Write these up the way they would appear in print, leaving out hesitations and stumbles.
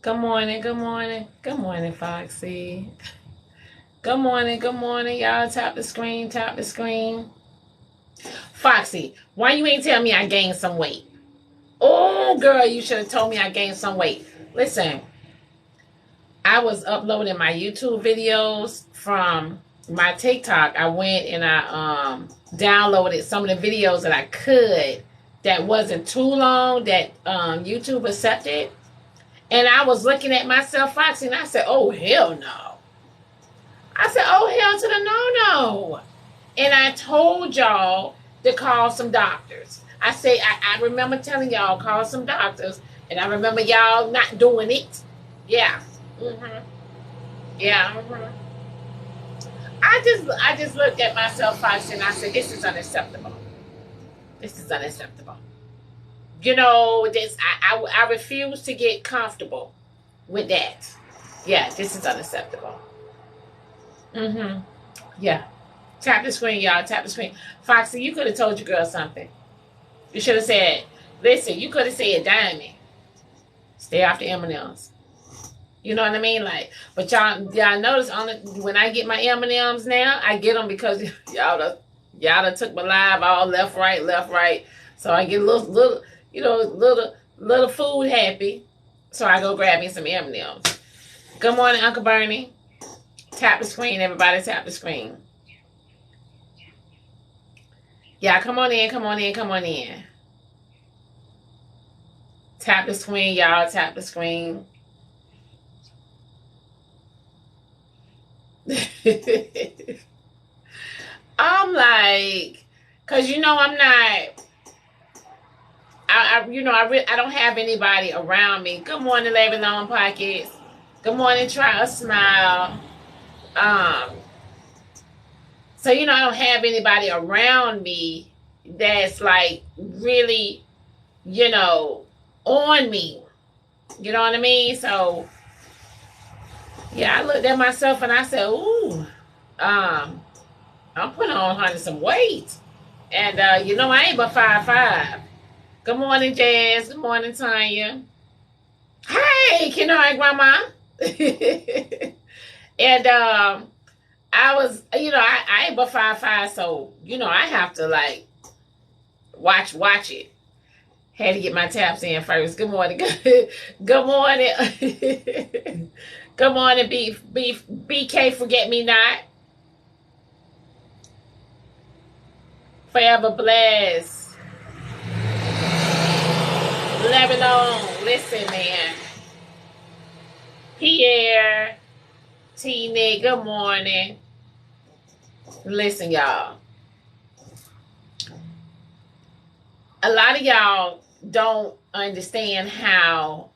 Good morning, good morning, good morning, Foxy. Good morning, y'all. Tap the screen, tap the screen. Foxy, why you ain't tell me I gained some weight? Oh, girl, you should have told me I gained some weight. Listen, I was uploading my YouTube videos from my TikTok. I went and I downloaded some of the videos that I could that wasn't too long that YouTube accepted. And I was looking at myself, Foxy, and I said, oh, hell no. I said, oh, hell to the no-no. And I told y'all to call some doctors. I say, I remember telling y'all, call some doctors. And I remember y'all not doing it. Yeah. Mm-hmm. Yeah. Mm-hmm. I just looked at myself, Foxy, and I said, this is unacceptable. This is unacceptable. You know, I refuse to get comfortable with that. Yeah, this is unacceptable. Mm-hmm. Yeah. Tap the screen, y'all. Tap the screen. Foxy, you could have told your girl something. You should have said, listen, you could have said, Diamond, stay off the M&Ms. You know what I mean? Like, but y'all notice when I get my M&Ms now, I get them because y'all done took my live all left, right. So I get a little food happy. So I go grab me some M&Ms. Good morning, Uncle Bernie. Tap the screen, everybody. Tap the screen. Yeah, come on in. Tap the screen, y'all. Tap the screen. I'm like, cause I'm not. I don't have anybody around me. Good morning, Lady Long Pockets. Good morning, Try a Smile. Um, so I don't have anybody around me that's like really, on me. You know what I mean? So yeah, I looked at myself and I said, ooh, I'm putting on honey some weight. And I ain't but 5'5". Good morning, Jazz. Good morning, Tanya. Hey, Kenai Grandma. And I was, I ain't but 5'5", so I have to like watch it. Had to get my taps in first. Good morning. Good morning. Good morning, BK Forget Me Not. Forever blessed. Let it alone. Listen, man. Pierre, T-Nick, good morning. Listen, y'all. A lot of y'all don't understand how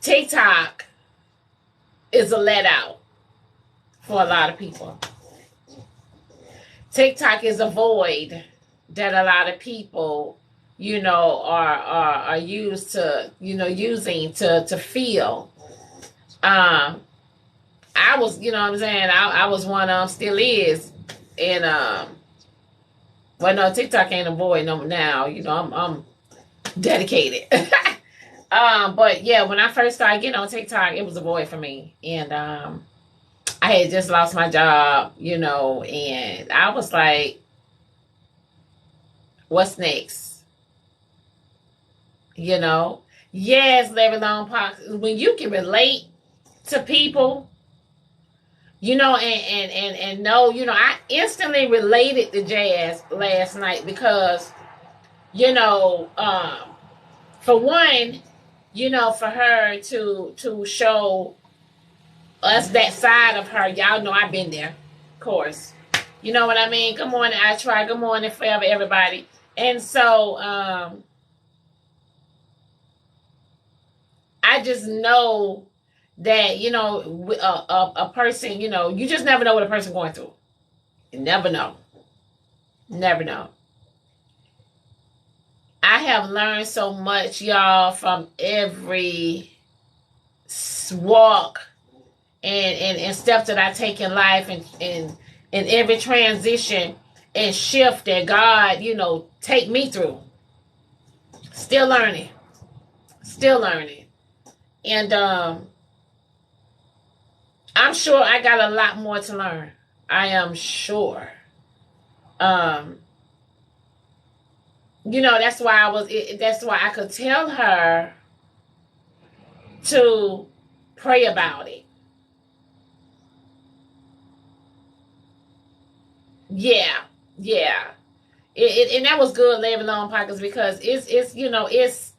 TikTok is a let out for a lot of people. TikTok is a void that a lot of people, are used to, using to feel. I was, what I'm saying, I was one of them, still is, and well, no, TikTok ain't a void no now. I'm dedicated. But yeah, when I first started getting on TikTok, it was a void for me, and I had just lost my job, and I was like, what's next? Yes, Larry Long Pox. When you can relate to people, and know, I instantly related to Jazz last night because, for one, for her to show us that side of her, y'all know I've been there, of course. You know what I mean? Good morning, I try. Good morning, forever, everybody. And so, I just know that, a person, you just never know what a person going through. You never know. Never know. I have learned so much, y'all, from every walk and steps that I take in life and every transition and shift that God, take me through. Still learning. Still learning. And I'm sure I got a lot more to learn. I am sure. Um, that's why that's why I could tell her to pray about it. Yeah, yeah. And that was good, Living Long Pockets, because it's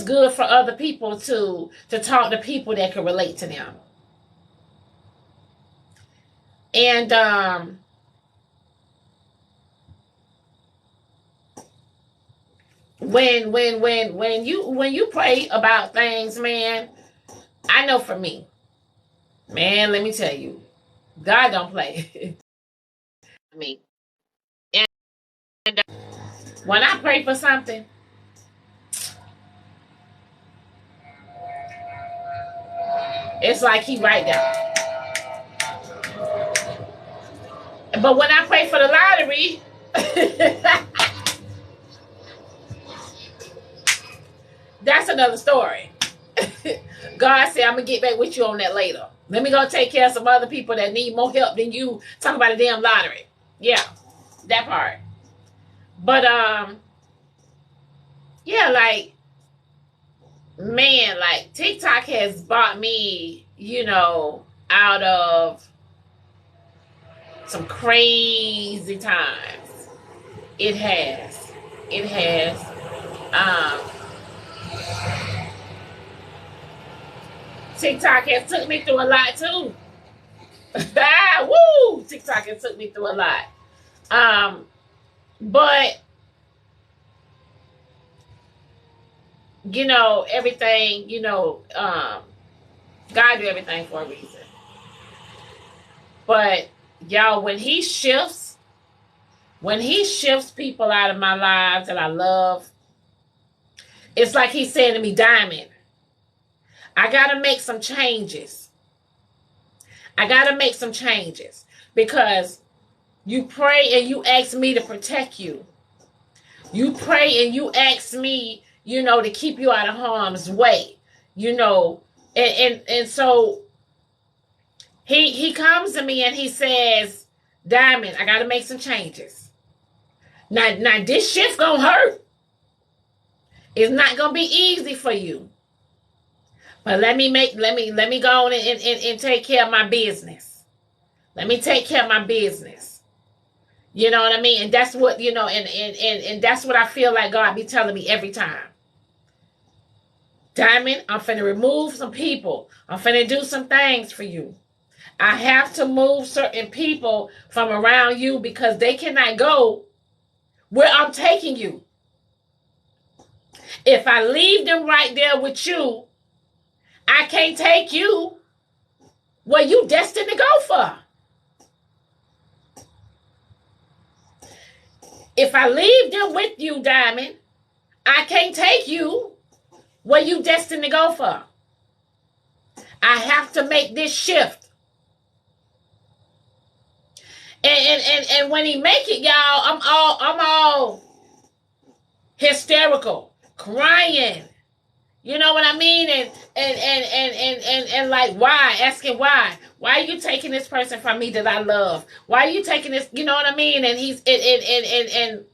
good for other people to talk to people that can relate to them. And when you pray about things, man, I know for me, man, let me tell you, God don't play. I mean, and when I pray for something, it's like He right there. But when I pray for the lottery, that's another story. God said, I'm gonna get back with you on that later. Let me go take care of some other people that need more help than you. Talk about a damn lottery. Yeah, that part. But yeah, like, man, like TikTok has bought me, out of some crazy times. It has. It has. Um, TikTok has took me through a lot too. Woo! TikTok has took me through a lot. But everything, God do everything for a reason. But y'all, when He shifts people out of my lives that I love, it's like He's saying to me, Diamond, I gotta make some changes. Because you pray and you ask me to protect you. You pray and you ask me, to keep you out of harm's way. And so he comes to me and he says, Diamond, I gotta make some changes. Now this shift gonna hurt. It's not gonna be easy for you. But let me go on and take care of my business. Let me take care of my business. You know what I mean? And that's what, and that's what I feel like God be telling me every time. Diamond, I'm finna remove some people. I'm finna do some things for you. I have to move certain people from around you because they cannot go where I'm taking you. If I leave them right there with you, I can't take you where you destined to go for. If I leave them with you, Diamond, I can't take you where you destined to go for. I have to make this shift. And when He make it, y'all, I'm all hysterical, crying. You know what I mean? And like, why? Asking why? Why are you taking this person from me that I love? Why are you taking this? You know what I mean? And he's and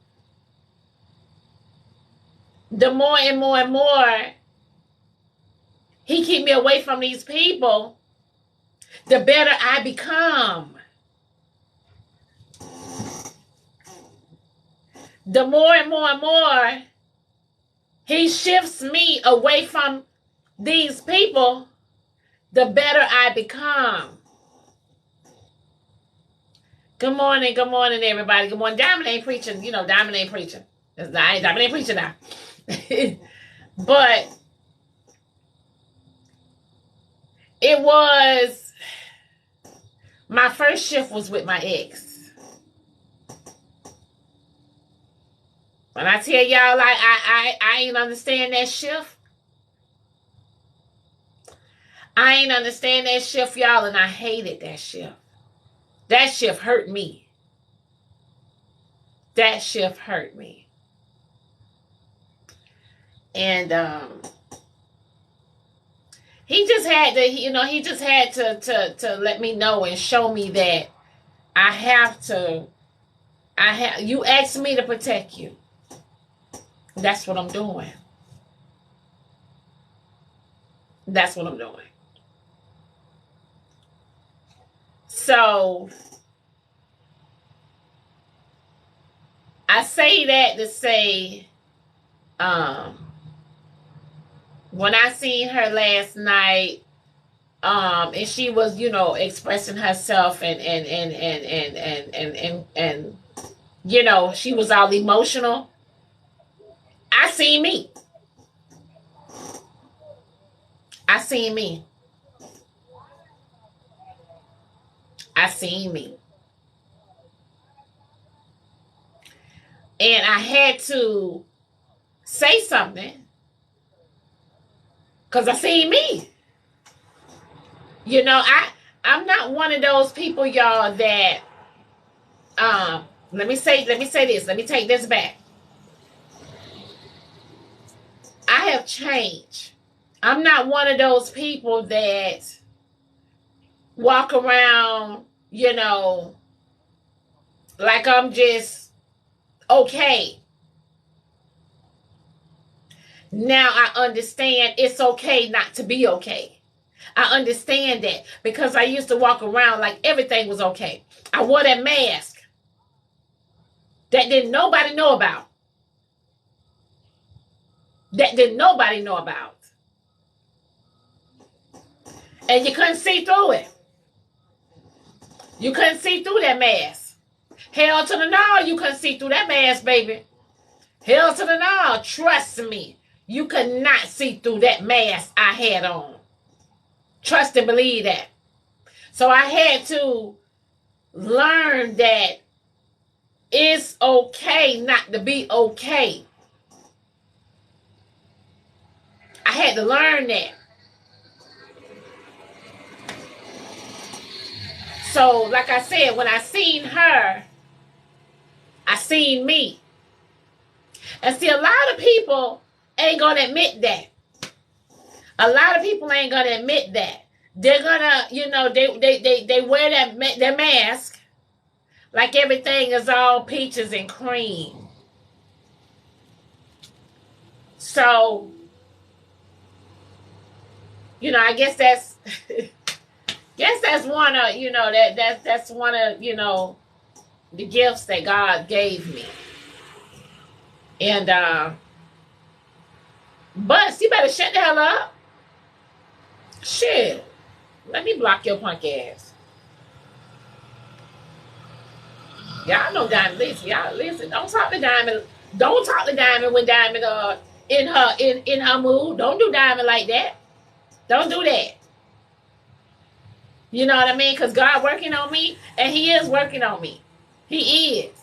the more and more and more He keep me away from these people, the better I become. The more and more and more He shifts me away from these people, the better I become. Good morning, everybody. Good morning. Diamond ain't preaching. Diamond ain't preaching. Diamond ain't preaching now. But it was, my first shift was with my ex. When I tell y'all, like, I ain't understand that shift. I ain't understand that shift, y'all, and I hated that shift. That shift hurt me. That shift hurt me. And He just had to, he just had to let me know and show me that I have to, you asked me to protect you. That's what I'm doing. That's what I'm doing. So I say that to say, when I seen her last night, and she was, expressing herself and she was all emotional. I seen me. I seen me. I seen me. And I had to say something because I seen me. I'm not one of those people, y'all, that let me say this. Let me take this back. I have changed. I'm not one of those people that walk around, like I'm just okay. Now I understand it's okay not to be okay. I understand that because I used to walk around like everything was okay. I wore that mask that didn't nobody know about. That didn't nobody know about. And you couldn't see through it. You couldn't see through that mask. Hell to the no, you couldn't see through that mask, baby. Hell to the no, trust me. You could not see through that mask I had on. Trust and believe that. So I had to learn that it's okay not to be okay. I had to learn that. So, like I said, when I seen her, I seen me. And see, a lot of people ain't going to admit that. A lot of people ain't going to admit that. They're going to, they wear that mask like everything is all peaches and cream. So, I guess that's one of, that's one of, the gifts that God gave me. And, Bus, you better shut the hell up. Shit. Let me block your punk ass. Y'all know Diamond. Listen, y'all listen. Don't talk to Diamond. Don't talk to Diamond when Diamond in her mood. Don't do Diamond like that. Don't do that. You know what I mean? Because God working on me, and He is working on me. He is.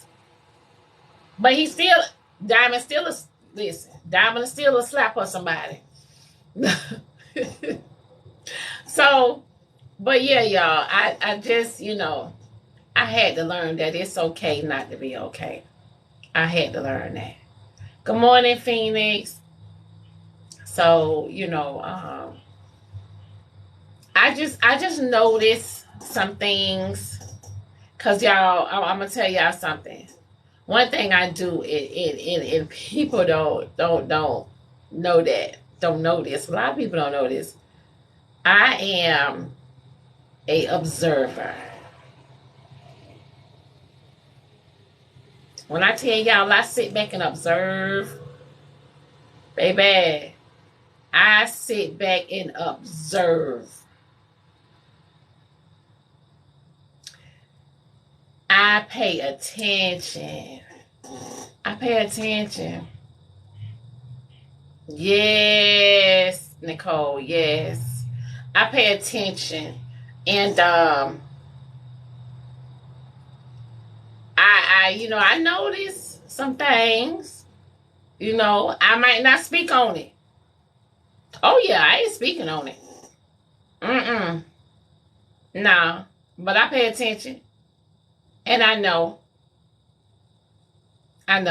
But he still, Diamond still a, listen, Diamond is still a slap or somebody. So, but yeah, y'all, I just, I had to learn that it's okay not to be okay. I had to learn that. Good morning, Phoenix. So, I just noticed some things, cause y'all, I'm gonna tell y'all something. One thing I do, and people don't know that, don't know this. A lot of people don't know this. I am a observer. When I tell y'all I sit back and observe, baby, I sit back and observe. I pay attention. I pay attention. Yes, Nicole, yes. I pay attention. And I notice some things. I might not speak on it. Oh yeah, I ain't speaking on it. Nah. But I pay attention. And I know. I'm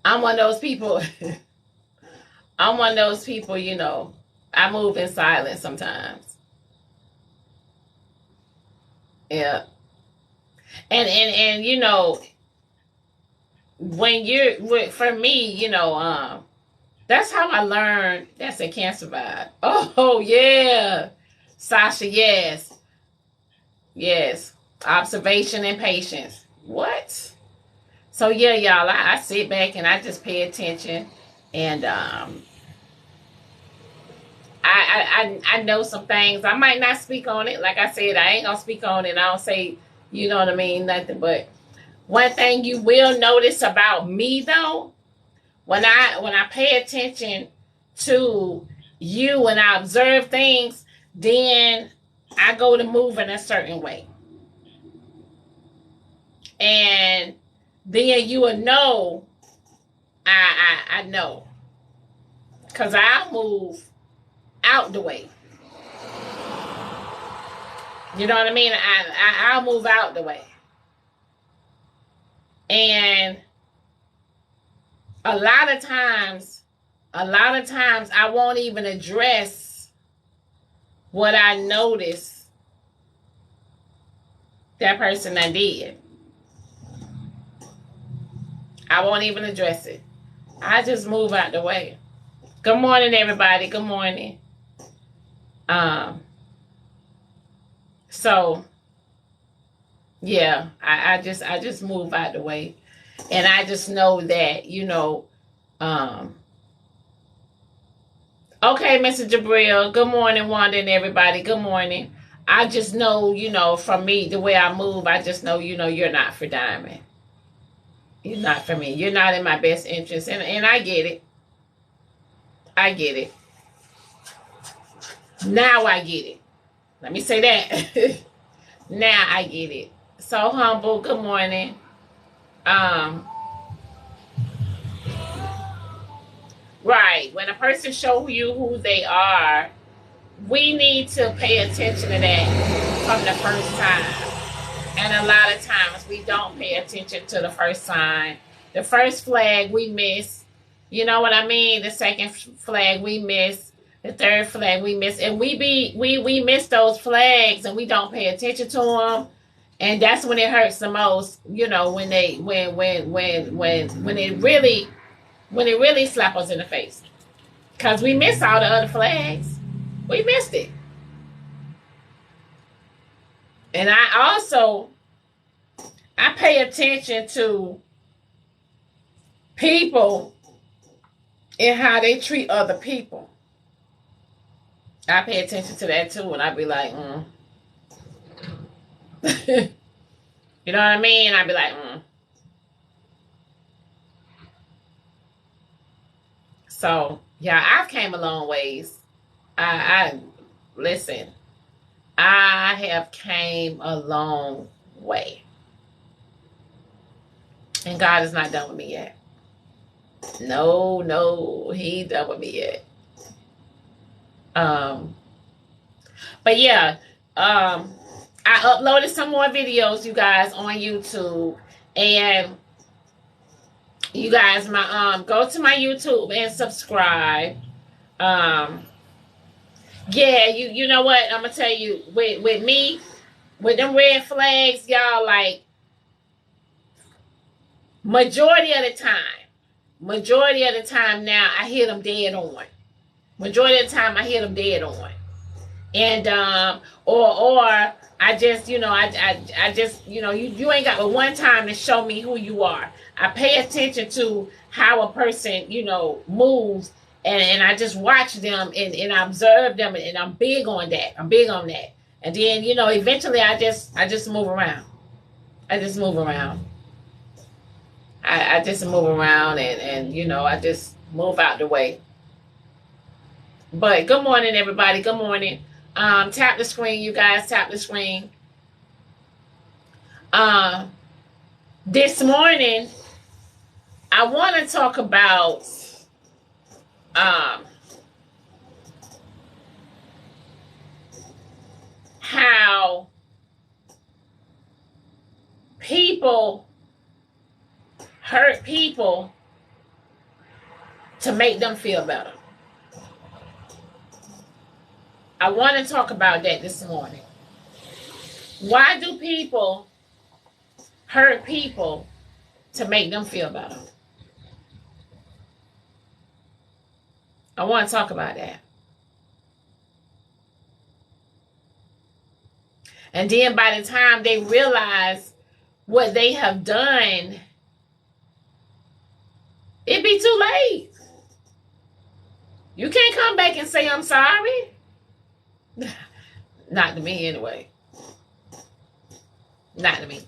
one of those people. I'm one of those people, you know, I move in silence sometimes. Yeah. And you know, when you're for me, you know, that's how I learned. That's a Cancer vibe. Oh yeah. Sasha, yes. Yes. Observation and patience. What? So yeah, y'all, I sit back and I just pay attention, and I know some things. I might not speak on it. Like I said, I ain't gonna speak on it. I don't say, you know what I mean, nothing. But one thing you will notice about me though, when I pay attention to you and I observe things, then I go to move in a certain way, and then you will know. I know, because I'll move out the way. You know what I mean? I'll move out the way. And a lot of times, I won't even address what I noticed that person that did. I won't even address it. I just move out the way. Good morning, everybody. Good morning. So yeah, I just move out the way. And I just know that, you know, okay, Mr. Jabril. Good morning, Wanda and everybody. Good morning. I just know, you know, from me, the way I move, I just know, you know, you're not for Diamond. You're not for me. You're not in my best interest. And I get it. I get it. Now I get it. Let me say that. Now I get it. So humble. Good morning. Right. When a person shows you who they are, we need to pay attention to that from the first time. And a lot of times we don't pay attention to the first sign. The first flag we miss. You know what I mean? The second flag we miss. The third flag we miss. And we miss those flags and we don't pay attention to them. And that's when it hurts the most, you know, when it really slap us in the face. Because we miss all the other flags. We missed it. And I pay attention to people and how they treat other people. I pay attention to that too, and I be like, you know what I mean? I be like, So yeah, I've came a long ways. I listen. I have came a long way, and God is not done with me yet. No, He ain't done with me yet. But yeah, I uploaded some more videos, you guys, on YouTube, and you guys, go to my YouTube and subscribe. Yeah, you know what? I'm gonna tell you, with me, with them red flags, y'all, like majority of the time now, I hit them dead on. Majority of the time, I hit them dead on. And or I just, you know, I just, you know, you ain't got but one time to show me who you are. I pay attention to how a person, you know, moves, and I just watch them and I observe them, and I'm big on that. I'm big on that. And then, you know, eventually I just move around. I just move around. I just move around, and you know, I just move out the way. But good morning, everybody. Good morning. Tap the screen, you guys. Tap the screen. This morning, I want to talk about how people hurt people to make them feel better. I want to talk about that this morning. Why do people hurt people to make them feel better? I want to talk about that. And then by the time they realize what they have done, it'd be too late. You can't come back and say, I'm sorry. Not to me, anyway. Not to me.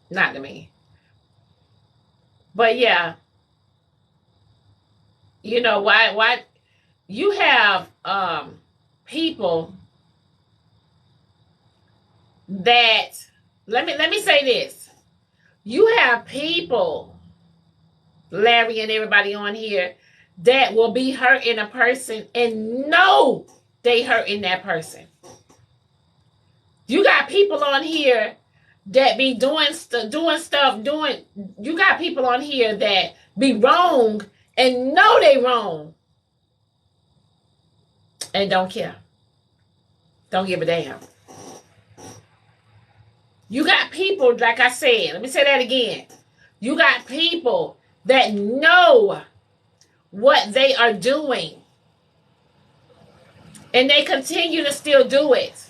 Not to me. But yeah, you know, why you have people that, let me say this. You have people, Larry and everybody on here, that will be hurting a person and know they hurting that person. You got people on here that be doing stuff. You got people on here that be wrong and know they wrong and don't care. Don't give a damn. You got people, like I said, let me say that again. You got people that know what they are doing and they continue to still do it.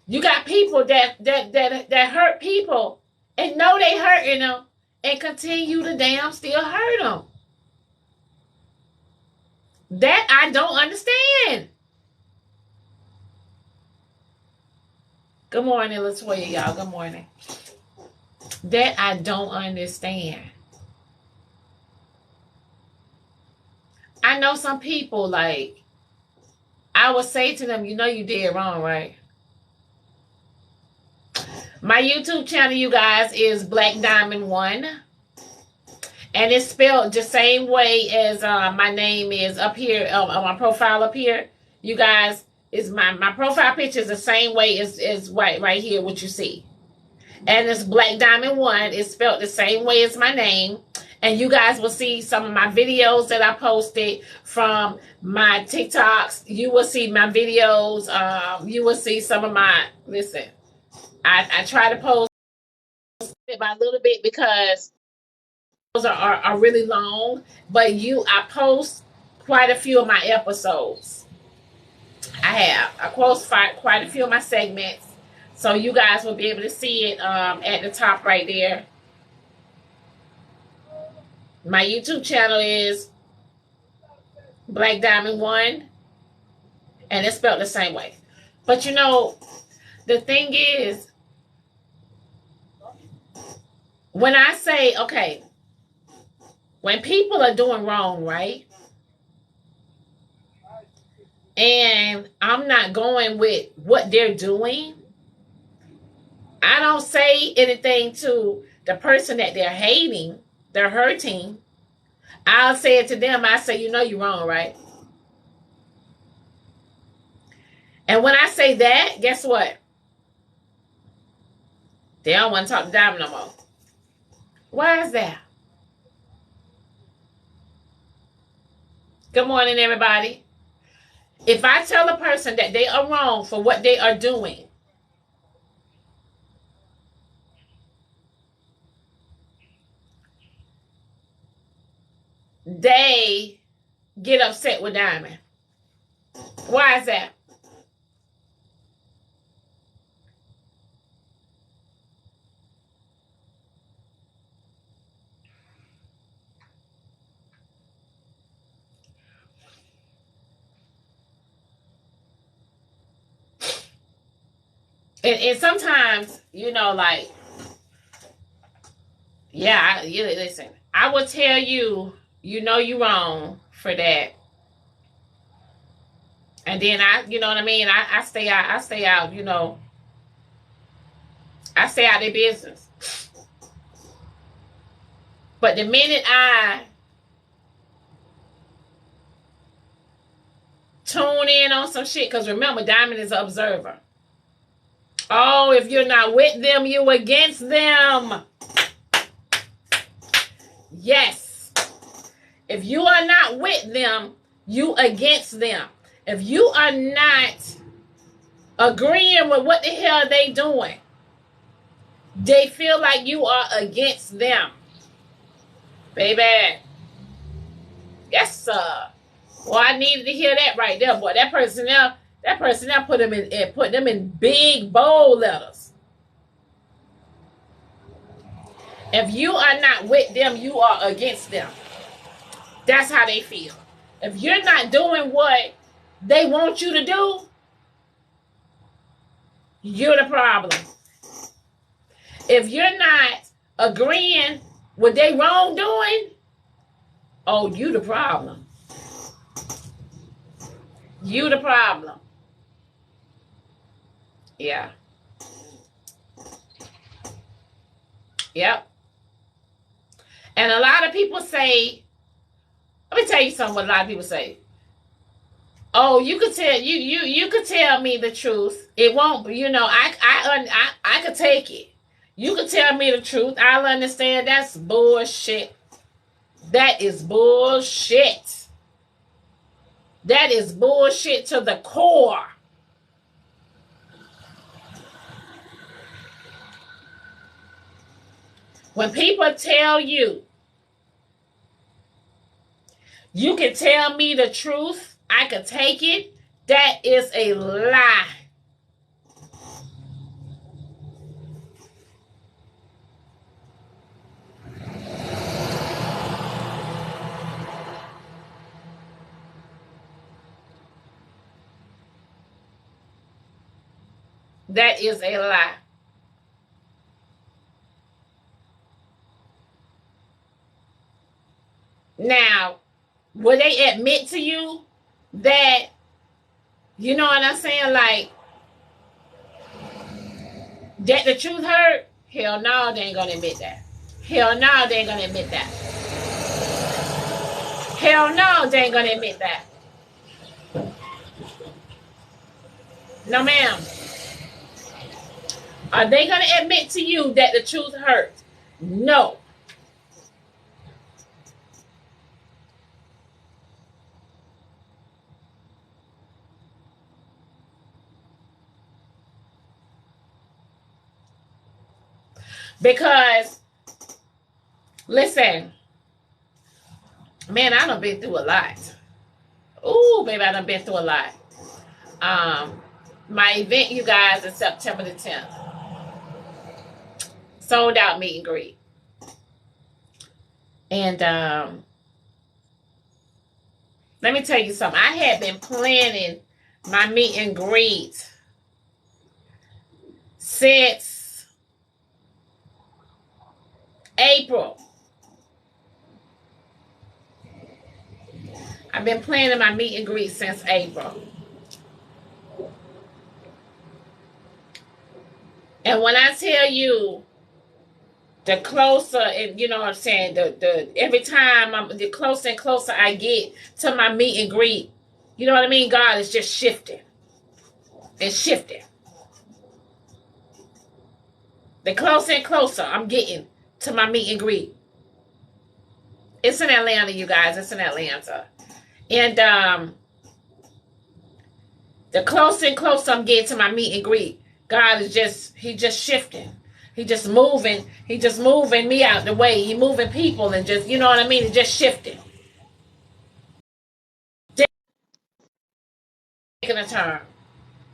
You got people that hurt people and know they hurting them and continue to damn still hurt them. That I don't understand. Good morning, Latoya, y'all. Good morning. That I don't understand. I know some people, like, I would say to them, you know you did wrong, right? My YouTube channel, you guys, is Black Diamond 1. And it's spelled the same way as my name is up here, on my profile up here. You guys, is my profile picture is the same way as right here, what you see. And it's Black Diamond 1. It's spelled the same way as my name. And you guys will see some of my videos that I posted from my TikToks. You will see my videos. You will see some of my, listen, I try to post it by a little bit because those are really long. But I post quite a few of my episodes. I post quite a few of my segments. So you guys will be able to see it at the top right there. My YouTube channel is Black Diamond 1. And it's spelled the same way. But you know, the thing is, when I say, okay, when people are doing wrong, right? And I'm not going with what they're doing, I don't say anything to the person that they're hating, they're hurting. I'll say it to them. I say, you know you're wrong, right? And when I say that, guess what? They don't want to talk to Diamond no more. Why is that? Good morning, everybody. If I tell a person that they are wrong for what they are doing, they get upset with Diamond. Why is that? And sometimes, you know, like, yeah, listen, I will tell you, you know you're wrong for that. And then you know what I mean? I stay out, you know. I stay out of their business. But the minute I tune in on some shit, because remember, Diamond is an observer. Oh, if you're not with them, you against them. Yes. If you are not with them, you against them. If you are not agreeing with what the hell they doing, they feel like you are against them. Baby. Yes, sir. Well, I needed to hear that right there, boy. That person there put them in big bold letters. If you are not with them, you are against them. That's how they feel. If you're not doing what they want you to do, you're the problem. If you're not agreeing with their wrongdoing, oh, you the problem. You the problem. Yeah. Yep. And a lot of people say, let me tell you something what a lot of people say. Oh, you could tell me the truth. It won't, I could take it. You could tell me the truth. I'll understand. That's bullshit. That is bullshit. That is bullshit to the core. When people tell you, you can tell me the truth, I could take it, that is a lie. That is a lie. Now, will they admit to you that, you know what I'm saying, like, that the truth hurt? Hell no, they ain't gonna admit that. Hell no, they ain't gonna admit that. Hell no, they ain't gonna admit that. No, ma'am. Are they gonna admit to you that the truth hurt? No. Because, listen, man, I done been through a lot. Ooh, baby, I done been through a lot. My event, you guys, is September the 10th. Sold out meet and greet. And let me tell you something. I had been planning my meet and greet since April. I've been planning my meet and greet since April. And when I tell you, the closer, and you know what I'm saying, the every time the closer and closer I get to my meet and greet, you know what I mean? God is just shifting. It's shifting. The closer and closer I'm getting to my meet and greet. It's in Atlanta, you guys. It's in Atlanta. And the closer and closer I'm getting to my meet and greet, God is He just shifting. He just moving me out the way. He moving people and just, you know what I mean? It's just shifting. Taking a turn.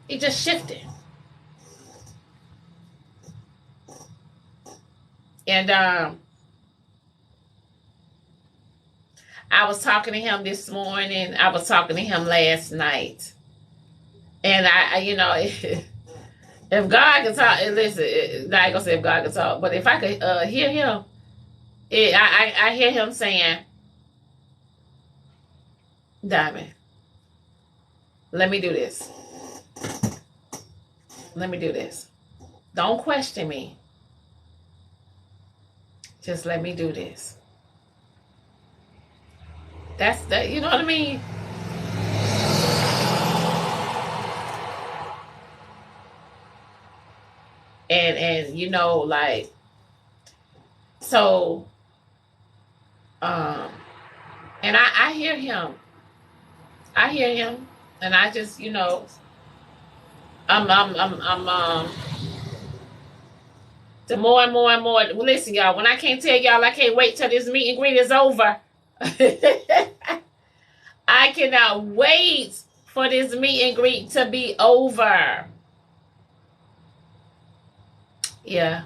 He just shifted. And I was talking to him this morning. I was talking to him last night. And I you know, if God can talk, listen, I ain't gonna say if God can talk, but if I could hear him, I hear him saying, Diamond, let me do this. Let me do this. Don't question me. Just let me do this. That's that, you know what I mean? And you know, like, so And I hear him. I hear him. And I just, I'm the more and more and more. Well, listen, y'all, when I can't tell y'all, I can't wait till this meet and greet is over. I cannot wait for this meet and greet to be over. Yeah.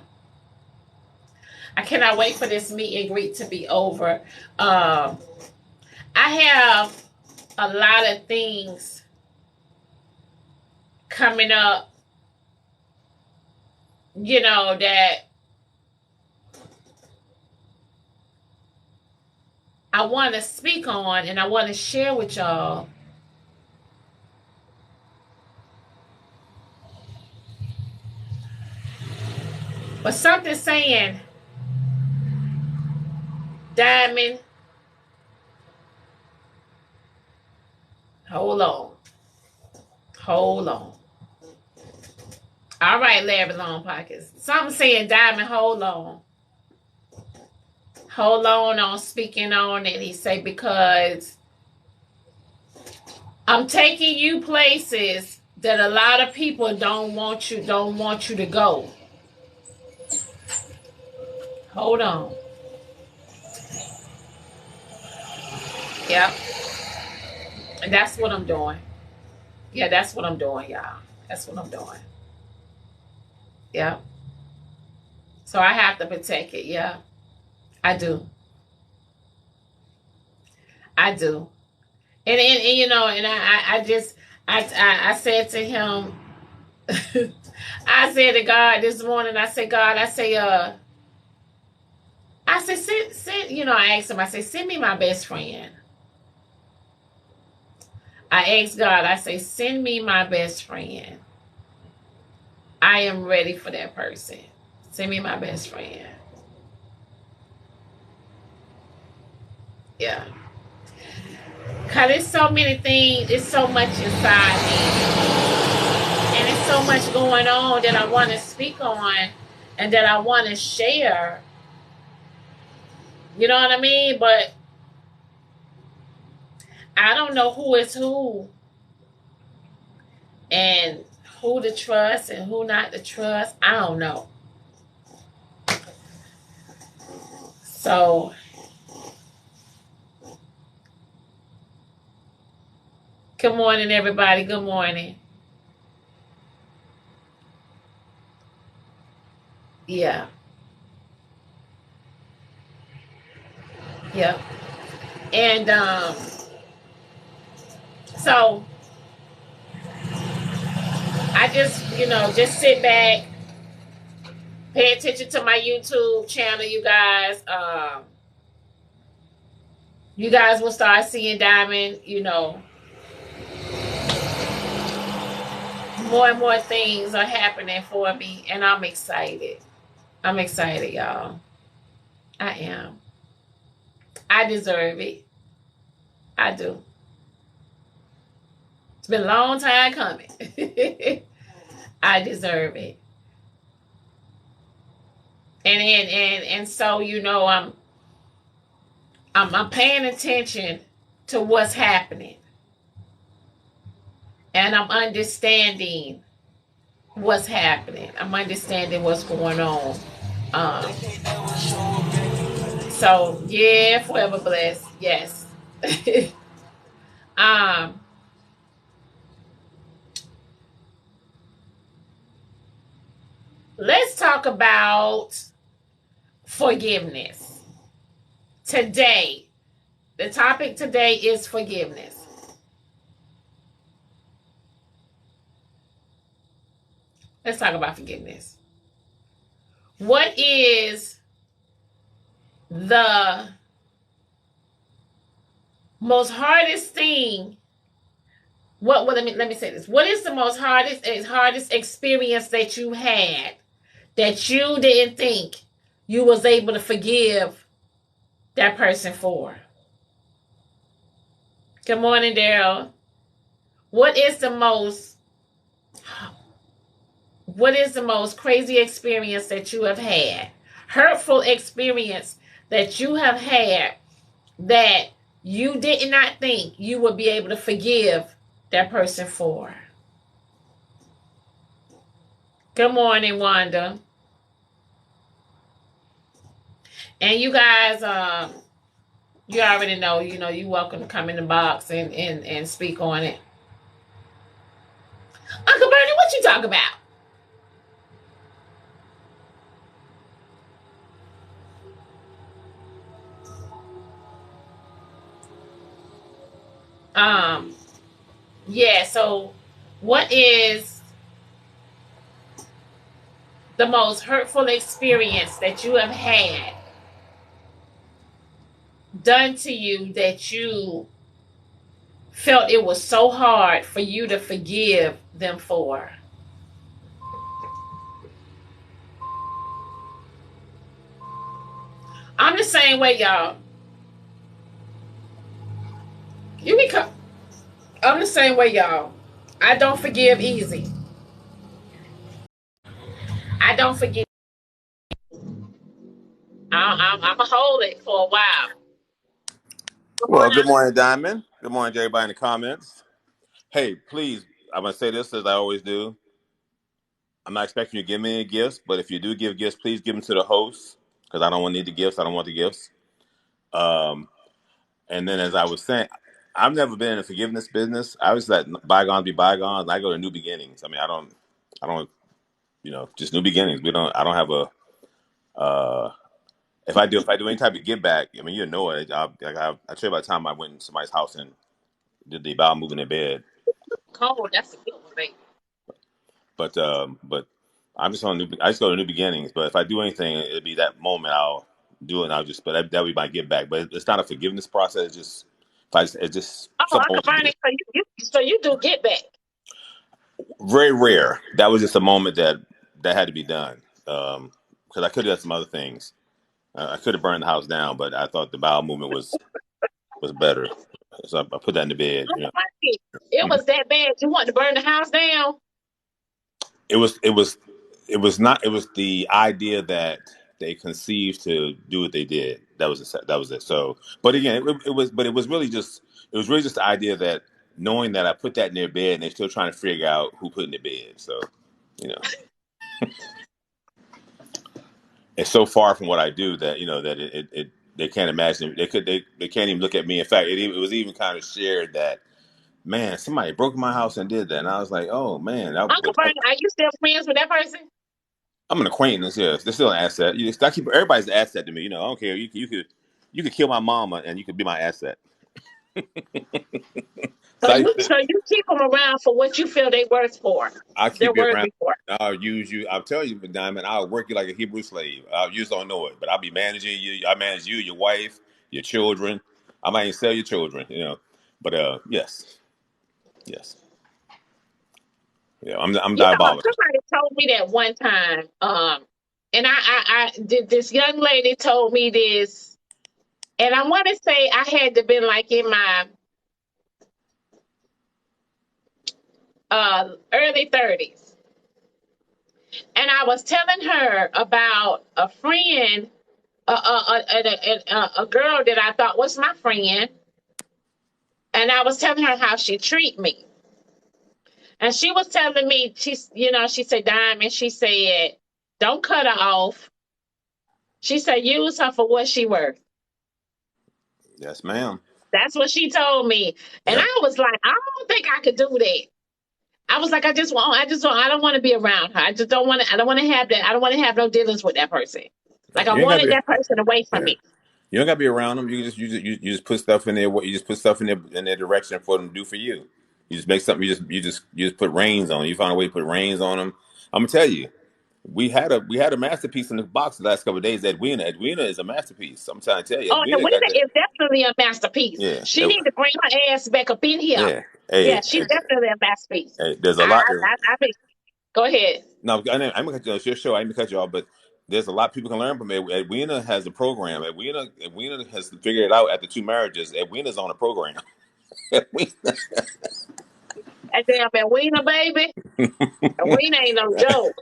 I cannot wait for this meet and greet to be over. I have a lot of things coming up, that I want to speak on and I want to share with y'all. But something saying, Diamond, hold on. Hold on. All right, Larry Long Pockets. Something saying, Diamond, hold on. Hold on speaking on it. He say, because I'm taking you places that a lot of people don't want you to go. Hold on. Yep. And that's what I'm doing. Yeah, that's what I'm doing, y'all. That's what I'm doing. Yeah. So I have to protect it. Yeah. I do. I do. And I said to him, I said to God this morning, I said, God, I said, send, I asked him, I said, send me my best friend. I asked God, I say, send me my best friend. I am ready for that person. Send me my best friend. Yeah. Because there's so many things, there's so much inside me. And there's so much going on that I want to speak on and that I want to share. You know what I mean? But I don't know who is who. And who to trust and who not to trust. I don't know. So good morning, everybody. Good morning. Yeah. Yep. And so I just sit back, pay attention to my YouTube channel, you guys. You guys will start seeing Diamond, more and more things are happening for me, and I'm excited. I'm excited, y'all. I am. I deserve it. I do. It's been a long time coming. I deserve it. And so I'm paying attention to what's happening. And I'm understanding what's happening. I'm understanding what's going on. So yeah, forever blessed. Yes. Let's talk about forgiveness. Today, the topic today is forgiveness. Let's talk about forgiveness. What is the most hardest thing? Let me say this. What is the most hardest experience that you had that you didn't think you was able to forgive that person for? Good morning, Daryl. What is the most crazy experience that you have had? Hurtful experience that you have had that you did not think you would be able to forgive that person for? Good morning, Wanda. And you guys, you already know, you're welcome to come in the box and speak on it. Uncle Bernie, what you talk about? Um, yeah, so what is the most hurtful experience that you have had done to you that you felt it was so hard for you to forgive them for? I'm the same way, y'all. You can come. I'm the same way, y'all. I don't forgive easy. I don't forgive. I'm a hold it for a while. Good Well, morning. good morning, Diamond. Good morning to everybody in the comments. Hey, please, I'm going to say this as I always do. I'm not expecting you to give me any gifts, but if you do give gifts, please give them to the host because I don't want to need the gifts. I don't want the gifts. Um, and then, as I was saying, I've never been in the forgiveness business. I was let bygones be bygones. I go to new beginnings. I mean, I don't, just new beginnings. I don't have a. If I do any type of give back, I mean, you know it. I tell you about the time I went in somebody's house and did the bowel moving their bed. Cold. That's a good one, baby. But I'm just on new. I just go to new beginnings. But if I do anything, it'd be that moment I'll do it. And I'll just. But that'll be my give back. But it's not a forgiveness process. It's just if I just, it's just Oh, something I Uncle want to do. Bernie, so you do get back. Very rare. That was just a moment that had to be done. Because I could have done some other things. I could have burned the house down, but I thought the bowel movement was better. So I put that in the bed. Uncle Bernie, it was that bad. You wanted to burn the house down? It was not it was the idea that they conceived to do what they did. That was it. So, but again, it was really just the idea that knowing that I put that in their bed and they're still trying to figure out who put in the bed. So, you know, it's so far from what I do that that it they can't imagine they can't even look at me. In fact, it was even kind of shared that, man, somebody broke in my house and did that, and I was like, oh man, Uncle Bernie, are you still friends with that person? I'm an acquaintance. Yes, they're still an asset. I keep everybody's an asset to me. I don't care. You could kill my mama and you could be my asset. So So you so you keep them around for what you feel they worth for. I They're keep you around. worthy for. I'll use you. I'll tell you, Diamond. I'll work you like a Hebrew slave. You just don't know it, but I'll be managing you. I manage you, your wife, your children. I might even sell your children. But yes, yes, yeah. I'm diabolical. Somebody told me that one time. And I did. This young lady told me this, and I want to say I had to been like in my early 30s, and I was telling her about a friend, a girl that I thought was my friend, and I was telling her how she treat me. And she was telling me, she said, Diamond, she said, don't cut her off. She said, use her for what she worth. Yes, ma'am. That's what she told me. And Yep. I was like, I don't think I could do that. I was like, I don't want to be around her. I don't want to have that. I don't want to have no dealings with that person. Like I You ain't got wanted to that be. person away from Yeah. me. You don't got to be around them. You just put stuff in there. What you just put stuff in their direction for them to do for you. You just make something. You just put reins on. You find a way to put reins on them. I'm gonna tell you, we had a masterpiece in the box the last couple of days. Edwina is a masterpiece. I'm trying to tell you, Oh, Edwina Edwina got that. is definitely a masterpiece. Yeah, She need to bring her ass back up in here. yeah. Yeah, Hey, she's definitely a masterpiece. there's a I, lot. I think. Go ahead. No, I'm gonna cut you. It's your show. I ain't gonna cut you off, but there's a lot people can learn from it. Edwina has a program. Edwina has figured it out after two marriages. Edwina's on a program. That damn Edwina, baby. Edwina ain't no joke.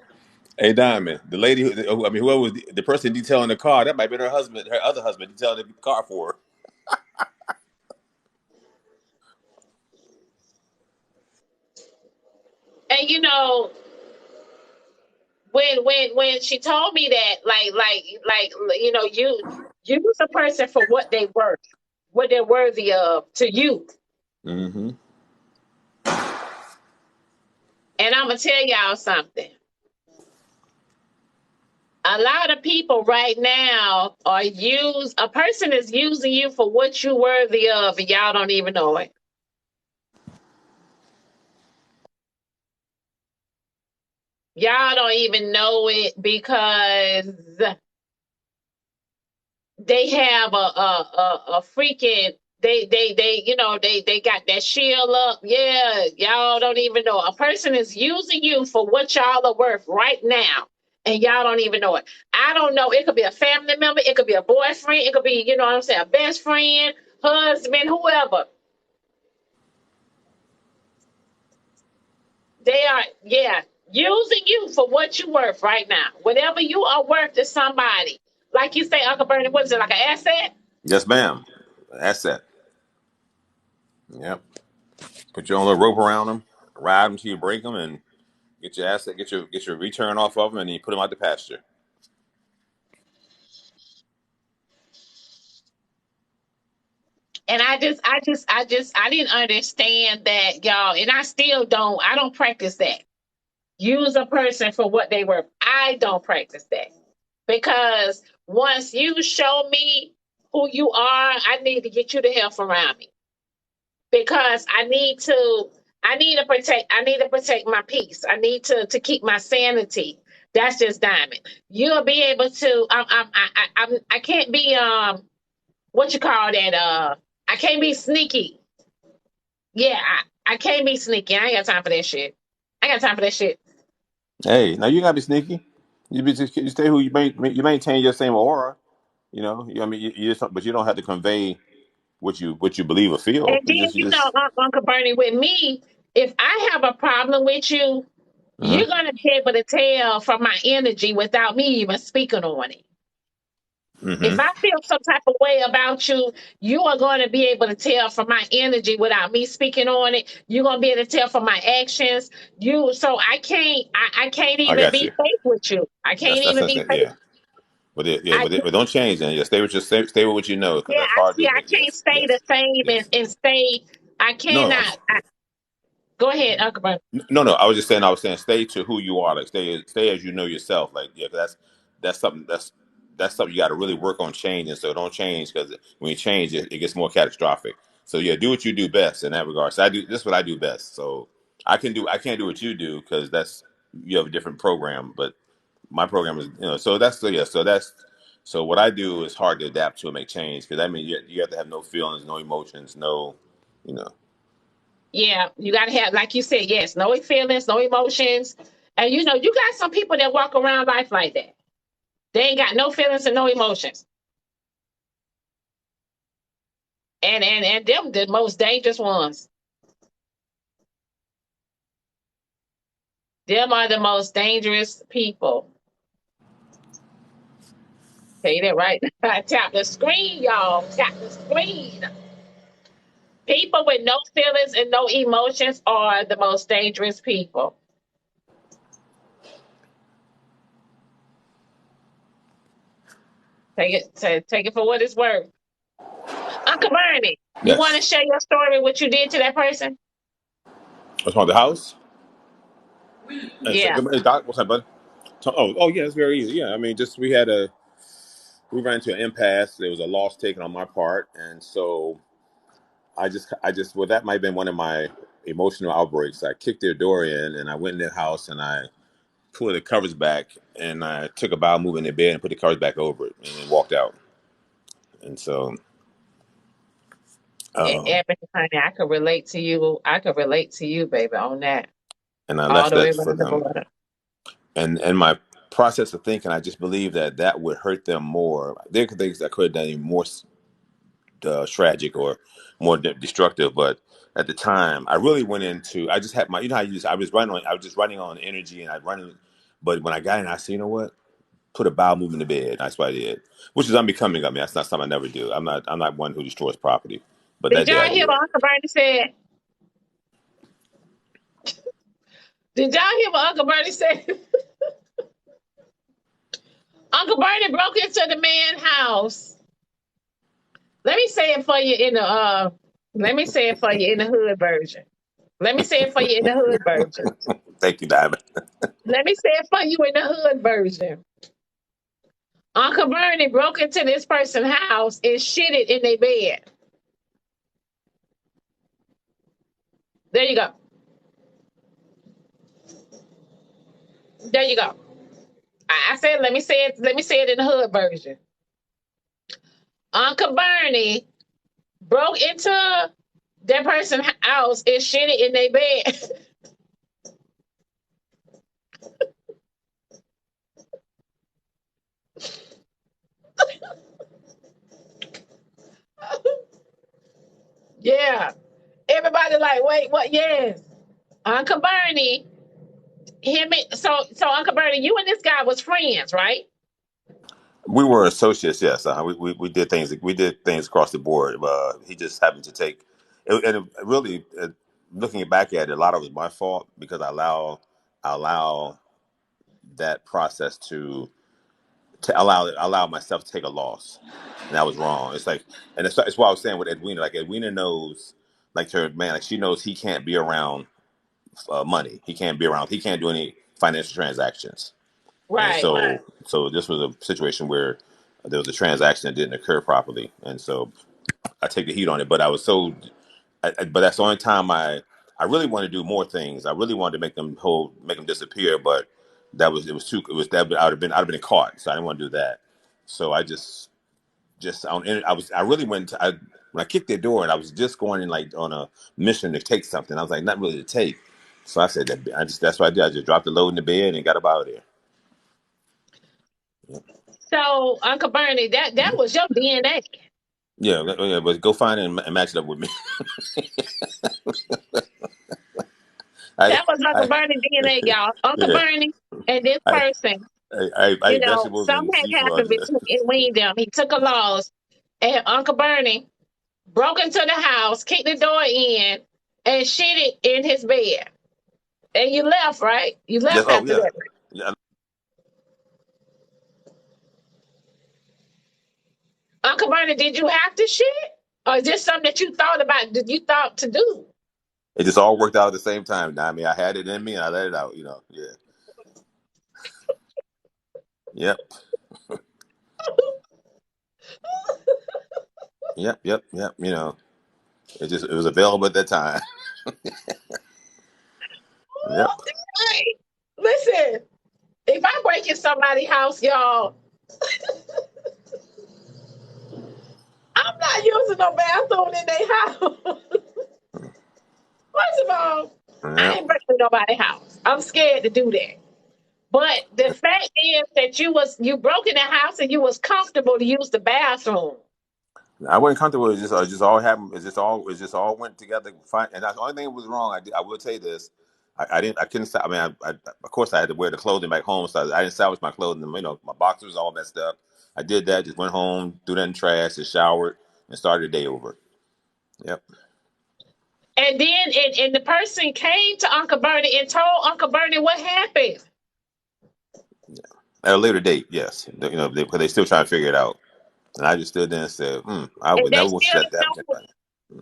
Hey, Diamond, the lady whoever was the person detailing the car, that might be her husband, her other husband detailing the car for her. And when she told me that, you use a person for what they worth, what they're worthy of to you. Mm-hmm. And I'm gonna tell y'all something. A lot of people right now a person is using you for what you're worthy of, and y'all don't even know it. Y'all don't even know it because they have a freaking they got that shield up. Yeah, y'all don't even know. A person is using you for what y'all are worth right now, and y'all don't even know it. I don't know. It could be a family member, it could be a boyfriend, it could be, what I'm saying, a best friend, husband, whoever. They are, yeah, using you for what you're worth right now. Whatever you are worth to somebody. Like you say, Uncle Bernie, what is it, like an asset? Yes, ma'am. Asset. Yep. Put your own little rope around them, ride them till you break them, and get your asset, get your return off of them, and then you put them out the pasture. And I didn't understand that, y'all. And I don't practice that. Use a person for what they were. I don't practice that. Because once you show me who you are, I need to get you the hell from around me. Because I need to protect my peace. I need to keep my sanity. That's just Diamond. You'll be able to, I can't be, what you call that, I can't be sneaky. Yeah, I can't be sneaky. I ain't got time for that shit. I ain't got time for that shit. Hey, now you gotta be sneaky. You stay who you maintain your same aura. I mean, you just, but you don't have to convey what you believe or And feel. then, You just Uncle Bernie, with me, if I have a problem with you, uh you're gonna be able to tell from my energy without me even speaking on it. hmm If I feel some type of way about you, you are going to be able to tell from my energy without me speaking on it. You're going to be able to tell from my actions. So I can't I even got be you. fake with you. I can't That's even be fake. yeah. I But don't change. Then yeah, stay with what you know because Yeah, that's hard to. I But can't yes, stay the yes, same yes. and stay. I No, cannot. Go ahead, Uncle Bernie. no. I was saying stay to who you are. Like stay as you know yourself. Like yeah, 'cause that's something that's something you got to really work on changing. So don't change because when you change it gets more catastrophic. So yeah, do what you do best in that regard. So this is what I do best. So I can't do what you do because that's you have a different program. But my program is so what I do is hard to adapt to and make change because I mean you have to have no feelings, no emotions, no you know. Yeah, you got to have, like you said, yes, no feelings, no emotions. And you got some people that walk around life like that. They ain't got no feelings and no emotions. And them the most dangerous ones. Them are the most dangerous people. Tell you that right. Tap the screen, y'all. Tap the screen. People with no feelings and no emotions are the most dangerous people. Take it for what it's worth. Uncle Bernie, you want Yes. to share your story, what you did to that person? What's wrong with the house? And so, Yeah. hey, Doc, what's up, bud? Oh yeah, it's very easy. Yeah, I mean, just we ran into an impasse. There was a loss taken on my part, and so well, that might have been one of my emotional outbreaks. I kicked their door in, and I went in their house, and I pulled the covers back, and I took a bowel move in their bed and put the covers back over it, and then walked out. And so, um, Ebony, honey, I could relate to you. I could relate to you, baby, on that. and I All left the way that for around the them. border. And my process of thinking, I just believe that would hurt them more. There could things that could have done even more tragic or more destructive. But at the time, I really went into. I just had my. You know how you just. I was just running on energy, and I running. But when I got in, I said, you know what? Put a bowel movement in the bed. That's what I did, which is unbecoming of me. That's not something I never do. I'm not one who destroys property. But Did that day I y'all hear did. what Uncle Bernie said? Did y'all hear what Uncle Bernie said? Uncle Bernie broke into the man's house. Let me say it for you in the let me say it for you in the hood version. Let me say it for you in the hood version. Thank you, Diamond. Let me say it for you in the hood version. Uncle Bernie broke into this person's house and shit it in their bed. There you go. There you go. I said let me say it in the hood version. Uncle Bernie broke into that person's house and shit it in their bed. Yeah. Everybody like, wait, what? Yes. Uncle Bernie, so Uncle Bernie, you and this guy was friends, right? We were associates, yes. We did things. We did things across the board. He just happened to take, and it really, looking back at it, a lot of it was my fault because I allow that process to allow myself to take a loss, and that was wrong. It's like, and it's what I was saying with Edwina. Like Edwina knows, like her man, like she knows he can't be around money. He can't be around. He can't do any financial transactions. And Right. so this was a situation where there was a transaction that didn't occur properly, and so I take the heat on it. But I was but that's the only time I really wanted to do more things. I really wanted to make them disappear, but it was too it was that I'd have been caught, so I didn't want to do that. So I just I really went to, when I kicked their door and I was just going in like on a mission to take something. I was like, not really to take. So I said that that's what I did. I just dropped the load in the bed and got up out of there. Yeah. So Uncle Bernie, that was your DNA. Yeah, but go find it and match it up with me. I, That was Uncle I, Bernie DNA, y'all. Uncle yeah, Bernie and this I, person, I ate vegetables something and had seafood. happened between them. He took a loss, and Uncle Bernie broke into the house, kicked the door in, and shit it in his bed. And you left, right? You Yes. left Oh, after yeah. that. Yeah. Uncle Bernie, did you have to shit? Or is this something that you thought about, that you thought to do? It just all worked out at the same time. I mean, I had it in me and I let it out. Yeah. Yep. Yep. Yep. Yep. It was available at that time. Yep. Hey, listen, if I break in somebody's house, y'all, I'm not using no bathroom in their house. First of all, I Yep. ain't breaking nobody's house. I'm scared to do that. But the fact is that you broke in the house and you was comfortable to use the bathroom. I wasn't comfortable. It just all happened. It just all went together fine. And that's the only thing that was wrong. I will tell you this. I couldn't. I mean, of course I had to wear the clothing back home, so I didn't salvage my clothing. My boxers was all messed up. I did that. Just went home, threw that in the trash, just showered, and started the day over. Yep. And then and the person came to Uncle Bernie and told Uncle Bernie what happened. At a later date, yes. Because they still trying to figure it out. And I just stood there and said, I And would they never want to still let don't that happen to know. anybody.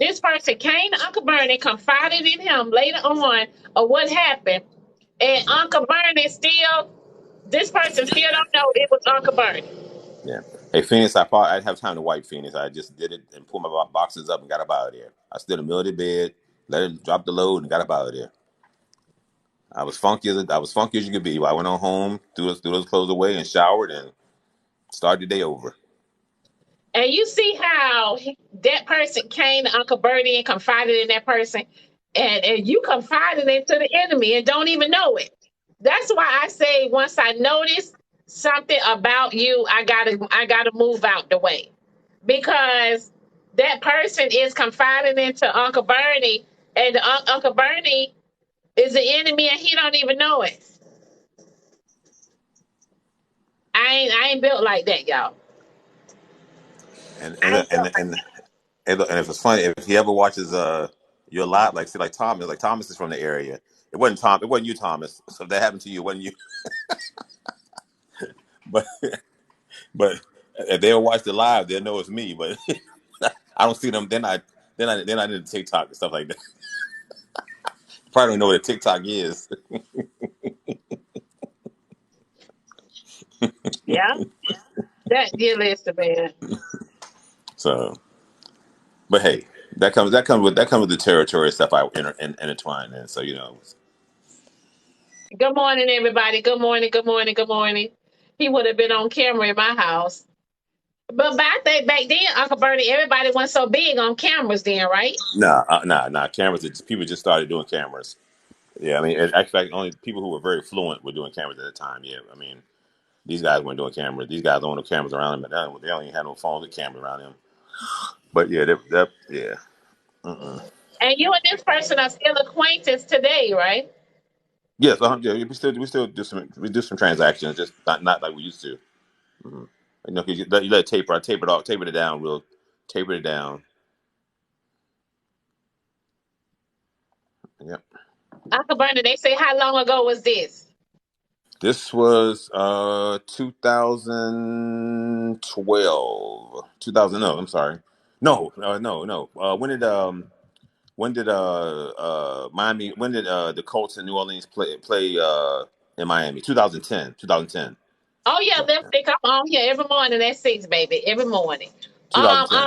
This person came to Uncle Bernie, confided in him later on of what happened. And Uncle Bernie this person still don't know it was Uncle Bernie. Yeah. Hey, Phoenix, I didn't have time to wipe Phoenix. I just did it and pulled my boxes up and got up out of there. I stood in the middle of the bed, let it drop the load, and got up out of there. I was funky as you could be. I went on home, threw those clothes away, and showered, and started the day over. And you see how that person came to Uncle Bernie and confided in that person, and you confided into the enemy and don't even know it. That's why I say once I notice something about you, I gotta move out the way because that person is confiding into Uncle Bernie, and Uncle Bernie is the enemy, and he don't even know it. I ain't built like that, y'all. And I and ain't and built like and and, look, and if it's funny, if he ever watches your live, like see, like Thomas is from the area, It wasn't Tom. It wasn't you, Thomas. So if that happened to you, it wasn't you. But but if they'll watch the live, they'll know it's me. But I don't see them. Then I did TikTok and stuff like that. Probably don't know what a TikTok is. Yeah, that deal is the man. So, but hey, that comes with the territory stuff I intertwine in. So Good morning, everybody. Good morning. Good morning. Good morning. He would have been on camera in my house. But back then, Uncle Bernie, everybody wasn't so big on cameras then, right? nah. Cameras. People just started doing cameras. Yeah, I mean, actually, only people who were very fluent were doing cameras at the time. Yeah, I mean, these guys weren't doing cameras. These guys don't have no cameras around them. They don't even have no phones with cameras around them. But yeah, yeah. Mm-mm. And you and this person are still acquainted today, right? Yes, yeah, we still do some transactions, just not like we used to. Mm-hmm. 'Cause you let it taper. I tapered it down, tapered it down. Yep. Uncle Bernie, they say, how long ago was this? This was 2012. 2000. No, I'm sorry. No. When did Miami? When did the Colts in New Orleans play in Miami? 2010. 2010. Oh yeah, Yeah, yeah. lipstick. I'm on here every morning at 6, baby. Every morning. Um, um, 2010. um,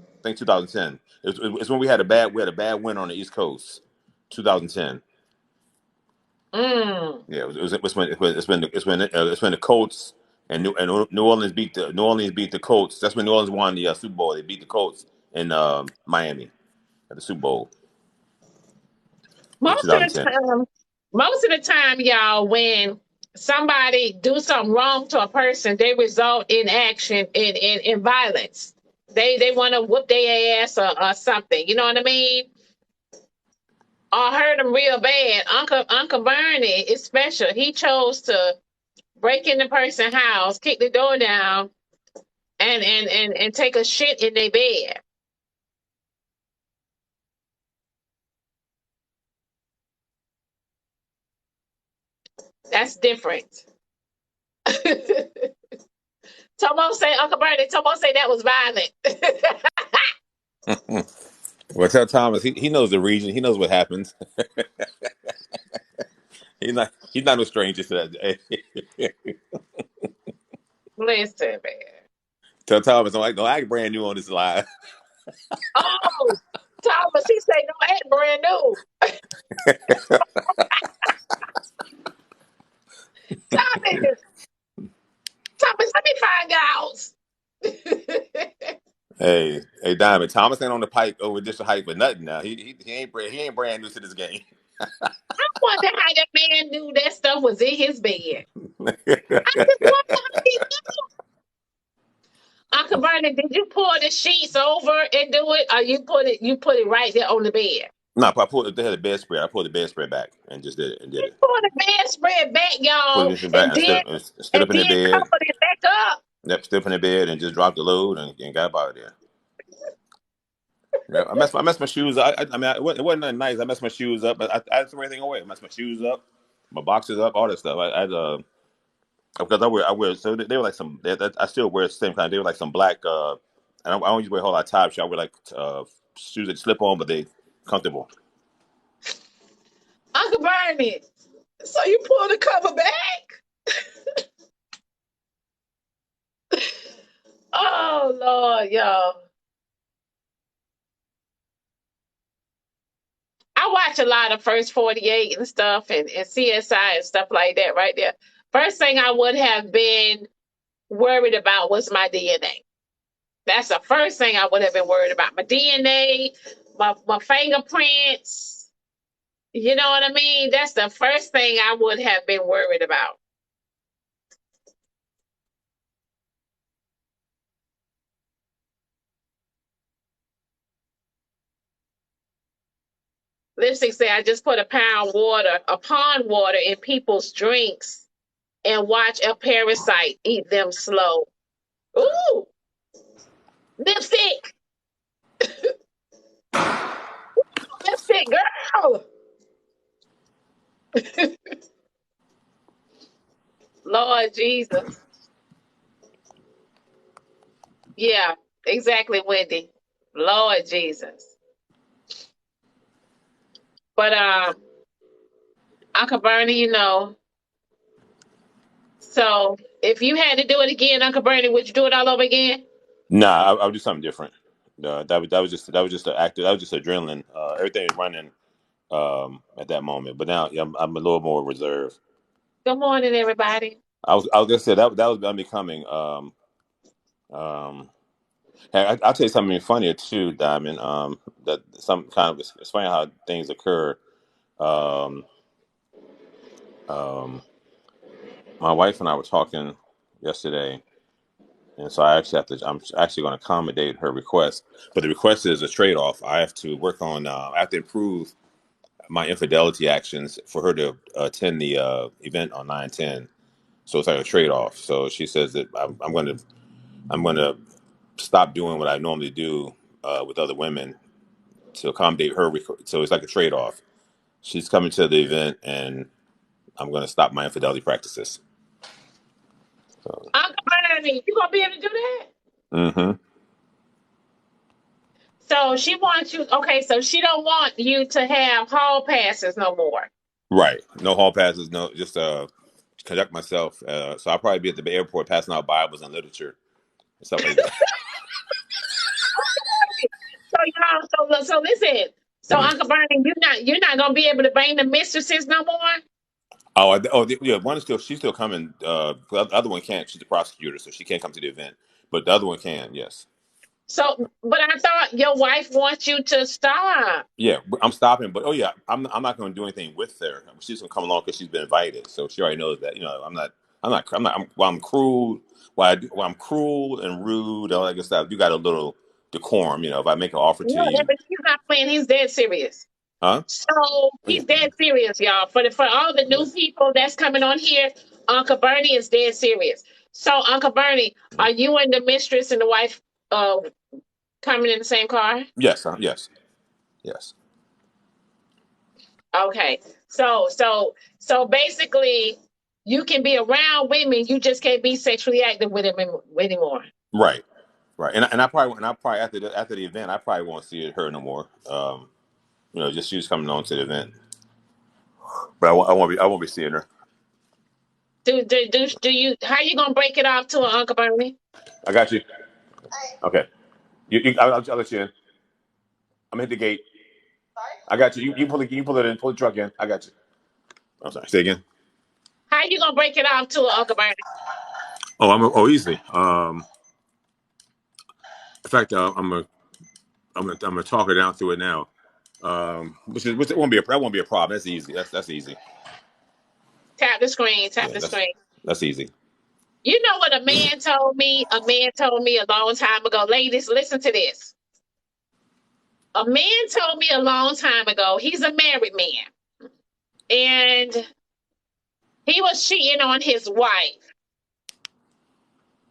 I think 2010. It's when we had a bad win on the East Coast. 2010. mm. Yeah, it's when the Colts and New Orleans beat the Colts. That's when New Orleans won the Super Bowl. They beat the Colts in Miami at the Super Bowl in Most of the 2010. time, y'all, when somebody do something wrong to a person, they result in action in violence. They want to whoop their ass or something. You know what I mean? Or hurt them real bad. Uncle Bernie is special. He chose to break in the person's house, kick the door down, and take a shit in their bed. That's different. Tomo say, Uncle Bernie, Tomo say that was violent. Well, tell Thomas he knows the region. He knows what happens. He's not no stranger to that. Listen, man. Tell Thomas don't act brand new on this live. Oh, Thomas, he say no, ain't brand new. Thomas, let me find out. Hey, Diamond. Thomas ain't on the pike over district hype for nothing now. He ain't brand new to this game. I wonder how that man knew that stuff was in his bed. I just wonder how he knew. Uncle Bernie, did you pull the sheets over and do it, or you put it right there on the bed? No, they had a bedspread. I pulled the bedspread back and just did it and did He it. pulled the bedspread back, Pulled the y'all, bedspread back and and then stood up in the bed. covered it back up. Yep, stood up in the bed and just dropped the load and got up out of there. Yeah, I messed my shoes up. I mean, it wasn't nothing nice. I messed my shoes up, but I threw everything away. I messed my shoes up, my boxes up, all that stuff. Because I wear so they were like some. I still wear the same kind. They were like some black. And I don't usually wear a whole lot of top shoes. I wear like shoes that slip on, but they comfortable. Uncle Bernie, so you pulled the cover back? Oh Lord, y'all. I watch a lot of First 48 and stuff and CSI and stuff like that right there. First thing I would have been worried about was my DNA. That's the first thing I would have been worried about. My DNA, my fingerprints. You know what I mean? That's the first thing I would have been worried about. Lipstick say I just put a pond water in people's drinks and watch a parasite eat them slow. Ooh, lipstick, lipstick girl. Lord Jesus. Yeah, exactly, Wendy. Lord Jesus. But Uncle Bernie, so if you had to do it again, Uncle Bernie, would you do it all over again? Nah, I would do something different. That was just the actor. That was just adrenaline. Everything was running at that moment. But now, yeah, I'm a little more reserved. Good morning, everybody. I was gonna say that was unbecoming. Um, hey, I'll tell you something funnier too, Diamond. That some kind of it's funny how things occur. Um, um, my wife and I were talking yesterday, and so I'm actually going to accommodate her request. But the request is a trade off. I have to work on. I have to improve my infidelity actions for her to attend the event on 9/10. So it's like a trade off. So she says that I'm going to stop doing what I normally do with other women to accommodate her. So it's like a trade off. She's coming to the event, and I'm going to stop my infidelity practices. So, Uncle Bernie, you gonna be able to do that? hmm So she wants you. Okay, so she don't want you to have hall passes no more. right. No hall passes. No, just conduct myself. So I'll probably be at the airport passing out Bibles and literature and stuff like that. So so listen. So Uncle Bernie, you're not gonna be able to bring the mistresses no more. Yeah. One is still she's still coming. The other one can't. She's the prosecutor, so she can't come to the event. But the other one can. Yes. So, but I thought your wife wants you to stop. Yeah, I'm stopping. But oh yeah, I'm not going to do anything with her. She's going to come along because she's been invited, so she already knows that. While I'm cruel, while I'm cruel and rude, all that good stuff. You got a little decorum. If I make an offer to No, you, but he's not playing. He's dead serious. huh? So Oh yeah, he's dead serious, y'all. For all the yeah. new people that's coming on here, Uncle Bernie is dead serious. So Uncle Bernie, are you and the mistress and the wife uh coming in the same car? Yes, yes, yes. Okay. So basically, you can be around women, you just can't be sexually active with them anymore. Right, right. And I probably after the event, I probably won't see her no more. Just she was coming on to the event, but I won't be seeing her. Do you how you gonna break it off to an Uncle Bernie? I got you. Okay. I'll let you in. I'm at the gate. I got you. You pull it in. Pull the truck in. I got you. I'm sorry. Say again. How you gonna break it off to an Uncle Bernie? Easily. In fact, I'm gonna talk her down through it now. Which it won't be that won't be a problem. That's easy. That's easy. Tap the screen, tap Yeah, the that's screen. that's easy. You know what a man told me? A man told me a long time ago. Ladies, listen to this. A man told me a long time ago, he's a married man, and he was cheating on his wife.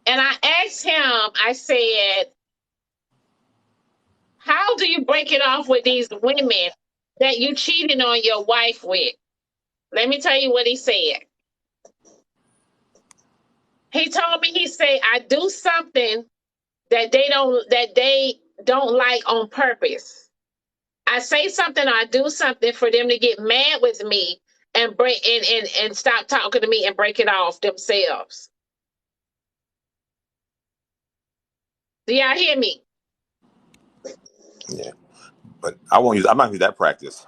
And I asked him, I said, how do you break it off with these women that you cheating on your wife with? Let me tell you what he said. He told me, he said, I do something that they don't like on purpose. I say something, I do something for them to get mad with me and break and stop talking to me and break it off themselves. Do y'all hear me? Yeah, but I won't use. I'm not gonna use that practice.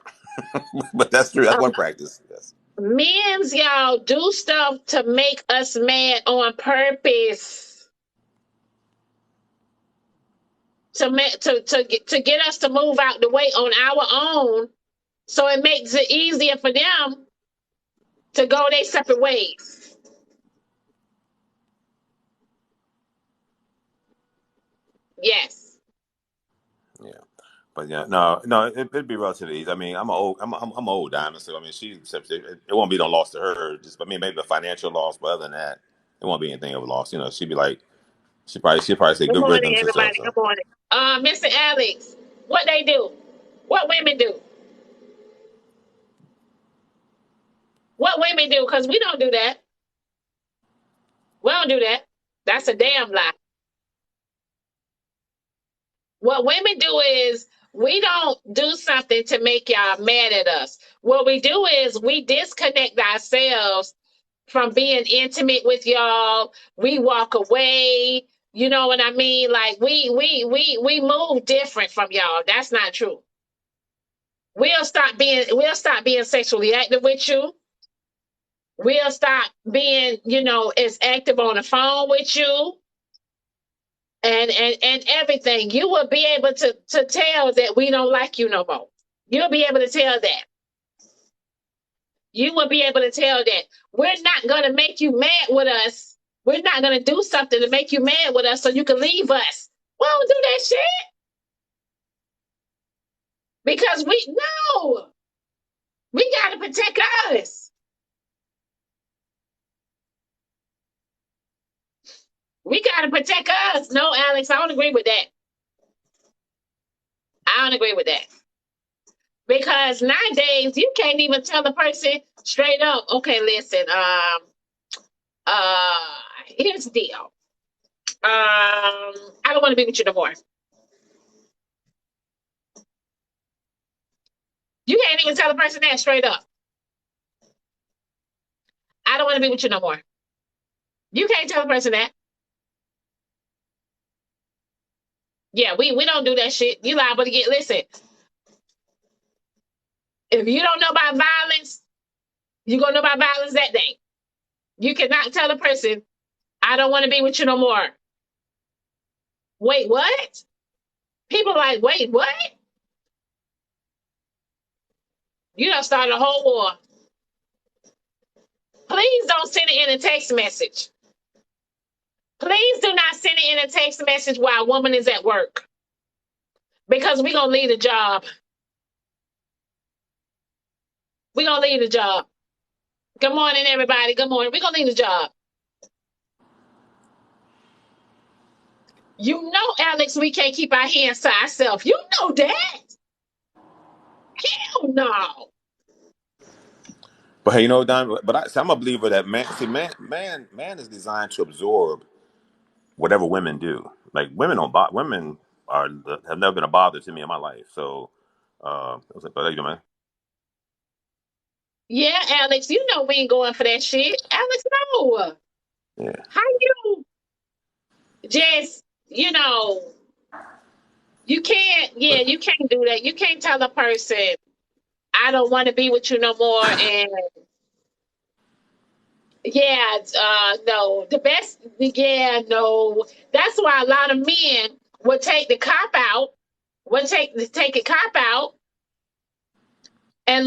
But that's true. That's Um, one practice. Yes. Men's y'all do stuff to make us mad on purpose to get us to move out the way on our own, so it makes it easier for them to go their separate ways. Yes. Yeah. But yeah, no, it'd be relatively easy. I mean, I'm old diamond, so I mean, it won't be no loss to her. Just, I mean, maybe a financial loss, but other than that, it won't be anything of a loss. She'd be like, she'd probably say Good good morning, riddance and stuff. everybody. So Good morning. Mr. Alex, what they do? What women do? what women do, because we don't do that. We don't do that. That's a damn lie. What women do is we don't do something to make y'all mad at us. What we do is we disconnect ourselves from being intimate with y'all. We walk away. You know what I mean? Like we move different from y'all. That's not true. We'll stop being sexually active with you. We'll stop being, as active on the phone with you and everything. You will be able to tell that we don't like you no more. You'll be able to tell that. You will be able to tell that. We're not going to make you mad with us. We're not going to do something to make you mad with us so you can leave us. We don't do that shit because we got to protect us. We got to protect us. No, Alex, I don't agree with that. I don't agree with that. Because nowadays you can't even tell the person straight up, okay, listen, here's the deal. I don't want to be with you no more. You can't even tell the person that straight up. I don't want to be with you no more. You can't tell the person that. Yeah, we don't do that shit. You liable to get, listen, if you don't know about violence, you're going to know about violence that day. You cannot tell a person, I don't want to be with you no more. Wait, what? People are like, wait, what? You done started a whole war. Please don't send it in a text message. Please do not send it in a text message while a woman is at work. Because we're going to leave the job. We're going to leave the job. Good morning, everybody. Good morning. We're going to leave the job. You know, Alex, we can't keep our hands to ourselves. You know that. Hell no. But hey, Don. But I'm a believer that man is designed to absorb whatever women do. Like women have never been a bother to me in my life. So, I was like, but you know, man. Yeah, Alex, you know we ain't going for that shit. Alex, no. Yeah. How you just, you can't do that. You can't tell a person, I don't want to be with you no more. And yeah, no, no. That's why a lot of men would take the cop out, take a cop out and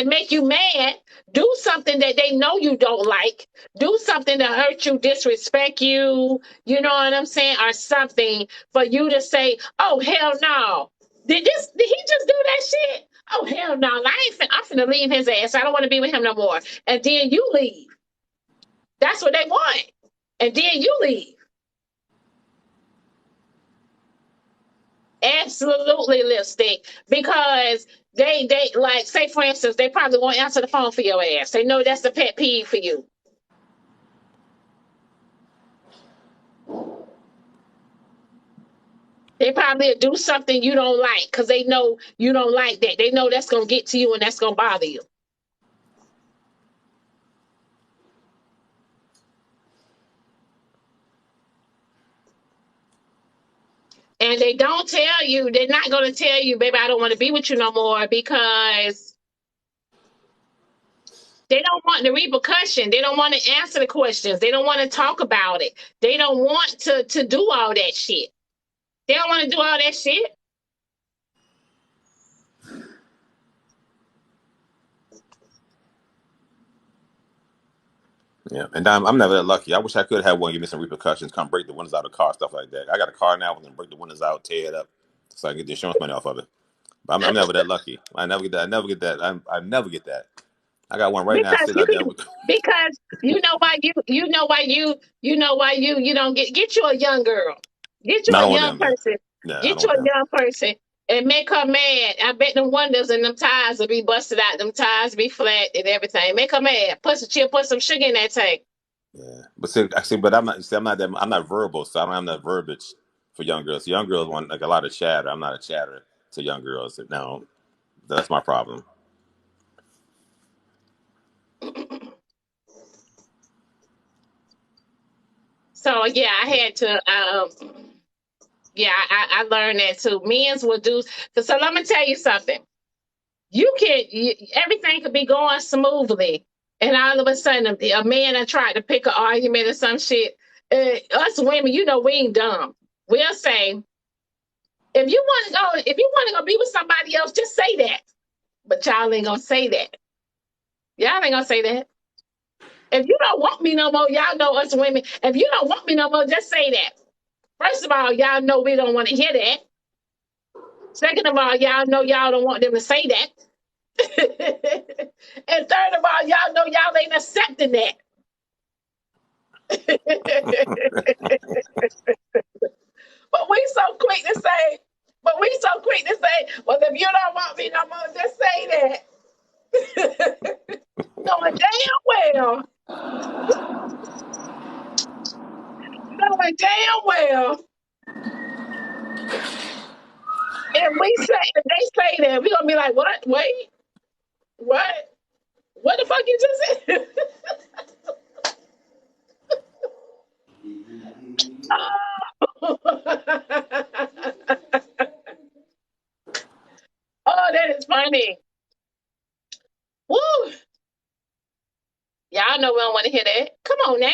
make you mad. Do something that they know you don't like. Do something to hurt you, disrespect you. You know what I'm saying, or something for you to say, "Oh hell no! Did he just do that shit? Oh hell no! I'm finna leave his ass. I don't want to be with him no more." And then you leave. That's what they want. And then you leave. Absolutely, lipstick. Because they like, say for instance, they probably won't answer the phone for your ass. They know that's the pet peeve for you. They probably do something you don't like because they know you don't like that. They know that's gonna get to you and that's gonna bother you. And they don't tell you, they're not gonna tell you, baby, I don't want to be with you no more, because they don't want the repercussion. They don't want to answer the questions. They don't want to talk about it. They don't want to do all that shit. They don't want to do all that shit. Yeah, and I'm never that lucky. I wish I could have one give me some repercussions, come break the windows out of the car, stuff like that. I got a car now, and then break the windows out, tear it up, so I can get the insurance money off of it. But I'm never that lucky. I never get that. I never get that. I never get that. I got one right now Because sitting you out there. because you don't get you a young girl. Get you Not a on young them, man. person. Yeah, I Get don't you want a them. young person and make her mad. I bet them windows and them tires will be busted out. Them tires be flat and everything. Make her mad. Put some sugar in that tank. Yeah, but see, actually, but I'm not. See, I'm not that. I'm not verbal, so I don't have that verbiage for young girls. Young girls want like a lot of chatter. I'm not a chatter to young girls. No, that's my problem. So yeah, I had to. Yeah, I learned that too. Men's will do. So let me tell you something. Everything could be going smoothly, and all of a sudden a man that tried to pick an argument or some shit. Us women, we ain't dumb. We'll say, if you want to go be with somebody else, just say that. But y'all ain't gonna say that. Y'all ain't gonna say that. If you don't want me no more, y'all know us women. If you don't want me no more, just say that. First of all, y'all know we don't want to hear that. Second of all, y'all know y'all don't want them to say that. And third of all, y'all know y'all ain't accepting that. But we so quick to say, well, if you don't want me no more, just say that. Knowing damn well, knowing damn well, if they say that, we gonna be like, what? Wait, what? What the fuck you just said? Oh, that is funny. Woo! Y'all know we don't want to hear that. Come on now.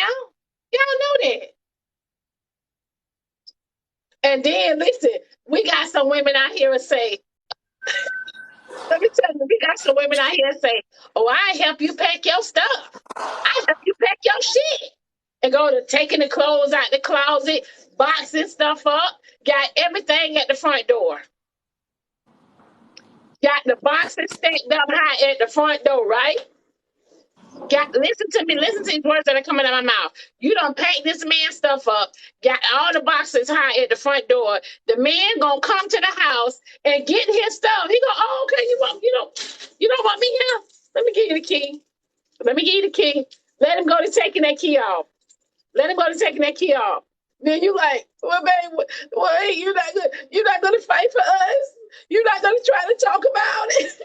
Y'all know that. And then listen, we got some women out here and say, let me tell you, we got some women out here and say, oh, I help you pack your stuff. I help you pack your shit. And go to taking the clothes out the closet, boxing stuff up, got everything at the front door. Got the boxes stacked up high at the front door, right? Listen to me, listen to these words that are coming out of my mouth. You don't pack this man's stuff up, got all the boxes high at the front door. The man gonna come to the house and get his stuff. He go, oh, okay, you don't want me here? Let me give you the key. Let me give you the key. Let him go to taking that key off. Let him go to taking that key off. Then you like, well, babe, well, you're not gonna fight for us. You're not gonna try to talk about it.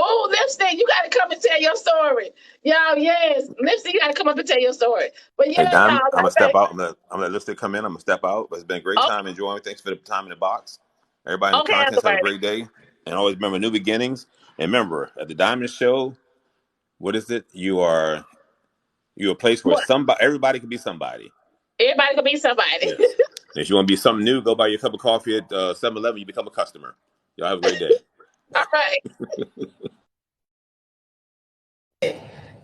Oh, Lipstick, you got to come and tell your story. Y'all, yes. Lipstick, you got to come up and tell your story. But Hey, yeah, y'all, Diamond, I'm like gonna I step out. I'm gonna let Lipstick come in. I'm gonna step out. But it's been a great say, time enjoying. Thanks for the time in the box. Everybody in the okay, Uncle contest have a Bernie. great day, and always remember new beginnings. And remember, at the Diamond Show, what is it? You're a place where What? everybody can be somebody. Everybody could be somebody. Yes. If you want to be something new, go buy your cup of coffee at 7-Eleven. You become a customer. Y'all have a great day. All right.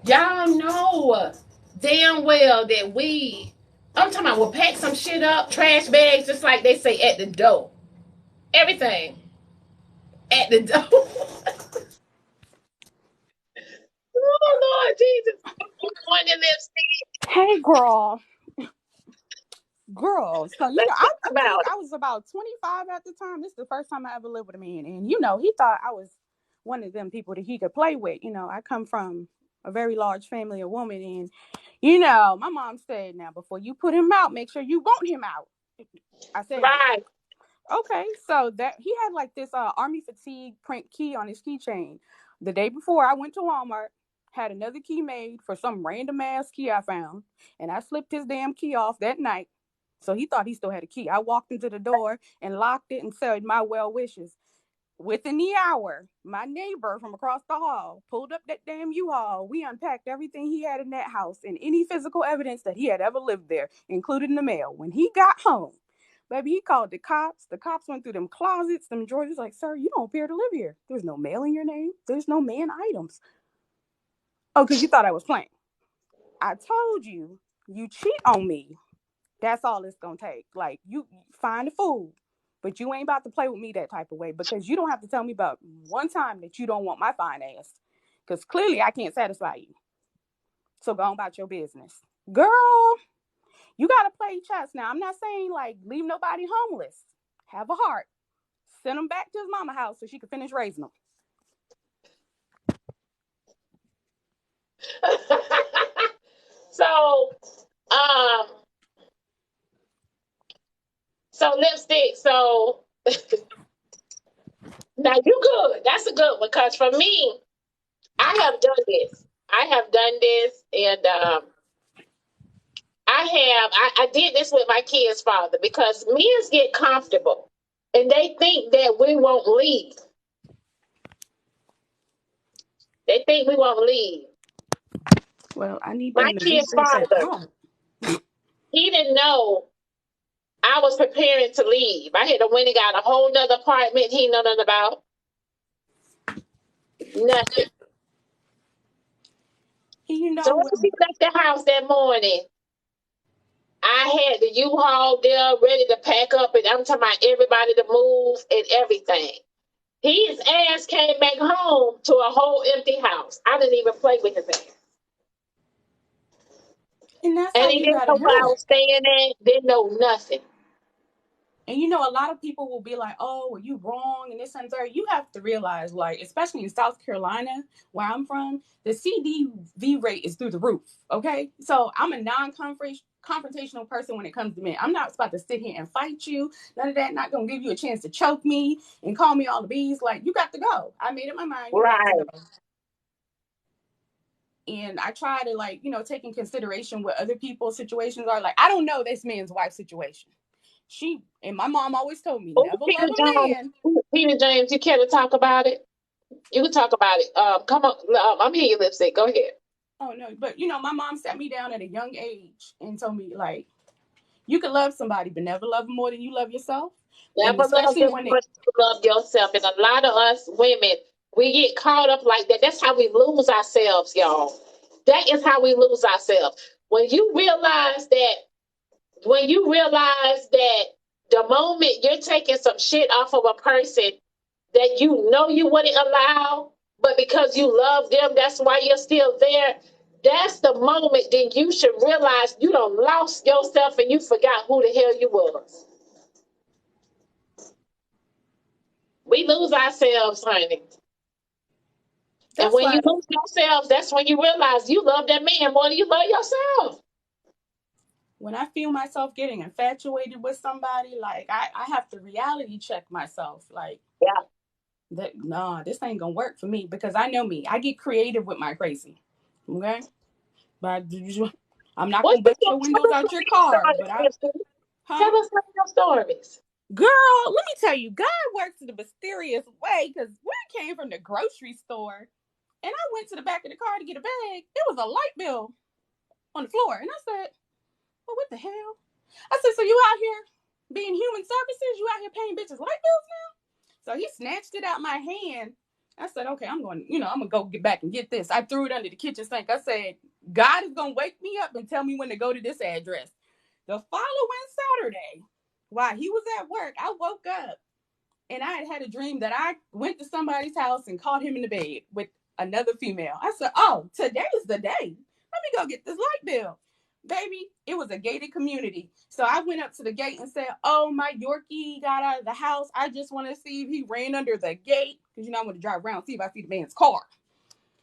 Y'all know damn well that I'm talking about, we'll pack some shit up, trash bags, just like they say at the door. Everything at the door. Oh, Lord Jesus. Morning, Lipstick. Hey, girl. Girl. So, Let's I, talk I think about it. I was about 25 at the time. This is the first time I ever lived with a man. And, he thought I was one of them people that he could play with. I come from a very large family of women. And, my mom said, now, before you put him out, make sure you want him out. I said, Right. okay. So that he had like this army fatigue print key on his keychain. The day before, I went to Walmart, had another key made for some random ass key I found, and I slipped his damn key off that night. So he thought he still had a key. I walked into the door and locked it and said my well wishes. Within the hour, my neighbor from across the hall pulled up that damn U-Haul. We unpacked everything he had in that house and any physical evidence that he had ever lived there, including the mail. When he got home, baby, he called the cops. The cops went through them closets, them drawers. He's like, sir, you don't appear to live here. There's no mail in your name. There's no man items. Oh, because you thought I was playing. I told you, you cheat on me. That's all it's gonna take. Like, you find a fool, But you ain't about to play with me that type of way, because you don't have to tell me about one time that you don't want my fine ass, because clearly I can't satisfy you. So go on about your business. Girl, you got to play chess. Now, I'm not saying like leave nobody homeless. Have a heart. Send him back to his mama house so she can finish raising them. So, lipstick. So now you good. That's a good one, because for me, I have done this. And I did this with my kid's father, because men get comfortable and they think that we won't leave. They think we won't leave. Well, I need My them to kid's retrace that father, thought. he didn't know I was preparing to leave. I had to went and got a whole nother apartment he know nothing about. Nothing. You know, So as he left the house that morning, I had the U-Haul there ready to pack up, and I'm talking about everybody to move and everything. His ass came back home to a whole empty house. I didn't even play with his ass. and that's And how he you didn't got to know where I do it. was staying at, didn't know nothing. And you know, a lot of people will be like, "Oh, well, you wrong," and this and that. You have to realize, like, especially in South Carolina, where I'm from, the CDV rate is through the roof. Okay, so I'm a non-confrontational person when it comes to men. I'm not about to sit here and fight you. None of that. Not gonna give you a chance to choke me and call me all the bees. Like, you got to go. I made up my mind. You got to Right. go. And I try to, like, you know, take in consideration what other people's situations are. Like, I don't know this man's wife's situation. She and my mom always told me, Oh, never Peter love a Jones, man. Peter James, you care to talk about it? You can talk about it. Come on, I'm here, your lipstick. Go ahead. Oh no, but you know, my mom sat me down at a young age and told me, like, you can love somebody, but never love them more than you love yourself. And Never love especially them when more than you love yourself. And a lot of us women, we get caught up like that. That's how we lose ourselves, y'all. That is how we lose ourselves. When you realize that the moment you're taking some shit off of a person that you know you wouldn't allow, but because you love them, that's why you're still there. That's the moment then you should realize you done lost yourself and you forgot who the hell you was. We lose ourselves, honey. And that's when why you lose yourselves, that's when you realize you love that man more than you love yourself. when I feel myself getting infatuated with somebody, like I have to reality check myself. Like, Yeah. that, nah, this ain't gonna work for me, because I know me. I get creative with my crazy. Okay? But I'm not What's gonna the bust your windows out your car, but I huh? Tell us some of your stories. Girl, let me tell you, God works in a mysterious way, because we came from the grocery store and I went to the back of the car to get a bag. There was a light bill on the floor. And I said, well, what the hell? I said, so you out here being human services? You out here paying bitches light bills now? So he snatched it out my hand. I said, okay, I'm going to go get back and get this. I threw it under the kitchen sink. I said, God is going to wake me up and tell me when to go to this address. The following Saturday, while he was at work, I woke up and I had a dream that I went to somebody's house and caught him in the bed with another female. I said, oh, today's the day. Let me go get this light bill. Baby, it was a gated community. So I went up to the gate and said, oh, my Yorkie got out of the house. I just want to see if he ran under the gate. Because, I want to drive around, see if I see the man's car.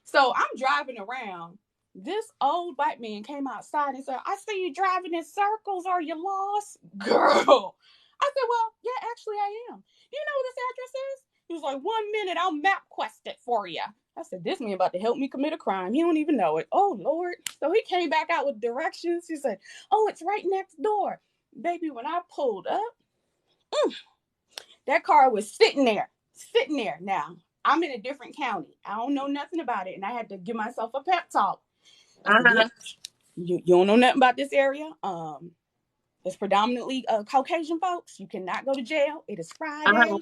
So I'm driving around. This old white man came outside and said, I see you driving in circles. Are you lost? Girl. I said, well, yeah, actually I am. Do you know what this address is? He was like, 1 minute, I'll map quest it for you. I said, this man about to help me commit a crime. He don't even know it. Oh, Lord. So he came back out with directions. He said, oh, it's right next door. Baby, when I pulled up, that car was sitting there. Now, I'm in a different county. I don't know nothing about it. And I had to give myself a pep talk. I said, bitch, you don't know nothing about this area. It's predominantly Caucasian folks. You cannot go to jail. It is Friday.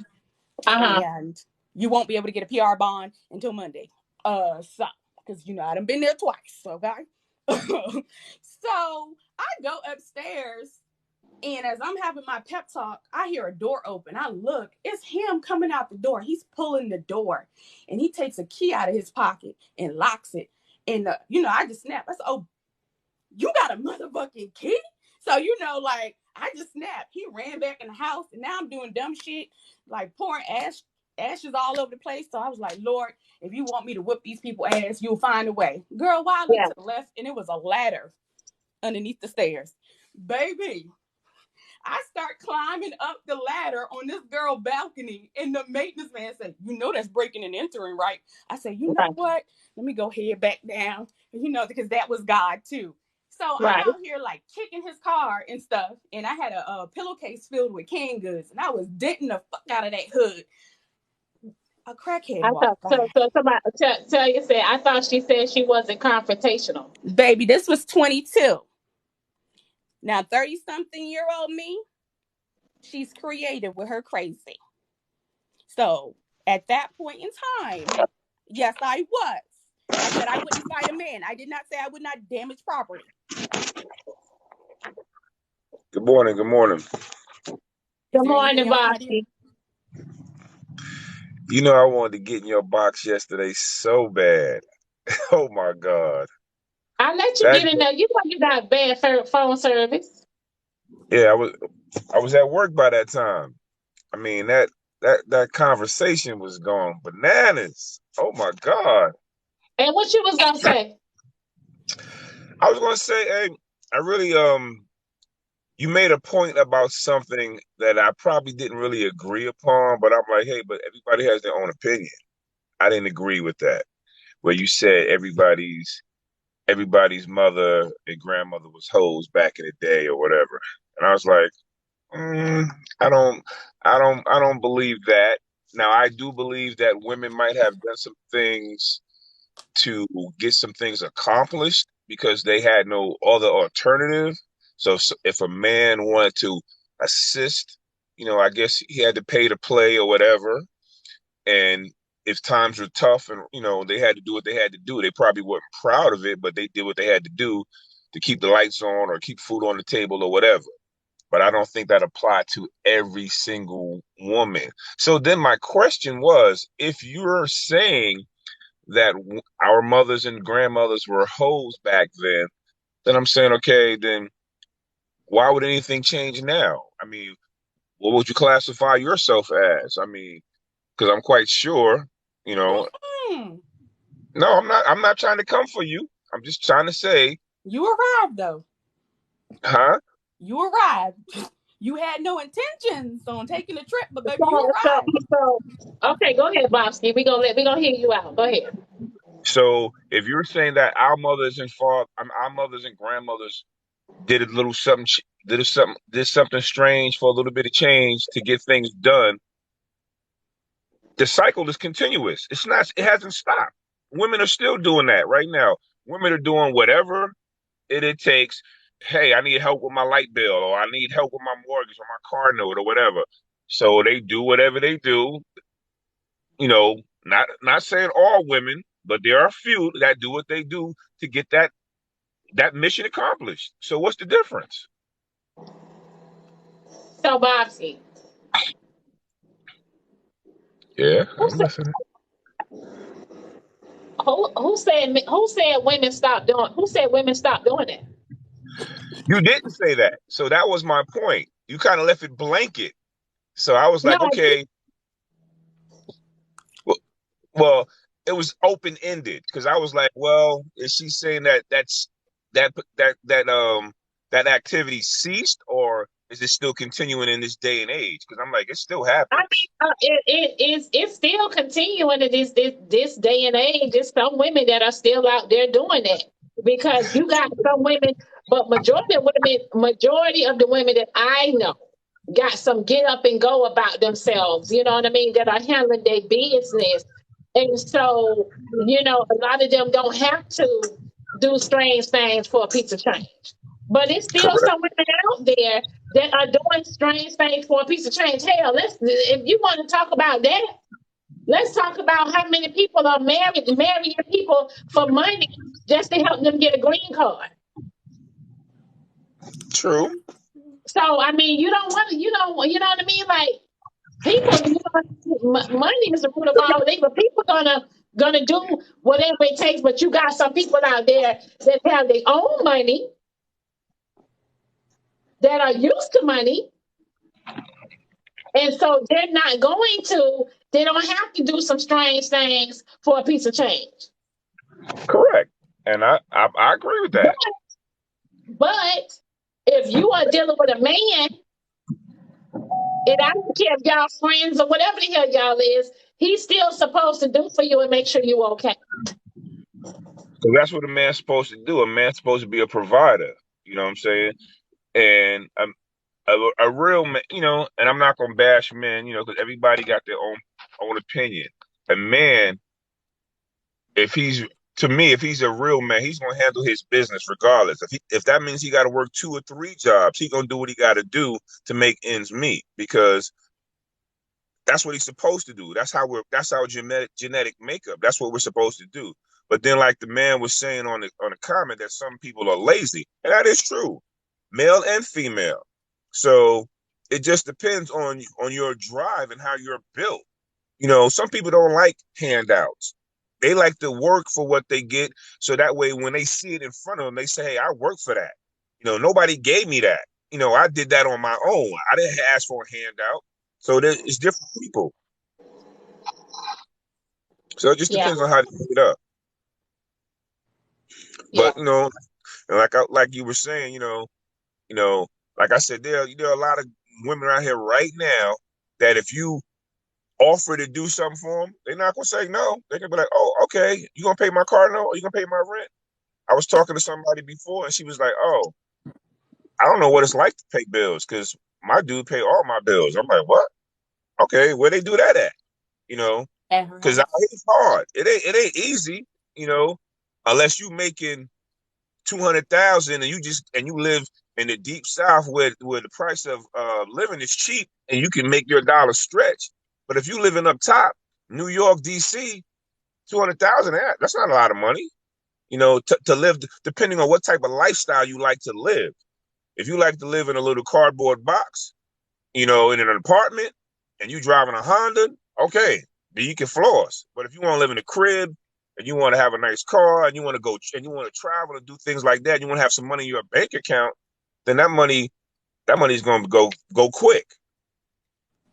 And you won't be able to get a PR bond until Monday. So, because I done been there twice, okay? So I go upstairs And as I'm having my pep talk, I hear a door open. I look, it's him coming out the door. He's pulling the door and he takes a key out of his pocket and locks it. And, I just snapped. I said, oh, you got a motherfucking key? So, like, I just snapped. He ran back in the house and now I'm doing dumb shit, like pouring ashes all over the place. So I was like, Lord, if you want me to whip these people ass, you'll find a way. Girl, while I looked to the left and it was a ladder underneath the stairs. Baby, I start climbing up the ladder on this girl balcony, and the maintenance man said, that's breaking and entering, right? I said, you know what? Let me go head back down, because that was God too. So I'm out here like kicking his car and stuff, and I had a pillowcase filled with canned goods, and I was denting the fuck out of that hood. A crackhead walked by. So somebody tell you said, I thought she said she wasn't confrontational. Baby, this was 22. Now 30-something-year-old me, she's creative with her crazy. So at that point in time, yes, I was. I said I wouldn't fight a man. I did not say I would not damage property. Good morning. Good morning, Boxy. I wanted to get in your box yesterday so bad. Oh my God. I let you get in there. You know you got bad phone service. Yeah, I was at work by that time. I mean, that conversation was going bananas. Oh my God. And what you was gonna say? I was gonna say, hey, I really you made a point about something that I probably didn't really agree upon, but I'm like, hey, but everybody has their own opinion. I didn't agree with that. Where you said everybody's mother and grandmother was hoes back in the day or whatever. And I was like, I don't believe that. Now I do believe that women might have done some things to get some things accomplished because they had no other alternative. So if a man wanted to assist, I guess he had to pay to play or whatever. And if times were tough and, they had to do what they had to do, they probably weren't proud of it, but they did what they had to do to keep the lights on or keep food on the table or whatever. But I don't think that applied to every single woman. So then my question was, if you're saying that our mothers and grandmothers were hoes back then I'm saying, okay, then why would anything change now? I mean, what would you classify yourself as? I mean, because I'm quite sure, No, I'm not trying to come for you. I'm just trying to say. You arrived, though. Huh? You arrived. You had no intentions on taking a trip, but baby, you arrived. Okay, go ahead, Bobski. We gonna hear you out. Go ahead. So if you're saying that our mothers and grandmothers did something strange for a little bit of change to get things done, the cycle is continuous. It hasn't stopped. Women are still doing that right now. Women are doing whatever it takes. Hey, I need help with my light bill, or I need help with my mortgage or my car note or whatever. So they do whatever they do. Not saying all women, but there are a few that do what they do to get that mission accomplished. So what's the difference? So Bobsy. Yeah, I'm listening. Who said women stop doing it? You didn't say that. So that was my point. You kind of left it blanket. So I was like, no, okay. Well, it was open-ended because I was like, well, is she saying that activity ceased, or is it still continuing in this day and age? Because I'm like, it's still happening. I mean, it's still continuing in this day and age. There's some women that are still out there doing it because you got some women, but majority of the women that I know got some get up and go about themselves. You know what I mean? That are handling their business. And so, a lot of them don't have to do strange things for a piece of change. But it's still some women out there that are doing strange things for a piece of change. Hell, if you want to talk about that, let's talk about how many people are marrying people for money just to help them get a green card. True. So I mean, you don't want to, you know what I mean? Like people, money is the root of all things, but people gonna do whatever it takes. But you got some people out there that have their own money, that are used to money, and so they're not going to. They don't have to do some strange things for a piece of change. Correct. And I agree with But, that. but if you are dealing with a man, and I don't care if y'all friends or whatever the hell y'all is, he's still supposed to do for you and make sure you okay. So that's what a man's supposed to do. A man's supposed to be a provider. You know what I'm saying? And a real man, and I'm not gonna bash men, because everybody got their own opinion. A man, if he's to me, if he's a real man, he's gonna handle his business regardless. If that means he got to work 2 or 3 jobs, he's gonna do what he got to do to make ends meet because that's what he's supposed to do. That's our genetic makeup. That's what we're supposed to do. But then, like the man was saying on the comment, that some people are lazy, and that is true, male and female. So it just depends on your drive and how you're built. Some people don't like handouts. They like to work for what they get, so that way when they see it in front of them, they say, "Hey, I worked for that." Nobody gave me that. I did that on my own. I didn't ask for a handout. So it's different people. So it just Yeah, depends on how they pick it up. yeah, But like you were saying, like I said, there are a lot of women out here right now that if you offer to do something for them, they're not gonna say no. They're gonna be like, "Oh, okay, you gonna pay my car note? Or you gonna pay my rent?" I was talking to somebody before, and she was like, "Oh, I don't know what it's like to pay bills because my dude pay all my bills." I'm like, "What? Okay, where they do that at?" You know, At her because house. it's hard. It ain't easy. You know, unless you making 200,000 and you live in the deep south where the price of living is cheap and you can make your dollar stretch. But if you living up top, New York, DC, 200,000, that's not a lot of money. To live, depending on what type of lifestyle you like to live. If you like to live in a little cardboard box, in an apartment, and you driving a Honda, okay, then you can floss. But if you want to live in a crib and you want to have a nice car and you want to go and you want to travel and do things like that, you want to have some money in your bank account, then that money's going to go quick.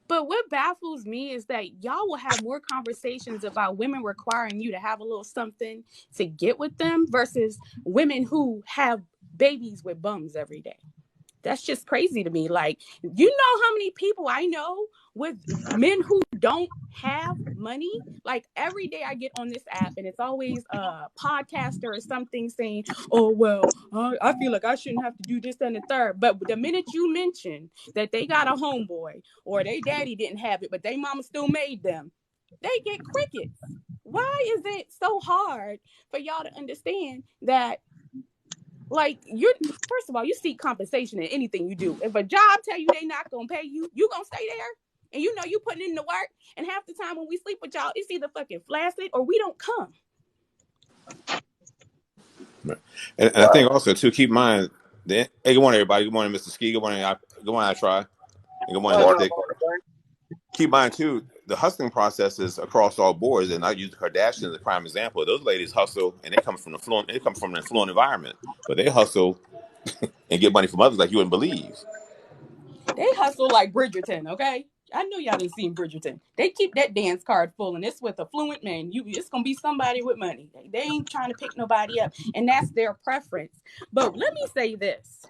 But what baffles me is that y'all will have more conversations about women requiring you to have a little something to get with them versus women who have babies with bums every day. That's just crazy to me. Like, you know how many people I know with men who don't have money? Like, every day I get on this app and it's always a podcaster or something saying, "Oh, well, I feel like I shouldn't have to do this and the third." But the minute you mention that they got a homeboy or they daddy didn't have it, but they mama still made them, they get crickets. Why is it so hard for y'all to understand that, like, you're, first of all, you seek compensation in anything you do. If a job tell you they not gonna pay you, you gonna stay there, and you putting in the work. And half the time when we sleep with y'all, it's either fucking flaccid or we don't come. And I think also too, keep in mind that, hey, good morning everybody. Good morning, Mr. Ski. Good morning, I try. And good morning, Morning, Lipstick. Keep in mind too, the hustling process is across all boards, and I use the Kardashians as a prime example. Those ladies hustle, and they come from an affluent environment, but they hustle and get money from others like you wouldn't believe. They hustle like Bridgerton, okay? I know y'all didn't see Bridgerton. They keep that dance card full, and it's with affluent men. It's gonna be somebody with money. They ain't trying to pick nobody up, and that's their preference. But let me say this.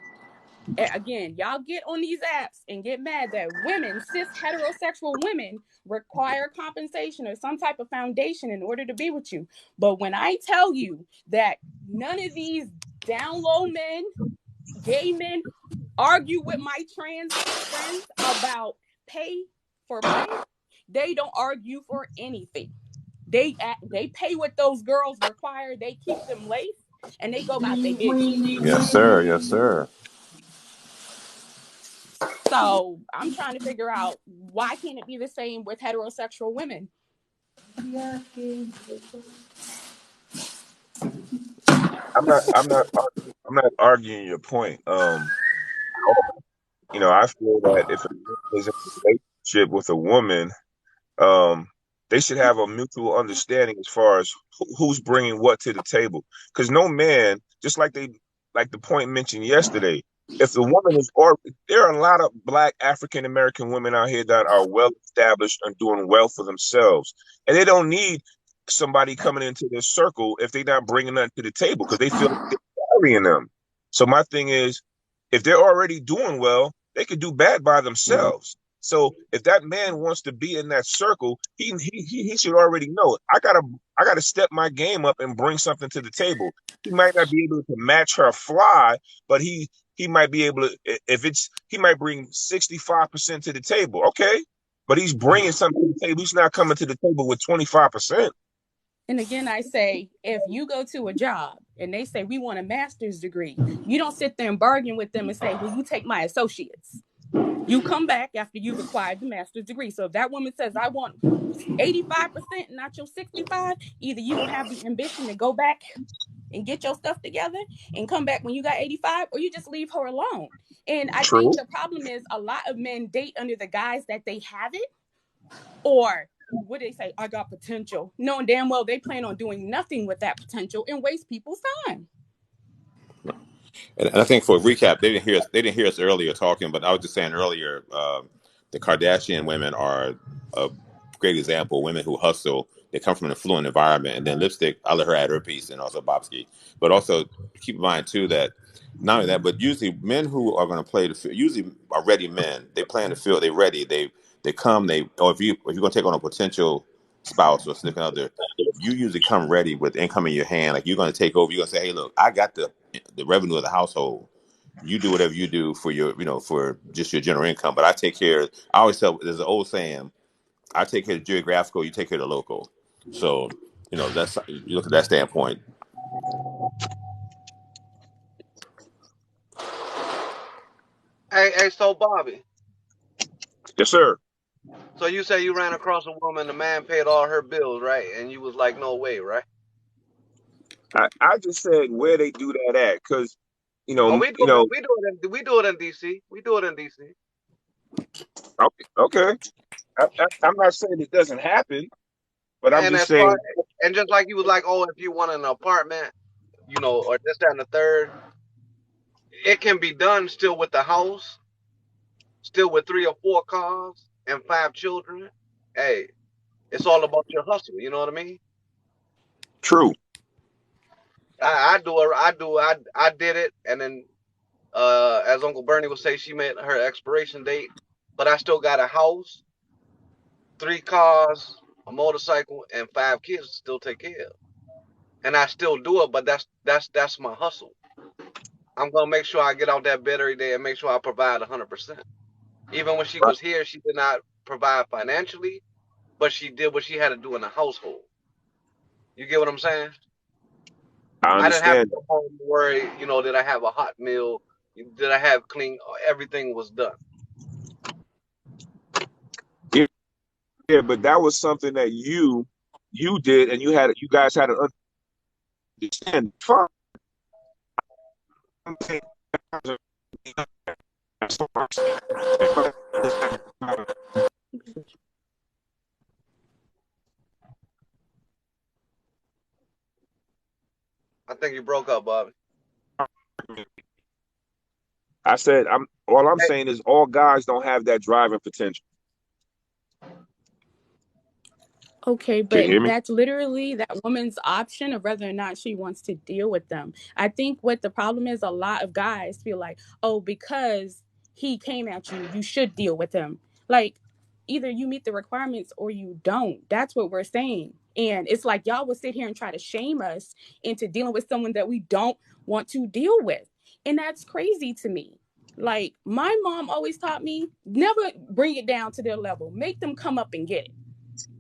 Again, y'all get on these apps and get mad that women, cis heterosexual women, require compensation or some type of foundation in order to be with you. But when I tell you that none of these down low men, gay men, argue with my trans friends about pay for play, they don't argue for anything. They pay what those girls require. They keep them laced and they go about their business. Yes, sir. Yes, sir. So I'm trying to figure out, why can't it be the same with heterosexual women? I'm not arguing your point. I feel that if a man is in a relationship with a woman, um, they should have a mutual understanding as far as who's bringing what to the table. Because no man, just like the point mentioned yesterday, if the woman is, or there are a lot of Black African American women out here that are well established and doing well for themselves, and they don't need somebody coming into their circle if they're not bringing nothing to the table because they feel like they're carrying them. So my thing is, if they're already doing well, they could do bad by themselves. So if that man wants to be in that circle, he should already know I gotta step my game up and bring something to the table. He might not be able to match her fly, but he might be able to if it's he might bring 65% to the table. Okay, but he's bringing something to the table. He's not coming to the table with 25%. And again, I say, if you go to a job and they say, we want a master's degree, you don't sit there and bargain with them and say, well, you take my associates. You come back after you've acquired the master's degree. So if that woman says, I want 85%, not your 65, either you don't have the ambition to go back and get your stuff together and come back when you got 85, or you just leave her alone. And I True. think the problem is a lot of men date under the guise that they have it, or what do they say? I got potential, knowing damn well they plan on doing nothing with that potential and waste people's time. And I think for a recap, they didn't hear us earlier talking, but I was just saying earlier, the Kardashian women are a great example. Women who hustle, they come from an affluent environment, and then Lipstick, I let her add her piece, and also Bobski. But also keep in mind too that not only that, but usually men who are going to play the field, usually are ready men. They play in the field, they ready, they come, or if you're going to take on a potential spouse or significant other, you usually come ready with income in your hand. Like you're going to take over. You're going to say, "Hey, look, I got the revenue of the household. You do whatever you do for your, for just your general income. But I take care." I always tell. There's an old saying: "I take care of the geographical. You take care of the local." So that's you look at that standpoint. Hey, so Bobby, Yes, sir. so you say you ran across a woman, the man paid all her bills, right? And you was like, no way, right? I just said where they do that at, because Oh, we do it in DC. We do it in DC. okay, okay. I'm not saying it doesn't happen, but I'm And just as far saying, and just like you was like, oh, if you want an apartment, or this, that, and the third, it can be done still with the house, still with 3 or 4 cars and 5 children. Hey, it's all about your hustle. You know what I mean? true. I did it, and then as Uncle Bernie would say, she made her expiration date, but I still got a house, 3 cars, a motorcycle, and 5 kids to still take care of. And I still do it, but that's my hustle. I'm gonna make sure I get out that bed every day and make sure I provide 100%. Even when she Right. was here, she did not provide financially, but she did what she had to do in the household. You get what I'm saying? I I didn't have to understand. go home and worry, did I have a hot meal? Did I have clean? Everything was done. Yeah, yeah, but that was something that you did, and you guys had to understand. Fine. I think you broke up, Bobby. I said, all I'm saying is all guys don't have that driving potential. Okay, Can you but hear me? that's literally that woman's option of whether or not she wants to deal with them. I think what the problem is, a lot of guys feel like, oh, because he came at you, you should deal with him. Like, either you meet the requirements or you don't. That's what we're saying. And it's like y'all will sit here and try to shame us into dealing with someone that we don't want to deal with. And that's crazy to me. Like, my mom always taught me, never bring it down to their level. Make them come up and get it.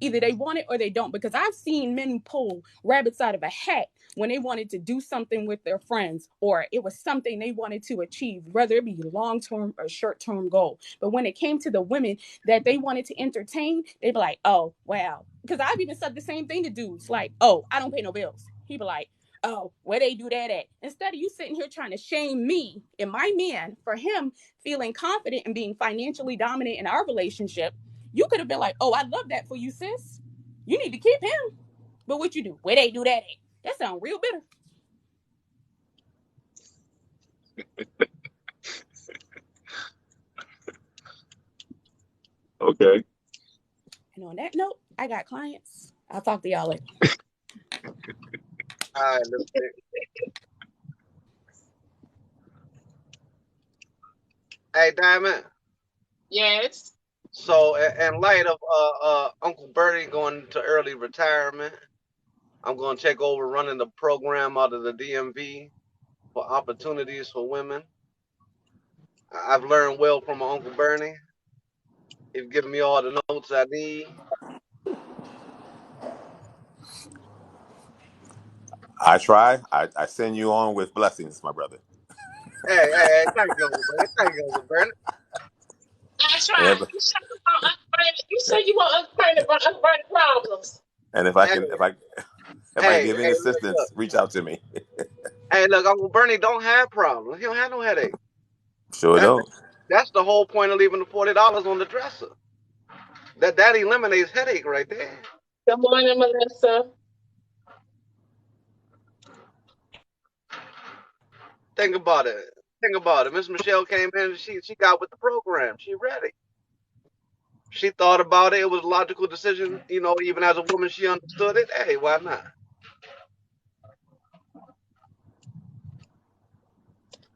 Either they want it or they don't, because I've seen men pull rabbits out of a hat when they wanted to do something with their friends, or it was something they wanted to achieve, whether it be long-term or short-term goal. But when it came to the women that they wanted to entertain, they'd be like, oh, wow. Because I've even said the same thing to dudes, like, oh, I don't pay no bills. He'd be like, Oh, where they do that at? Instead of you sitting here trying to shame me and my man for him feeling confident and being financially dominant in our relationship, you could have been like, oh, I love that for you, sis. You need to keep him. But what you do? Where they do that at? That sounds real bitter. Okay. And on that note, I got clients. I'll talk to y'all later. All right, let's see. Hey, Diamond. Yes. So, in light of Uncle Bertie going to early retirement, I'm going to take over running the program out of the DMV for opportunities for women. I've learned well from my Uncle Bernie. He's given me all the notes I need. I try. I send you on with blessings, my brother. Hey, thank you, Uncle Bernie. Thank you, Uncle Bernie. That's And right. You sure you want unburdened problems? if Hey, I hey, give any assistance, reach out to me. look, Uncle Bernie don't have problems. He don't have no headache. Sure don't. That's the whole point of leaving the $40 on the dresser. That eliminates headache right there. Good morning, Melissa. Think about it. Miss Michelle came in and she got with the program. She ready. She thought about it. It was a logical decision. You know, even as a woman, she understood it. Hey, why not?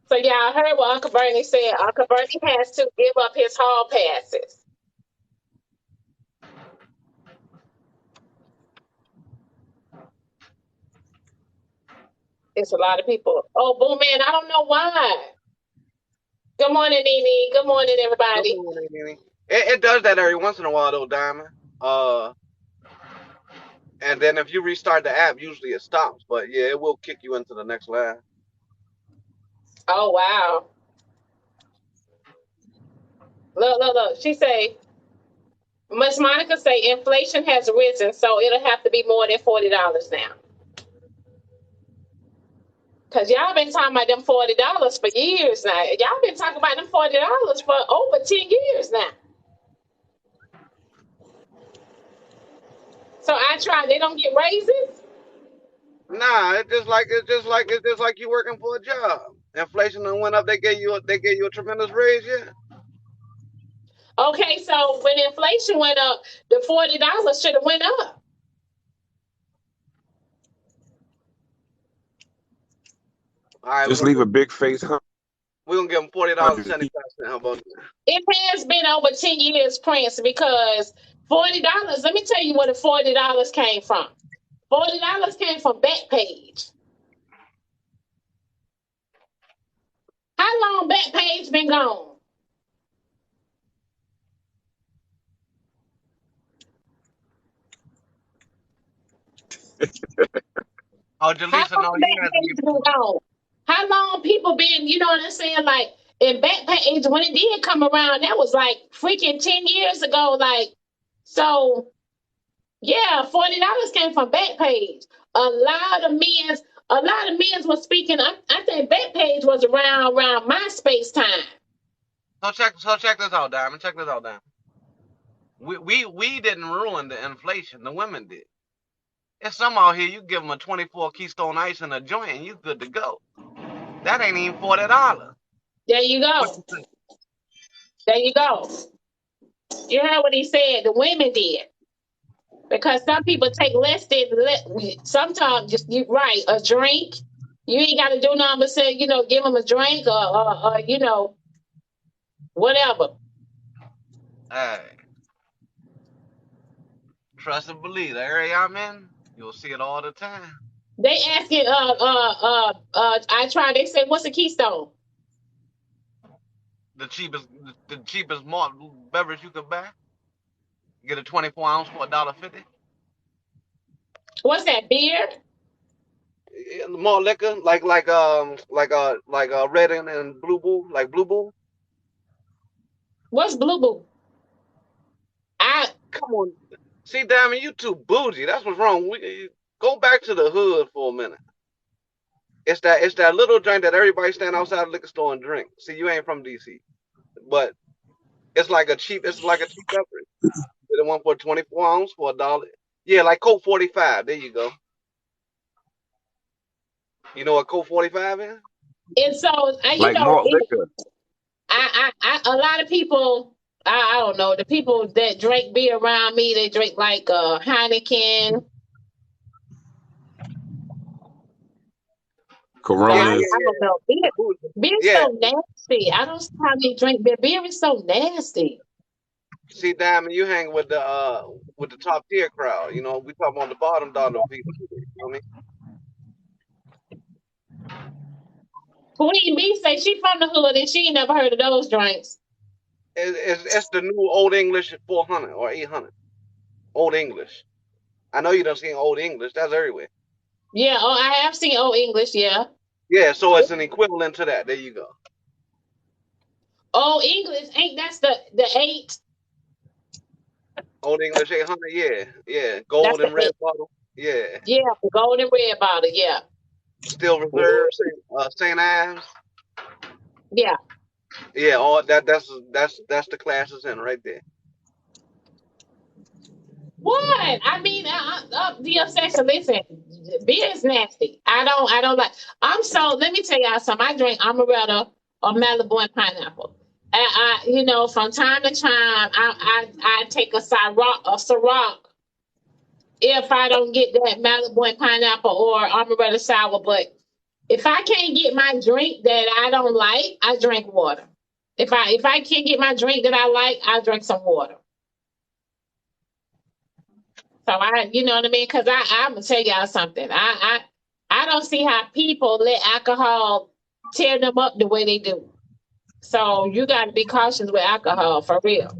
So yeah, I heard what Uncle Bernie said. Uncle Bernie has to give up his hall passes. It's a lot of people. Oh, boom, man, I don't know why. Good morning, Nene. Good morning, everybody. Good morning, Nene. It does that every once in a while, though, Diamond. And then if you restart the app, usually it stops. But yeah, it will kick you into the next line. Oh, wow. Look. She say, Miss Monica say inflation has risen, so it'll have to be more than $40 now. Cause y'all been talking about them $40 for years now. Y'all been talking about them $40 for over 10 years now. So I tried. They don't get raises. Nah, it's just like you working for a job. Inflation done went up. They gave you a tremendous raise, yeah. Okay, so when inflation went up, the $40 should have went up. All right, Just leave a big face. We're gonna give them $40.75. How about that? It has been over 10 years, Prince, because $40. Let me tell you where the $40 came from. $40 came from Backpage. How long Backpage been gone? Oh, Jaleesa, no, you have to be. How long people been, you know what I'm saying? Like, in Backpage, when it did come around, that was like freaking 10 years ago. Like, so, yeah, $40 came from Backpage. A lot of men's were speaking. I think Backpage was around MySpace time. So check this out, Diamond. Check this out, Diamond. We didn't ruin the inflation. The women did. If some out here, you give them a 24 Keystone Ice and a joint, and you good to go. That ain't even $40. There you go. There you go. You heard what he said. The women did. Because some people take less than, sometimes just, you right, a drink. You ain't got to do nothing but say, give them a drink or whatever. Hey. Trust and believe. The area I'm in, you'll see it all the time. They asking, I tried, they said, what's a Keystone? The cheapest malt beverage you could buy. Get a 24 ounce for $1.50. What's that, beer? Malt liquor, like red and blue boo, like blue boo. What's Blue Boo? Come on. See, Diamond, you too bougie. That's what's wrong. We go back to the hood for a minute. It's that little joint that everybody stand outside the liquor store and drink. See, you ain't from DC, but it's like a cheap beverage. The one for 24 ounce for $1. Yeah, like Coke 45. There you go. You know what Coke 45 is? And so, Like malt liquor. a lot of people, I don't know, the people that drink beer around me, they drink like Heineken. So Coronas. I don't know. Beer's Yeah. so nasty. I don't see how they drink beer. Beer is so nasty. See, Diamond, you hang with the top tier crowd. You know, we talk about the bottom dollar people. You know what I mean? Queen B say she from the hood and she ain't never heard of those drinks. It's the new Old English 400 or 800. Old English. I know you done seen Old English. That's everywhere. Yeah, I have seen Old English, yeah. Yeah, so it's an equivalent to that. There you go. Old English, ain't that's the 8? Old English 800, yeah. Gold and red bottle. Yeah. Yeah, the gold and red bottle, yeah. Still Reserve, St. Ives. Yeah. Yeah, all that's the classes in right there. What? I mean, the obsession. Listen, beer is nasty. I don't like. Let me tell y'all something. I drink amaretto or Malibu and pineapple. From time to time, I take a Ciroc if I don't get that Malibu and pineapple or amaretto sour. But if I can't get my drink that I don't like, I drink water. If I can't get my drink that I like, I drink some water. So you know what I mean? Because I'm gonna tell y'all something. I don't see how people let alcohol tear them up the way they do. So you got to be cautious with alcohol for real.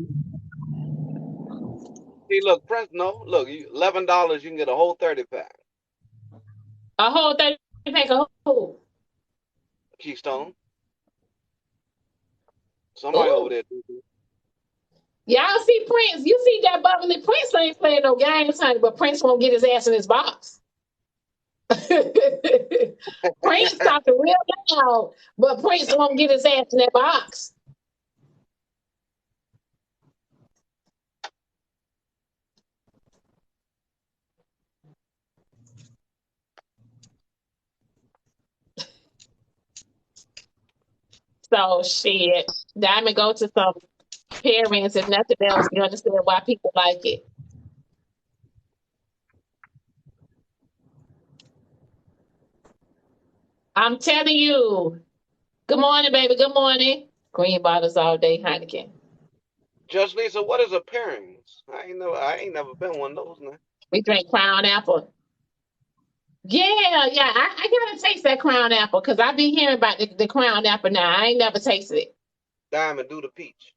See, look, look, $11 you can get a whole 30-pack. A whole 30-pack of who? Keystone. Somebody over there. Y'all see Prince? You see that bubbly Prince ain't playing no games, honey, but Prince won't get his ass in his box. Prince talking real loud, but Prince won't get his ass in that box. So shit, Diamond go to some parents and nothing else. You understand why people like it. I'm telling you. Good morning, baby. Good morning. Green bottles all day, Heineken. Just Lisa, what is a pairings? I ain't never been one of those now. We drink Crown Apple. Yeah. I gotta taste that Crown Apple because I've been hearing about the Crown Apple now. I ain't never tasted it. Diamond, do the peach.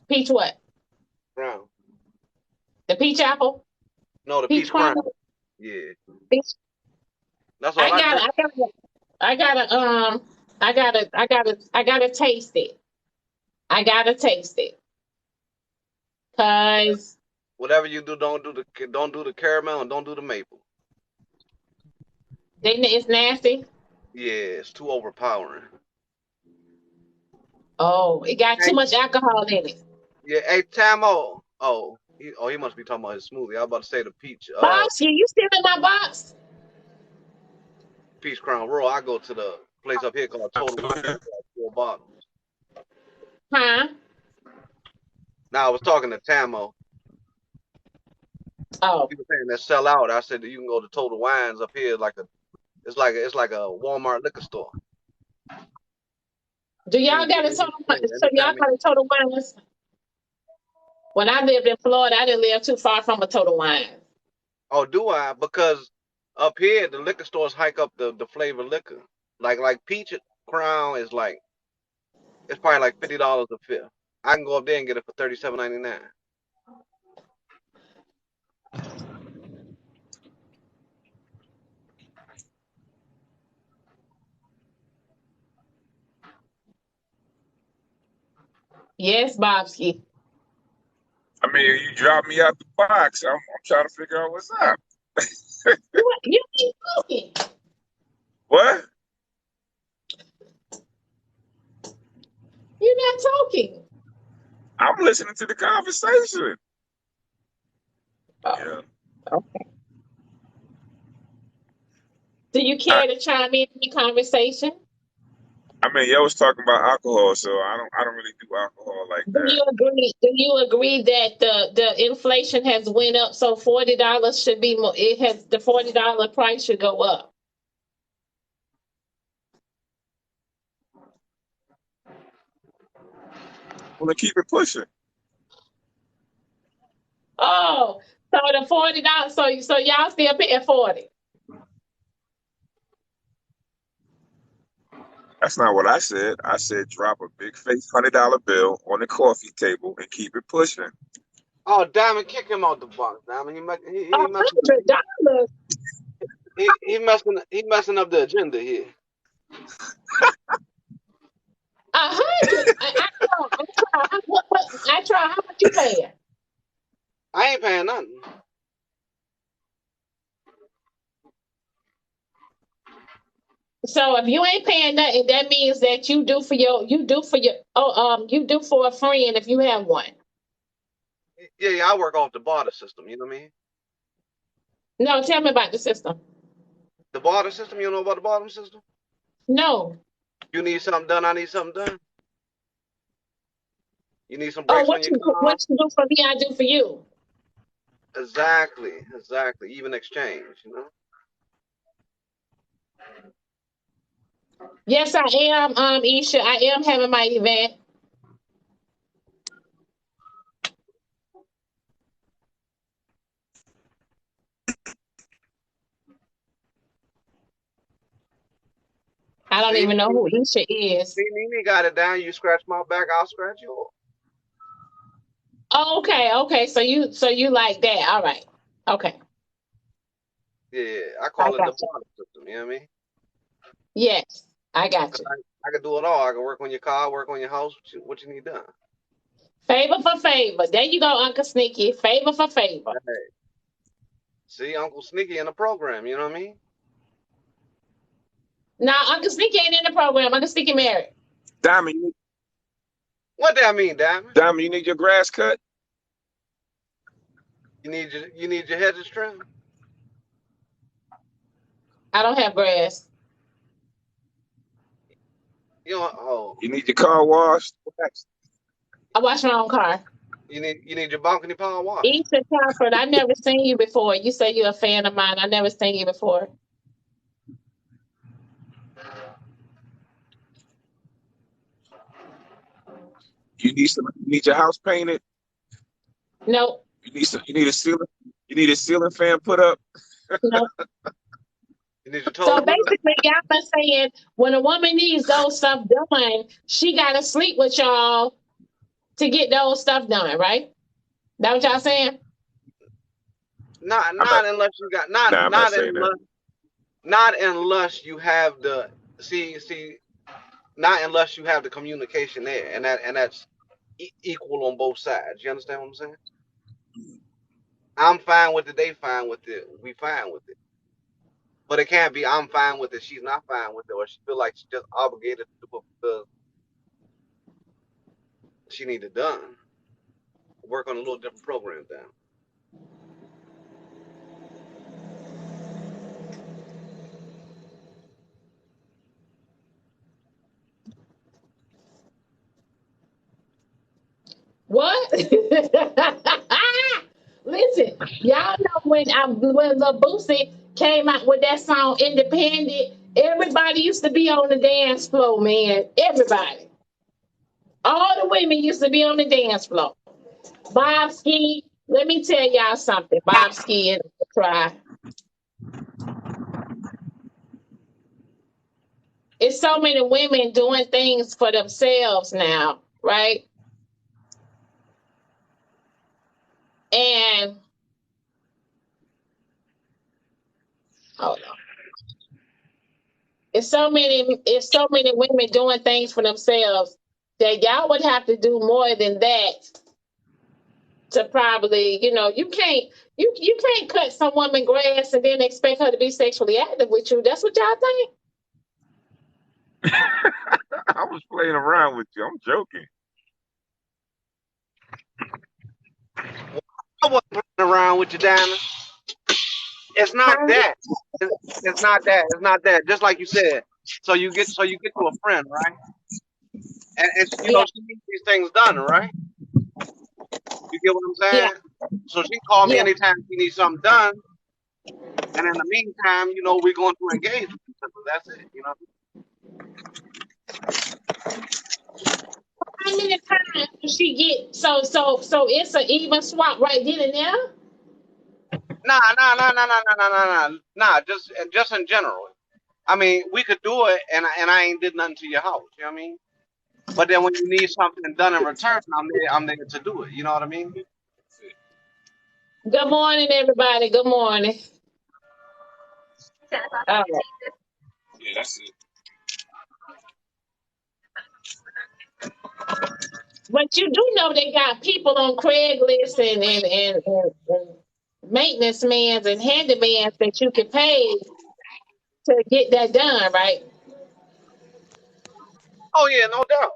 Peach what? Crown. The peach apple? No, the peach crown. Yeah. Peach. That's all I gotta taste it. I gotta taste it. Cause whatever you do, don't do the caramel and don't do the maple. It's nasty. Yeah, it's too overpowering. Oh, it got too much alcohol in it. Yeah, hey Tamo. He must be talking about his smoothie. I was about to say the peach. Box, you still in my box? Peach Crown Royal. I go to the place up here called Total Wine. 4 bottles. Huh? Now I was talking to Tamo. Oh. He was saying that sell out. I said that you can go to Total Wines up here it's like a Walmart liquor store. Do y'all got a Total Wines? So y'all got a Total Wines? When I lived in Florida, I didn't live too far from a Total Wine. Oh, do I? Because up here the liquor stores hike up the flavored liquor. Like Peach Crown is it's probably like $50 a fifth. I can go up there and get it for $37.99. Yes, Bobski. I mean, you dropped me out the box. I'm trying to figure out what's up. You ain't cooking. What? You're not talking. I'm listening to the conversation. Oh, Yeah. okay. Do you I, care to chime in the conversation? I mean, y'all was talking about alcohol, so I don't really do alcohol like Do that. you agree? Do you agree that the inflation has went up, so $40 should be more? It has the $40 price should go up. I'm gonna keep it pushing. Oh, so the $40. So y'all still paying 40. That's not what I said. I said drop a big face $100 bill on the coffee table and keep it pushing. Oh, Diamond, kick him out the box. Diamond, he messing $100. he messing up the agenda here. 100. I try. I try. How much you paying? I ain't paying nothing. So if you ain't paying nothing, that means that you do for a friend if you have one. Yeah, I work off the barter system. You know what I mean? No, tell me about the system. The barter system. You know about the barter system? No. You need something done. I need something done. You need some Oh, brakes on your car. what you do for me, I do for you. Exactly. Even exchange. You know. Yes, I am, Isha. I am having my event. I don't See, even know who Isha is. Nene got it down. You scratch my back, I'll scratch yours. Oh, okay. So you like that. All right. Okay. Yeah, I I call it the got you. barter system. You know what I mean? Yes, I got 'Cause you. I can do it all. I can work on your car, work on your house. What you need done. Favor for favor. There you go, Uncle Sneaky. Favor for favor. Hey, see, Uncle Sneaky in the program. You know what I mean? Now, Uncle Sneaky ain't in the program. Uncle Sneaky married. Diamond, What that mean, Diamond? Diamond, you need your grass cut? You need your hedges trimmed. I don't have grass. You know, oh, You need your car washed? I wash my own car. you need your balcony power wash. Isha Crawford, I never seen you before. You say you're a fan of mine. I never seen you before. You need your house painted? Nope. You need a ceiling fan put up? Nope. You need your So toilet put up. basically, y'all are saying when a woman needs those stuff done, she gotta sleep with y'all to get those stuff done, right? That what y'all saying? Not I'm not, unless you got I'm not saying that. not unless you have the see not unless you have the communication there, and that's equal on both sides. You understand what I'm saying? I'm fine with it. They fine with it. We fine with it. But it can't be I'm fine with it. She's not fine with it, or she feel like she's just obligated to do it because she need it done. Work on a little different program then. What? Listen, y'all know when Lil Boosie came out with that song Independent, everybody used to be on the dance floor, man. Everybody. All the women used to be on the dance floor. Bob Ski, let me tell y'all something. Bob Ski and Try. It's so many women doing things for themselves now, right? And hold on. It's so many women doing things for themselves that y'all would have to do more than that to probably, you can't cut some woman grass and then expect her to be sexually active with you. That's what y'all think? I was playing around with you. I'm joking. I wasn't playing around with you, Diamond. It's not Huh? that. It's not that. It's not that. Just like you said. So you get to a friend, right? And Yeah, she needs these things done, right? You get what I'm yeah, saying? So she called me yeah. anytime she needs something done. And in the meantime, we're going to engage with each other. That's it. How many times does she get so it's an even swap right then and there? Nah, nah, nah, nah, nah, nah, nah, nah, nah. Nah, just in general. I mean, we could do it, and I ain't did nothing to your house. You know what I mean? But then when you need something done in return, I'm there to do it. You know what I mean? Good morning, everybody. Good morning. All right. Yeah, that's it. But you do know they got people on Craigslist and maintenance mans and handymans that you can pay to get that done, right? Oh yeah, no doubt.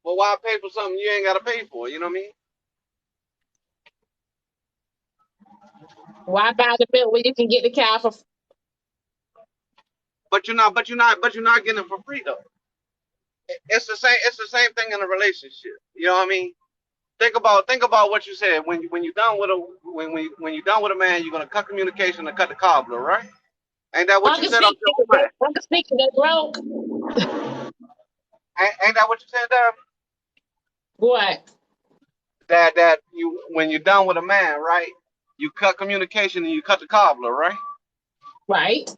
But why pay for something you ain't got to pay for? You know what I mean? Why buy the bill when you can get the cow for But you're not getting it for free though. It's the same. It's the same thing in a relationship. You know what I mean? Think about what you said. When you're done with when you're done with a man, you're gonna cut communication and cut the cobbler, right? Ain't that what you Uncle said off Steve? your own mic? Uncle Steve, they broke. Ain't that what you said there? What? That you when you're done with a man, right? You cut communication and you cut the cobbler, right? Right?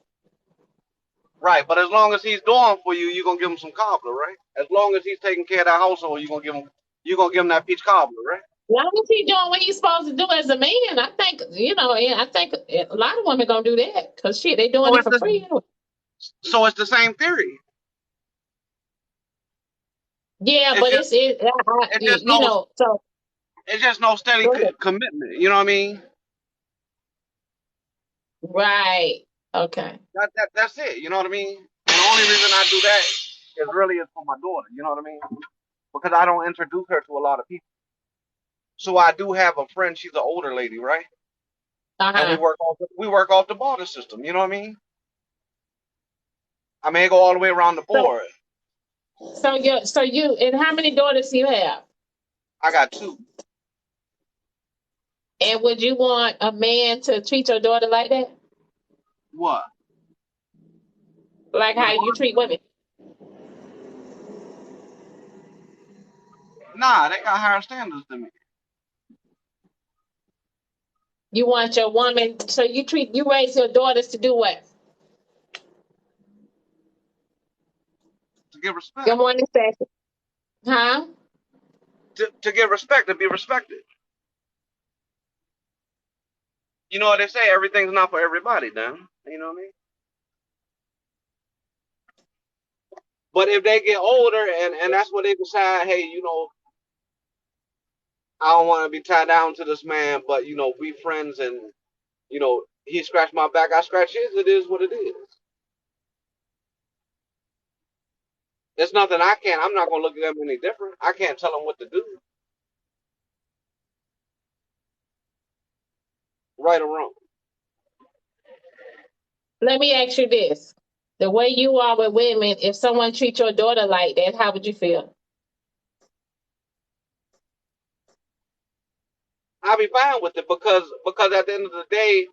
Right. But as long as he's doing for you, you're gonna give him some cobbler, right? As long as he's taking care of that household, you're gonna give him that peach cobbler, right? Long as he doing what he's supposed to do as a man, I think yeah, I think a lot of women gonna do that because shit, they doing So it it's for the free anyway. so it's the same theory. Yeah, It's but just it's just no so it's just no steady go ahead. commitment. You know what I mean? Right. Okay. That's it. You know what I mean? And the only reason I do that is really is for my daughter. You know what I mean? Because I don't introduce her to a lot of people. So I do have a friend. She's an older lady, right? And we Uh-huh. work off the barter system. You know what I mean? I may go all the way around the So board. so you and how many daughters do you have? I got two. And would you want a man to treat your daughter like that? What? Like With how you one? treat women? Nah, they got higher standards than me. You want your woman so you raise your daughters to do what? To give Good respect. morning, Sassy. Huh? To give respect, to be respected. You know what they say? Everything's not for everybody, then. You know what I mean? But if they get older and that's what they decide, hey, I don't want to be tied down to this man, but we friends and he scratched my back, I scratch his. It is what it is. There's nothing I can't. I'm not gonna look at them any different. I can't tell them what to do, right or wrong. Let me ask you this. The way you are with women, if someone treats your daughter like that, how would you feel? I'll be fine with it because at the end of the day,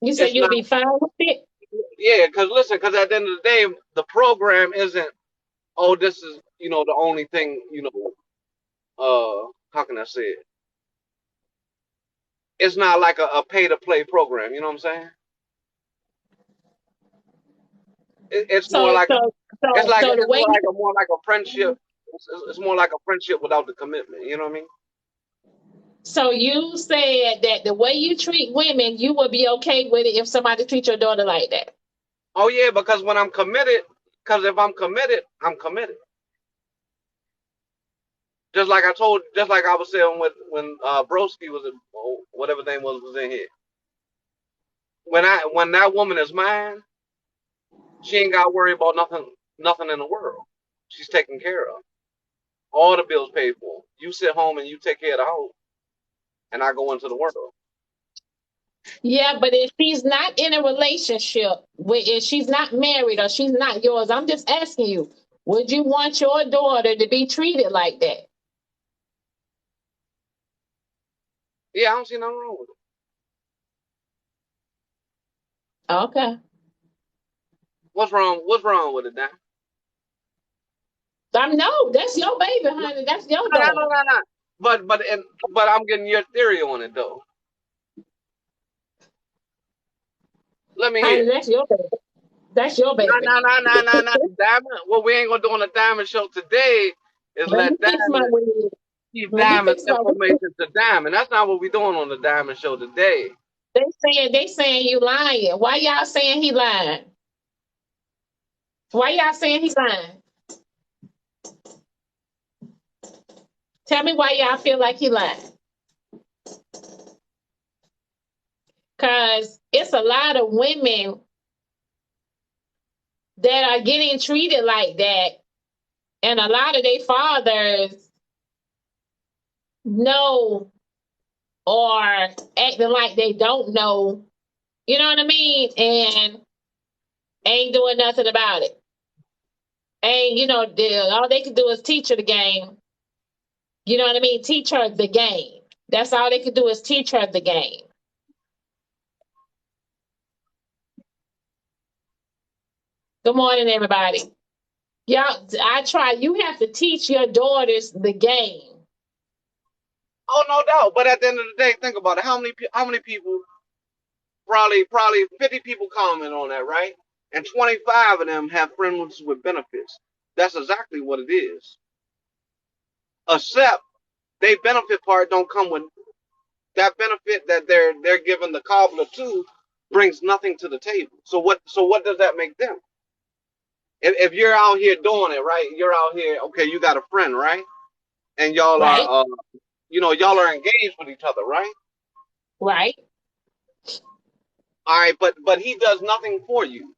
You say it's you'll not. be fine with it? Yeah, because listen, because at the end of the day, the program isn't. Oh, this is the only thing. How can I say it? It's not like a pay to play program. You know what I'm saying? It's more So like so it's so like so the it's way you more like a friendship. It's more like a friendship without the commitment. You know what I mean? so you said that the way you treat women, you would be okay with it if somebody treats your daughter like that. Oh yeah, because when I'm committed, because if I'm committed, I'm committed. Just like I was saying with when Broski was in, or whatever name was in here. when that woman is mine, she ain't got to worry about nothing in the world. She's taken care of. All the bills paid for. You sit home and you take care of the house, and I go into the world. Yeah, but if she's not in a relationship, if she's not married or she's not yours, I'm just asking you, would you want your daughter to be treated like that? Yeah, I don't see nothing wrong with it. Okay. What's wrong? What's wrong with it, Dan? No, that's your baby, honey. That's your No, no, daughter. no, no, no. But I'm getting your theory on it though. Let me hear. Honey, that's your baby. That's your No, baby. no, no, no, no, no. Diamond. What we ain't gonna do on the Diamond Show today is Let me let fix my Diamond wig. keep Let me Diamond's fix my wig. information to Diamond. That's not what we doing on the Diamond Show today. They saying you lying. Why y'all saying he lying? Why y'all saying he lying? Tell me why y'all feel like he lying. Cause it's a lot of women that are getting treated like that, and a lot of their fathers know or acting like they don't know. You know what I mean? And ain't doing nothing about it. And all they can do is teach her the game. You know what I mean? Teach her the game. That's all they can do is teach her the game. Good morning, everybody. Y'all, you have to teach your daughters the game. Oh, no doubt. But at the end of the day, think about it. How many people? Probably 50 people comment on that, right? And 25 of them have friends with benefits. That's exactly what it is. Except they benefit part don't come with that benefit that they're giving the cobbler to brings nothing to the table. So what does that make them? If you're out here doing it, right? You're out here, okay, you got a friend, right? And y'all Right? are y'all are engaged with each other, right? Right? All right, but he does nothing for you.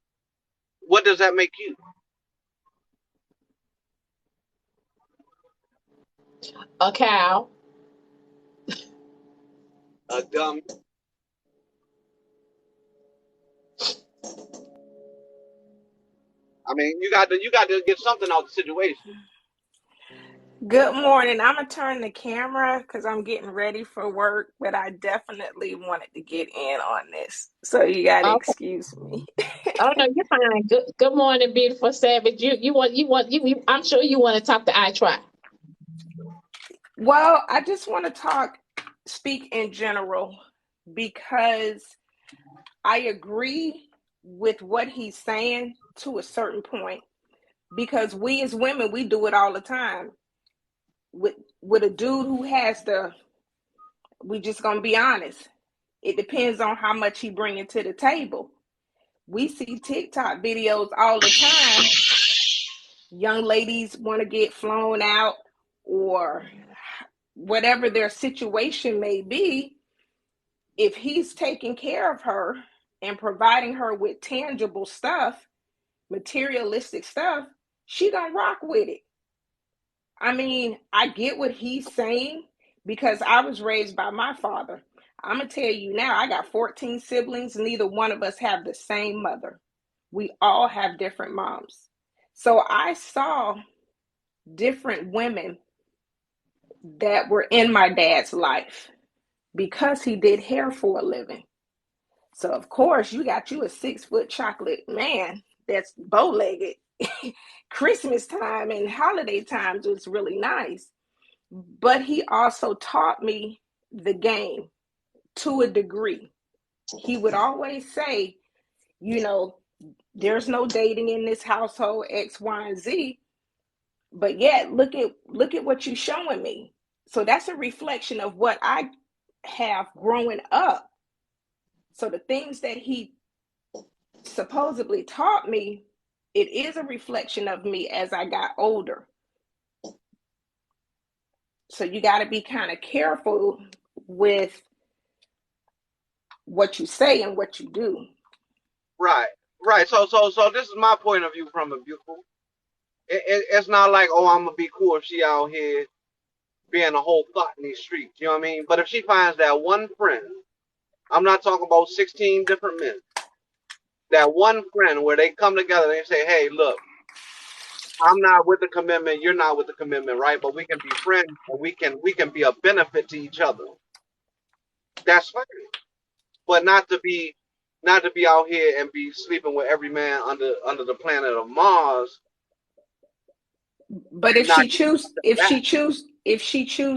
What does that make you? A cow. A dumb. I mean, you got to get something out of the situation. Good morning. I'm going to turn the camera because I'm getting ready for work, but I definitely wanted to get in on this. So you got to Okay. excuse me. Oh no, you're fine. Good morning, beautiful savage. I'm sure you want to talk to I Try. Well, I just want to speak in general because I agree with what he's saying to a certain point. Because we as women, we do it all the time. With a dude who has we just gonna be honest. It depends on how much he bringing to the table. We see TikTok videos all the time. Young ladies want to get flown out or whatever their situation may be. If he's taking care of her and providing her with tangible stuff, materialistic stuff, she gonna rock with it. I mean, I get what he's saying because I was raised by my father. I'm going to tell you now, I got 14 siblings. Neither one of us have the same mother. We all have different moms. So I saw different women that were in my dad's life because he did hair for a living. So, of course, you got you a 6-foot chocolate man that's bow-legged. Christmas time and holiday times was really nice. But he also taught me the game to a degree. He would always say, there's no dating in this household, X, Y, and Z. But yet, look at what you're showing me. So that's a reflection of what I have growing up. So the things that he supposedly taught me, it is a reflection of me as I got older. So you got to be kind of careful with what you say and what you do. Right, right. So this is my point of view from it, beautiful. It's not like, oh, I'm gonna be cool if she out here being a whole thought in these streets. You know what I mean? But if she finds that one friend, I'm not talking about 16 different men. That one friend where they come together and they say, hey, look, I'm not with the commitment, you're not with the commitment, right? But we can be friends and we can be a benefit to each other. That's fine. But not to be out here and be sleeping with every man under the planet of Mars. But if she choose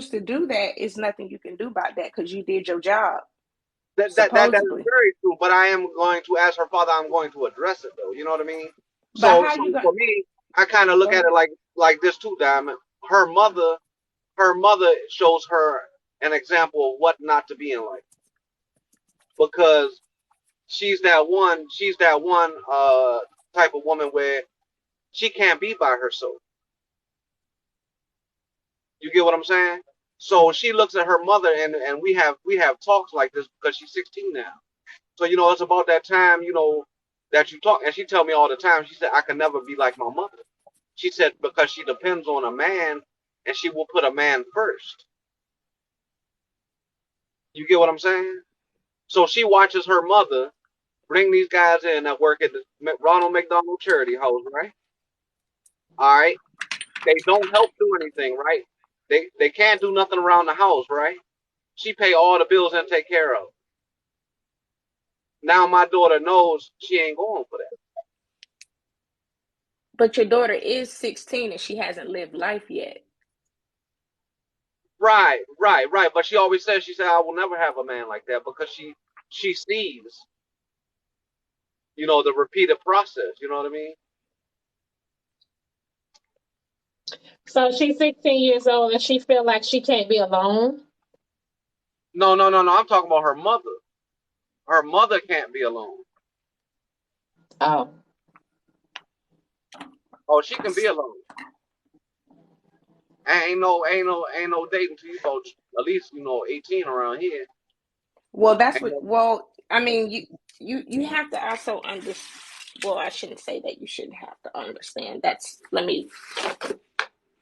to do that, it's nothing you can do about that because you did your job. That is very true. But I am going to, as her father, I'm going to address it though. You know what I mean? So for me, I kind of look at it like this too, Diamond. Her mother shows her an example of what not to be in life, because she's that one type of woman where she can't be by herself. You get what I'm saying? So she looks at her mother, and we have talks like this because she's 16 now. So it's about that time that you talk, and she tell me all the time. She said I can never be like my mother. She said because she depends on a man, and she will put a man first. You get what I'm saying? So she watches her mother bring these guys in that work at the Ronald McDonald Charity House, right? All right. They don't help do anything, right? They can't do nothing around the house, right? She pay all the bills and take care of. Now my daughter knows she ain't going for that. But your daughter is 16 and she hasn't lived life yet. Right. But she always says, I will never have a man like that, because she sees, the repeated process. You know what I mean? So she's 16 years old and she feel like she can't be alone? No. I'm talking about her mother. Her mother can't be alone. Oh, she can be alone. Ain't no dating till you go at least 18 around here. Well, that's what. Well, I mean, you have to also understand. Well, I shouldn't say that you shouldn't have to understand. Let me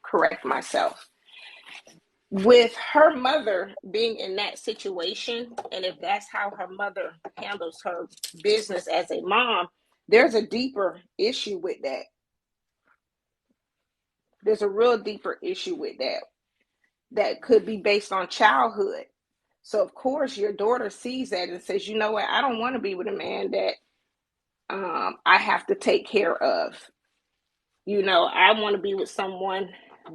correct myself. With her mother being in that situation, and if that's how her mother handles her business as a mom, there's a deeper issue with that. There's a real deeper issue with that could be based on childhood. So of course your daughter sees that and says, you know what, I don't want to be with a man that I have to take care of. I want to be with someone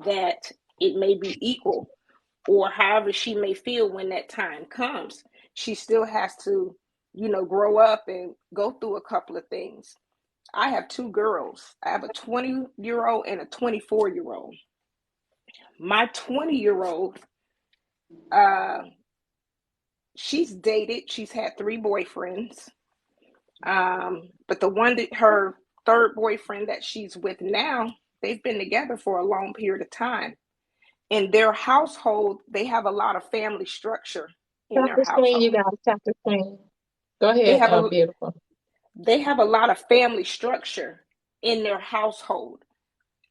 that it may be equal, or however she may feel when that time comes. She still has to, grow up and go through a couple of things. I have two girls. I have a 20-year-old and a 24-year-old. My 20-year-old, she's dated. She's had 3 boyfriends. But the one that her third boyfriend that she's with now, they've been together for a long period of time. In their household, they have a lot of family structure in their household. You gotta tap the screen. Go ahead, beautiful. They have a lot of family structure in their household.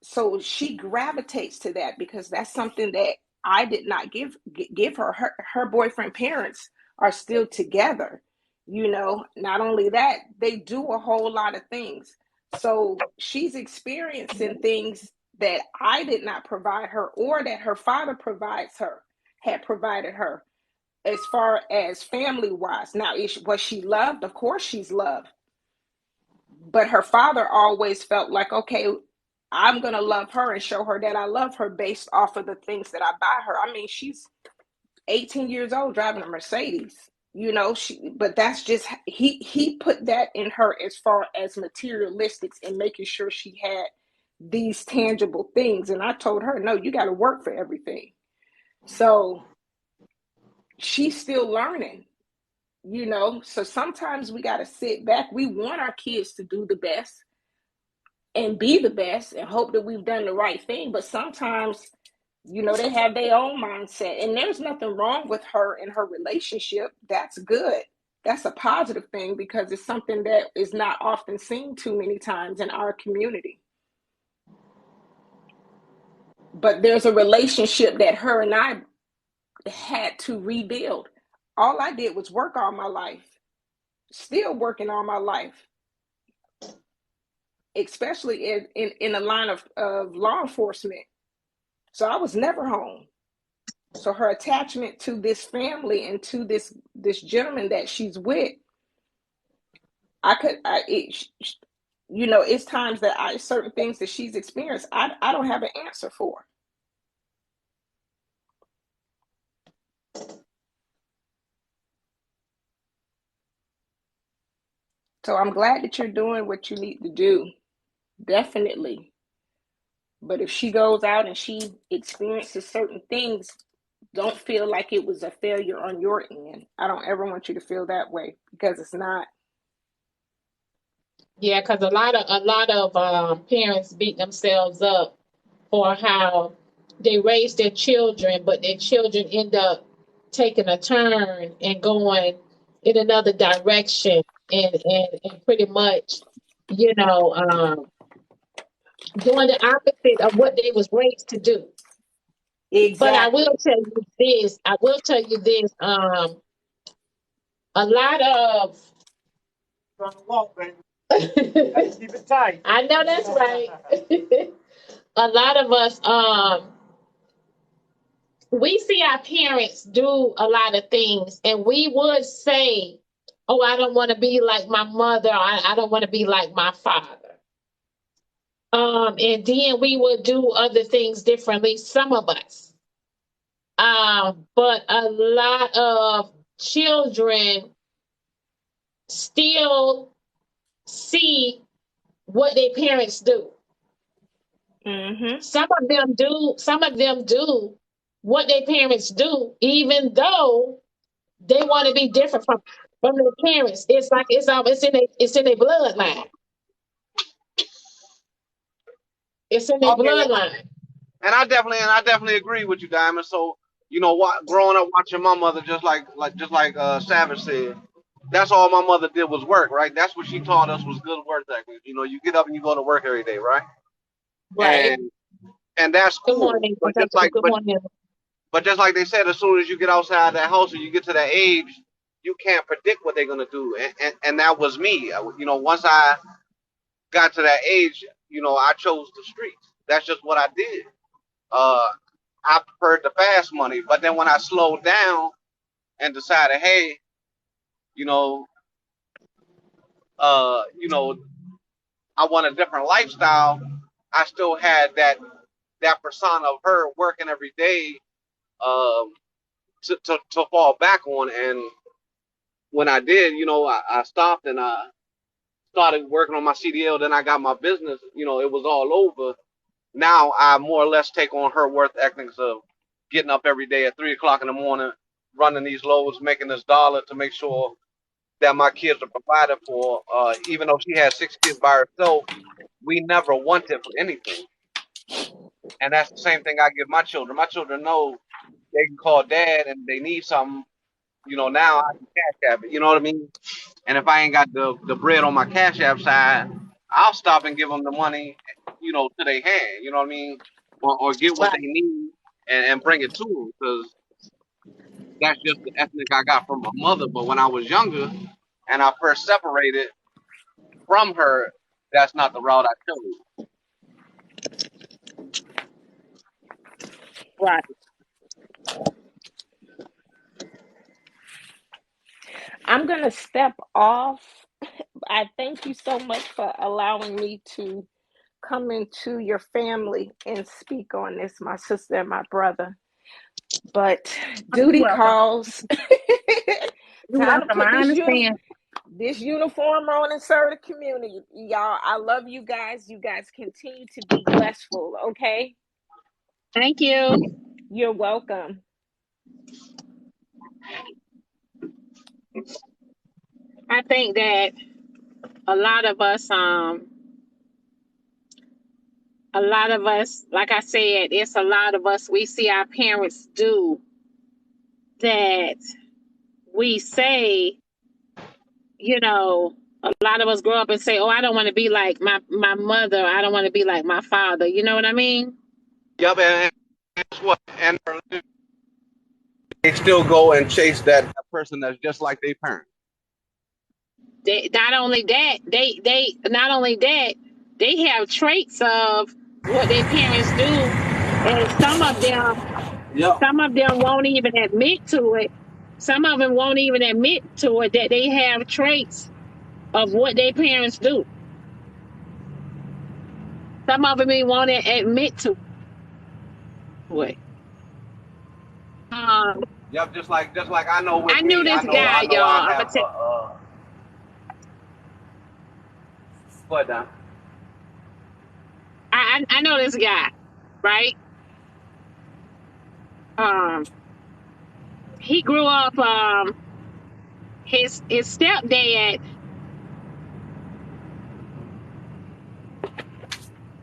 So she gravitates to that because that's something that I did not give her. Her boyfriend parents are still together. Not only that, they do a whole lot of things. So she's experiencing things that I did not provide her, or that her father had provided her, as far as family wise. Now, was she loved? Of course she's loved. But her father always felt like, okay, I'm going to love her and show her that I love her based off of the things that I buy her. I mean, she's 18 years old driving a Mercedes, but that's just, he put that in her as far as materialistics and making sure she had these tangible things. And I told her, no, you got to work for everything. So she's still learning, so sometimes we got to sit back. We want our kids to do the best and be the best and hope that we've done the right thing. But sometimes, they have their own mindset, and there's nothing wrong with her and her relationship. That's good. that's a positive thing because it's something that is not often seen too many times in our community. But there's a relationship that her and I had to rebuild. All I did was work all my life, still working all my life, especially in the line of law enforcement. So I was never home. So her attachment to this family and to this gentleman that she's with, it's times that certain things that she's experienced, I don't have an answer for. So I'm glad that you're doing what you need to do. Definitely. But if she goes out and she experiences certain things, don't feel like it was a failure on your end. I don't ever want you to feel that way because it's not. Yeah, because a lot of parents beat themselves up for how they raise their children, but their children end up taking a turn and going in another direction, and pretty much, you know, doing the opposite of what they was raised to do. But I will Exactly. tell you this. A lot of keep it tight. I know that's right. A lot of us, we see our parents do a lot of things, and we would say, "Oh, I don't want to be like my mother. I don't want to be like my father." And then we would do other things differently. Some of us, but a lot of children still see what their parents do. Mm-hmm. Some of them do. Some of them do what their parents do, even though they want to be different from their parents. It's like it's in their bloodline. It's in their Oh yeah, bloodline. and I definitely agree with you, Diamond. So what, growing up watching my mother, just like Savage said, that's all my mother did was work, right? That's what she taught us was good work ethic. You get up and you go to work every day, right? Right. And that's Good cool. morning. But just like Good morning. but just like they said, as soon as you get outside that house and you get to that age, you can't predict what they're gonna do. And that was me. Once I got to that age, I chose the streets. That's just what I did. Uh, I preferred the fast money. But then when I slowed down and decided, hey, you know, uh, you know, I want a different lifestyle, I still had that persona of her working every day, um, to fall back on. And when I did, I stopped and I started working on my CDL. Then I got my business. It was all over. Now I more or less take on her work ethics of getting up every day at 3 o'clock in the morning, running these loads, making this dollar to make sure that my kids are provided for. Even though she had 6 kids by herself, we never wanted for anything. And that's the same thing I give my children. My children know they can call dad and they need something. Now I can cash app it. You know what I mean? And if I ain't got the bread on my cash app side, I'll stop and give them the money, to their hand. You know what I mean? Or get what they Right. need and bring it to them, because that's just the ethnic I got from my mother. But when I was younger and I first separated from her, that's not the route I chose. Right. I'm going to step off. I thank you so much for allowing me to come into your family and speak on this, my sister and my brother. But You're duty welcome. calls. You're Time to welcome. put I this understand. uniform on and serve the community. Y'all, I love you guys. You guys continue to be blessful, okay? Thank you. You're welcome. I think that a lot of us, like I said, it's a lot of us, we see our parents do that we say you know, a lot of us grow up and say, "Oh, I don't want to be like my mother. I don't want to be like my father." You know what I mean? Yup, and guess what? And they still go and chase that person that's just like their parent. They not only that, they not only that, they have traits of what their parents do, and Yep. some of them won't even admit to it. Some of them won't even admit to it that they have traits of what their parents do. Some of them even won't admit to it. Um, Yep. Just like I know with I knew me, this guy, I know y'all. I I'm gonna have tell. what down. I know this guy, right? Um, he grew up. His stepdad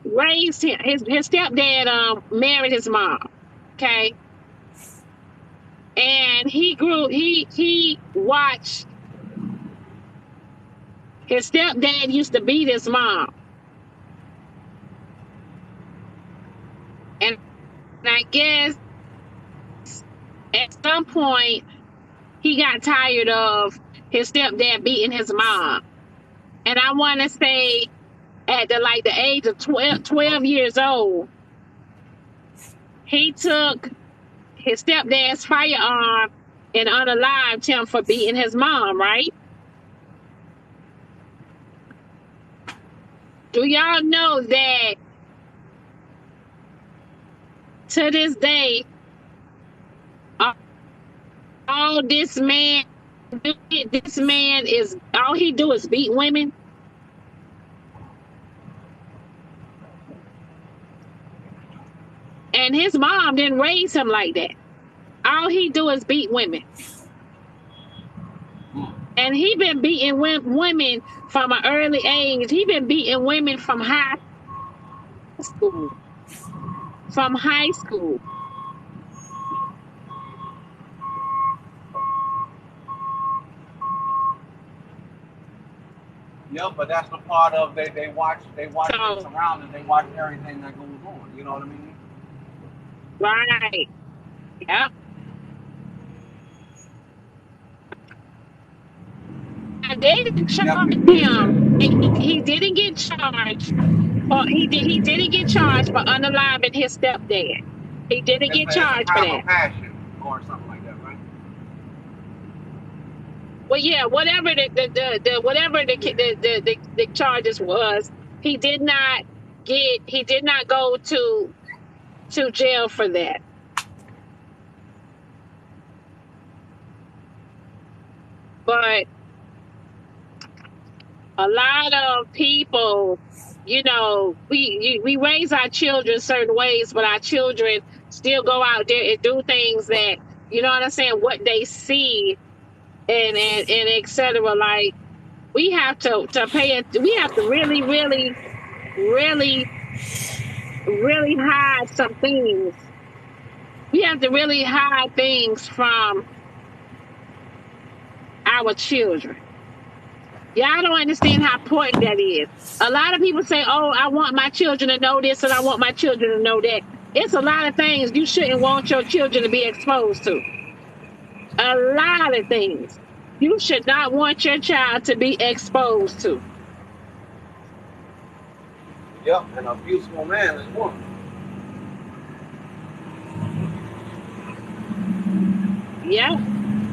raised him. His stepdad married his mom. Okay, and he grew. He watched his stepdad used to beat his mom, and I guess at some point he got tired of his stepdad beating his mom. And I want to say at the age of 12 years old, he took his stepdad's firearm and unalived him for beating his mom, right? Do y'all know that to this day, all this man is all he do is beat women? And his mom didn't raise him like that. All he do is beat women. And he been beating women from an early age. He been beating women from high school. From high school. Yep, but that's the part of they watch So, things around and they watch everything that goes on. You know what I mean? right. Yep. And they didn't charge him. He didn't get charged. Or he didn't get charged for unaliving his stepdad. He didn't get It's a charged for crime that. of passion or something like that, right? Well, yeah, whatever the charges was, he did not go to jail for that. But a lot of people, you know, we raise our children certain ways, but our children still go out there and do things that, you know what I'm saying, what they see and et cetera. Like we have to pay it. We have to really, really, really, really hide some things. We have to really hide things from our children. Y'all don't understand how important that is. A lot of people say, "Oh, I want my children to know this and I want my children to know that." It's a lot of things you shouldn't want your children to be exposed to. A lot of things you should not want your child to be exposed to. Yep, an abuseful man is one. Yeah.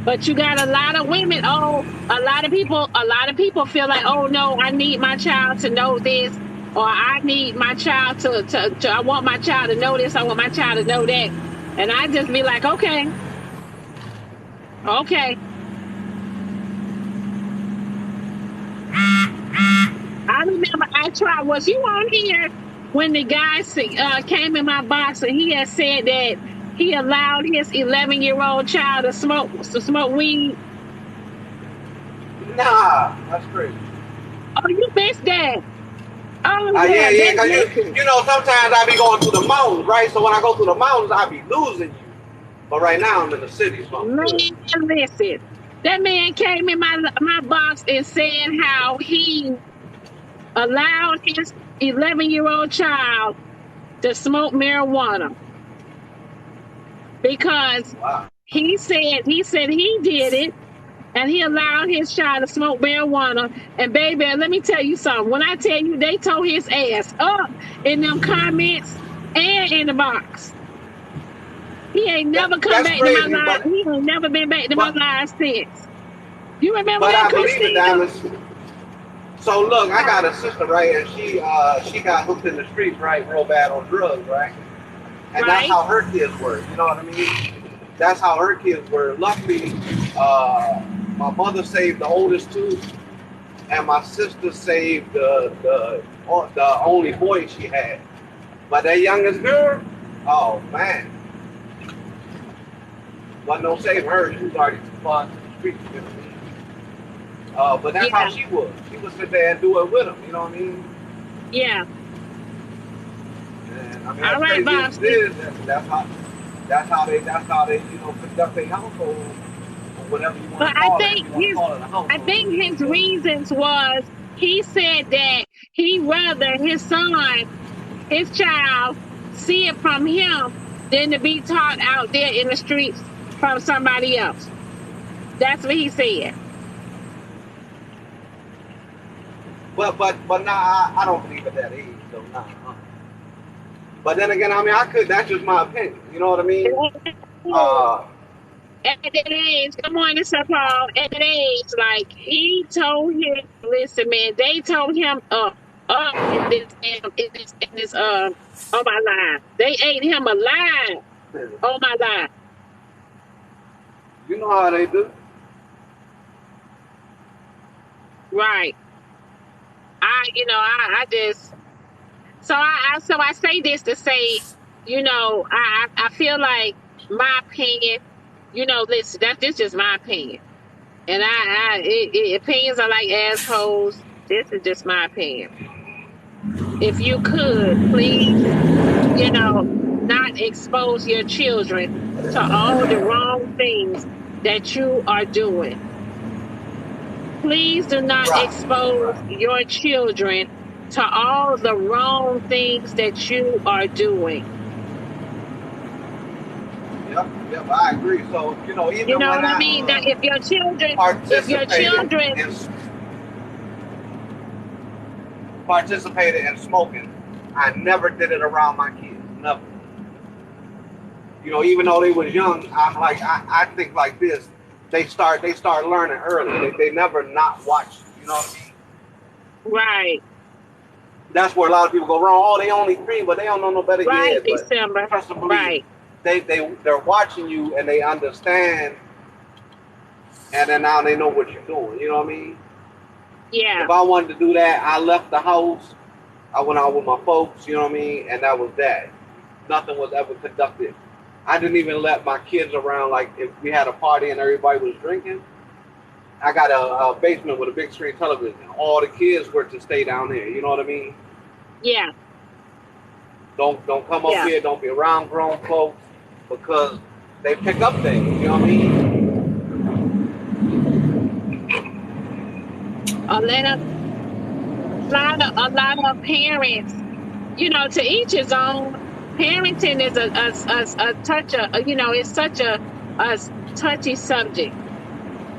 But you got a lot of women. Oh, a lot of people feel like, oh no, I need my child to know this, or I need my child to I want my child to know this, I want my child to know that. And I just be like, okay. I remember was you on here when the guy came in my box and he had said that he allowed his 11-year-old child to smoke weed? Nah, that's crazy. Oh, you missed that. Oh, yeah, because you know, sometimes I be going to the mountains, right? So when I go to the mountains, I be losing you. But right now I'm in the city, so I'm Man, listen. That man came in my box and said how he allowed his 11-year-old child to smoke marijuana because Wow. he said he did it and he allowed his child to smoke marijuana. And baby, let me tell you something. When I tell you they tore his ass up in them comments and in the box. He ain't never come That's back to my crazy, life. He ain't never been back to my but life since. You remember but that, I believe it, Christina? Dallas. So look, I got a sister, right, and she got hooked in the streets, right, real bad on drugs, right, and that's Right? how her kids were. You know what I mean? That's how her kids were. Luckily, my mother saved the oldest two, and my sister saved the only boy she had. But that youngest girl, oh man, wasn't no saving her. She was already too far to the streets. You know what I mean? But that's how Yeah, she was. She would sit there and do it with him. You know what I mean? yeah. And I mean, All as right, crazy as it Bobsy. is, that's how they conduct their household, or whatever you want But to call it. If you want to call it a I household, think you his know. reasons was he said that he rather his child, see it from him than to be taught out there in the streets from somebody else. That's what he said. But nah, I don't believe at that age, so nah. But then again, I mean, I could. That's just my opinion. You know what I mean? Uh, At that age, good morning, Sir Paul. At that age, like he told him, listen, man, they told him up in this on my line. They ate him alive on my line. you know how they do. Right. I just so I say this to say, I feel like my opinion, listen, this just my opinion. And opinions are like assholes. This is just my opinion. If you could, please, not expose your children to all the wrong things that you are doing. Please do not Right, expose right. your children to all the wrong things that you are doing. Yep, I agree. So You even know when what I I mean? That if your participated children, in participated in smoking, I never did it around my kids. Never. Even though they was young, I'm like I think like this. They start learning early. They never not watch. You know what I mean? right, That's where a lot of people go wrong. Oh, they only 3, but they don't know no better right, yet. But December, trust and believe, right, they're watching you and they understand, and then now they know what you're doing. You know what I mean? yeah, If I wanted to do that, I left the house. I went out with my folks. You know what I mean? And that was that. Nothing was ever conducted. I didn't even let my kids around. Like if we had a party and everybody was drinking, I got a basement with a big screen television. All the kids were to stay down there. You know what I mean? yeah, Don't come up yeah. here. Don't be around grown folks because they pick up things. You know what I mean? A lot of parents, to each his own. Parenting is a touch of, it's such a touchy subject.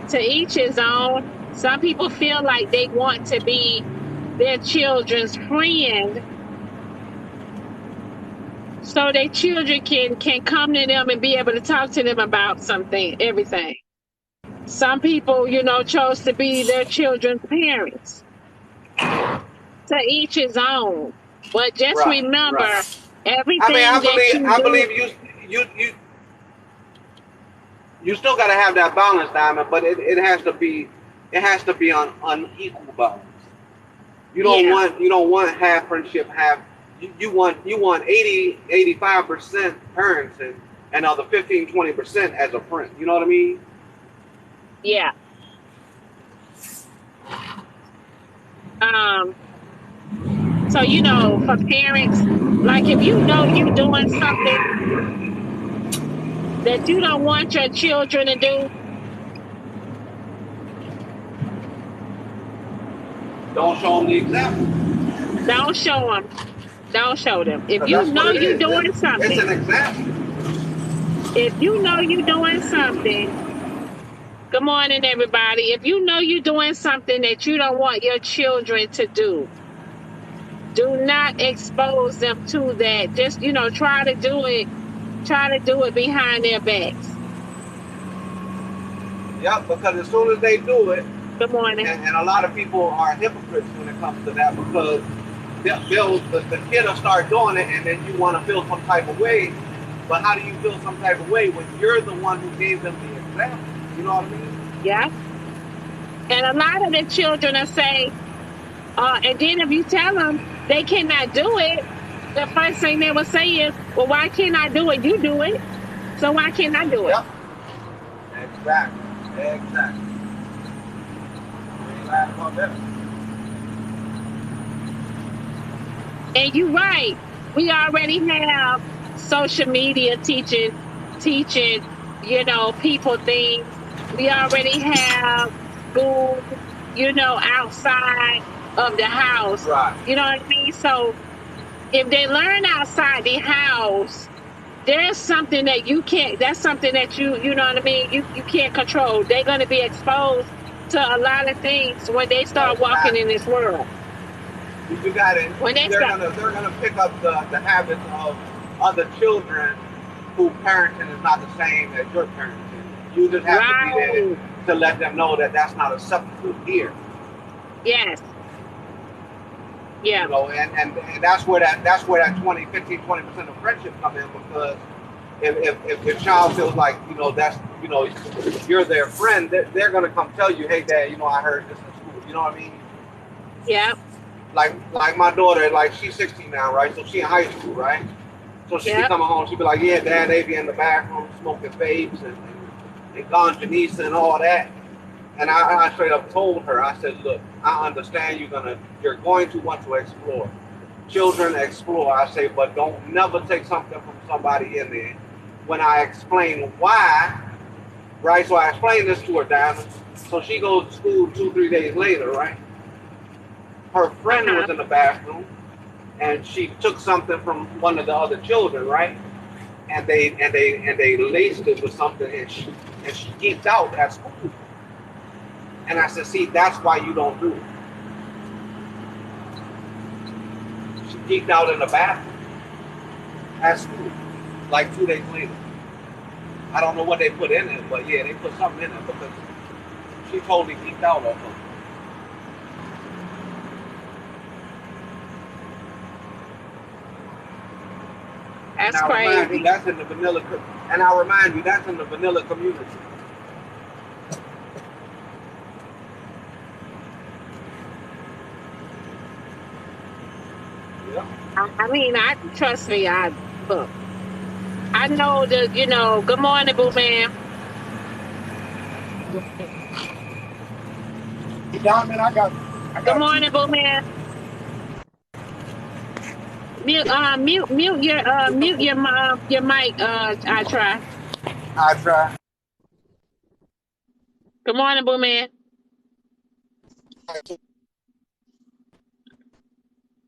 To each his own. Some people feel like they want to be their children's friend, so their children can come to them and be able to talk to them about everything. Some people, chose to be their children's parents. To each his own. But just Right, remember, right. I mean, everything that you I do. believe you still got to have that balance, Diamond, but it has to be on unequal balance. You Yeah, don't want half friendship, half you want 80-85% parenting and other 15-20% as a friend. You know what I mean? yeah. So for parents, like if you know you're doing something that you don't want your children to do, Don't show them the example. Don't show them. Don't show them. If Because you that's what know it you're is. doing It's something, an example. if you know you're doing something, good morning, everybody. If you know you're doing something that you don't want your children to do not expose them to that. Just, try to do it behind their backs. Yep, because as soon as they do it, Good morning. and a lot of people are hypocrites when it comes to that, because the kid will start doing it, and then you want to feel some type of way. But how do you feel some type of way when you're the one who gave them the example? You know what I mean? Yeah. And a lot of the children are saying, and then if you tell them they cannot do it, the first thing they will say is, well, why can't I do it? You do it. So why can't I do it? Yep. Exactly. You ain't lying about that. And you're right. We already have social media teaching, people things. We already have school, outside of the house. Right. You know what I mean? So if they learn outside the house, there's something that you can't, that's something that you know what I mean? You can't control. They're going to be exposed to a lot of things when they start walking in this world. You got it. When they're gonna pick up the habits of other children who parenting is not the same as your parenting. You just have to be there to let them know that that's not a substitute here. Yes. Yeah. You know, and that's where that 15-20% of friendship come in, because if your child feels like, that's, you're their friend, they're gonna come tell you, hey dad, I heard this in school. You know what I mean? Yeah. Like my daughter, like she's 16 now, right? So she in high school, right? So she be coming home, she be like, yeah, dad, they be in the bathroom smoking vapes and ganja and all that. And I straight up told her, I said, look, I understand you're going to want to explore. Children explore, I say, but don't never take something from somebody in there. When I explain why, right? So I explained this to her, Diamond. So she goes to school 2-3 days later, right? Her friend was in the bathroom, and she took something from one of the other children, right? And they laced it with something, and she geeked out at school. And I said, see, that's why you don't do it. She geeked out in the bathroom at school, like 2 days later. I don't know what they put in it, but yeah, they put something in it, because she totally geeked out of them. That's crazy. I remind you, that's in the vanilla community. Yeah. I mean, trust me, look. I know that, good morning, Boo Man. Good morning, Boo Man. Mute your mic, I try. Good morning, Boo Man.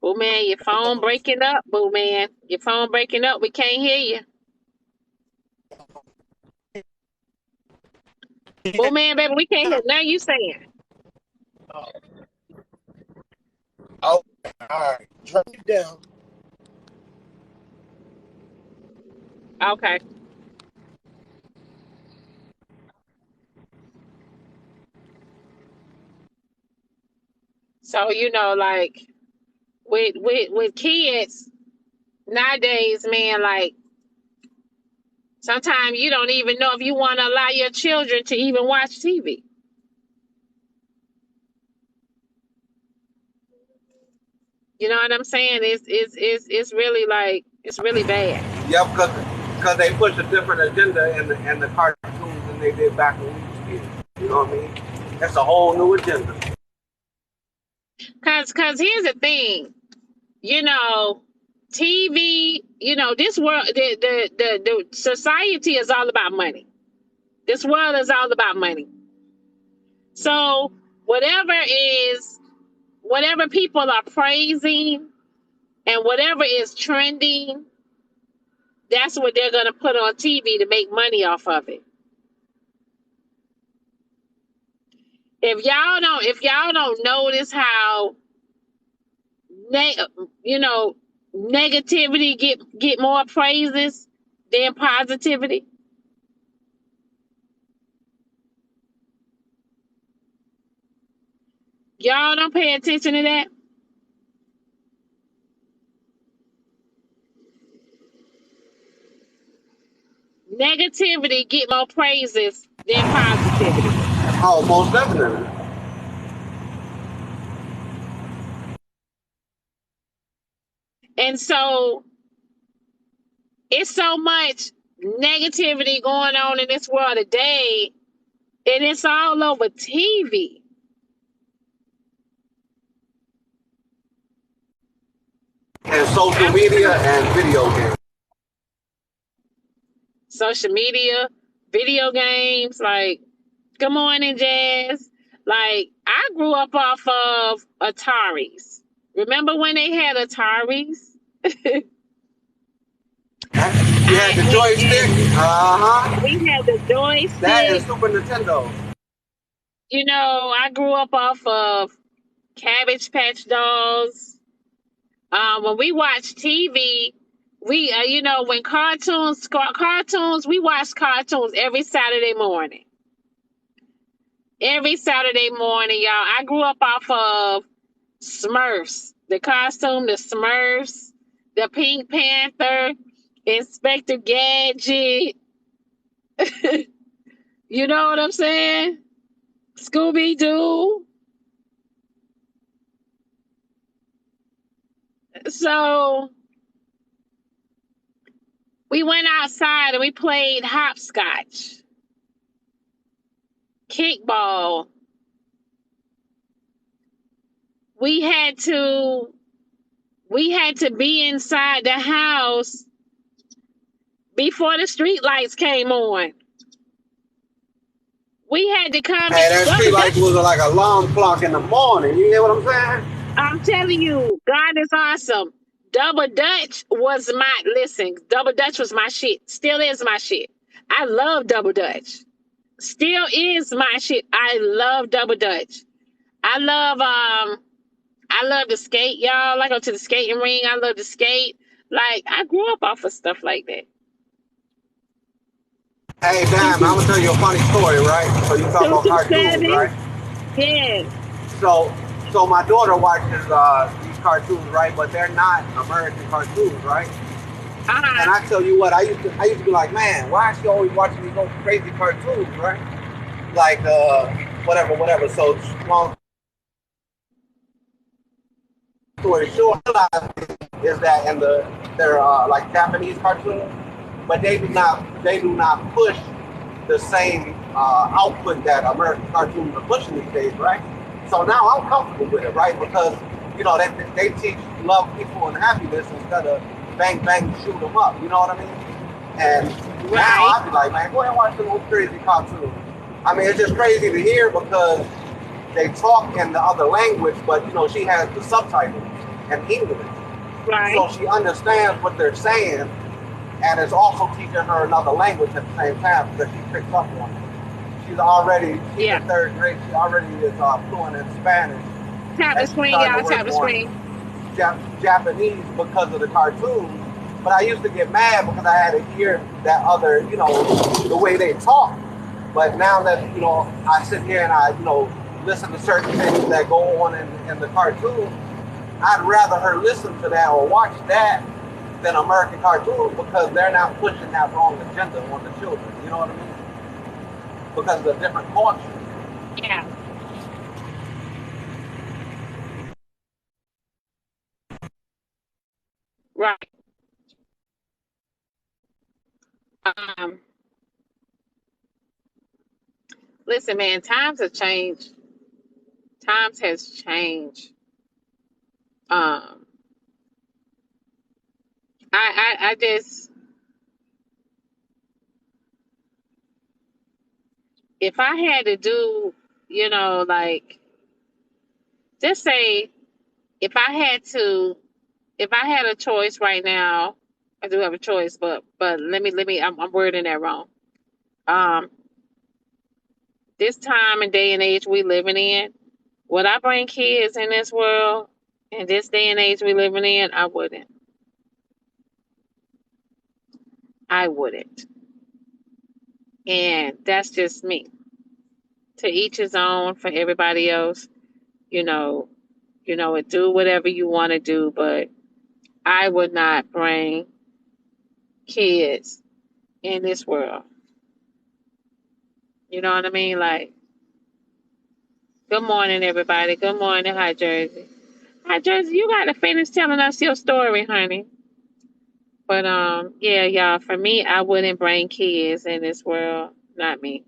Boo Man, your phone breaking up, Boo Man. Your phone breaking up. We can't hear you. Boo Man, baby, we can't hear nothing you saying. Oh, all right. Drop it down. Okay. So, like with kids nowadays, man, like sometimes you don't even know if you want to allow your children to even watch TV. You know what I'm saying? It's really like, it's really bad. Yeah, because they push a different agenda in the cartoons than they did back when we was kids. You know what I mean? That's a whole new agenda. Cause here's the thing, TV, this world, the society is all about money. This world is all about money. So whatever whatever people are praising and whatever is trending, that's what they're going to put on TV to make money off of it. If y'all don't notice how negativity get more praises than positivity. Y'all don't pay attention to that. Negativity get more praises than positivity. Oh, most definitely. And so it's so much negativity going on in this world today, and it's all over TV. And social media and video games. Social media, video games, like, good morning, Jazz. Like, I grew up off of Ataris. Remember when they had Ataris? You had the joystick. We had the joystick. That is Super Nintendo. You know, I grew up off of Cabbage Patch Dolls. When we watched TV, we, when cartoons, we watched cartoons every Saturday morning. Every Saturday morning, y'all. I grew up off of Smurfs, the costume, the Smurfs, the Pink Panther, Inspector Gadget. You know what I'm saying? Scooby Doo. So we went outside and we played hopscotch, kickball. We had to be inside the house before the street lights came on. We had to come. Hey, that street light was like an alarm clock in the morning. You hear what I'm saying? I'm telling you, God is awesome. Double Dutch was my shit. Still is my shit. I love Double Dutch. Still is my shit. I love Double Dutch. I love to skate, y'all. I go to the skating ring. I love to skate. Like, I grew up off of stuff like that. Hey, damn, I'm gonna tell you a funny story, right? So you talk about cartoons, right? Yeah. So my daughter watches these cartoons, right? But they're not American cartoons, right? And I tell you what, I used to be like, man, why is she always watching these old crazy cartoons, right? Like whatever. So long story short, is that they're like Japanese cartoons, but they do not push the same output that American cartoons are pushing these days, right? So now I'm comfortable with it, right? Because they teach love, people, and happiness instead of bang bang shoot them up. You know what I mean? And now I'd be like, man, go ahead and watch the old crazy cartoons. I mean, it's just crazy to hear because they talk in the other language, but she has the subtitles in English. Right. So she understands what they're saying, and it's also teaching her another language at the same time because she picks up on it. She's in third grade. She already is fluent in Spanish. Tap the screen, y'all. Tap the screen. Japanese because of the cartoons. But I used to get mad because I had to hear that other, the way they talk. But now that, I sit here and I, listen to certain things that go on in the cartoon, I'd rather her listen to that or watch that than American cartoons because they're not pushing that wrong agenda on the children. You know what I mean? Because of a different culture. Yeah. Right. Listen, man, times have changed. Times has changed. I just, if I had to do, like, just say if I had a choice right now, I do have a choice, but let me I'm wording that wrong. This time and day and age we living in, would I bring kids in this world in this day and age we living in? I wouldn't. I wouldn't. And that's just me. To each his own. For everybody else, you know, do whatever you want to do, but I would not bring kids in this world. You know what I mean? Like, good morning, everybody. Good morning. Hi, Jersey. Hi, Jersey. You got to finish telling us your story, honey. But yeah, y'all. For me, I wouldn't bring kids in this world. Not me.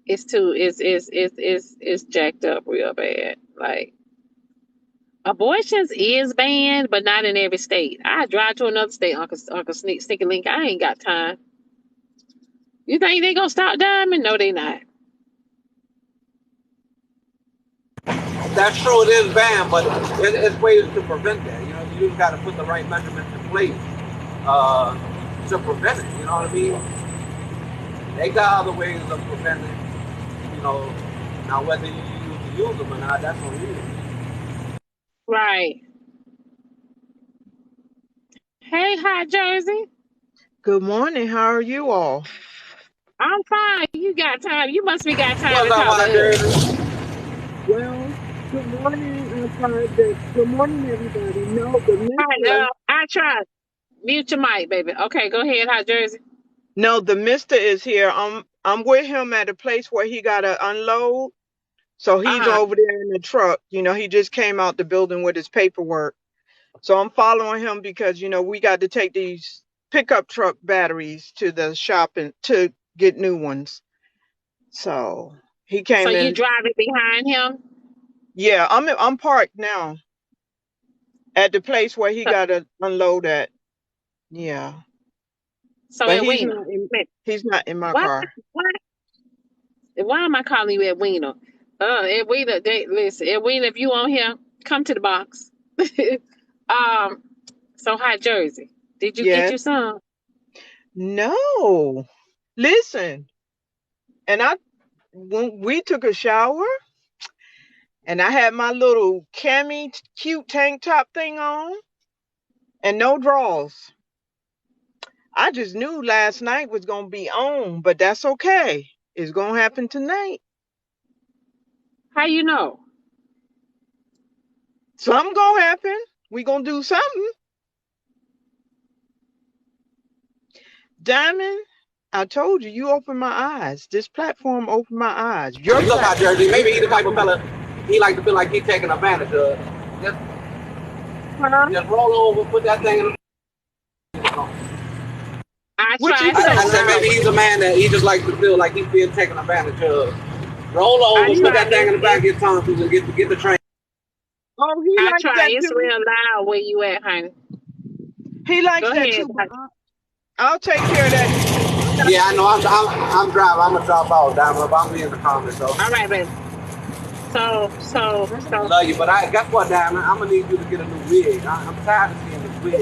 It's it's jacked up real bad. Like, abortions is banned, but not in every state. I drive to another state, Uncle Sneaky Link. I ain't got time. You think they gonna stop Diamond? No, they not. That's true, it is banned, but it's ways to prevent that. You know, you just got to put the right measurements in place to prevent it. You know what I mean? They got other ways of preventing it. You know, now whether you use them or not, that's on you. Right. Hey, hi, Jersey. Good morning. How are you all? I'm fine. You got time. You must be got time What's to up, talk my to us. Jersey? Well, good morning. Good morning, everybody. No, the All right, mister. I tried. Mute your mic, baby. Okay, go ahead. Hi, Jersey. No, the mister is here. I'm with him at a place where he got to unload. So he's Uh-huh. over there in the truck. You know, he just came out the building with his paperwork. So I'm following him because, you know, we got to take these pickup truck batteries to the shop and to get new ones. So he So came you in. driving behind him? Yeah, I'm parked now at the place where he So, got to unload at. Yeah. so But Edwina. he's not in my Why, car. why am I calling you Edwina? Edwina, listen, Edwina, if you on here, come to the box. So hi, Jersey. Did you get Yes. your son? No. Listen. And when we took a shower and I had my little cami cute tank top thing on and no drawers. I just knew last night was going to be on, but that's okay. It's going to happen tonight. How you know? Something going to happen. We going to do something. Diamond, I told you, you opened my eyes. This platform opened my eyes. Your Look out, platform. Jersey. Maybe he the type of fella, he like to feel like he's taking advantage of. Just roll over, put that thing in. I What tried you so say? I said maybe loud. he's a man that he just likes to feel like he's being taken advantage of. Roll I over, put that tried. thing in the back of your tonsils and get the train. Oh, he I likes tried. that It's too. real loud where you at, honey. He likes Go that ahead. too, but I'll take care of that. Yeah, I know. I'm driving. I'm gonna drop out, Diamond. But I'm be in the comments, though. All right, baby. So. Love you, but guess what, Diamond? I'm gonna need you to get a new wig. I'm tired of seeing this wig.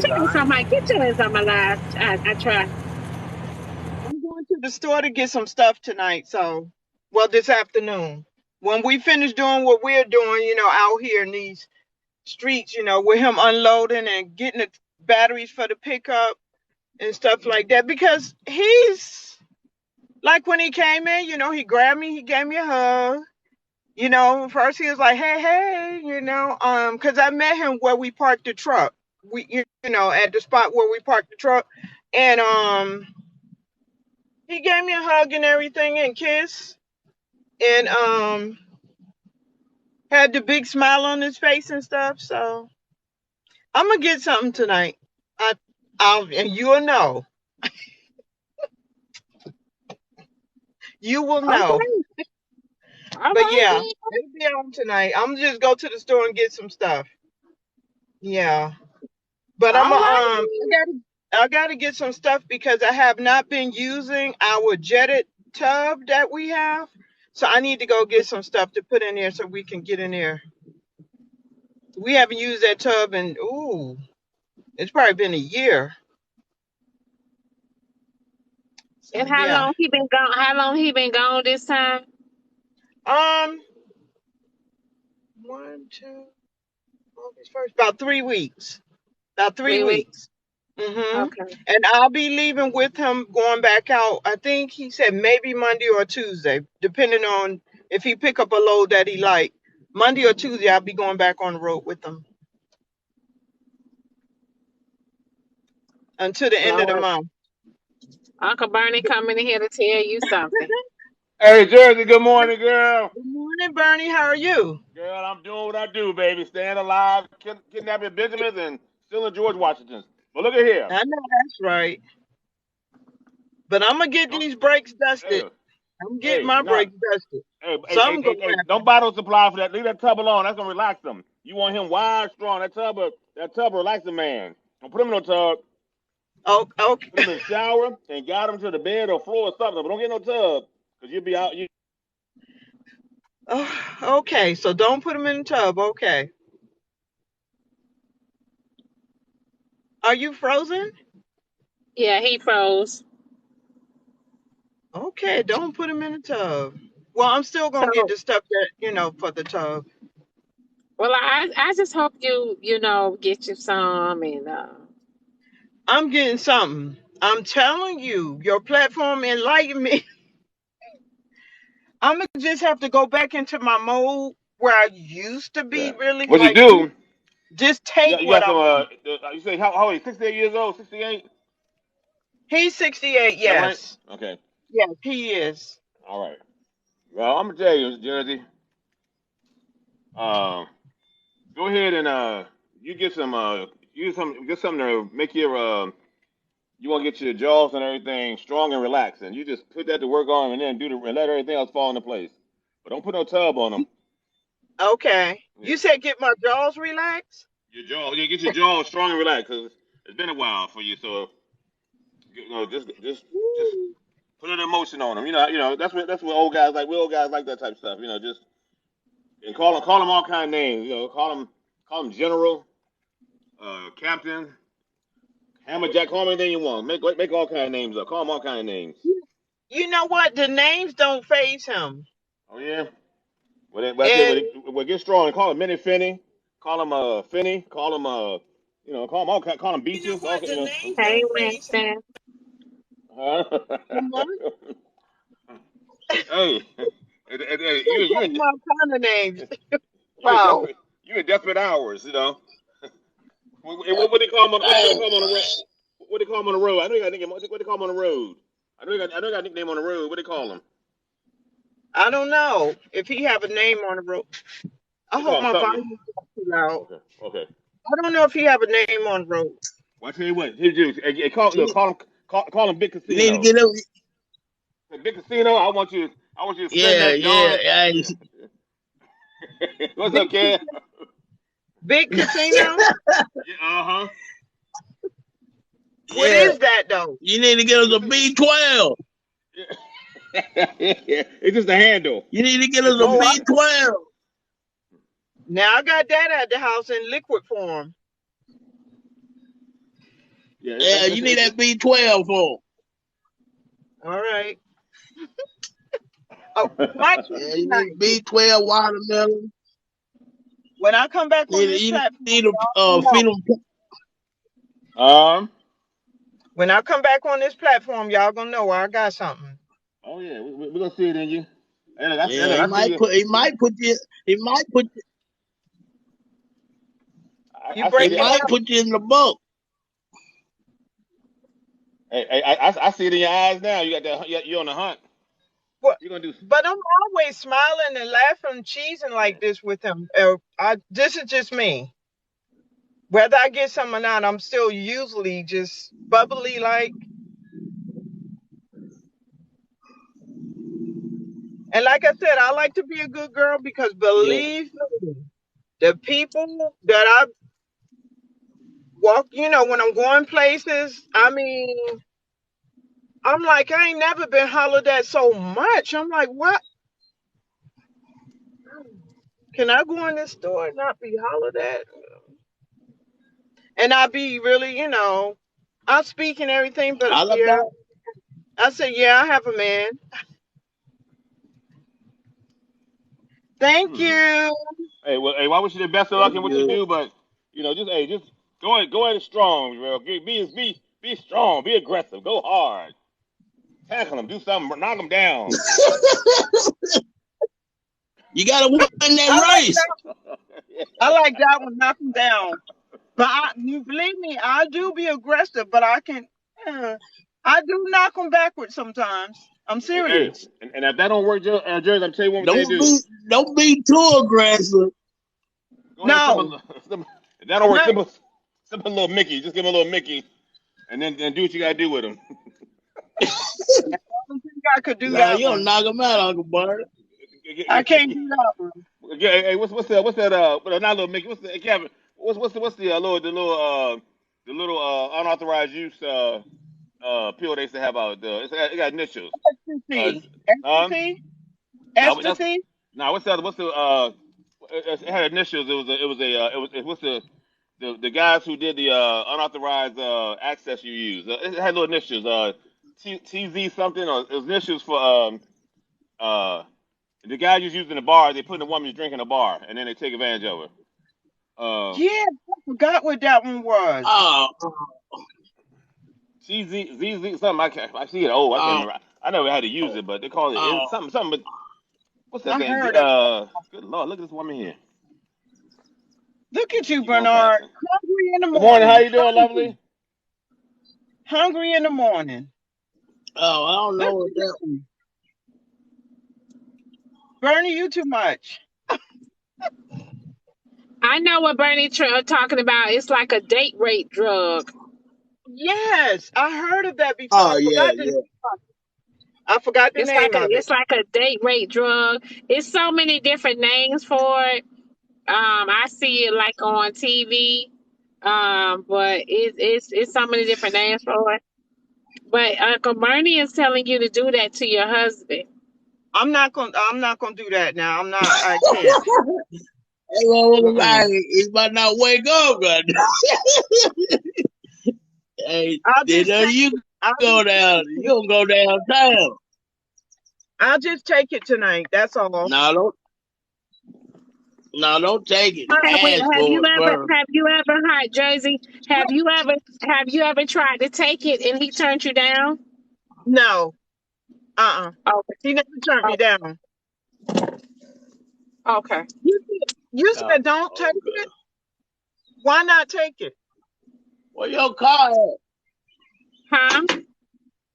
Get your hands on my live. I try. I'm going to the store to get some stuff tonight. Well, this afternoon. When we finish doing what we're doing, you know, out here in these streets, you know, with him unloading and getting the batteries for the pickup and stuff like that. Because he's like when he came in, you know, he grabbed me, he gave me a hug. You know, first he was like, hey, you know, because I met him where we parked the truck. You know, at the spot where we parked the truck. And he gave me a hug and everything and kiss. And had the big smile on his face and stuff. So I'm gonna get something tonight. And you'll know. You will know. Okay. All But right, yeah, then. it'll be on tonight. I'm just go to the store and get some stuff. Yeah. But All right. I gotta get some stuff because I have not been using our jetted tub that we have. So I need to go get some stuff to put in there so we can get in there We haven't used that tub in it's probably been a year. So And how yeah. long he been gone? How long he been gone this time? Um, 1, 2, August 1st, about 3 weeks. About 3 3 weeks. weeks. Mm-hmm. Okay. And I'll be leaving with him, going back out. I think he said maybe Monday or Tuesday, depending on if he pick up a load that he like. Monday or Tuesday, I'll be going back on the road with him until the end of the Lord. month. Uncle Bernie coming in here to tell you something. Hey, Jersey, good morning, girl. Good morning, Bernie. How are you? Girl, I'm doing what I do, baby. Staying alive, kidnapping Benjamins, and stealing George Washingtons. But look at here. I know that's right. But I'm gonna get Don't, these brakes dusted. hey, I'm getting hey, my not, brakes dusted. hey, hey, hey, Some hey, gonna hey, happen. don't buy no supply for that. Leave that tub alone. That's gonna relax them. You want him wide, strong. That tub relax the man. Don't put him in no tub. Oh, okay. Put him in the shower and guide him to the bed or floor or something. But don't get no tub because you'll be out. Oh, okay. So don't put them in the tub. Okay. Are you frozen? Yeah, he froze. Okay. Don't put them in the tub. Well, I'm still So, gonna get the stuff that for the tub. well, I just hope you know get you some and I'm getting something. I'm telling you, your platform enlightened me. I'm gonna just have to go back into my mode where I used to be Yeah. really What you like do? just You take got, you what got I some. want. You say how old? 68 years old. 68. He's 68. Is that right? Yes. Okay. Yes, he is. All right. Well, I'm gonna tell you, Jersey. Uh, Go ahead and you get some get something to make your you want to get your jaws and everything strong and relaxed, and you just put that to work on, and then and let everything else fall into place. But don't put no tub on them. Okay. Yeah. You said get my jaws relaxed? Your jaw, you get your jaw strong and relaxed because it's been a while for you. So just Woo. put an emotion on them. That's what old guys like. We old guys like that type of stuff. Just and call them all kind of names. Call them general, captain, hammerjack. Call them anything you want. Make all kind of names up. Call them all kind of names. You know what? The names don't phase him. Oh yeah. Well, I said, And get strong. Call him Minnie Finney. Call him Finney. Call him call him all kind. Call him you know Beaches. All what? The you know. names hey don't phase him. Winston. Good morning. Hey, You call him all kind of names. you in Wow. desperate hours. What they call him on the road? What they call him on the road? I know you got a nickname. What they call him on the road? I know you got a nickname on the road. What they call him? I don't know if he have a name on the road. I They call hope him my something. volume is not too loud. Okay. Okay. I don't know if he have a name on the road. Well, I tell you what. Here, Juice. Hey, call him Big You need to Casino. get up. Say, Big Casino. I want you to spend Yeah, that yeah, John. yeah. Yeah. What's Big up, Ken? Big Casino? Yeah, uh-huh. What Yeah. is that though? You need to get us a B12. It's just a handle. You need to get us It's a just, Oh, B12. now I got that at the house in liquid form. yeah, Yeah, you need that B12 for 'em. All right. Oh, my Yeah, you need B12 watermelon. when I come back on this You platform, need y'all to know. feed them. When I come back on this platform, y'all gonna know I got something. oh yeah, we're gonna see it in you. Hey, look, Yeah, I see you. he might put you You I see breaking up? in the book. I see it in your eyes now. You got that. You're on the hunt. What? You're gonna do. But I'm always smiling and laughing and cheesing like this with him. This is just me. Whether I get some or not, I'm still usually just bubbly like. And like I said, I like to be a good girl because Yeah. believe me, the people that I walk, when I'm going places, I mean, I'm like, I ain't never been hollered at so much. I'm like, what? Can I go in this store and not be hollered at? And I be really, I speak and everything, but All yeah, about. I said, yeah, I have a man. Thank Hmm. you. Hey, well, hey, I wish you the best of luck That's in what you good. do, but just go ahead strong, bro. Be strong, be aggressive, go hard, tackle them, do something, knock them down. You gotta win I that like race. that. I like that one. Knock him down. But you believe me, I do be aggressive, but I do knock them backwards sometimes. I'm Hey, serious. and if that don't work, Jersey, I'm tell you what they Don't do. be don't be too aggressive. Go ahead, No, if that don't work, no, send him a little Mickey. Just give him a little Mickey, and then do what you gotta do with him. I don't think I could do Nah, that you don't one. knock him out, Uncle Bart. I can't do that one. Hey, not little Mickey? What's the Kevin? What's the little unauthorized use pill they used to have out there? It got initials. Uh, Ecstasy, huh? ecstasy, No, but that's ecstasy. no. What's the it had initials. It what's the guys who did the unauthorized access you use. It had little initials. TZ something or it was initials for uh the guy just using the bar. They put in the woman's drink in the bar and then they take advantage of her. Yeah, I forgot what that one was. Oh, TZ ZZ something. I see it. Oh, I can't oh, remember. I never had to use it, but they call it oh. something. But what's that I thing? heard of it. Good lord, look at this woman here. Look at you, Keep on Bernard. passing. Hungry in the Good morning. How morning. you doing, Hungry. lovely? Hungry in the morning. Oh, I don't Look know what at that you. one. Bernie, you too much. I know what Bernie talking about. It's like a date rape drug. Yes, I heard of that before. Oh yeah, yeah. I forgot the name of it. It's like a date rape drug. It's so many different names for it. I see it like on TV. But it's so many different names for it. But Uncle Bernie is telling you to do that to your husband. I'm not gonna do that now. I can't. Hey, well, Mm-mm. he might not wake up, God. Hey, I'll then just take you I'll go just down. You don't go downtown. I'll just take it tonight. That's all. No, don't. No, don't take it. Ask Have for you it ever first. hi Jersey? Have you ever tried to take it and he turned you down? No. Uh-uh. Okay. He never turned me down. Okay. You Oh, said don't take okay. it. Why not take it? Well, your car at? Huh?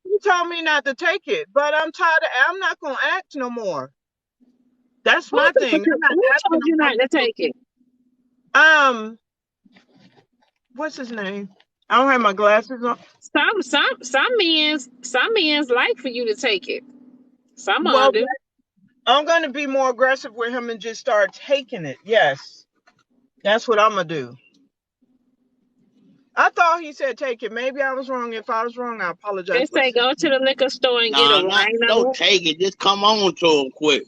You told me not to take it, but I'm tired of. I'm not gonna act no more. That's my thing. I'm not Who acting told you no not to take it? more. What's his name? I don't have my glasses on. Some men's like for you to take it. Some of Well, them do. I'm gonna be more aggressive with him and just start taking it. Yes, that's what I'm gonna do. I thought he said take it. Maybe I was wrong. If I was wrong, I apologize. They say go to the liquor store and get a Nah, not. Don't rhino. take it. Just come on to him quick.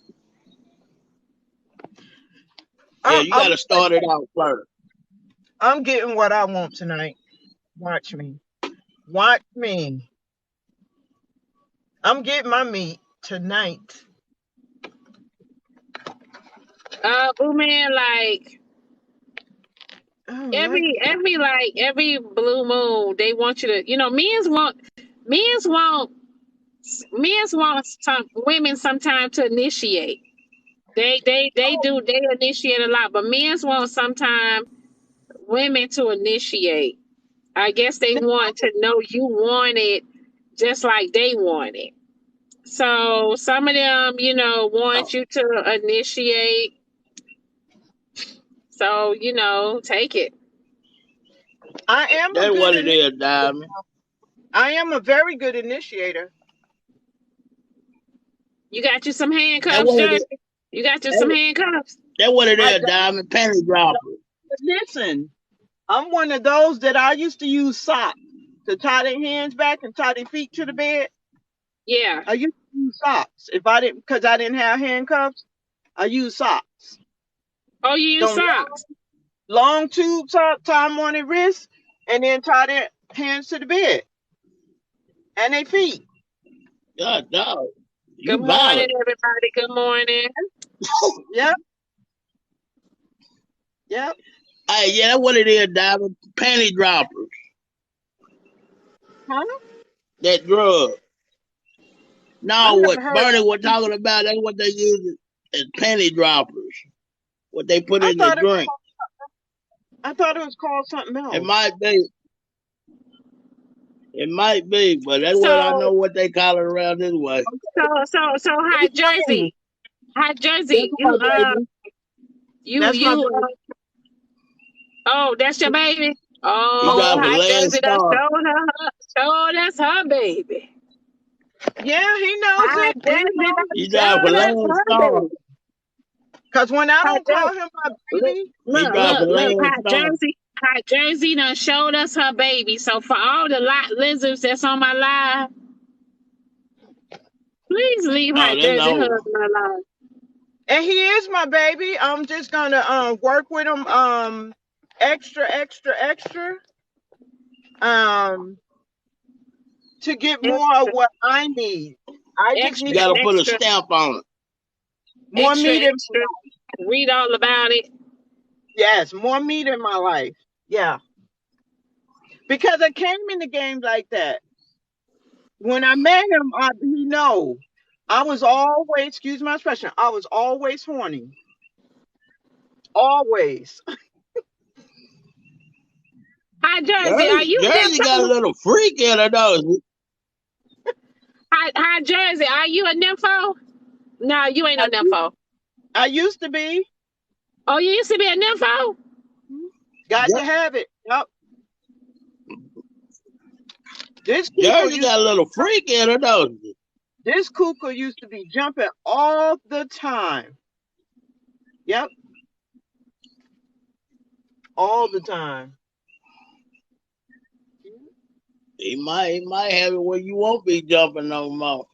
Yeah, I'm, you I'm, got to start it out first. I'm getting what I want tonight. Watch me. Watch me. I'm getting my meat tonight. Boo man, like Oh my every blue moon, they want you to, men's want men's want some women sometimes to initiate. They initiate a lot, but men's want sometimes women to initiate. I guess they want to know you want it just like they want it. So some of them, Oh, want you to initiate. So, take it. I am a that's good what it is, initiator. Diamond. I am a very good initiator. You got you some That's handcuffs, what it Jersey? is. You got you some That's handcuffs? that's what it I is, Diamond. Penny dropper. don't listen. I'm one of those that I used to use socks to tie their hands back and tie their feet to the bed. Yeah. I used to use socks. If I didn't, because I didn't have handcuffs, I used socks. Oh, you use Them socks. long tube top tie 'em on their wrists, and then tie their hands to the bed and their feet. God, dog. You Good morning, violent. everybody. Good morning. Yep. Yep. Hey, yeah, that's what it is, Diamond. Panty droppers. Huh? That drug. I No, never what heard. Bernie was talking about, that's what they use as panty droppers. What they put I in the thought it. drink. I thought it was called something It else. might be. It might be, but that's what I So, know what they call it around this way. Hot Jersey. Hot That's Jersey. my baby. That's my baby. Oh, that's your baby? He Oh, got the Hot last Jersey done star. showed that's her baby. Yeah, he knows Hot it. Jersey He knows. done He got the showed that's last her star. baby. Cause when I Hot don't call Jersey. him my baby, He got the last Hot Jersey done showed us her baby. So for all the lizards that's on my live, please leave Oh, Hot that's Jersey over. husband alone. and he is my baby, I'm just gonna work with him extra to get more of what I need. I just You need gotta put a stamp on it. more meat in extra. Read all about it. yes, more meat in my life. Yeah. Because I came in the game like that. When I met him, he know I was always, excuse my expression, I was always horny. Always. Hot Jersey, are you Jersey got a little freak in her, though. Hot Jersey, are you a nympho? No, you ain't no nympho. I used to be. Oh, you used to be a nympho? Got to have it. Yep. This Jersey got a little freak in her, though. This cuckoo used to be jumping all the time. Yep. All the time. He might have it where you won't be jumping no more.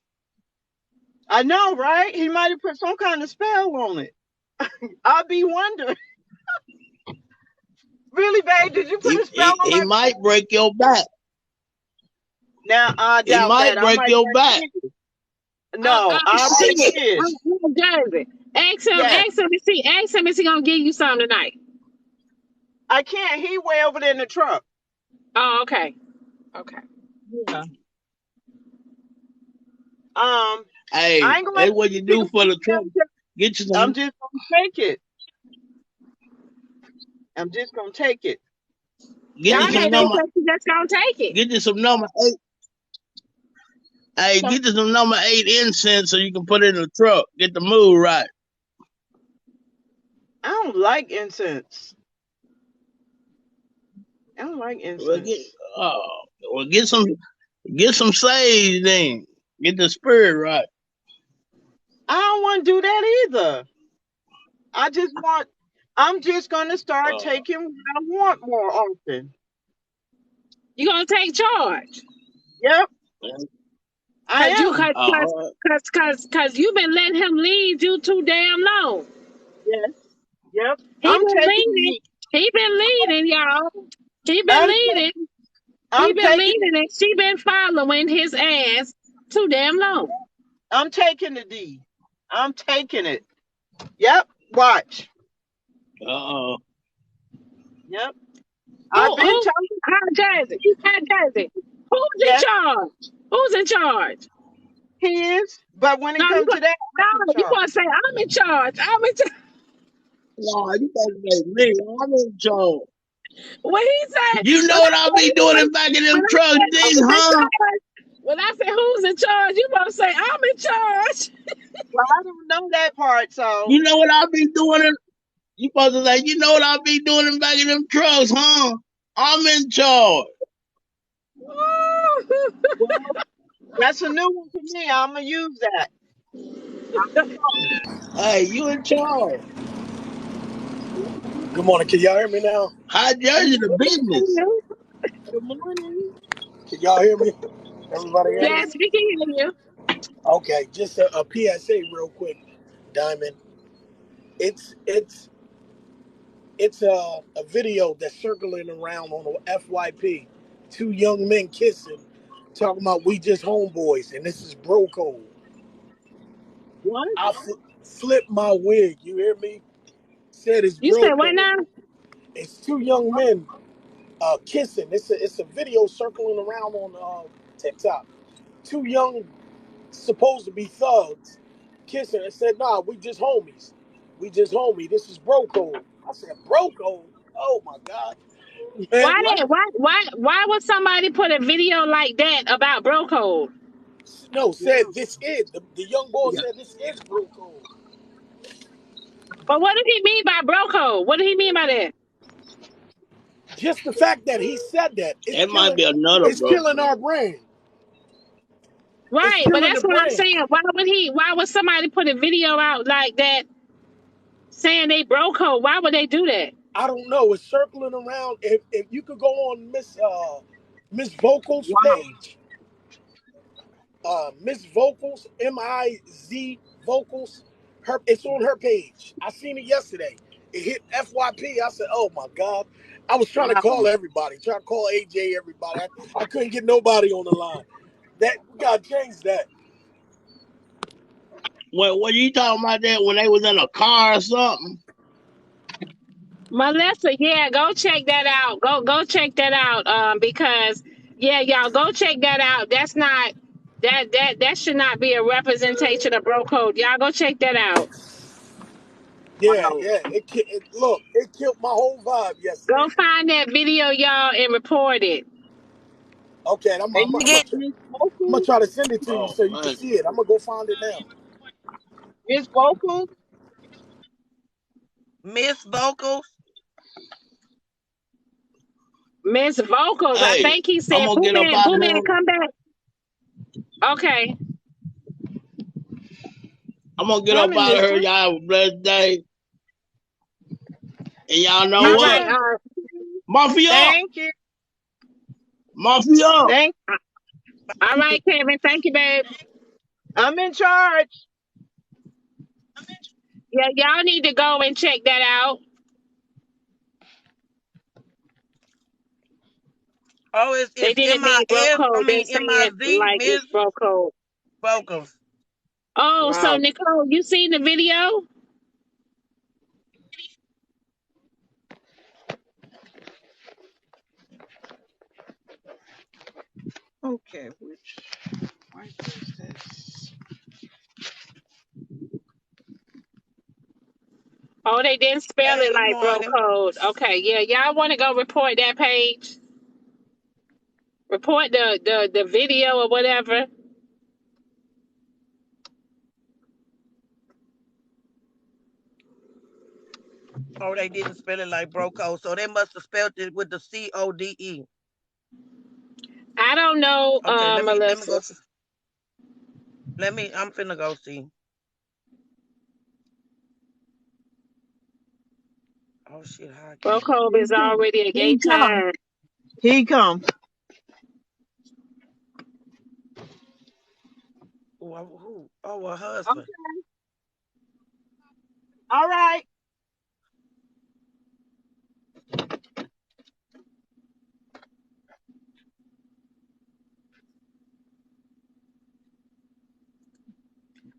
I know, right? He might have put some kind of spell on it. I'll be wondering. Really, babe? Did you put a spell on He might break your back. Now I doubt He might that. break your back. No, I'll take it. Jersey. Ask him is he gonna give you some tonight? I can't. He way over there in the truck. Oh, okay. Okay. Yeah. Hey, that's what you do for the truck. Get you some. I'm just gonna take it. I'm just gonna take it. Get you some number. Just gonna take it. Get you some number 8. Hey, get you some number 8 incense so you can put it in the truck. Get the mood right. I don't like incense. I don't like incense. Well, get some sage then. Get the spirit right. I don't want to do that either. I'm just gonna start taking what I want more often. You gonna take charge? Yep. I am. Cause you've been letting him lead you too damn long. Yes. Yep. He been leading, y'all. He been leading. And she been following his ass too damn long. I'm taking the D. I'm taking it. Yep. Watch. Uh-oh. Yep. Hot Jersey. Who's in charge? Who's in charge? He is. But when it comes to that, you gonna say I'm in charge. No, you gotta say me. I'm in charge. What he said? You know what I'll be doing in back of them trucks, these, huh? When I say who's in charge, you gonna say I'm in charge. Well, I don't know that part, so you know what I'll be doing. You supposed to say, you know what I'll be doing in back of them trucks, huh? I'm in charge. Well, that's a new one for me. I'm gonna use that. Hey, you in charge. Good morning. Can y'all hear me now? Hot Jersey, the business. Good morning. Can y'all hear me? Everybody hear me? Yes, we can hear you. Okay, just a PSA real quick, Diamond. It's It's a video that's circling around on the FYP. Two young men kissing, talking about we just homeboys, and this is bro code. What? I flipped my wig. You hear me? Said it's You bro said what code. now? It's two young men kissing. It's a video circling around on TikTok. Two young, supposed to be thugs, kissing. And said, "Nah, we just homies. We just homie. This is bro code." I said, "Bro code? Oh my god, man! What?" Why would somebody put a video like that about bro code? No, Yeah. said this is the young boy said this is bro code. But what did he mean by bro code? What did he mean by that? Just the fact that he said that, That might be another it's bro killing code. our brain. It's Right, but killing the that's what I'm brain. saying. Why would somebody put a video out like that saying they bro code? Why would they do that? I don't know. It's circling around. If you could go on Miss Vocals Wow. page, Miss Vocals, MIZ Vocals, it's on her page. I seen it yesterday. It hit FYP. I said, "Oh my god!" I was trying to Wow. call everybody, trying to call AJ, everybody. I couldn't get nobody on the line. That we gotta change that. What you talking about that when they was in a car or something? Melissa, yeah, go check that out. Go check that out. Because yeah, y'all go check that out. That's not that should not be a representation of bro code. Y'all go check that out. Yeah, Wow. yeah. Look, it killed my whole vibe Go yesterday. find that video, y'all, and report it. Okay, I'm, And I'm, you I'm, get gonna, Miss I'm gonna Vocals? try to send it to you Oh so you can man. see it. I'm gonna go find it now. Miss Vocals? Miss Vocals. Miss Vocals, I Hey, think he I'm said, gonna Boo get up Man, out Boo of Man, here. come back. Okay. I'm gonna get up Coming, out of here. mister. Y'all have a blessed day. And y'all know You All what? right. too. Mafia! Thank you. Mafia! Thank All right, Kevin. Thank you, babe. I'm in charge. Yeah, y'all need to go and check that out. Oh, They it's didn't mean bro MIS. I code. They're mean saying MIZ. like Miss it's bro code. Vocals. Oh, so Wow. Nicole, you seen the video? Okay, why is this? Oh, they didn't spell Hey, it good like bro morning. code. Okay, yeah, y'all want to go report that page? Report the video or whatever. Oh, they didn't spell it like Broco, so they must have spelled it with the CODE. I don't know, Okay, let me Melissa. go. I'm finna go see. Oh shit, how I Bro get it? code He is come. already a gay He come. term. He come. Oh, who? Oh, her husband. Okay. All right.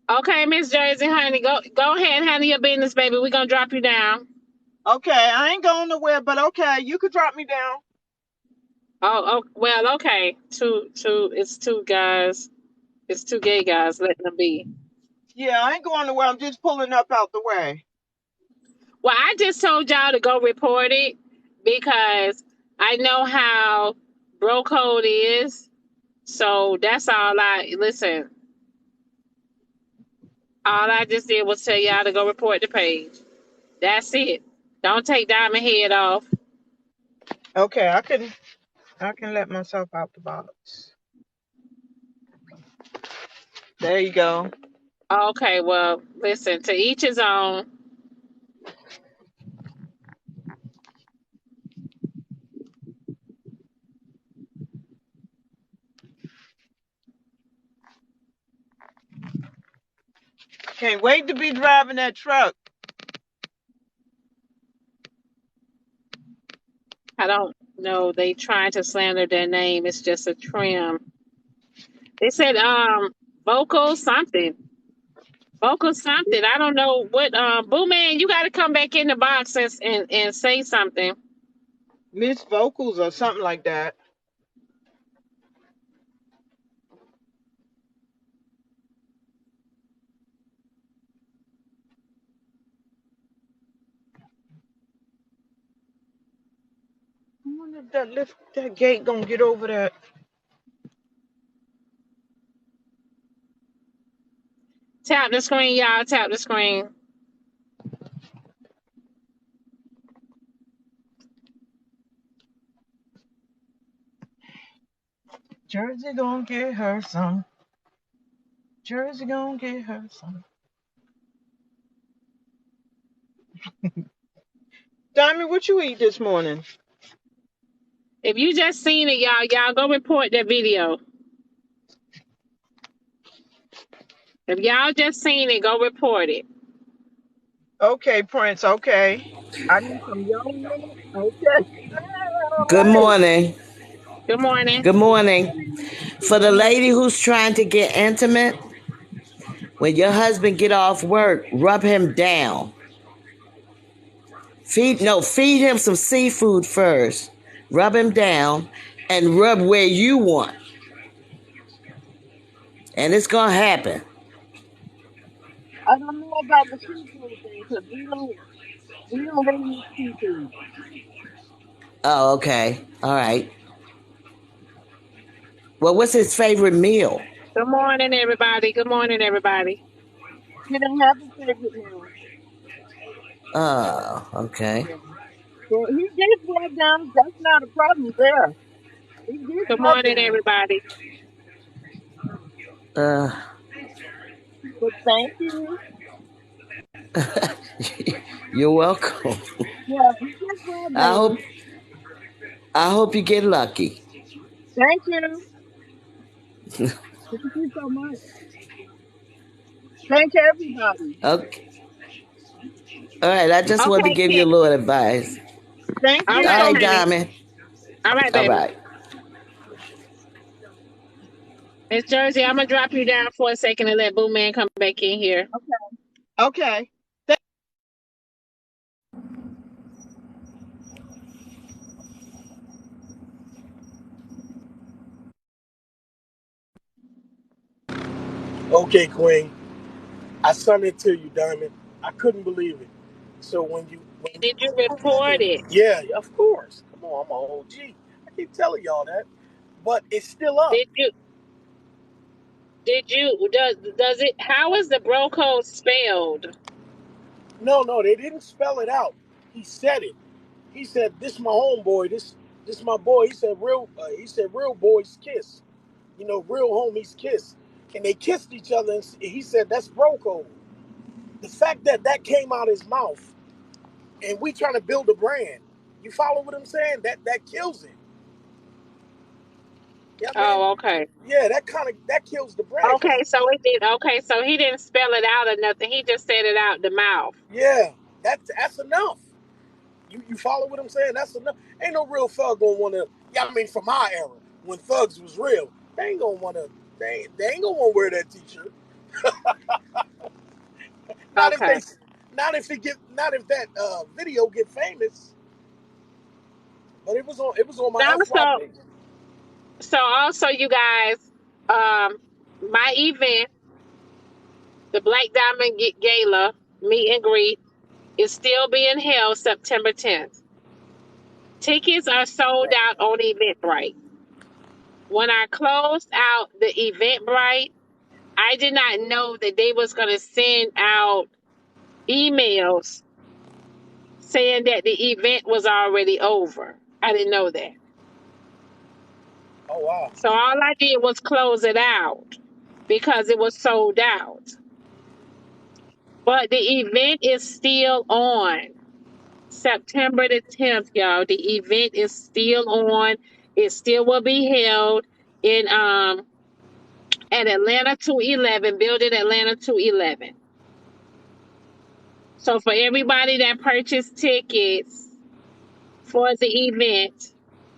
Okay, Miss Jersey, honey, go ahead and handle your business, baby. We're gonna drop you down. Okay. I ain't going nowhere, but okay. You could drop me down. Oh, well, okay. It's two guys. It's two gay guys. Letting them be. Yeah, I ain't going nowhere. I'm just pulling up out the way. Well, I just told y'all to go report it because I know how bro code is. So that's all I listen. All I just did was tell y'all to go report the page. That's it. Don't take Diamond Head off. Okay, I can let myself out the box. There you go. Okay, well, listen, to each his own. Can't wait to be driving that truck. I don't know. They trying to slander their name. It's just a trim. They said vocal something. Vocal something. I don't know what Boo Man, you gotta come back in the box and say something. Miss Vocals or something like that. I wonder if that gate gonna get over that. Tap the screen, y'all. Tap the screen. Jersey gonna get her some. Jersey gonna get her some. Diamond, what you eat this morning? If you just seen it, y'all go report that video. If y'all just seen it, go report it. Okay, Prince. Okay. I need some young minute. Okay. Good All right. morning. Good morning. Good morning. For the lady who's trying to get intimate, when your husband get off work, rub him down. Feed him some seafood first. Rub him down and rub where you want. And it's gonna happen. I don't know about the seafood thing because we don't really eat seafood. Oh, okay. All right. Well, what's his favorite meal? Good morning, everybody. Good morning, everybody. We don't have a favorite meal. Oh, okay. Yeah. So he gets rub down. That's not a problem there. He gets Good rub morning, down. everybody. Uh, But thank you. you're welcome. Yeah, he gets rub I hope down. I hope you get lucky. Thank you. Thank you so much. Thank everybody. Okay. All right. I just wanted to Okay, give you Kim. a little advice. Thank All All right, right, you. honey. Diamond. All right, All baby. right. Miss Jersey, I'm gonna drop you down for a second and let Boo Man come back in here. Okay. Okay, Queen. I sent it to you, Diamond. I couldn't believe it. So when Did you report it? yeah, of course. Come on, I'm an OG. I keep telling y'all that, but it's still up. Does it, how is the bro code spelled? No, they didn't spell it out. He said it. He said, "This my homeboy. This my boy." He said, "Real." He said, "Real boys kiss." Real homies kiss, and they kissed each other. And he said, "That's bro code." The fact that that came out his mouth, and we trying to build a brand. You follow what I'm saying? That kills it. Yeah, man. Oh, okay. Yeah, that kills the brand. Cause Okay, so it did. Okay, so he didn't spell it out or nothing. He just said it out the mouth. yeah, that's enough. You follow what I'm saying? That's enough. Ain't no real thug gonna wanna. Yeah, I mean from our era when thugs was real, they ain't gonna wanna. They ain't gonna wanna wear that t-shirt. Not if Okay. they. Not if that video get famous. But it was on my Now, FYP. so also you guys, my event, the Black Diamond Gala meet and greet, is still being held September 10th. Tickets are sold out on Eventbrite. When I closed out the Eventbrite, I did not know that they was going to send out emails saying that the event was already over. I didn't know that. Oh wow. So all I did was close it out because it was sold out. But the event is still on September the 10th, y'all. The event is still on. It still will be held in at Atlanta 211, building Atlanta 211. So for everybody that purchased tickets, for the event.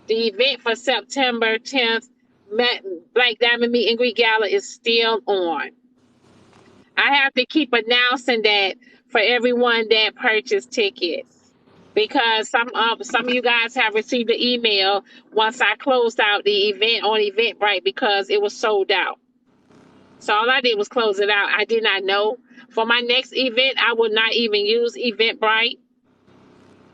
The event for September 10th, Black Diamond Meet and Greet Gala is still on. I have to keep announcing that for everyone that purchased tickets because some of you guys have received the email once I closed out the event on Eventbrite because it was sold out. So all I did was close it out. I did not know. For my next event, I will not even use Eventbrite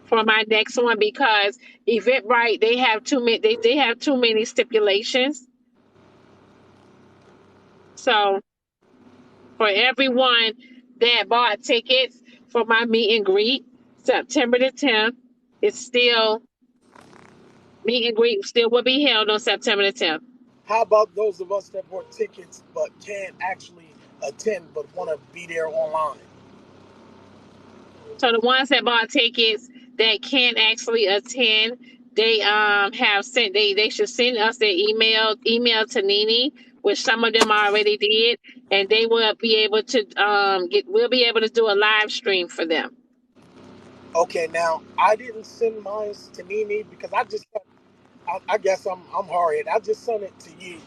for my next one because Eventbrite they have too many they have too many stipulations. So for everyone that bought tickets for my meet and greet, September the 10th, it's still meet and greet still will be held on September the 10th. How about those of us that bought tickets but can't actually attend but want to be there online? So the ones that bought tickets that can't actually attend, they have sent they should send us their email to Nene, which some of them already did, and they will be able to we'll be able to do a live stream for them. Okay, now I didn't send mine to Nene because I guess I'm hard. I just sent it to you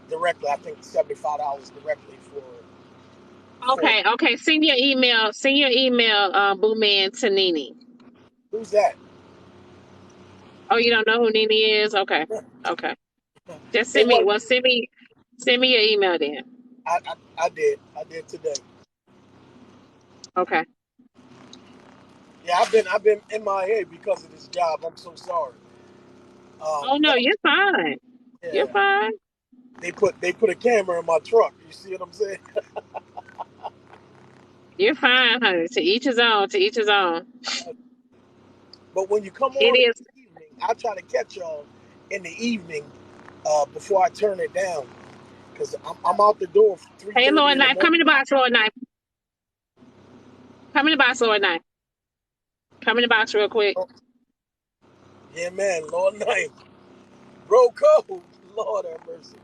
directly. I think $75 directly for. Okay. Send your email, Boo Man, to Nene. Who's that? Oh, you don't know who Nene is? Okay. Just It was. send me your email then. I did today. Okay. Yeah, I've been in my head because of this job. I'm so sorry. Oh no, you're fine. You're Yeah, fine. they put a camera in my truck. You see what I'm saying? You're fine, honey. To each his own. To each his own. But when you come It on in is. the evening, I try to catch y'all in the evening before I turn it down because I'm out the door for Hey, 3:30 Lord in the Knife, come morning. in the box, Lord Knife. Come in the box, Lord Knife. Come in the box real quick. Yeah, man, Lord night, bro, code, Lord have mercy.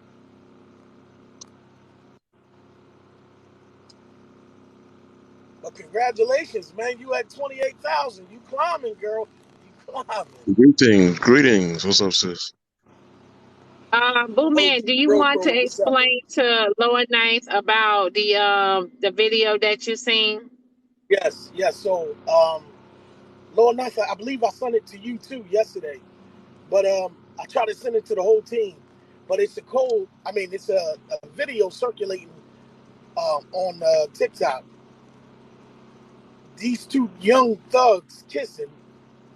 But congratulations, man, you at 28,000. You climbing, girl. You climbing. Greetings. What's up, sis? Boo Man, do you Bro, want to code, what's up? explain to Lord Knife about the video that you seen? Yes. So, Lord night, I believe I sent it to you too yesterday. But I try to send it to the whole team. But it's a code. I mean, it's a video circulating on TikTok. These two young thugs kissing,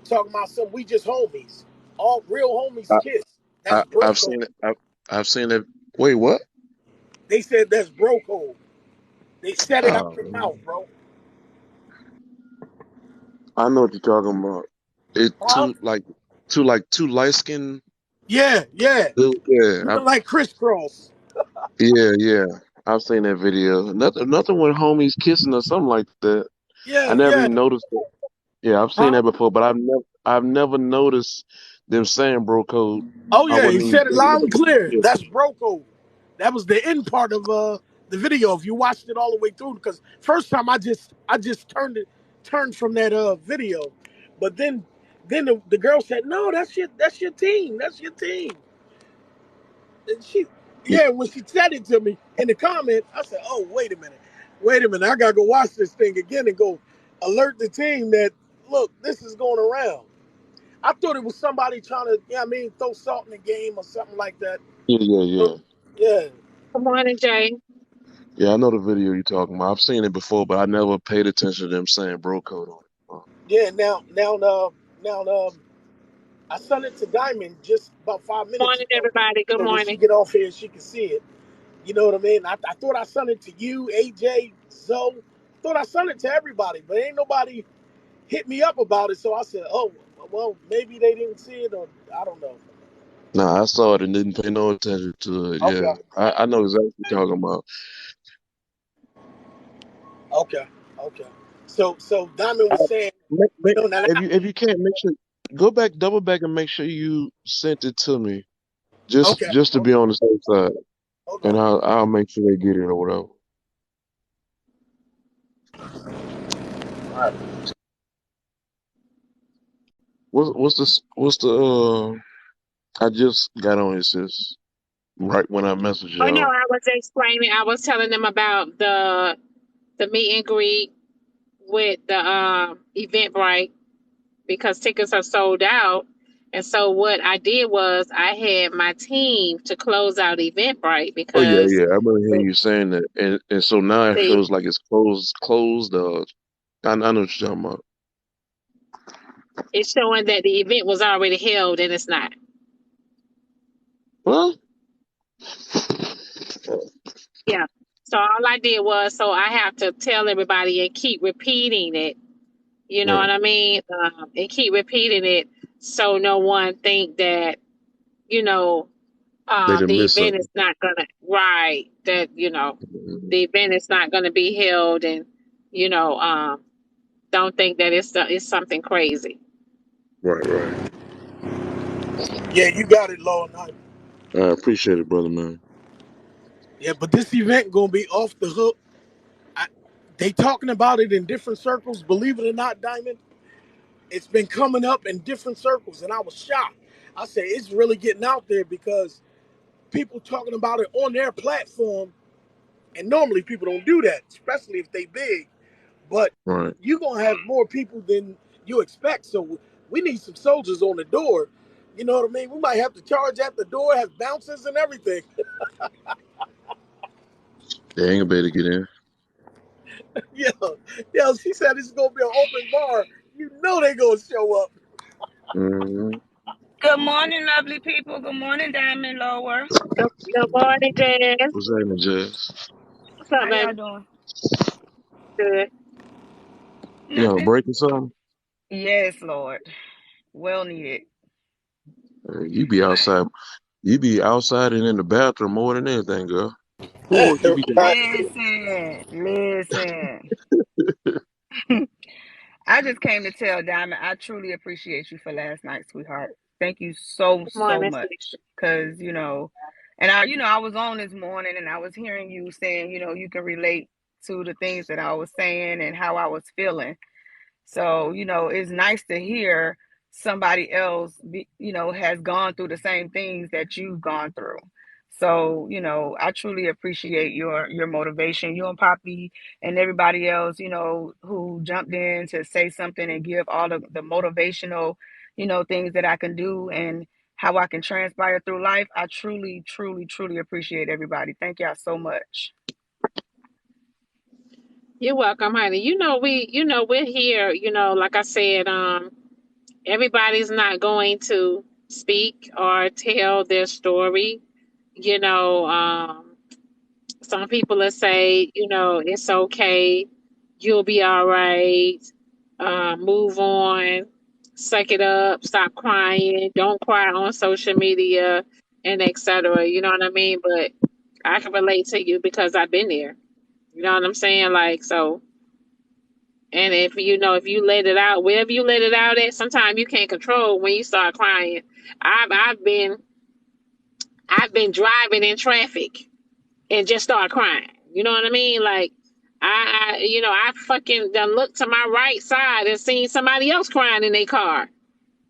talking about some we just homies. All real homies kiss. That's bro I've code. seen it. I've seen it. Wait, what? They said that's bro code. They said it out Oh, their mouth, bro. I know what you're talking about. It Huh? two light skinned. Yeah. Yeah, Looking like crisscross. yeah. I've seen that video. Nothing when homies kissing or something like that. I never Yeah. even noticed it. Yeah, I've seen Huh? that before, but I've never noticed them saying bro code. Oh I yeah, he wouldn't said it loud even. and clear. Yeah, That's bro code. That was the end part of the video. If you watched it all the way through, because first time I just turned from that video, but then the girl said, "No, that's your team. That's your team." And yeah, when she said it to me in the comment, I said, "Oh, wait a minute, I gotta go watch this thing again and go alert the team that look, this is going around." I thought it was somebody trying to, throw salt in the game or something like that. yeah. Yeah, Good morning, Jay. Yeah, I know the video you're talking about. I've seen it before, but I never paid attention to them saying bro code on it. yeah. Now, I sent it to Diamond just about 5 minutes Morning, ago. everybody. Good When she morning. get off here, she can see it. You know what I mean? I thought I sent it to you, AJ, Zoe. Thought I sent it to everybody, but ain't nobody hit me up about it. So I said, oh, well, maybe they didn't see it, or I don't know. Nah, I saw it and didn't pay no attention to it. Okay, Yeah, I know exactly what you're talking about. okay, okay. So Diamond was saying, no, no, no. If you can't make sure, go back, double back, and make sure you sent it to me, Okay, just to be on the safe side, hold and on. I'll make sure they get it or whatever. All right. What's the I just got on it, sis. Right when I messaged Oh no, y'all. I was explaining. I was telling them about the meet and greet with the Eventbrite because tickets are sold out. And so what I did was I had my team to close out Eventbrite Oh yeah, because yeah. I remember hearing the, you saying that, and so now it the feels like it's closed. I know what you're talking about. it's showing that the event was already held and it's not. Well, Yeah. So all I did was so I have to tell everybody and keep repeating it. You know right. what I mean? And keep repeating it so no one think that you know They didn't the miss event something. is not gonna right that Mhm. the event is not gonna be held and you know don't think that it's something crazy. Right, right. Yeah, you got it, Lord. I appreciate it, brother man. Yeah, but this event gonna be off the hook. I, they talking about it in different circles. Believe it or not, Diamond, it's been coming up in different circles, and I was shocked. I said it's really getting out there because people talking about it on their platform, and normally people don't do that, especially if they big. But Right. you're gonna have more people than you expect. So we need some soldiers on the door. You know what I mean? We might have to charge at the door, have bouncers and everything. They ain't gonna be able to get in. Yeah, yeah. She said it's gonna be an open bar. You know they gonna show up. Hmm. Good morning, lovely people. Good morning, Diamond Lower. Good morning, Jazz. What's happening, Jazz? What's up, How y'all baby? doing? Good. You know, Nothing. breaking something? Yes, Lord. Well needed. You be outside. You be outside and in the bathroom more than anything, girl. What work you be doing? Right. Listen. I just came to tell Diamond I truly appreciate you for last night, sweetheart. Thank you so, Good so morning, much. Cause, and I was on this morning and I was hearing you saying, you can relate to the things that I was saying and how I was feeling. So, it's nice to hear somebody else, has gone through the same things that you've gone through. So, I truly appreciate your motivation, you and Poppy and everybody else, who jumped in to say something and give all of the motivational, things that I can do and how I can transpire through life. I truly, truly, truly appreciate everybody. Thank y'all so much. You're welcome, honey. We're here. Like I said, everybody's not going to speak or tell their story. You know, some people will say, it's okay, you'll be all right, move on, suck it up, stop crying, don't cry on social media, and etc. You know what I mean? But I can relate to you because I've been there. You know what I'm saying? Like, so, and if you let it out, wherever you let it out at, sometimes you can't control when you start crying. I've been driving in traffic and just start crying. You know what I mean? Like, I fucking done looked to my right side and seen somebody else crying in their car.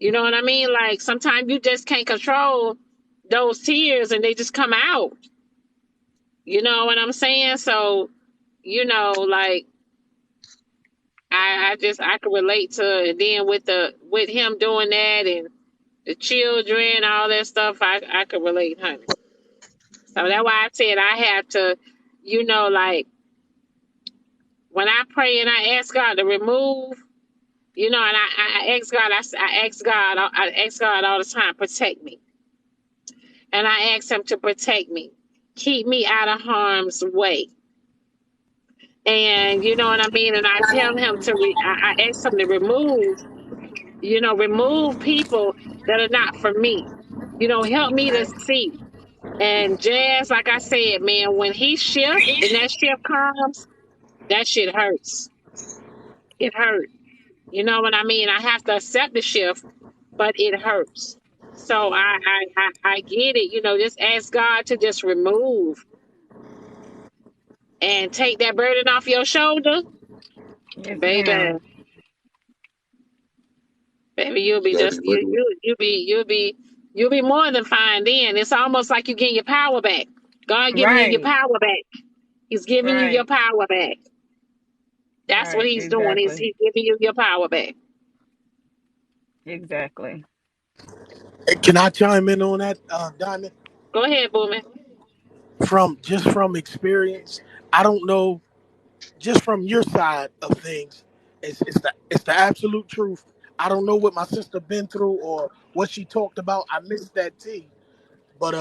You know what I mean? Like, sometimes you just can't control those tears and they just come out. You know what I'm saying? So, like, I could relate to it. Then with him doing that and the children, all that stuff, I could relate, honey. So that's why I said I have to, like, when I pray and I ask God to remove, and I ask God, I ask God all the time, protect me. And I ask him to protect me, keep me out of harm's way. And you know what I mean? And I tell him I ask him to remove people that are not for me. Help me to see. And Jazz, like I said, man, when he shift and that shift comes, that shit hurts. It hurts. You know what I mean? I have to accept the shift, but it hurts. So I get it. Just ask God to just remove and take that burden off your shoulder, Yes, baby. ma'am. Baby, you'll be Gotta be just working. you'll be more than fine then. It's almost like you're getting your power back. God giving you your Right. power back. He's giving you your Right. power back. That's what Right. he's doing. Exactly. He's giving you your power back. Exactly. Hey, can I chime in on that, Diamond? Go ahead, Boomy. From experience, I don't know. Just from your side of things, it's the absolute truth. I don't know what my sister been through or what she talked about. I missed that tea. But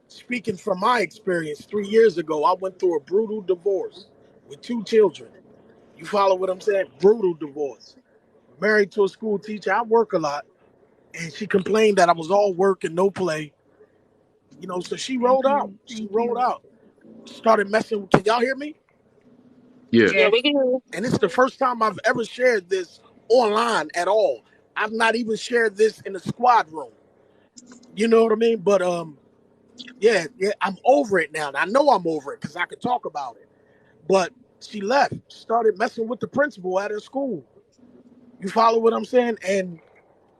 speaking from my experience, 3 years ago, I went through a brutal divorce with two children. You follow what I'm saying? Brutal divorce. Married to a school teacher. I work a lot, and she complained that I was all work and no play. So she Thank rolled out. you. She Thank rolled you. out. Started messing. Can y'all hear me? Yeah. Yeah, Yes. we can. And it's the first time I've ever shared this online at all. I've not even shared this in a squad room. You know what I mean? But yeah, I'm over it now. And I know I'm over it because I could talk about it. But she left, started messing with the principal at her school. You follow what I'm saying? And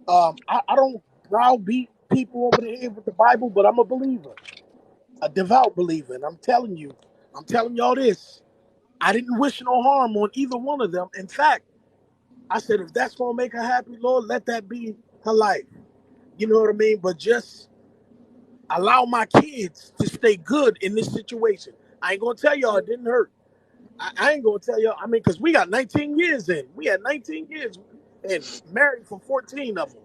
I don't browbeat people over the head with the Bible, but I'm a believer, a devout believer. And I'm telling y'all this. I didn't wish no harm on either one of them. In fact, I said, if that's gonna make her happy, Lord, let that be her life. You know what I mean? But just allow my kids to stay good in this situation. I ain't gonna tell y'all it didn't hurt. I ain't gonna tell y'all. I mean, because we got 19 years in. We had 19 years and married for 14 of them.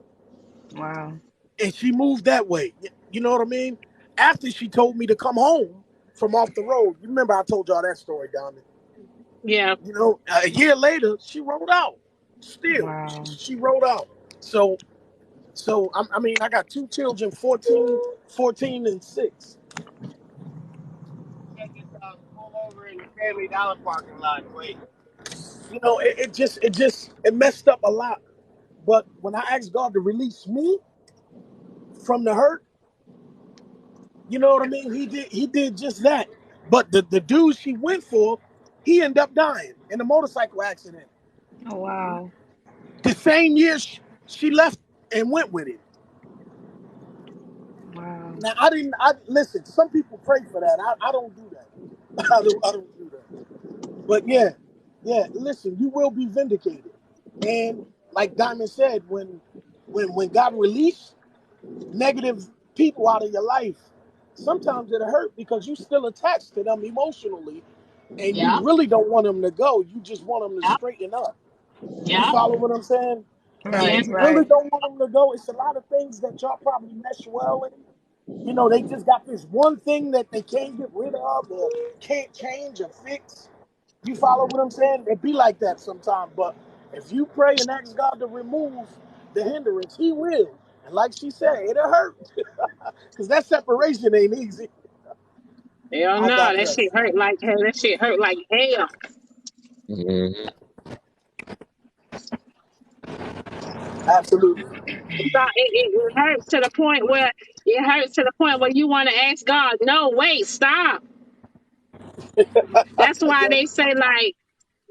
Wow. And she moved that way. You know what I mean? After she told me to come home from off the road. You remember I told y'all that story, Diamond. Yeah. A year later, she rolled out. Still, Wow. she rolled out. So I mean, I got two children, 14 and 6. Pull over in the Family Dollar parking lot and wait. It messed up a lot. But when I asked God to release me from the hurt, you know what I mean? He did just that. But the dude she went for, he ended up dying in a motorcycle accident. Oh wow. The same year she left and went with him. Wow. Now I listen. Some people pray for that. I don't do that. I don't do that. But yeah. Listen, you will be vindicated. And like Diamond said, when God released negative people out of your life, sometimes it'll hurt because you still attached to them emotionally, and you Yeah. really don't want them to go. You just want them to Yeah. straighten up. You Yeah. follow what I'm saying? And Right. Yes. you really Right. don't want them to go. It's a lot of things that y'all probably mesh well in. They just got this one thing that they can't get rid of or can't change or fix. You follow what I'm saying? It be like that sometimes. But if you pray and ask God to remove the hindrance, He will. And like she said, it'll hurt because that separation ain't easy. Hell I no, that digress. shit hurt like hell. That shit hurt like hell. Hmm. Absolutely. So it hurts to the point where you want to ask God, no, wait, stop. That's why Yeah, they say like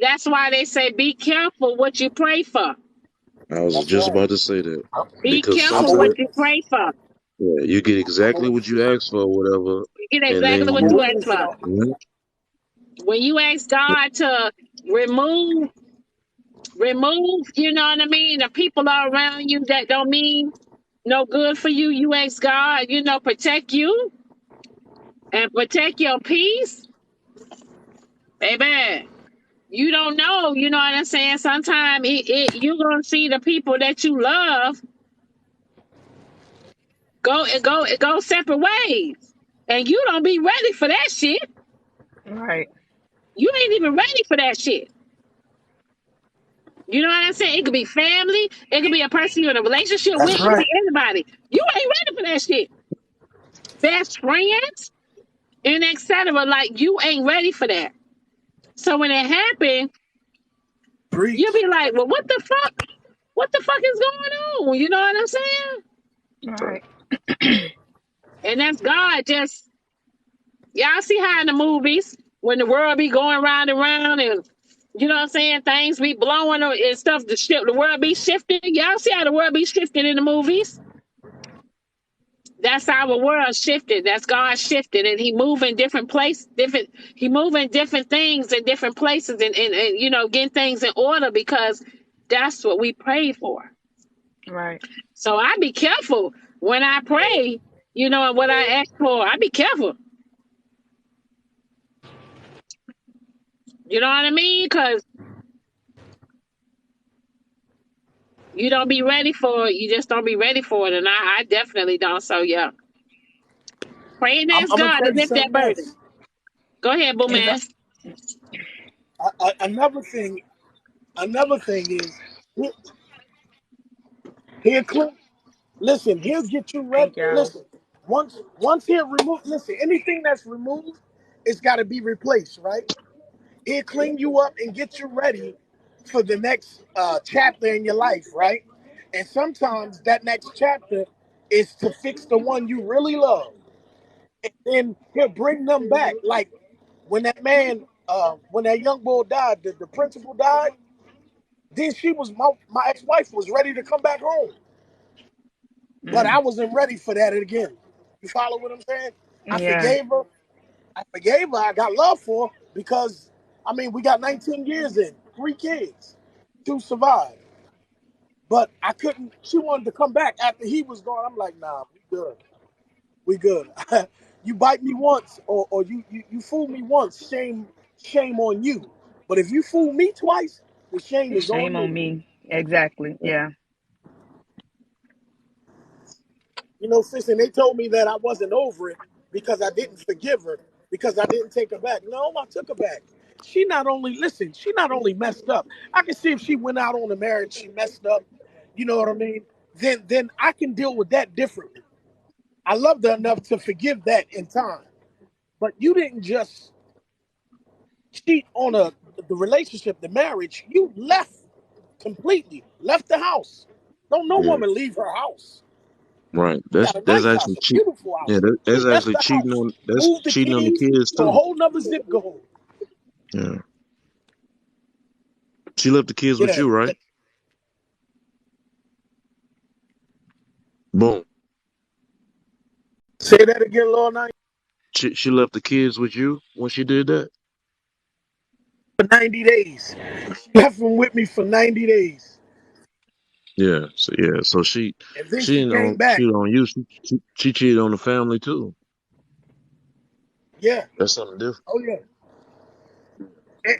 that's why they say be careful what you pray for. I was that's just right. about to say that Be because I'm a careful what sometimes you witness. pray for. yeah, you get I'm a exactly what witness. you ask for, or whatever, You get and then exactly I'm a what you you. ask witness, for. y'all. Mhm. When you ask God to remove, you know what I mean, the people are around you that don't mean no good for you. You ask God, protect you and protect your peace, baby. You don't know, you know what I'm saying? Sometimes you're gonna see the people that you love go separate ways. And you don't be ready for that shit. Right. You ain't even ready for that shit. You know what I'm saying? It could be family, it could be a person you're in a relationship with, That's it could right. be anybody. You ain't ready for that shit. Best friends and etc. Like you ain't ready for that. So when it happened, you'll Preach. be like, well, what the fuck? What the fuck is going on? You know what I'm saying? Right. And that's God just y'all see how in the movies when the world be going round and round and You know what I'm saying? Things be blowing and stuff. The world be shifting. Y'all see how the world be shifting in the movies? That's our world shifted. That's God shifted, and He moving different places, different. He moving different things in different places, and you know, getting things in order because that's what we prayed for. Right. So I be careful when I pray. You know, and what I ask for, I be careful. You know what I mean? Because you don't be ready for it. You just don't be ready for it, and I definitely don't. So yeah, pray and ask I'm gonna God to tell you lift that something burden. else. Go ahead, Boo And Man. another thing, is he- he'll clean. Listen, he'll get you ready. Thank y'all. Listen, once he'll remove. Listen, anything that's removed, it's got to be replaced, right? He'll clean you up and get you ready for the next chapter in your life, right? And sometimes that next chapter is to fix the one you really love. And then he'll bring them back. Like when that man, when that young boy died, the principal died, then she was, my ex-wife was ready to come back home. But I Mm. wasn't ready for that again. You follow what I'm saying? I Yeah. forgave her. I got love for her because, I mean, we got 19 years in, 3 kids, 2 survived. But I couldn't, she wanted to come back after he was gone. I'm like, nah, we good. We good. You bite me once or you fool me once, shame on you. But if you fool me twice, the shame is on Shame me. on me. Exactly. Yeah. You know, sis, and they told me that I wasn't over it because I didn't forgive her, because I didn't take her back. No, I took her back. She not only messed up. I can see if she went out on a marriage, she messed up, you know what I mean? Then I can deal with that differently. I loved her enough to forgive that in time. But you didn't just cheat on the relationship, the marriage. You left completely, left the house. Don't no Yeah, woman leave her house. right. She got a That's nice house, actually a cheat. beautiful Yeah, house. She that's left actually the house, moved the cheating on the keys kids to a too. whole nother zip code. Yeah, she left the kids with Yeah. you, right? Boom. Say that again, Lord Night. She left the kids with you when she did that. For 90 days. She left them with me for 90 days. So And then she she didn't came back. cheat on you. She cheated on the family too. Yeah. That's something different. Oh, yeah.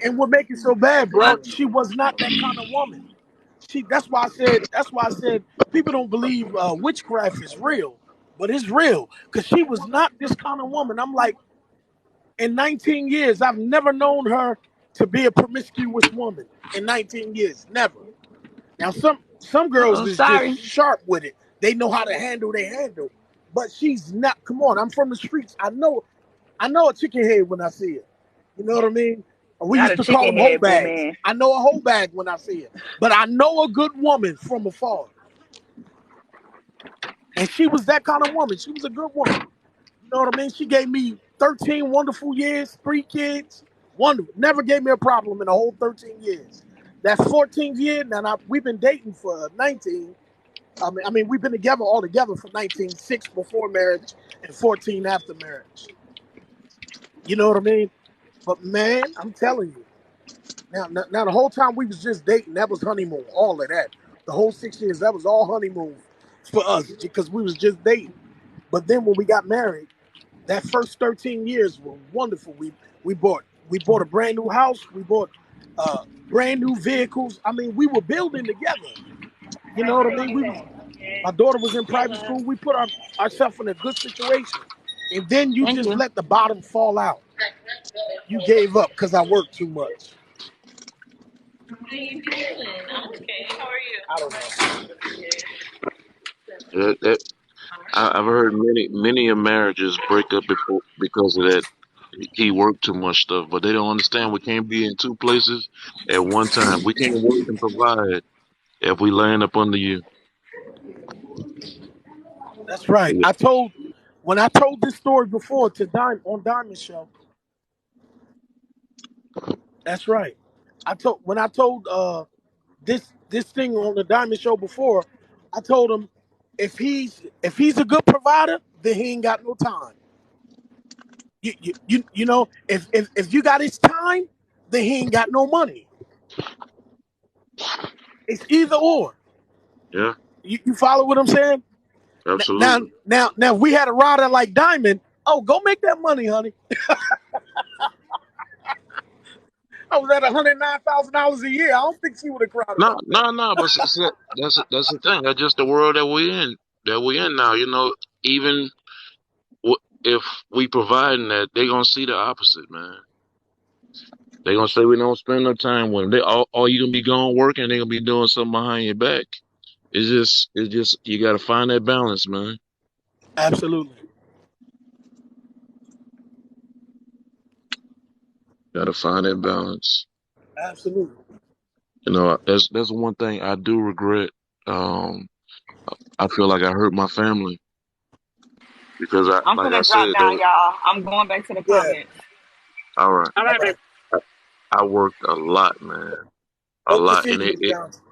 And what make it so bad, bro, she was not that kind of woman. That's why I said people don't believe witchcraft is real, but it's real because she was not this kind of woman. I'm like, in 19 years, I've never known her to be a promiscuous woman. In 19 years, never. Now some girls Oh, is just sorry. sharp with it. They know how to handle they handle. But she's not. Come on, I'm from the streets. I know a chicken head when I see it. You know what I mean? We Not used a to call chicken them hoe head, boo bags. man. I know a hoe bag when I see it. But I know a good woman from afar. And she was that kind of woman. She was a good woman. You know what I mean? She gave me 13 wonderful years, 3 kids. Wonderful. Never gave me a problem in the whole 13 years. That 14th year, we've been dating for 19. I mean, we've been together all together for 19, 6 before marriage and 14 after marriage. You know what I mean? But man, I'm telling you, now the whole time we was just dating, that was honeymoon, all of that. The whole 6 years, that was all honeymoon for us because we was just dating. But then when we got married, that first 13 years were wonderful. We bought a brand new house. We bought brand new vehicles. I mean, we were building together. You know what I mean? My daughter was in private school. We put ourselves in a good situation. And then you Thank just you. let the bottom fall out. You gave up because I worked too much. How you doing? I'm okay. How are you? I don't know. That I've heard many of marriages break up because of that. He worked too much stuff, but they don't understand we can't be in two places at one time. We can't work and provide if we land up under you. That's right. Yeah. When I told this story before to Diamond on Diamond Show, that's right. when I told this thing on the Diamond Show before, I told him if he's a good provider, then he ain't got no time. You know, if you got his time, then he ain't got no money. It's either or. Yeah, You follow what I'm saying? Now, absolutely. now, if we had a rider like Diamond. Oh, go make that money, honey. I was at $109,000 a year. I don't think she would have cried No, about that. no, no. But that's the thing. That's just the world that we're in. That we're in now. You know, even if we providing that, they gonna see the opposite, man. They gonna say we don't spend no time with them. They all you gonna be going working. They gonna be doing something behind your back. It's just you gotta find that balance, man. Absolutely, Gotta find that balance. absolutely. You know, that's one thing I do regret. Um, I feel like I hurt my family because I'm like I finna drop said, down, y'all. I'm going back to the Yeah. comments. all right, All All right, right. baby. I worked a lot, man, a Hope to lot, see and you, Miss Johnson.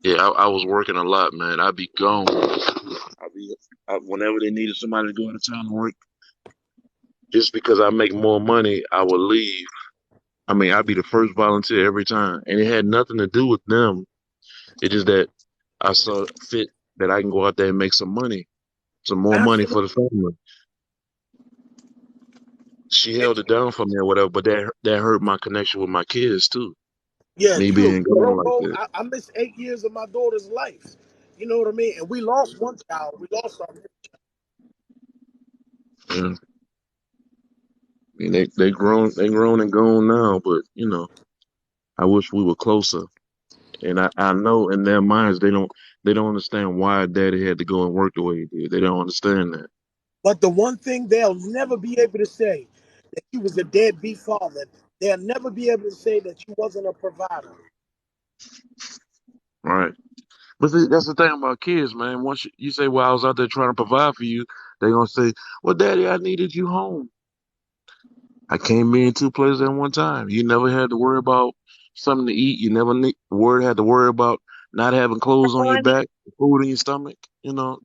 yeah, I was working a lot, man. I'd be gone. Whenever they needed somebody to go out of town and work, just because I make more money, I would leave. I mean, I'd be the first volunteer every time, and it had nothing to do with them. It's just that I saw fit that I can go out there and make some money, some more money for Absolutely. the family. She held it down for me or whatever, but that hurt my connection with my kids too. Yeah, Me true. being gone like Bro, that. I missed 8 years of my daughter's life. You know what I mean? And we lost one child. We lost our. Yeah. I mean, they grown and gone now, but you know, I wish we were closer. And I know in their minds they don't understand why daddy had to go and work the way he did. They don't understand that. But the one thing they'll never be able to say that you was a deadbeat father. They'll never be able to say that you wasn't a provider. Right. But that's the thing about kids, man. Once you say, well, I was out there trying to provide for you, they're gonna say, well, daddy, I needed you home. I can't be in two places at one time. You never had to worry about something to eat. You never had to worry about not having clothes on your back, food in your stomach. You know,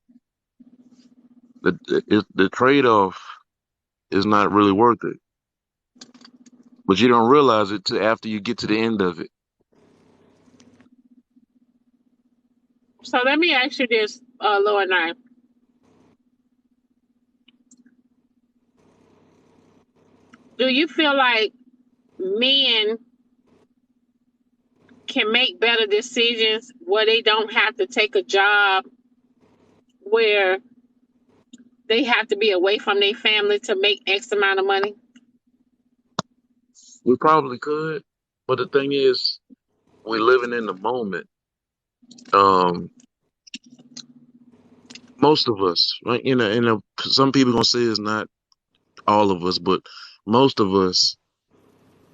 the trade off is not really worth it. But you don't realize it till after you get to the end of it. So let me ask you this, Lord Knife. Do you feel like men can make better decisions where they don't have to take a job where they have to be away from their family to make X amount of money? We probably could, but the thing is, we're living in the moment. Um, most of us, right? Some people gonna say it's not all of us, but most of us,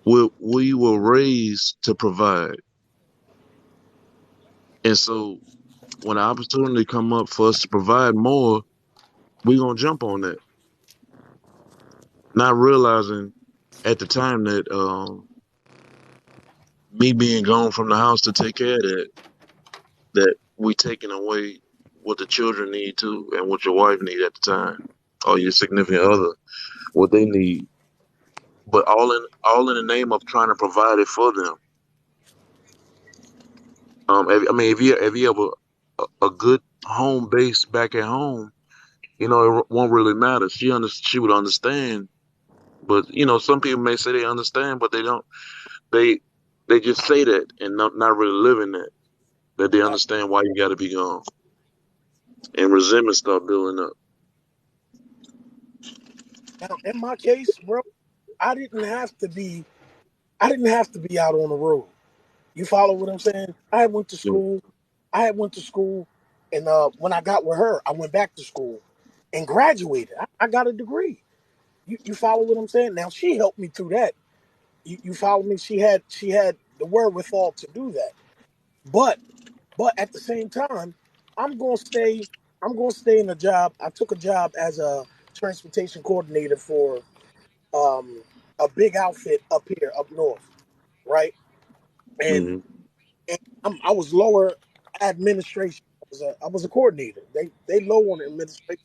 we were raised to provide, and so when the opportunity come up for us to provide more, we gonna jump on that, not realizing at the time that me being gone from the house to take care of that we taking away what the children need too, and what your wife need at the time, or your significant other, what they need, but all in the name of trying to provide it for them. If you have a good home base back at home, it won't really matter. She would understand, but some people may say they understand, but they don't. They they just say that and not really living that they understand why you got to be gone, and resentment start building up. Now, in my case, bro, I didn't have to be. I didn't have to be out on the road. You follow what I'm saying? I had went to Yeah. school. And when I got with her, I went back to school and graduated. I got a degree. You follow what I'm saying? Now she helped me through that. You follow me? She had the wherewithal to do that. But at the same time, I'm gonna stay. I'm gonna stay in a job. I took a job as a transportation coordinator for um, a big outfit up here, up north, right? and, Hmm. and I was lower administration. I was a coordinator. They low on the administration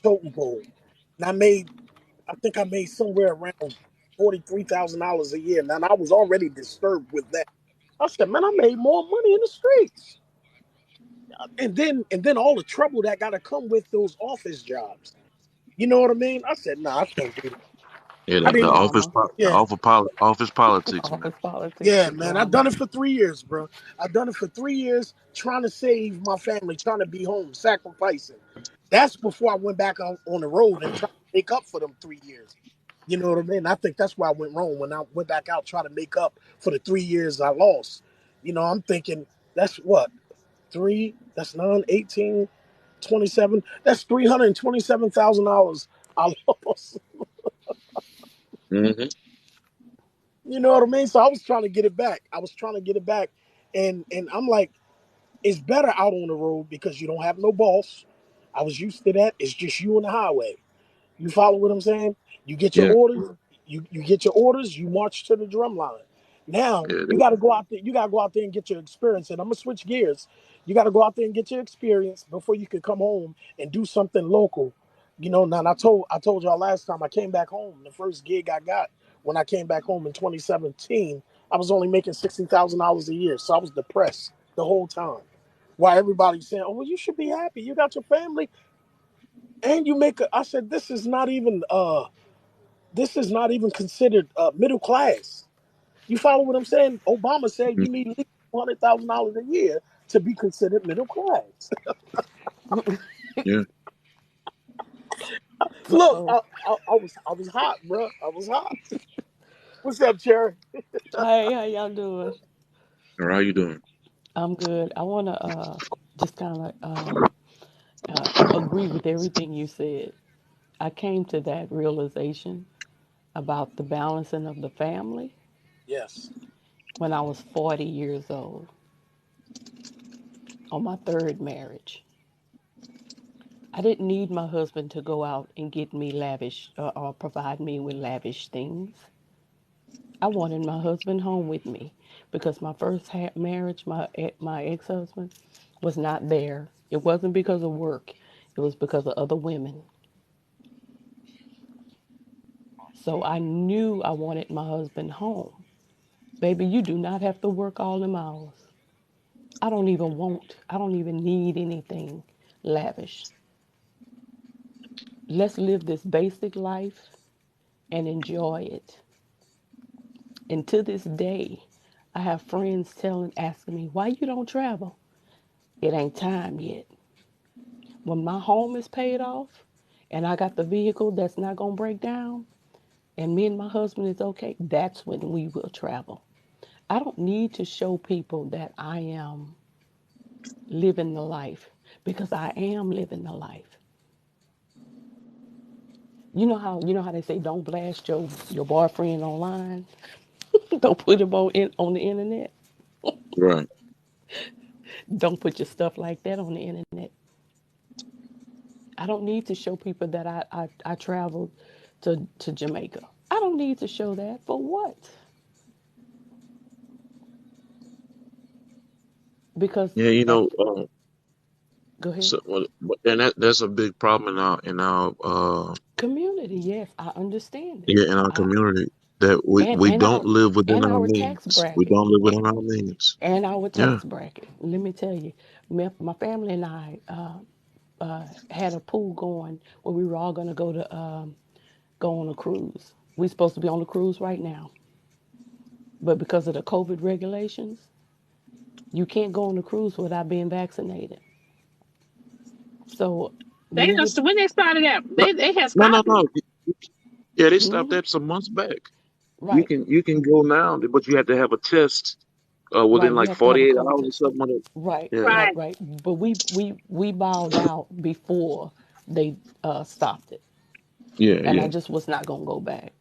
totem pole, and I think I made somewhere around $43,000 a year. Now, and I was already disturbed with that. I said, man, I made more money in the streets, and then all the trouble that got to come with those office jobs. You know what I mean? I said, nah, I can't do that. Yeah, I the didn't. office, Drama. Yeah, office politics, man. Office politics, yeah, the man. I've drama. done it for 3 years, bro. I've done it for 3 years, trying to save my family, trying to be home, sacrificing. That's before I went back on the road and tried to make up for them 3 years. You know what I mean? I think that's where I went wrong when I went back out trying to make up for the 3 years I lost. I'm thinking that's what that's 9, 18, 27. That's $327,000 I lost. Hmm. You know what I mean? So I was trying to get it back. I was trying to get it back. And I'm like, it's better out on the road because you don't have no boss. I was used to that. It's just you on the highway. You follow what I'm saying? You get your Yeah, orders. You get your orders. You march to the drum line. Now yeah, you got to go out there. You got to go out there and get your experience. And I'm gonna switch gears. You got to go out there and get your experience before you can come home and do something local. Now and I told y'all last time I came back home. The first gig I got when I came back home in 2017, I was only making $60,000 a year. So I was depressed the whole time. While everybody's saying, "Oh, well, you should be happy. You got your family." And you make I said this is not even considered middle class. You follow what I'm saying? Obama said mhm, you need at least $200,000 a year to be considered middle class. yeah. Look, Oh, I was hot, bro. I was hot. What's up, Cherry? hey, how y'all doing? All right, how you doing? I'm good. I want to just kind of agree with everything you said. I came to that realization about the balancing of the family Yes. when I was 40 years old on my third marriage. I didn't need my husband to go out and get me lavish or provide me with lavish things. I wanted my husband home with me because my first marriage, my ex-husband, was not there. It wasn't because of work. It was because of other women. So I knew I wanted my husband home. Baby, you do not have to work all them hours. I don't even need anything lavish. Let's live this basic life and enjoy it. And to this day, I have friends asking me, why you don't travel? It ain't time yet. When my home is paid off and I got the vehicle that's not going to break down and me and my husband is okay, that's when we will travel. I don't need to show people that I am living the life because I am living the life. You know how they say don't blast your boyfriend online, don't put him on the internet, Right. don't put your stuff like that on the internet. I don't need to show people that I traveled to Jamaica. I don't need to show that for what? Because Yeah, of go ahead. so, and that's a big problem Community, yes, I understand it. yeah, in our I community that we and don't live within and our our tax means. We bracket don't live within our means. and our Yeah, tax bracket. Let me tell you, my family and I had a pool going where we were all going to go on a cruise. We're supposed to be on the cruise right now, but because of the COVID regulations, you can't go on the cruise without being vaccinated. So They we know would. so when they started that, no, they had no, stopped it. no. Yeah, they stopped Mhm. that some months back. Right, You can go now, but you have to have a test within right. You like have to have a 48 COVID hours or test. something like that. Right, Yeah, right, Right. right. But we bowed out before they stopped it, yeah, and I yeah, just was not gonna go back.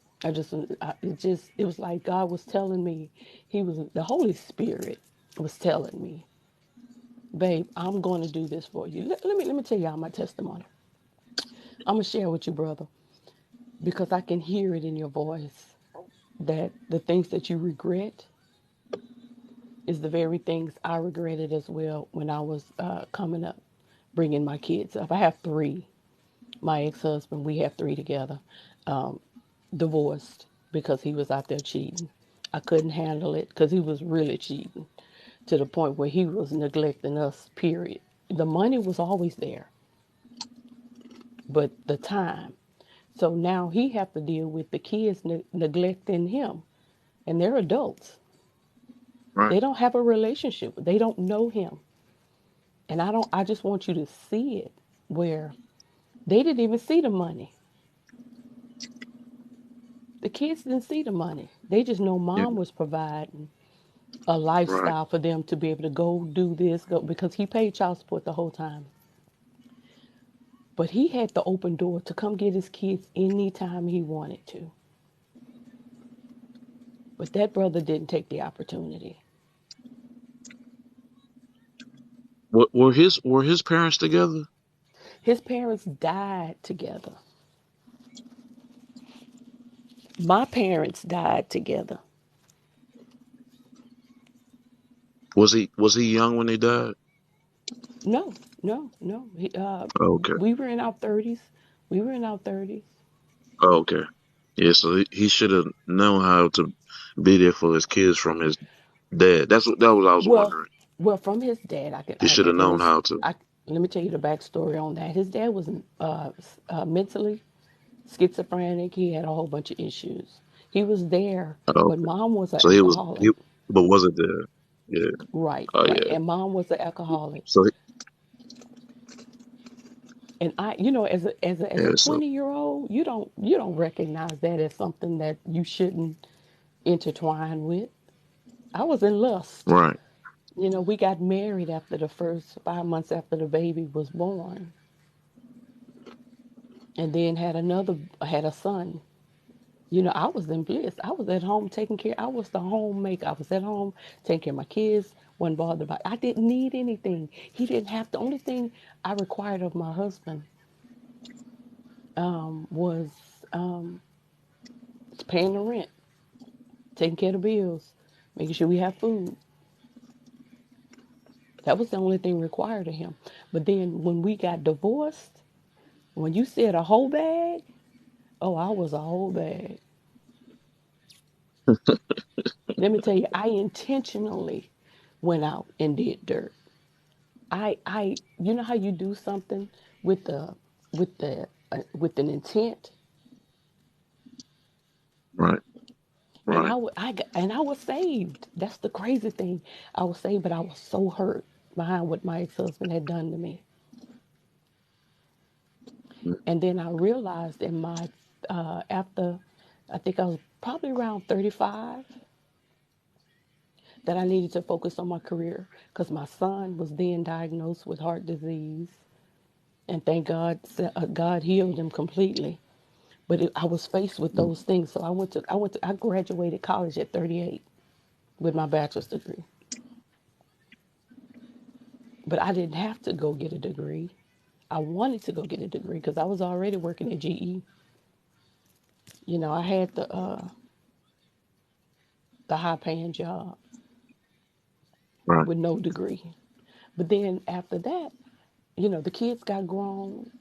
It was like God was telling me, the Holy Spirit was telling me, babe, I'm going to do this for you. Let me tell y'all my testimony. I'm gonna share with you, brother, because I can hear it in your voice that the things that you regret, is the very things I regretted as well when I was coming up, bringing my kids up. I have three. My ex-husband, we have three together. Um, Divorced because he was out there cheating. I couldn't handle it because he was really cheating to the point where he was neglecting us, period. The money was always there, but the time. So now he have to deal with the kids neglecting him, and they're adults. Right. They don't have a relationship. They don't know him. And I just want you to see it where they didn't even see the money. The kids didn't see the money. They just know Yeah. mom was providing a Right. lifestyle for them to be able to go do this, go because he paid child support the whole time. But he had the open door to come get his kids anytime he wanted to. But that brother didn't take the opportunity. Were his parents together? His parents died together. My parents died together. Was he young when they died? No, no, no. Oh, okay. We were in our 30s. We were in our 30s. Oh, okay. Yeah, so he should have known how to be there for his kids from his dad. That was I was Well, wondering. well, from his dad, He should have known how to. let me tell you the backstory on that. His dad was mentally schizophrenic. He had a whole bunch of issues. He was there, Oh, but mom was an so alcoholic. but wasn't there? Yeah. Right, Oh right. yeah. And mom was an alcoholic. So And as a yeah. So 20-year-old, you don't recognize that as something that you shouldn't intertwine with. I was in lust. right. We got married after the first 5 months after the baby was born, and then had a son. I was in bliss. I was at home taking care. I was the homemaker. I was at home taking care of my kids. Wasn't bothered about. I didn't need anything. He didn't have. The only thing I required of my husband was um, paying the rent, taking care of the bills, making sure we have food. That was the only thing required of him. But then when we got divorced, when you said a whole bag, oh, I was a whole bag. Let me tell you, I intentionally went out and did dirt. You know how you do something with with an intent, Right. and Right. I was saved. That's the crazy thing. I was saved, but I was so hurt behind what my ex-husband had done to me. And then I realized in my after, I think I was probably around 35, that I needed to focus on my career because my son was then diagnosed with heart disease, and thank God, God healed him completely. But I was faced with those things, so I graduated college at 38 with my bachelor's degree. But I didn't have to go get a degree. I wanted to go get a degree because I was already working at GE. I had the high paying job Right. with no degree. But then after that, the kids got grown,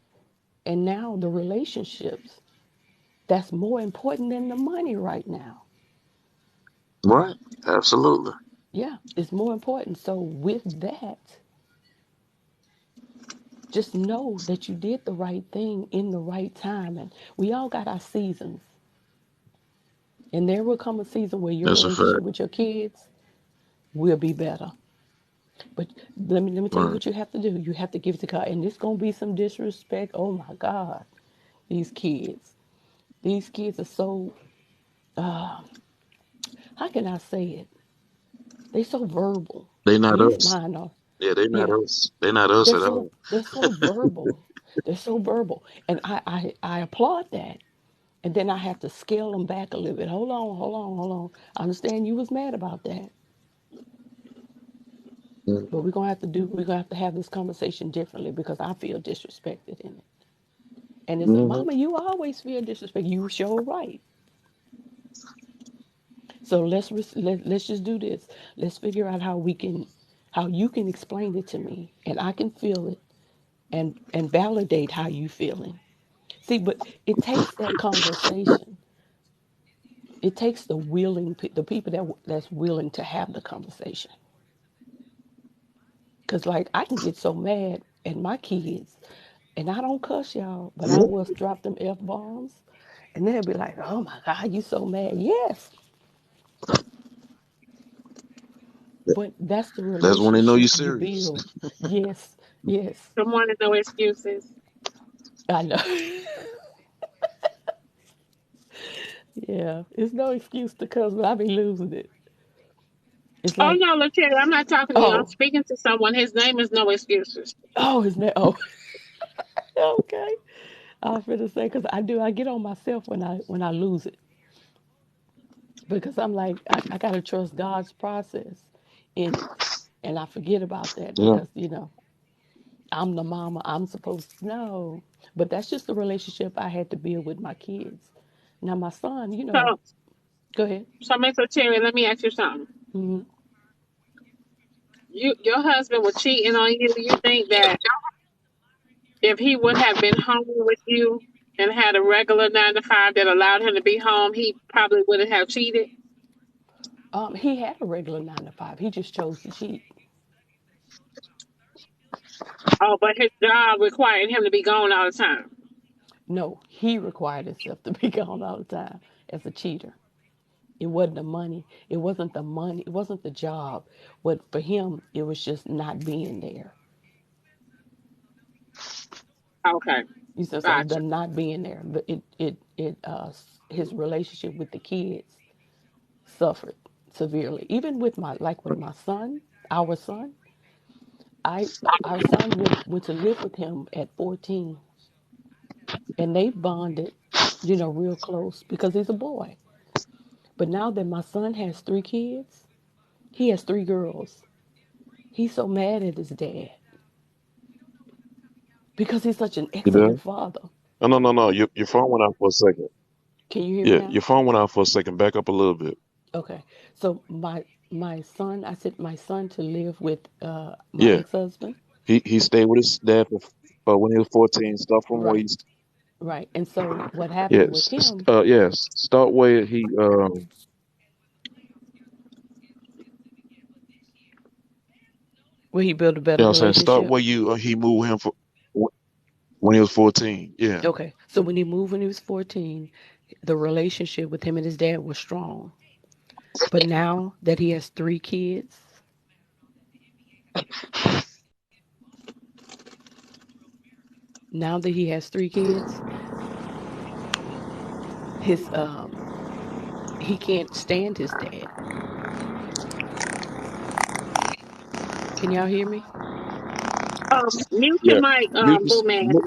and now the relationships, that's more important than the money right now. Right. Absolutely. Yeah, it's more important. So with that, just know that you did the right thing in the right time. And we all got our seasons. And there will come a season where your That's a relationship fact. with your kids will be better. But let me tell you Right. what you have to do. You have to give it to God. And there's gonna be some disrespect. Oh my God. These kids. These kids are so how can I say it? They so verbal. They At not least us. mine are. Yeah, they not Yeah. us. They not us They're at so all. they're so verbal. They're so verbal. And I applaud that. And then I have to scale them back a little bit. Hold on, hold on, hold on. I understand you was mad about that. But we're gonna have to have this conversation differently because I feel disrespected in it. And it's Mm-hmm. mama, you always feel disrespected. You sure right. So let's just do this. Let's figure out how you can explain it to me, and I can feel it, and validate how you feeling. See, but it takes that conversation. It takes the people that's willing to have the conversation. Cause like I can get so mad at my kids, and I don't cuss y'all, but I will drop them F-bombs, and they'll be like, "Oh my God, you so mad?" Yes, but that's the That's when they know you're relationship you serious. build. Yes, yes, Good morning, no excuses. I know. Yeah, it's no excuse to cuss, but I be losing it. It's Oh like, no, Letitia, I'm not talking to you. I'm oh, speaking to someone. His name is No Excuses. oh, isn't that? Oh, okay. I was gonna say because I get on myself when I lose it because I'm like I gotta trust God's process in it, and I forget about that Yeah. because I'm the mama. I'm supposed to know, but that's just the relationship I had to build with my kids. Now my son, So, go ahead. so Miss Letitia, let me ask you something. Hmm. Your husband was cheating on you. You think that if he would have been home with you and had a regular 9 to 5 that allowed him to be home, he probably wouldn't have cheated? He had a regular 9 to 5. He just chose to cheat. Oh, but his job required him to be gone all the time. No, he required himself to be gone all the time as a cheater. It wasn't the money. It wasn't the money. It wasn't the job. What for him, it was just not being there. Okay, You see, so the gotcha. not being there, but his relationship with the kids suffered severely. Even with my son, our son, I our son went to live with him at 14, and they bonded, real close because he's a boy. But now that my son has 3 kids, he has 3 girls. He's so mad at his dad because he's such an You there? excellent father. Oh, no, no, no. Your phone went out for a second. Can you hear me Yeah, now? your phone went out for a second. Back up a little bit. Okay. So my son, I sent my son to live with my Yeah, ex-husband. he stayed with his dad for when he was 14. Stuff from where Right. he's Right. And so what happened with him, yes. Start where he well, he built a better you know what I'm saying, start relationship. where you he moved him for when he was 14. Yeah. Okay. So when he moved when he was 14, the relationship with him and his dad was strong. But now that he has 3 kids, now that he has 3 kids, his he can't stand his dad. Can y'all hear me? Mute your Yeah. mic, Mute Boo this, Man.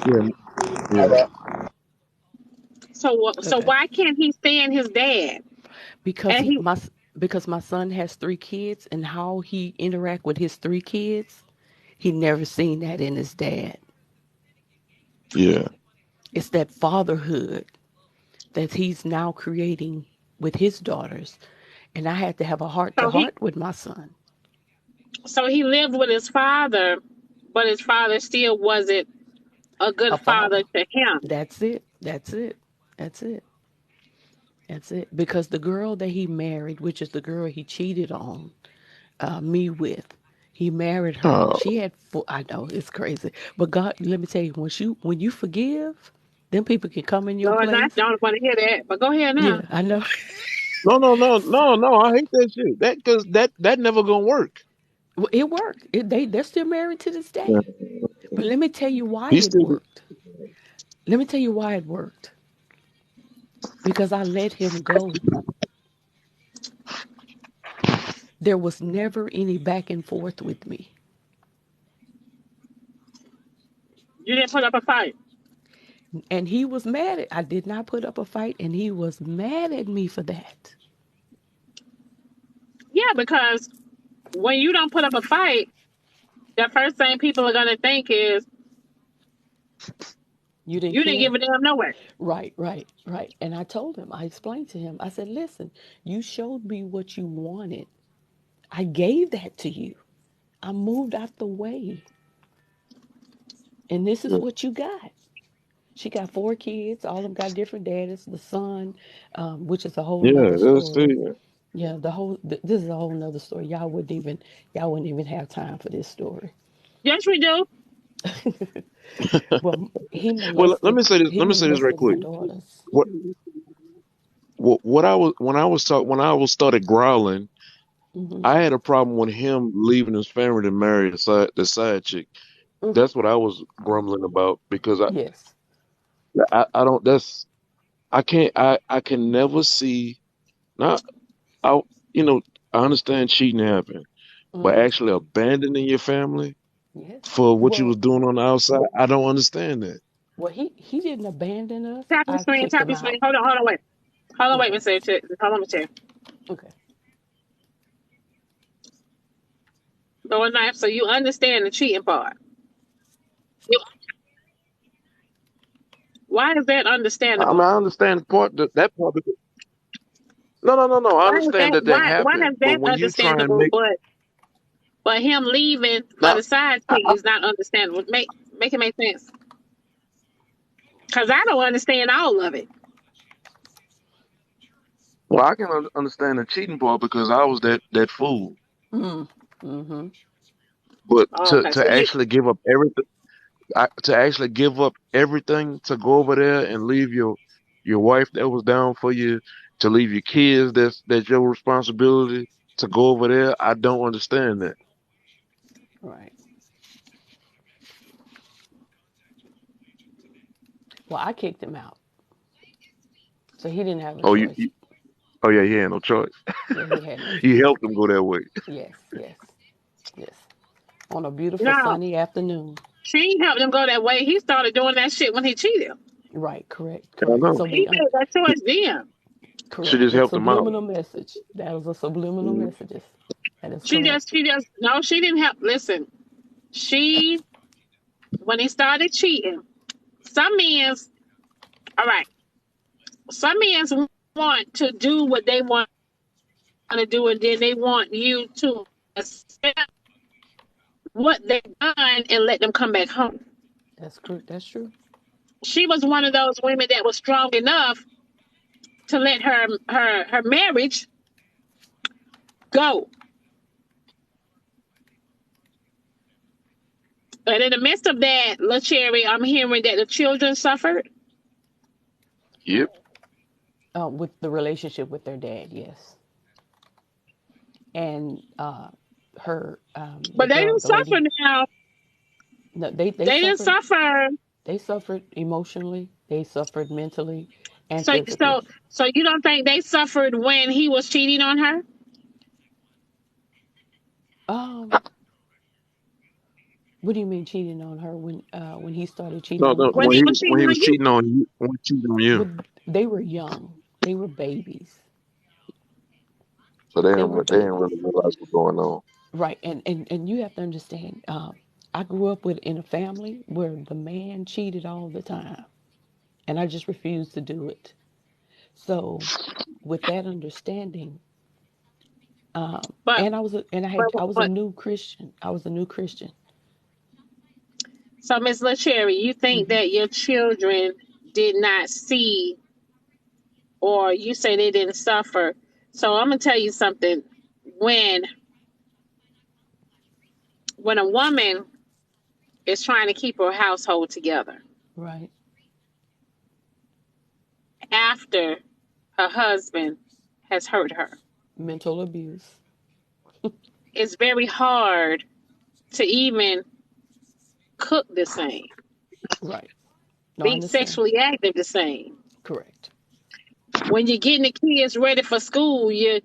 yeah, All yeah. right. So Okay. why can't he stand his dad? Because And he he, my because my son has 3 kids, and how he interact with his 3 kids, he never seen that in his dad. Yeah. It's that fatherhood that he's now creating with his daughters. And I had to have a heart to so he heart with my son. so he lived with his father, but his father still wasn't a A good father father. to him. That's it. That's it. That's it. That's it. Because the girl that he married, which is the girl he cheated on me with, he married her. Oh, She had four. I know it's crazy, but God, let me tell you, when you forgive, then people can come in your Lord, I place. don't want to hear that. But go ahead now. Yeah, I know. no, no, no, no, no. I hate that shit. That because that never gonna work. Well, it worked. They're still married to this Yeah. day. But let me tell you why He it still worked. Let me tell you why it worked. Because I let him go. There was never any back and forth with me. You didn't put up a fight. And he was mad at I did not put up a fight, and he was mad at me for that. Yeah, because when you don't put up a fight, the first thing people are gonna think is You didn't You didn't care. give a damn nowhere. Right, right, right. And I told him, I explained to him, I said, listen, you showed me what you wanted. I gave that to you. I moved out the way. And this is what you got. She got 4 kids. All of them got different daddies. The son, which is a whole Yeah, nother that's story. it. Yeah, this is a whole nother story. Y'all wouldn't even have time for this story. Yes, we do. Well, he Well, let molested me say this. he Let me say this right molested my quick. daughters. What what I was when I was started growling, Hmm. I had a problem with him leaving his family to marry the side chick. Mm, That's what I was grumbling about because yes. I don't that's I can't I can never see not I you know I understand cheating happened, but Hmm. actually abandoning your family Yes. for what you was Well, doing on the outside, I don't understand that. he didn't abandon us. Tap your I screen, kicked tap him your screen. out. Hold on, wait. Hold on, wait, Okay. Miss Hold on, Miss J. Okay. Going knife, so you understand the cheating part. You, why is that I mean, understandable? I understand that part. No. I Why is understand that that why happened, is but that when you try and understandable, make but him leaving for now, the side I, chick I, is not understandable. Make it make sense. Cause I don't understand all of it. well, I can understand the cheating part because I was that fool. Mm. Mm-hmm. But Oh, okay, so to you actually give up everything, to actually give up everything to go over there and leave your wife that was down for you, to leave your kids that's your responsibility to go over there. I don't understand that. Right. Well, I kicked him out, so he didn't have a Oh, choice. oh yeah, he had no choice. Yeah, he had no You choice. helped him go that way. Yes, yes, yes. On a beautiful no, sunny afternoon. she ain't helped him go that way. He started doing that shit when he cheated. Right. Correct. I Correct. know. So He made that choice then. She correct. just The helped him out. subliminal message. That was a subliminal Mhm. messages. That is She correct. just no, she didn't help. Listen, she when he started cheating, some men's all right. Some men's want to do what they want to do, and then they want you to accept what they've done and let them come back home. That's correct. That's true. She was one of those women that was strong enough to let her marriage go. And in the midst of that, La Cherry, I'm hearing that the children suffered. Yep. With the relationship with their dad, yes. And her, But they didn't the suffer lady, now. no, they They didn't suffered. suffer. They suffered emotionally. They suffered mentally and So physically. so so you don't think they suffered when he was cheating on her? Um, what do you mean cheating on her when he started cheating No, on no. When on he her? was When cheating he on was you? cheating on you, when he cheating on you, But they were young. They were babies. so They were they didn't babies. really realize what's going on. Right. And you have to understand, I grew up in a family where the man cheated all the time, and I just refused to do it. So, with that understanding, But and I was a but new Christian. I was a new Christian. so Miss LaCherry, you think Hmm. that your children did not see, or you say they didn't suffer. So I'm gonna tell you something. When when a woman is trying to keep her household together Right. after her husband has hurt her, Mental abuse. it's very hard to even cook the same, Right. No, I be understand. sexually active the same. Correct. When you're getting the kids ready for school, your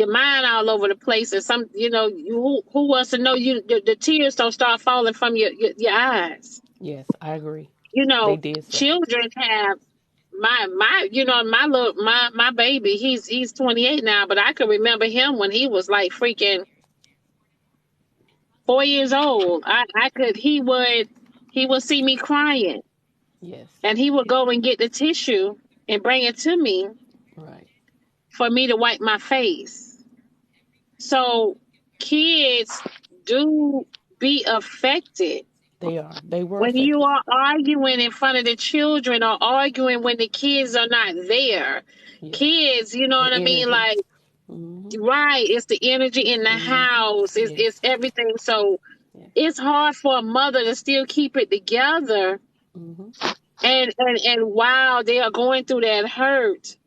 mind all over the place, and some who wants to know you the tears don't start falling from your eyes. Yes, I agree. You They know, did suffer. children have my my baby. He's 28 now, but I can remember him when he was like freaking 4 years old. I could he would. he would see me crying, Yes. and he would go and get the tissue and bring it to me Right. for me to wipe my face. So kids do be affected They are. They were when you affected. are arguing in front of the children or arguing when the kids are not there. Yes. Kids, you know The what I mean? energy. Like, Mm-hmm. right, it's the energy in the Mm-hmm. house, Yes. it's everything. So Yes. it's hard for a mother to still keep it together, Mm-hmm. and while they are going through that hurt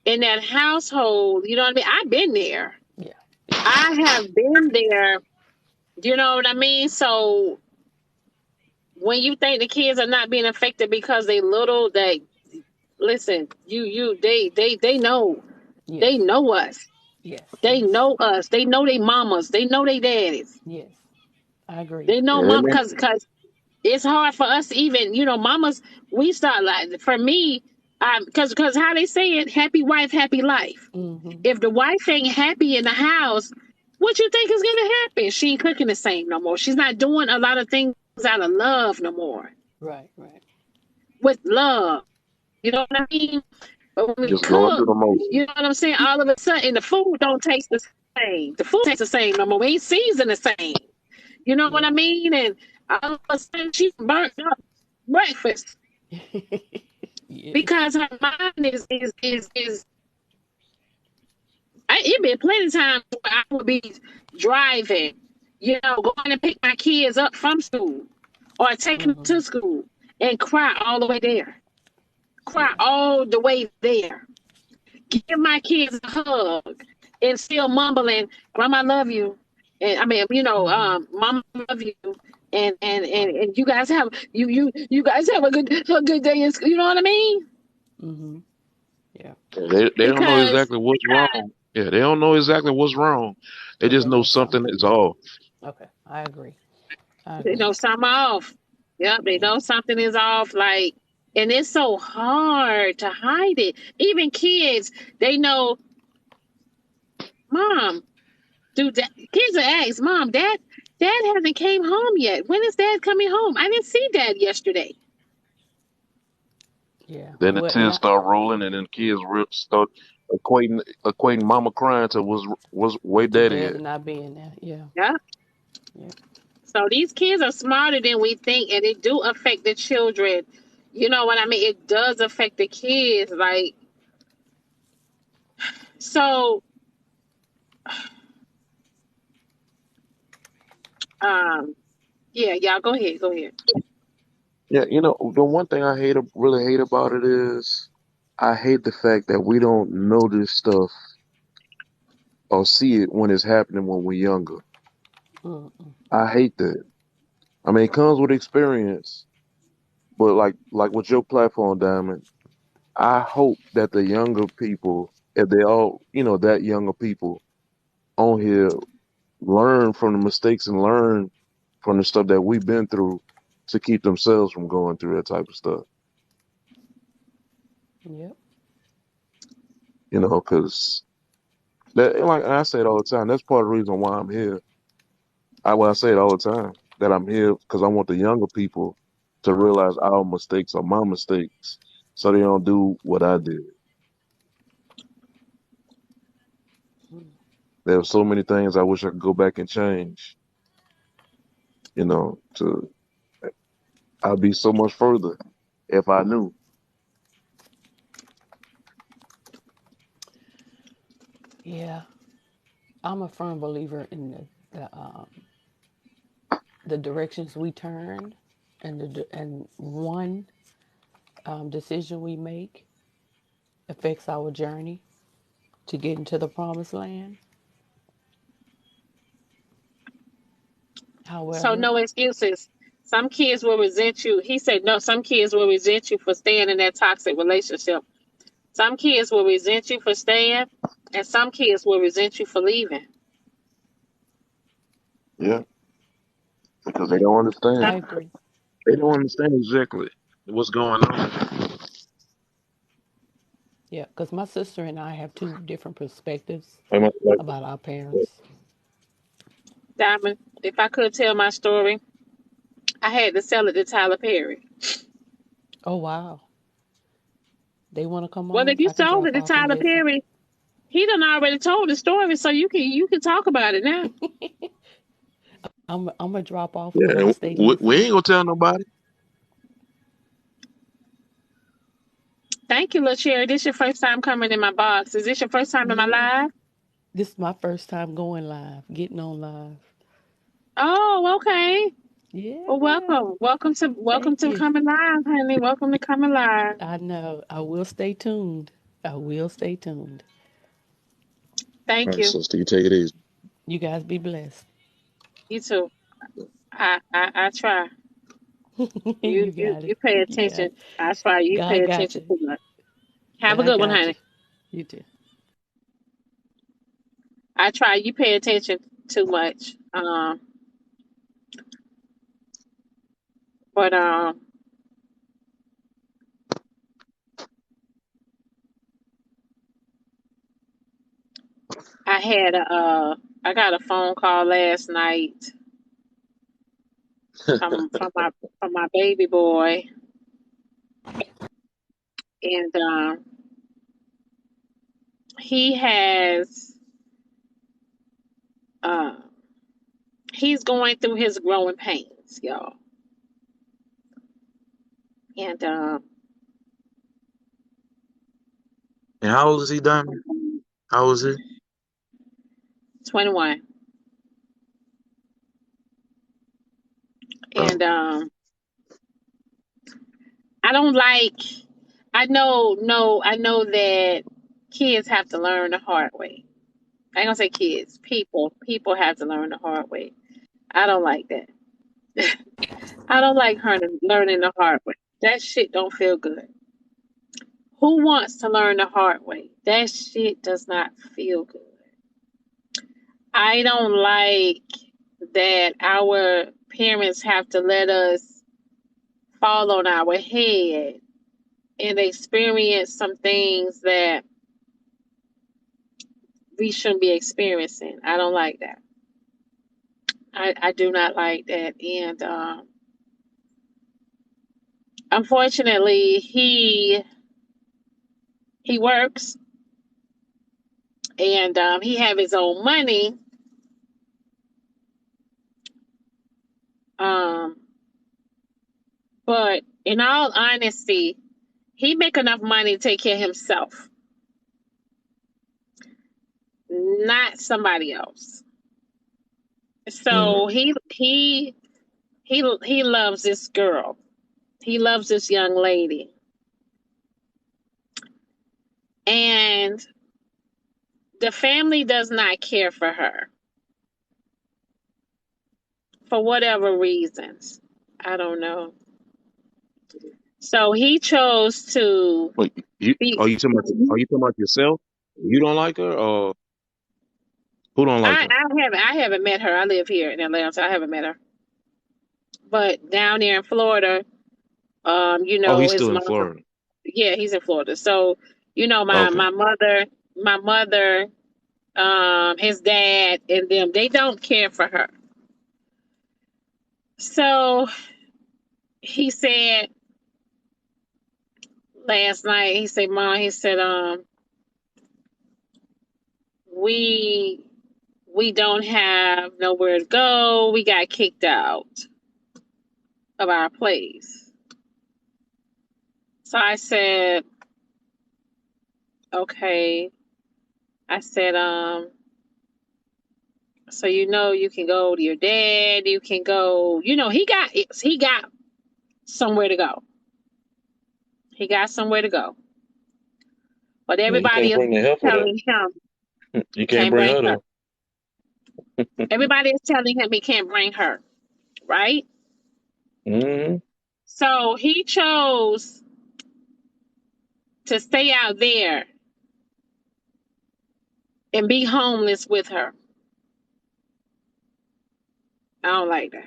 in that household, you know what I mean? I've been there. Yeah. I have been there, you know what I mean? So when you think the kids are not being affected because they little, they listen, they know. Yes. They know us. Yes. They Yes. know us. They know they mamas. They know they daddies. Yes. I agree. They know mom Amen. because it's hard for us to even, mamas, we start like, for me, because how they say it, happy wife, happy life. Mm-hmm. If the wife ain't happy in the house, what you think is gonna happen? She ain't cooking the same no more. She's not doing a lot of things out of love no more. Right. Right. With love. You know what I mean? But when we Just going cook, through the motions. you know what I'm saying? All of a sudden the food don't taste the same. The food tastes the same no more. We ain't seasoned the same. You know what I Yeah. mean? And all of a sudden she burnt up breakfast Yes. because her mind is it been plenty of times where I would be driving, going to pick my kids up from school or take them Mm-hmm. to school and cry all the way there. Cry Yeah. all the way there. Give my kids a hug and still mumbling, Grandma, I love you. And I mean, Mm-hmm. Mama, I love you. And you guys have you guys have a good day in school. You know what I mean? Mm-hmm. Yeah. They don't know Because exactly what's wrong. Yeah, they don't know exactly what's wrong. They But just they know know something something. is off. Okay. I agree. I they agree. know something off. Yep, they Yeah. know something is off. Like, and it's so hard to hide it. Even kids, they know, Mom, kids will ask, Mom, Dad hasn't came home yet. When is Dad coming home? I didn't see Dad yesterday. Yeah. Then the Well, and tears start rolling, and then kids start equating mama crying to was way to daddy dad at. and not being there. Yeah. Yeah. Yeah. So these kids are smarter than we think, and it do affect the children. You know what I mean? It does affect the kids. Like, so, yeah, y'all go ahead. Go ahead. Yeah, the one thing really hate about it is I hate the fact that we don't know this stuff or see it when it's happening when we're younger. Mm-mm. I hate that. I mean, it comes with experience, but like with your platform, Diamond, I hope that the younger people, if they all, that younger people on here learn from the mistakes and learn from the stuff that we've been through to keep themselves from going through that type of stuff. Yep. Because that, like I say it all the time, that's part of the reason why I'm here. I say it all the time that I'm here because I want the younger people to realize our mistakes are my mistakes, so they don't do what I did. Mm. There are so many things I wish I could go back and change. To I'd be so much further if I knew. Yeah. I'm a firm believer in the directions we turn and one decision we make affects our journey to get into the promised land. So However, no excuses. Some kids will resent you. He said no. Some kids will resent you for staying in that toxic relationship. Some kids will resent you for staying, and some kids will resent you for leaving. Yeah, because they yeah, don't Some, I understand. agree. They don't understand exactly what's going on. Yeah, because my sister and I have two different perspectives Like, about our parents. Diamond, if I could tell my story, I had to sell it to Tyler Perry. Oh wow. They want to come Well, if on? you I can sold it drop to off and Tyler listen. Perry, he done already told the story, so you can talk about it now. I'm gonna drop off Yeah, and stay we listening. ain't gonna tell nobody. Thank you, LaCherry. This your first time coming in my box. Is this your first time in my Yeah. live? This is my first time going live, getting on live. Oh, okay. Well, Yeah. welcome Thank to you. coming live, honey. Welcome to coming live. I know. I will stay tuned. I will stay tuned. All Thank right, you. sister, you take it easy. You guys be blessed. You too. I try. You got it. You pay You got attention. it. I try. You pay God got attention you. too much. Have a God good one, got you. honey. You too. I try. You pay attention too much. But I got a phone call last night from my baby boy, and he has uh he's going through his growing pains, y'all, and And how old is he, Diamond? How old is he? 21, Oh, and I don't like. I know that kids have to learn the hard way. I ain't gonna say kids, people have to learn the hard way. I don't like that. I don't like learning the hard way. That shit don't feel good. Who wants to learn the hard way? That shit does not feel good. I don't like that our parents have to let us fall on our head and experience some things that we shouldn't be experiencing. I don't like that. I do not like that. And unfortunately, he works and he have his own money. Um, but in all honesty, he make enough money to take care of himself, not somebody else. mm. So he loves this girl. He loves this young lady, and the family does not care for her for whatever reasons. I don't know. So he chose to Wait, you be. are you talking about yourself? You don't like her, or who don't like her? I haven't met her. I live here in Atlanta, so I haven't met her. But down there in Florida, Oh, he's his still in mom. Florida. Yeah, he's in Florida. So, Okay. my mother, his dad, and them, they don't care for her. So he said last night, he said, Mom, he said, we we don't have nowhere to go. We got kicked out of our place. So I said, okay. I said, so you can go to your dad, you can go, he got somewhere to go. He got somewhere to go. But Yeah, you everybody can't is bring the help with her. telling him You can't can't bring bring her her. though. Everybody is telling him he can't bring her, right? Hmm. So he chose to stay out there and be homeless with her. I don't like that.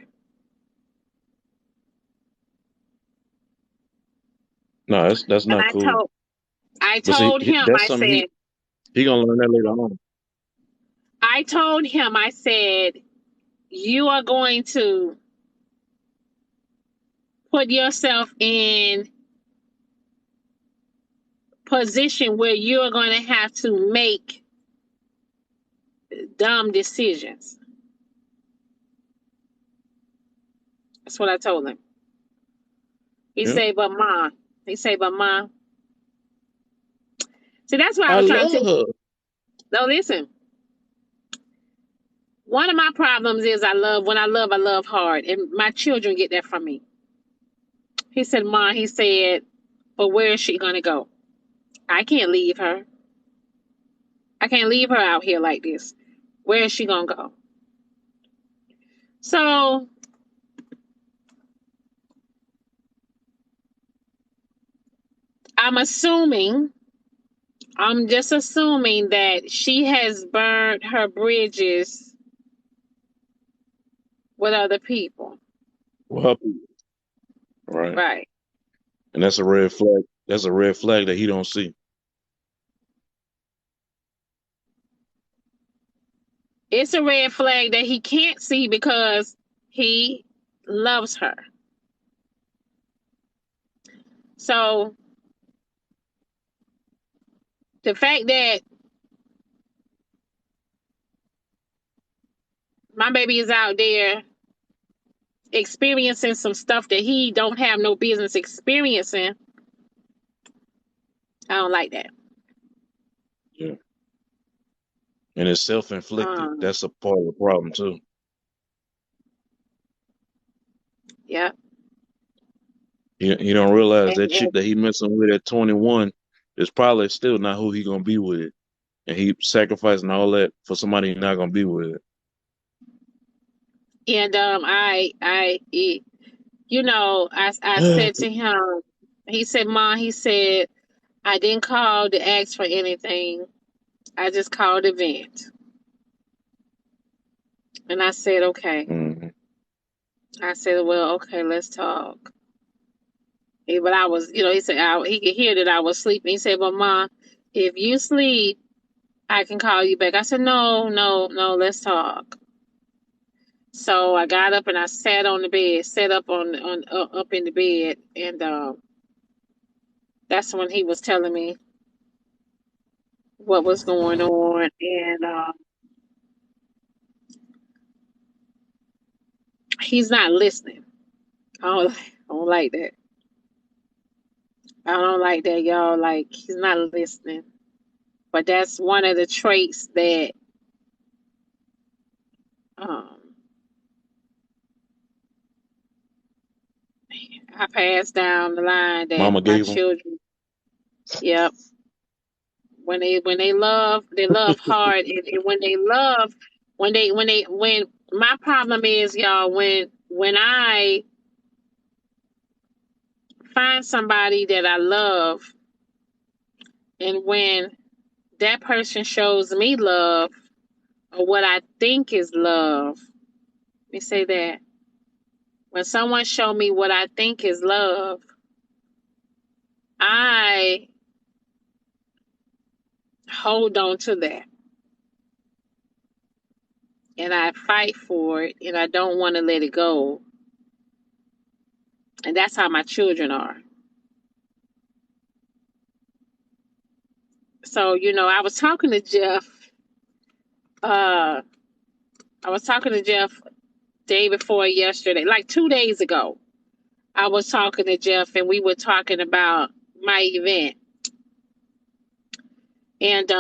No, that's And not cool. I But see, told him, that's something he gonna learn that later on. I told him, I said, you are going to put yourself in position where you're going to have to make dumb decisions. That's what I told him. He Yeah. said, but Ma. He said, but Ma. See, that's what I I was trying to love tell. her. No, listen. One of my problems is I love hard. And my children get that from me. He said, Ma, he said, but where is she going to go? I can't leave her. I can't leave her out here like this. Where is she going to go? So I'm just assuming that she has burned her bridges with other people. Well, right. Right. And that's a red flag. That's a red flag that he don't see. It's a red flag that he can't see because he loves her. So the fact that my baby is out there experiencing some stuff that he don't have no business experiencing, I don't like that. Yeah. And it's self-inflicted. Um, That's a part of the problem too. yeah. He don't realize that chick And that he messing with at 21 is probably still not who he gonna be with. And he sacrificing all that for somebody he's not gonna be with. I said to him, he said, Ma, he said, I didn't call to ask for anything. I just called to vent. And I said, okay. Mm-hmm. I said, well, okay, let's talk. But I was, he said, he could hear that I was sleeping. He said, but Ma, if you sleep, I can call you back. I said, no, let's talk. So I got up and I sat on the bed, sat up up in the bed, and that's when he was telling me what was going on, and he's not listening. I don't like that. I don't like that, y'all. Like, he's not listening. But that's one of the traits that um, I passed down the line that Mama my gave him. children, yep, when they love hard, and when my problem is, y'all, when I find somebody that I love, and when that person shows me love, or what I think is love, let me say that. When someone show me what I think is love, I hold on to that. And I fight for it, and I don't want to let it go. And that's how my children are. So, I was talking to Jeff. Day before yesterday, like 2 days ago. I was talking to Jeff, and we were talking about my event. And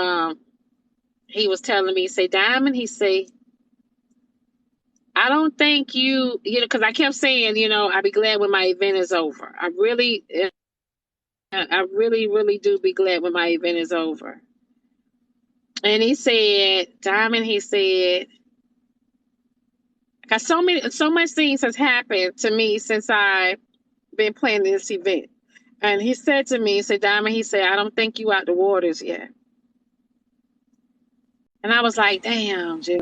he was telling me, say, Diamond, he say, I don't think because I kept saying, I'll be glad when my event is over. I really, really do be glad when my event is over. And he said, Diamond, he said, because so much things has happened to me since I've been planning this event. And he said to me, he said, Diamond, he said, I don't think you out the waters yet. And I was like, damn, Jeff.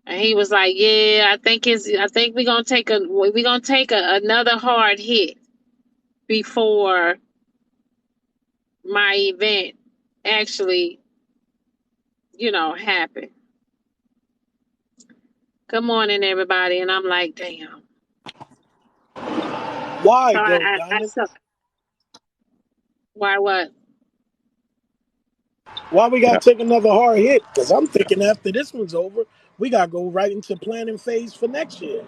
And he was like, yeah, I think we're gonna take another hard hit before my event actually, happen. Good morning, everybody. And I'm like, damn. Why So though, I Diamond? suck. Why what? Why we gotta take another hard hit? Because I'm thinking after this one's over, we gotta go right into planning phase for next year.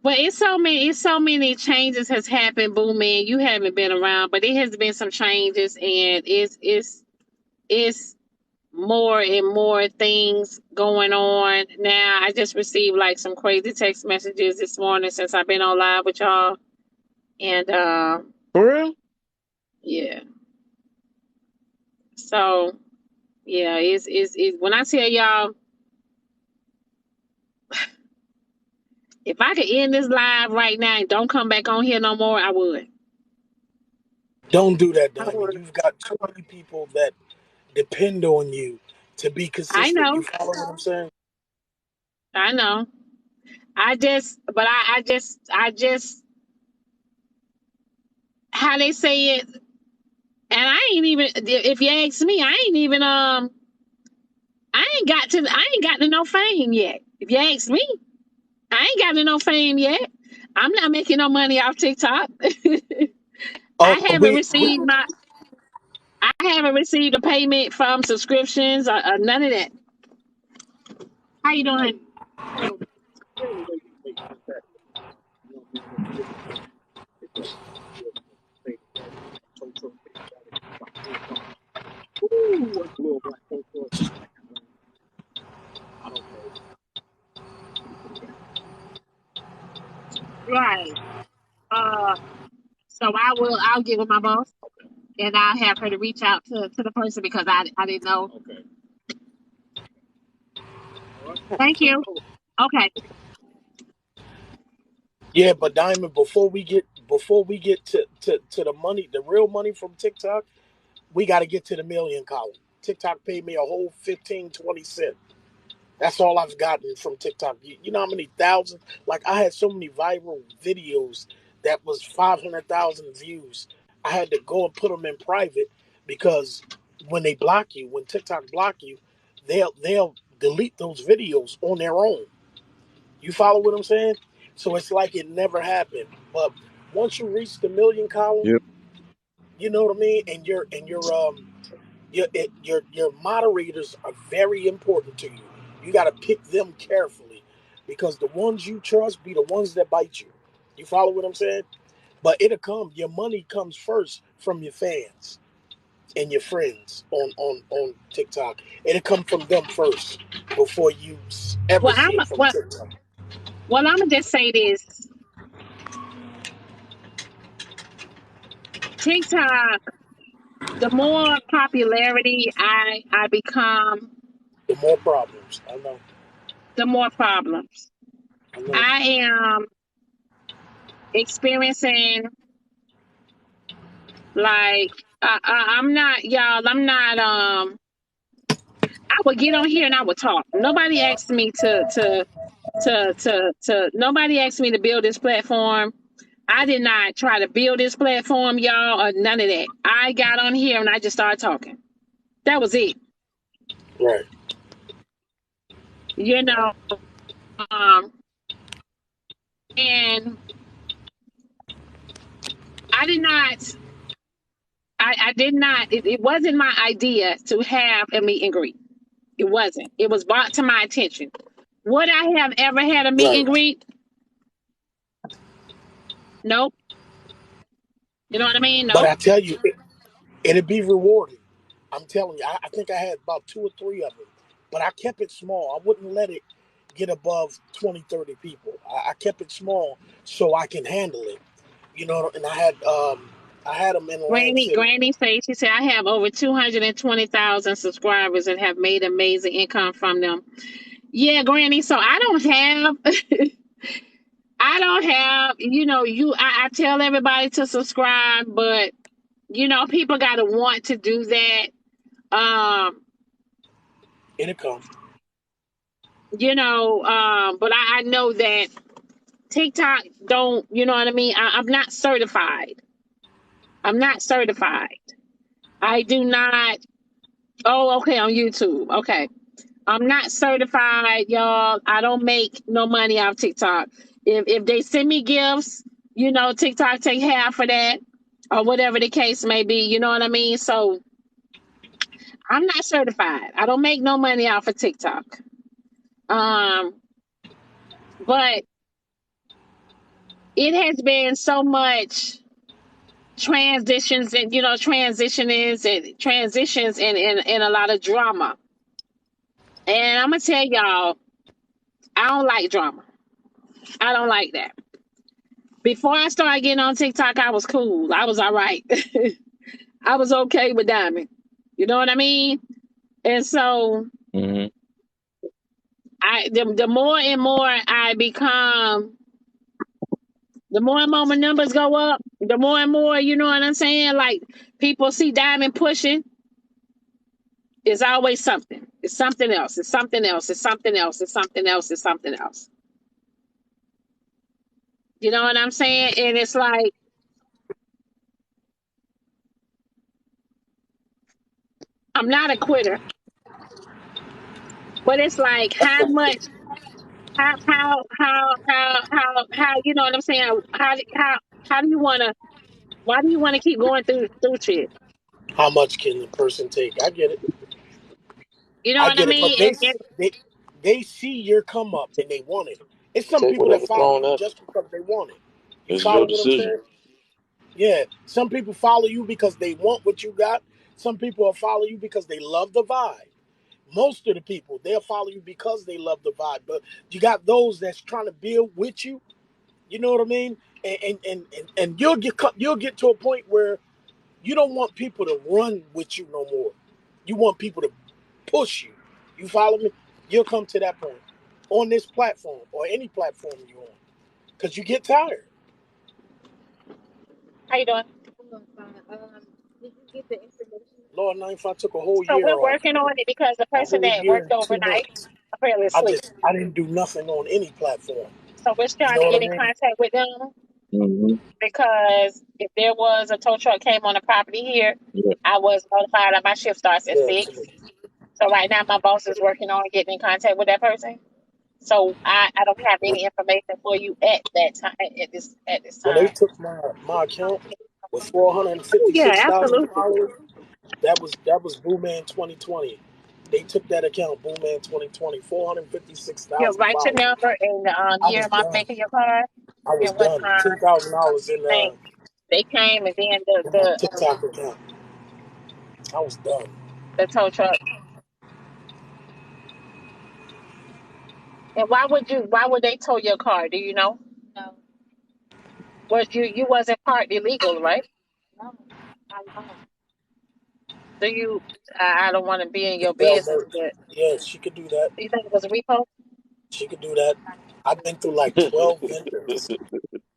Well, it's so many changes has happened, Boo Man. You haven't been around, but it has been some changes, and it's more and more things going on now. I just received like some crazy text messages this morning since I've been on live with y'all, and For real? yeah. So yeah, it's when I tell y'all, if I could end this live right now and don't come back on here no more, I would. Don't do that, I Diamond. would. You've got too many people that depend on you to be I consistent. You know. follow what I'm saying? I know. I just how they say it, and I ain't even. If you ask me, I ain't got to no fame yet. If you ask me, I ain't got to no fame yet. I'm not making no money off TikTok. Oh, I haven't we received my. I haven't received a payment from subscriptions or none of that. How you doing? Right. Uh. So I'll give her my boss, and I'll have her to reach out to the person because I didn't know. Thank you. Okay. Yeah, but Diamond, before we get to the money, the real money from TikTok, we got to get to the million column. TikTok paid me a whole 15-20 cents. That's all I've gotten from TikTok. You know how many thousands? Like I had so many viral videos that was 500,000 views. I had to go and put them in private because when they block you, when TikTok block you, they'll delete those videos on their own. You follow what I'm saying? So it's like it never happened. But once you reach the million column, Yep. you know what I mean, and your moderators are very important to you. You got to pick them carefully because the ones you trust be the ones that bite you. You follow what I'm saying? But it'll come. Your money comes first from your fans and your friends on TikTok. It'll come from them first before you ever Well, see it from TikTok. I'm gonna just say this: TikTok. The more popularity I become, The more problems. I know. the more problems. I know. I am experiencing like I'm not y'all. I'm not. I would get on here and I would talk. Nobody asked me to. Nobody asked me to build this platform. I did not try to build this platform, y'all, or none of that. I got on here and I just started talking. That was it. Right. You know, um, and I did not. I did not. It wasn't my idea to have a meet and greet. It wasn't. It was brought to my attention. Would I have ever had a meet Right. and greet? Nope. You know what I mean? But Nope. I tell you, it'd be rewarding. I'm telling you, I think I had about two or three of them, but I kept it small. I wouldn't let it get above 20, 30 people. I kept it small so I can handle it. You know, and I had them in Atlantic City. Granny says she said I have over 220,000 subscribers and have made amazing income from them. Yeah, Granny. So I don't have. I don't have. I tell everybody to subscribe, but people got to want to do that. Um, It'll come. but I know that TikTok don't, you know what I mean? I'm not certified. I'm not certified. I do not. Oh, okay, on YouTube. Okay. I'm not certified, y'all. I don't make no money off TikTok. If they send me gifts, you know, TikTok take half of that, or whatever the case may be. You know what I mean? So I'm not certified. I don't make no money off of TikTok. But it has been so much transitions and transitions and a lot of drama. And I'm gonna tell y'all, I don't like drama. I don't like that. Before I started getting on TikTok, I was cool. I was all right. I was okay with Diamond. You know what I mean? And so Hmm. the more and more I become, the more and more my numbers go up, the more and more, you know what I'm saying? Like people see Diamond pushing, it's always something. It's something else. It's something else. It's something else. It's something else. It's something else. You know what I'm saying? And it's like, I'm not a quitter, but it's like how much, how, you know what I'm saying? How do you want to, why do you want to keep going through shit? How much can the person take? I get it. You know I what I get it. mean? But they see your come up and they want it. It's some Take people that whatever follow thrown you at just because they want it. You you. This is your follow what I'm decision. saying? Yeah. Some people follow you because they want what you got. Some people will follow you because they love the vibe. Most of the people, they'll follow you because they love the vibe. But you got those that's trying to build with you. You know what I mean? And you'll get to a point where you don't want people to run with you no more. You want people to push you. You follow me? You'll come to that point on this platform or any platform you're on because you get tired. How you doing? Did you get the information? Lord, now if I took a whole So year we're off, working on it because the a person whole that year worked and two overnight months, apparently asleep. I didn't do nothing on any platform. So we're You trying know to what get I in mean? contact with them Hmm. because if there was a tow truck came on the property here, Yeah. I was notified that my shift starts at Yeah. 6. So right now my boss is working on getting in contact with that person. So I don't have any information for you at that time at this When they time. took my account with four hundred and fifty Yeah, six thousand absolutely. followers, that was Boomman 2020. They took that account, Boomman 2020, You 456,000 write your followers. number and I year was and month done. make of your card I was and what done. time $10,000 thing they came and then in my TikTok account. I was done. the tow truck. And why would they tow your car? Do you know? No. Was you wasn't parked illegal, right? No. I know. Do you I don't want to be in your Sell business, merch. but Yeah, she could do that. you think it was a repo? She could do that. I've been through like 12 vendors.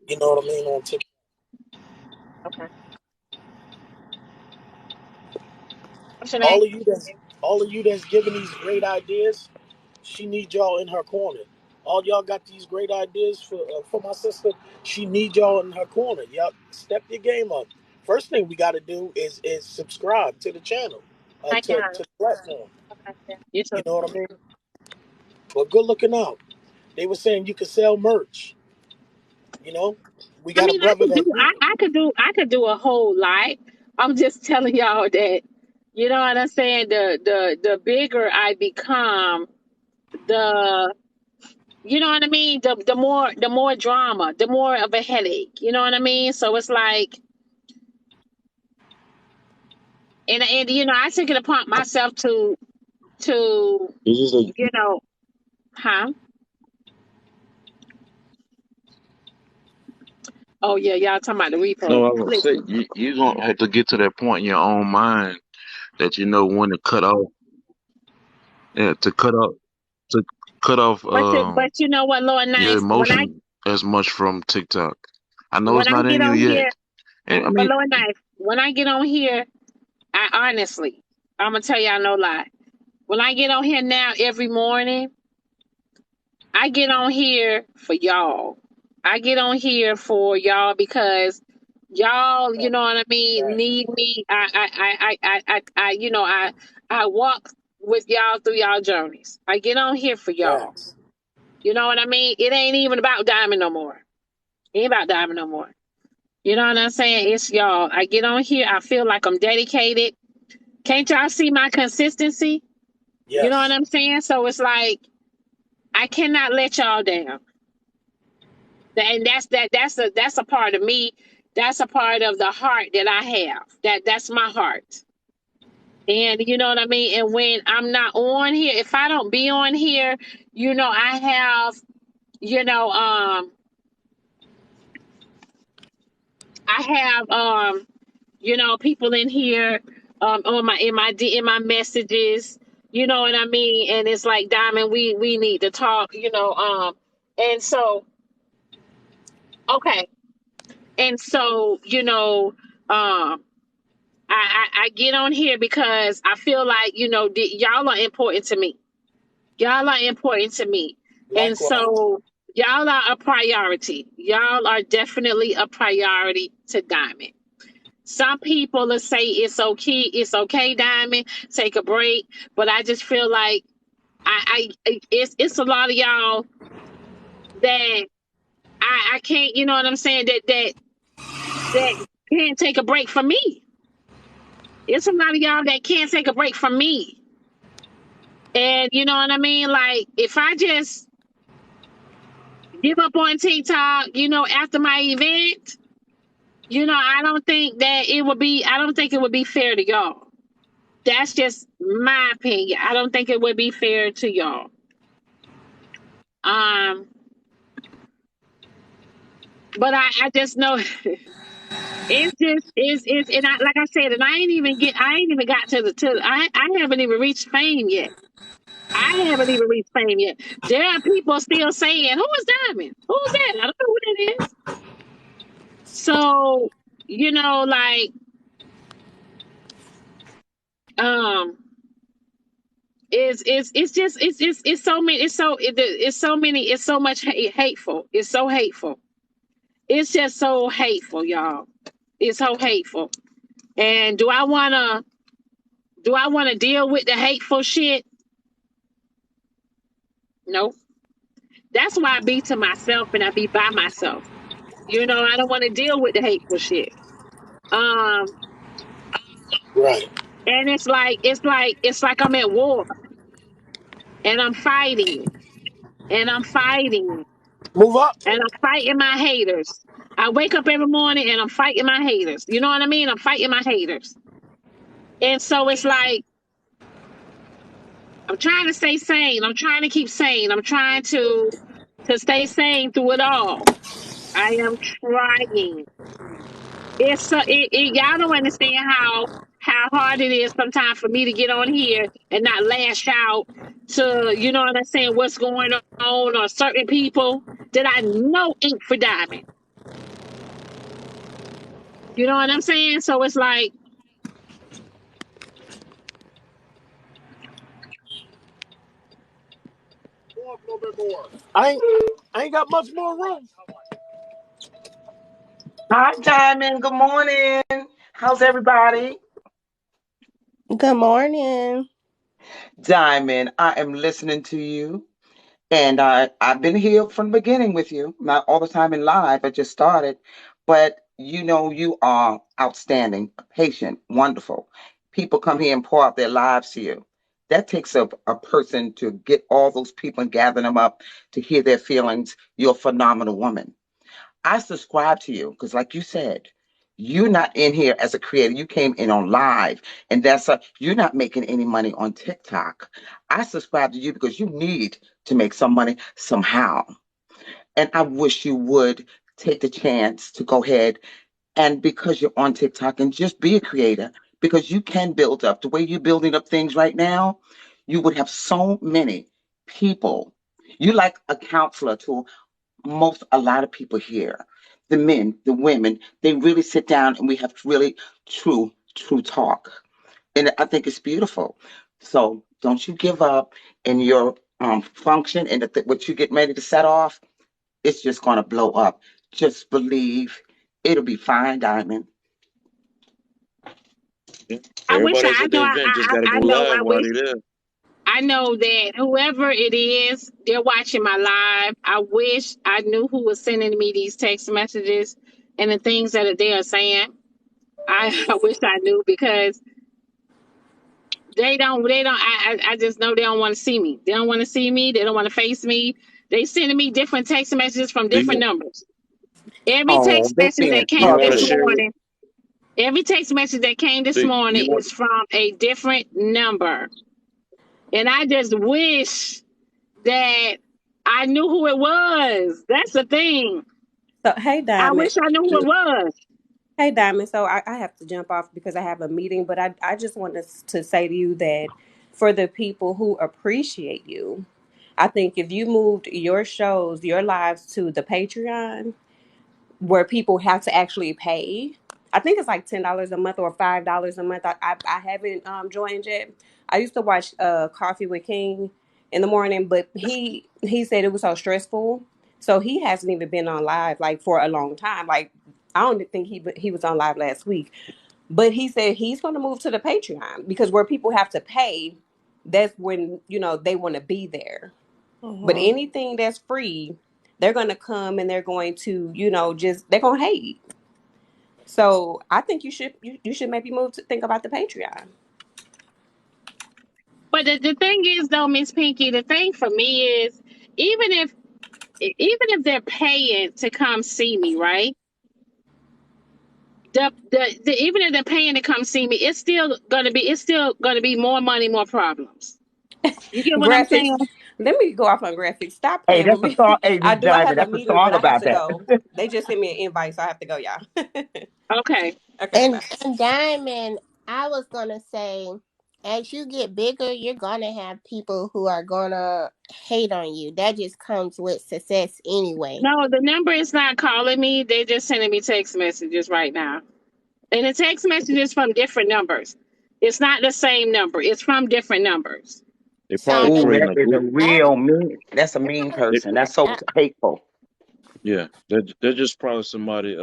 You know what I mean on TikTok. Okay. What's your name? All of you that's all of you that's giving these great ideas, she needs y'all in her corner. All y'all got these great ideas for my sister. She needs y'all in her corner. Y'all step your game up. First thing we got to do is subscribe to the channel, Thank you, honey. to the platform. Okay. You You too. know what I mean? But good looking out. They were saying you could sell merch. You know, we I got a mean, brother that do. I could do a whole lot. I'm just telling y'all that, you know what I'm saying? The bigger I become, the you know what I mean? The more drama, the more of a headache. You know what I mean? So it's like, and you know, I took it upon myself to It's just like, you know, huh? Oh yeah, y'all talking about the repo. no, I was gonna say you gonna have to get to that point in your own mind that you know when to cut off. Yeah, to cut off But you know what, Lord your Nice, emotion as much from TikTok. I know when it's I not get in you on yet. here, And I but mean, Lord Nice, when I get on here, I honestly, I'm gonna tell y'all no lie. When I get on here now every morning, I get on here for y'all. I get on here for y'all because y'all, you know what I mean, Facts. need me. You know, I walk with y'all through y'all journeys. I get on here for y'all. Facts. You know what I mean? It ain't even about Diamond no more. It ain't about Diamond no more. You know what I'm saying? It's y'all. I get on here. I feel like I'm dedicated. Can't y'all see my consistency? You know what Yes. I'm saying? So it's like I cannot let y'all down. And that's a part of me. That's a part of the heart that I have. That's my heart. And you know what I mean? And when I'm not on here, if I don't be on here, you know, I have, you know, I have you know, people in here on my in my messages, you know what I mean? And it's like, Diamond, we need to talk, you know, and so okay. And so, you know, I get on here because I feel like, you know, y'all are important to me. Y'all are important to me. And Likewise. so y'all are a priority. Y'all are definitely a priority to Diamond. Some people will say it's okay, Diamond, take a break. But I just feel like it's a lot of y'all that I can't, you know what I'm saying, that can't take a break from me. It's a lot of y'all that can't take a break from me. And you know what I mean? Like, if I just give up on TikTok, you know, after my event, you know, I don't think it would be fair to y'all. That's just my opinion. I don't think it would be fair to y'all. Um, but I just know it's and like I said, and I ain't even got I haven't even reached fame yet. I haven't even reached fame yet. There are people still saying, "Who is Diamond? Who's that?" I don't know who that is. So, you know, like, um, it's so many, it's so many, it's so much hateful. It's so hateful. It's just so hateful, y'all. It's so hateful. And do I wanna deal with the hateful shit? No. That's why I be to myself and I be by myself. You know, I don't want to deal with the hateful shit. Um, Right. and it's like I'm at war and I'm fighting and I'm fighting Move up. and I'm fighting my haters. I wake up every morning and I'm fighting my haters. You know what I mean? I'm fighting my haters. And so it's like I'm trying to stay sane. I'm trying to keep sane. I'm trying to stay sane through it all. I am trying. Y'all don't understand how hard it is sometimes for me to get on here and not lash out to, you know what I'm saying, what's going on, or certain people that I know ain't for Diamond. You know what I'm saying? So it's like, Go up a little bit more. I ain't got much more room. Hi, Diamond. Good morning. How's everybody? Good morning. Diamond, I am listening to you. And I've been here from the beginning with you, not all the time in live. I just started. But you know, you are outstanding, patient, wonderful. People come here and pour out their lives to you. That takes a person to get all those people and gather them up to hear their feelings. You're a phenomenal woman. I subscribe to you because, like you said, you're not in here as a creator. You came in on live, and you're not making any money on TikTok. I subscribe to you because you need to make some money somehow. And I wish you would take the chance to go ahead and because you're on TikTok and just be a creator because you can build up the way you're building up things right now. You would have so many people. You like a counselor to a lot of people here, the men, the women, they really sit down and we have really true talk. And I think it's beautiful. So don't you give up in your function and what you get ready to set off, it's just going to blow up. Just believe it'll be fine, Diamond. Yeah. I wish Everybody else at the event just got to I go know live I while wish they there. I know that whoever it is, they're watching my live. I wish I knew who was sending me these text messages and the things that they are saying. I wish I knew because I just know they don't want to see me. They don't want to see me. They don't want to face me. They sending me different text messages from Do different you numbers. Every Oh, text they message being that do you came want this to toxic. share it? morning, every text message that came this Do morning you want? is from a different number. And I just wish that I knew who it was. That's the thing. So, hey, I Diamond. wish I knew who Yeah. it was. Hey, Diamond. So, I have to jump off because I have a meeting, but I just wanted to say to you that for the people who appreciate you, I think if you moved your shows, your lives to the Patreon, where people have to actually pay. I think it's like $10 a month or $5 a month. I haven't joined yet. I used to watch Coffee with King in the morning, but he said it was so stressful, so he hasn't even been on live like for a long time. Like I don't think he was on live last week, but he said he's going to move to the Patreon because where people have to pay, that's when they want to be there. But Hmm. anything that's free, they're gonna come and they're going to, just they're gonna hate. So I think you should maybe move to think about the Patreon. But the thing is though, Miss Pinky, the thing for me is even if even if they're paying to come see me, right? The even if they're paying to come see me, it's still gonna be more money, more problems. You get what I'm Graphics. saying? Let me go off on graphics. Stop Hey, playing with that's a me. song. Hey, I Miss do. I Diamond, have a that's a meeting, but song I have about to that. go. They just sent me an invite, so I have to go, y'all. Okay. Okay, And bye. Diamond, I was gonna say, as you get bigger, you're gonna have people who are gonna hate on you. That just comes with success anyway. No, the number is not calling me. They're just sending me text messages right now. And the text messages from different numbers. It's not the same number. It's from different numbers. They So probably they Ooh, creating that a is a group. real mean. That's a mean They, person. That's so uh, hateful. yeah, they're just probably somebody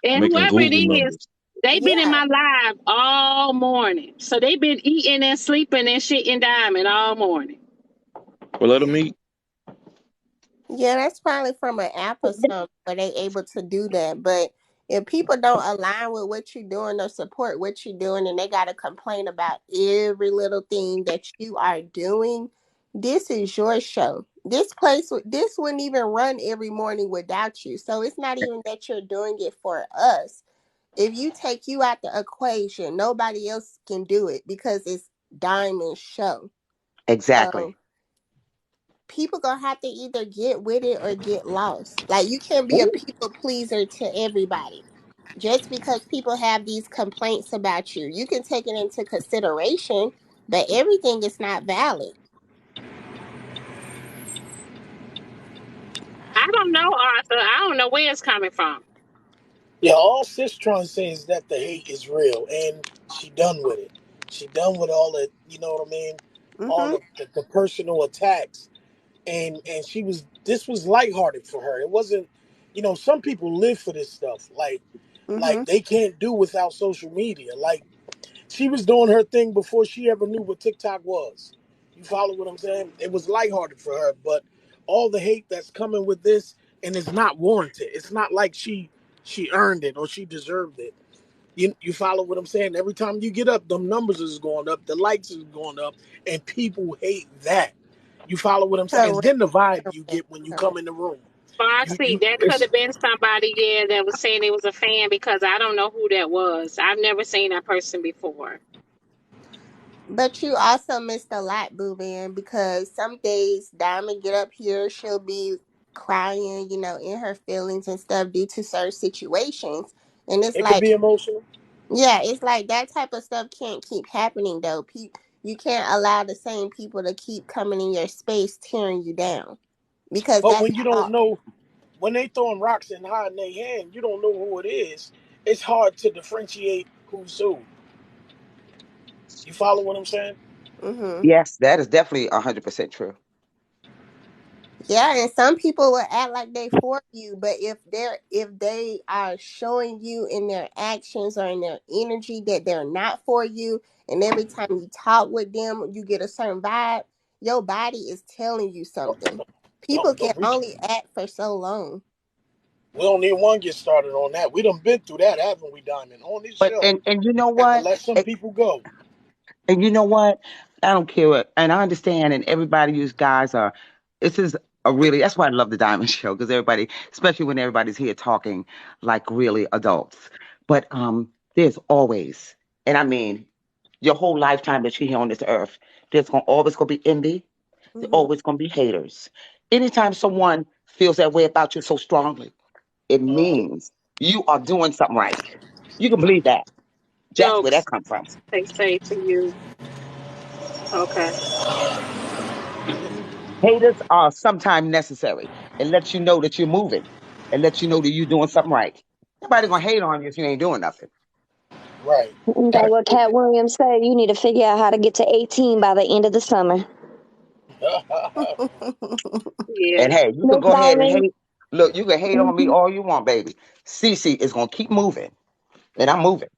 And making whoever it Google is, numbers. they've been in yeah, my live all morning. So they've been eating and sleeping and shit and diamond all morning. Well, let them eat. yeah, that's probably from an app or something where they able to do that. But if people don't align with what you're doing or support what you're doing, and they gotta complain about every little thing that you are doing, this is your show. This wouldn't even run every morning without you. So it's not even that you're doing it for us. If you take you out the equation, nobody else can do it because it's Diamond's show. Exactly. So people gonna have to either get with it or get lost. Like you can't be a Ooh, people pleaser to everybody. Just because people have these complaints about you, you can take it into consideration, but everything is not valid. I don't know, Arthur. I don't know where it's coming from. Yeah, all Sis trying to say is that the hate is real, and she done with it. She done with all the, you know what I mean, all Mm-hmm. the personal attacks, and she was this was lighthearted for her. It wasn't, some people live for this stuff. Like Mm-hmm. they can't do without social media. Like she was doing her thing before she ever knew what TikTok was. You follow what I'm saying? It was lighthearted for her, but all the hate that's coming with this, and it's not warranted. It's not like she earned it or she deserved it. You follow what I'm saying? Every time you get up, them numbers is going up, the likes is going up, and people hate that. You follow what I'm saying? And Correct. then the vibe you Correct. get when you come Correct. in the room. Foxy, that could It's have been somebody, yeah, that was saying it was a fan because I don't know who that was. I've never seen that person before. But you also missed a lot, Boo Man, because some days Diamond get up here, she'll be crying, in her feelings and stuff due to certain situations. And it's it could like, be emotional. yeah, it's like that type of stuff can't keep happening though. You can't allow the same people to keep coming in your space tearing you down because But that's when you don't all. know, when they throwing rocks and hiding their hand, you don't know who it is. It's hard to differentiate who's who. You follow what I'm saying? Mhm. yes, that is definitely 100% true. Yeah, and some people will act like they for you, but if they are showing you in their actions or in their energy that they're not for you, and every time you talk with them, you get a certain vibe, your body is telling you something. People can Don't we only act for so long. don't even want to get started on that. We done been through that, haven't we, Diamond? On this But show, and you know had to what? let some people go. And you know what? I don't care what, and I understand, and everybody, you guys are. This is a really. That's why I love the Diamond Show because everybody, especially when everybody's here talking like really adults. But there's always, and I mean, your whole lifetime that you're here on this earth, there's always gonna be envy. There's Hmm. always gonna be haters. Anytime someone feels that way about you so strongly, it Uh-huh. means you are doing something right. You can believe that. That's where that Jokes, comes from. they say to you. Okay. Haters are sometimes necessary. It lets you know that you're moving. It lets you know that you're doing something right. Nobody gonna hate on you if you ain't doing nothing. Right. Like what Cat Absolutely. Williams said, you need to figure out how to get to 18 by the end of the summer. Yeah. And hey, you can Miss go ahead and Diamond. hate. Look, you can hate on me Mhm. all you want, baby. Cece is gonna keep moving, and I'm moving.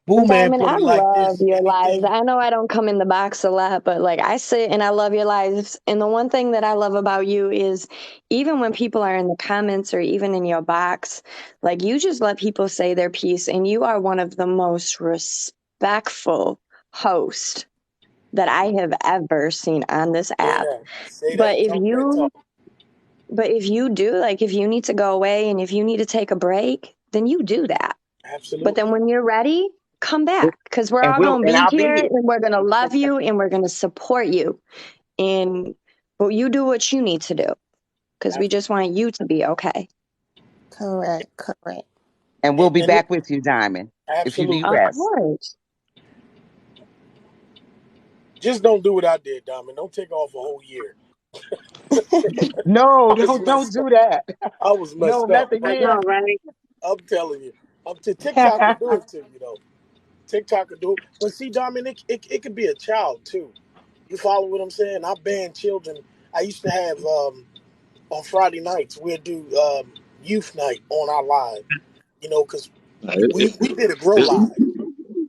Boo Miss Man Diamond, put I it like love this: your lives. anything. I know I don't come in the box a lot, but like I sit and I love your lives. And the one thing that I love about you is even when people are in the comments or even in your box, like you just let people say their piece, and you are one of the most respectful hosts that I have ever seen on this Say app. that. Say But that. if Talk that you talk. But if you do, like if you need to go away and if you need to take a break, then you do that. But then Absolutely. when you're ready, come back because we're all going to And be I'll be here here. and we're going to love you and we're going to support you. And but you do what you need to do because we just Absolutely. want you to be okay. Correct, correct. And we'll be And back with you, Diamond, if you need absolutely. Of rest. course. Just don't do what I did, Diamond. Don't take off a whole year. No, I was don't messed do up. that. I was No, messed not up. the I year. know, right? I'm telling you. I'm to TikTok could do it to you though. TikTok could do it. But see, Diamond, it could be a child too. You follow what I'm saying? I ban children. I used to have on Friday nights we'd do youth night on our live. You know, because we did a grow It's, live.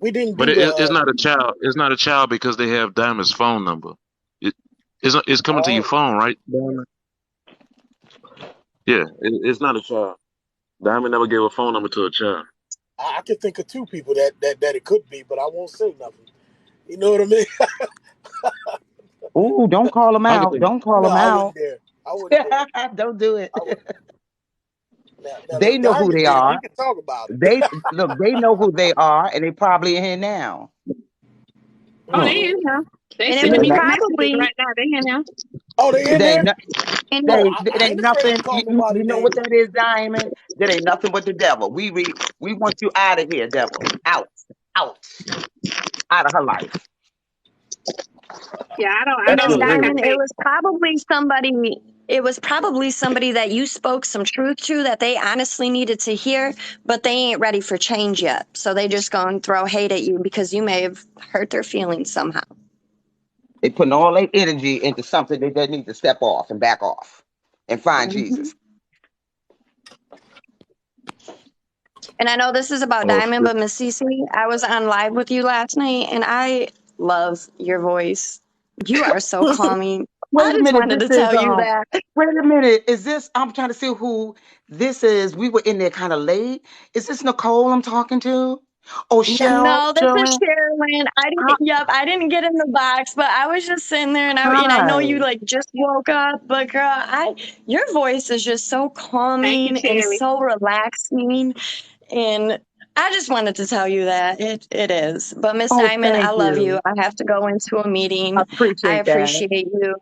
We didn't but do the. it's not a child. It's not a child because they have Diamond's phone number. It, it's coming to your Oh, phone, right, Diamond? Yeah, it's not a child. Diamond never gave a phone number to a child. I could think of two people that it could be, but I won't say nothing. You know what I mean? Ooh, don't call them I can out. think. Don't call No, them I wouldn't out. dare. I wouldn't dare. Don't do it. I wouldn't. Now They if know who Diamond they did it, we are. could talk about it. They look. They know who they are, and they probably in here now. Oh, Hmm. they in Hmm. now. They And it It was sending ain't, me no- messages probably right now. They in now. Oh, they in it ain't, there? no- and Oh, it I ain't ain't afraid to nothing. call nobody You know what name. that is, Diamond? That ain't nothing but the devil. We want you out of here, devil. Out, out of her life. Yeah, I And don't Miss Hey, think I hey, Diamond, take. it was probably somebody that you spoke some truth to that they honestly needed to hear, but they ain't ready for change yet. So they just gonna throw hate at you because you may have hurt their feelings somehow. They putting all their energy into something they need to step off and back off and find Hmm. Jesus. And I know this is about oh, Diamond, shit. but Miss Cece, I was on live with you last night and I love your voice. You are so calming. I Wait a just minute. wanted This to is tell you that. Wait a minute. Is this? I'm trying to see who this is. We were in there kind of late. Is this Nicole I'm talking to? Oh, Cheryl. No, this is Cheryl. Sherilyn. I didn't get in the box, but I was just sitting there and I know Hi. you like just woke up, but girl, your voice is just so Thank you, calming and Cherry. so relaxing. And I just wanted to tell you that it is. But Miss Oh, Diamond, I thank love you. you. I have to go into a I meeting. I appreciate that. appreciate you.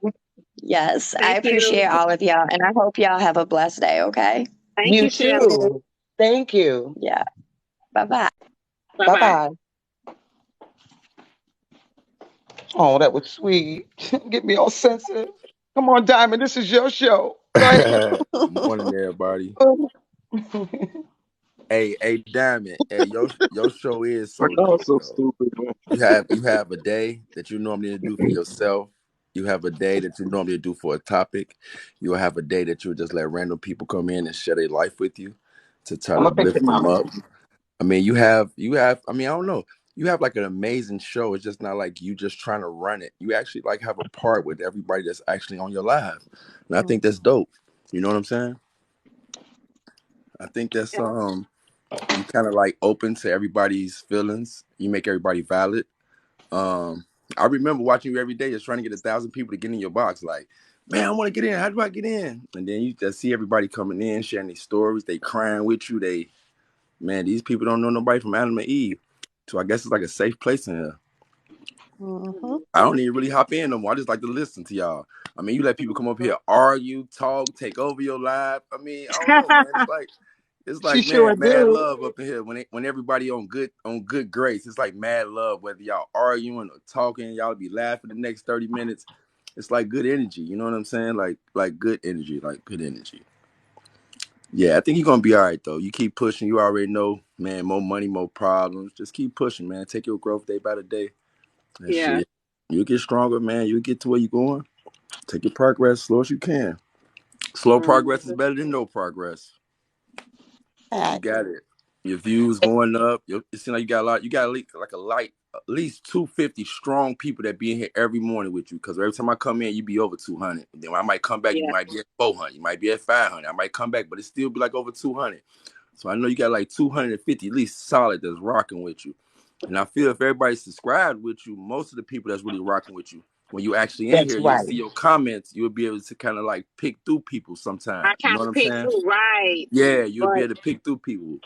Yes, I Thank appreciate you. all of y'all, and I hope y'all have a blessed day, okay? Thank You you, Shirley. too. Thank you. Yeah. Bye-bye. Bye Bye bye. bye. Oh, that was sweet. Get me all sensitive. Come on, Diamond. This is your show. Go ahead. Morning, everybody. Hey, Diamond. Hey, your show is My so dog's dope, so though. stupid, man. You have a day that you normally do for yourself. You have a day that you normally do for a topic. You'll have a day that you'll just let random people come in and share their life with you to try I'm to gonna pick lift him them up. up. I mean, I mean, I don't know. You have like an amazing show. It's just not like you just trying to run it. You actually like have a part with everybody that's actually on your live. And I think that's dope. You know what I'm saying? I think that's you kind of like open to everybody's feelings. You make everybody valid. Um, I remember watching you every day, just trying to get 1,000 people to get in your box. Like, man, I want to get in. How do I get in? And then you just see everybody coming in, sharing their stories. They crying with you. Man, these people don't know nobody from Adam and Eve. So I guess it's like a safe place in here. Mm-hmm. I don't even really hop in no more. I just like to listen to y'all. I mean, you let people come up here, argue, talk, take over your live. I mean, I don't know, man. It's She like sure mad do. love up in here when everybody on good grace. It's like mad love, whether y'all arguing or talking, y'all be laughing the next 30 minutes. It's like good energy. You know what I'm saying? Like good energy, like good energy. Yeah, I think you're gonna be all right though. You keep pushing. You already know, man. More money, more problems. Just keep pushing, man. Take your growth day by the day. And Yeah. shit, you get stronger, man. You get to where you're going. Take your progress slow as you can. Slow Mhm. progress is better than no progress. You Facts. got it. Your views going up. It seems like you got a lot. You got at least 250 strong people that be in here every morning with you. Because every time I come in, you be over 200. Then I might come back, you Yeah. might be at 400. You might be at 500. I might come back, but it still be like over 200. So I know you got like 250 at least solid that's rocking with you. And I feel if everybody subscribed with you, most of the people that's really rocking with you, when you actually in That's here, you'll right. see your comments. You'll be able to kind of like pick through people I sometime. You know kind what of I'm picked saying? through, right? Yeah, you'll be But able to pick through people.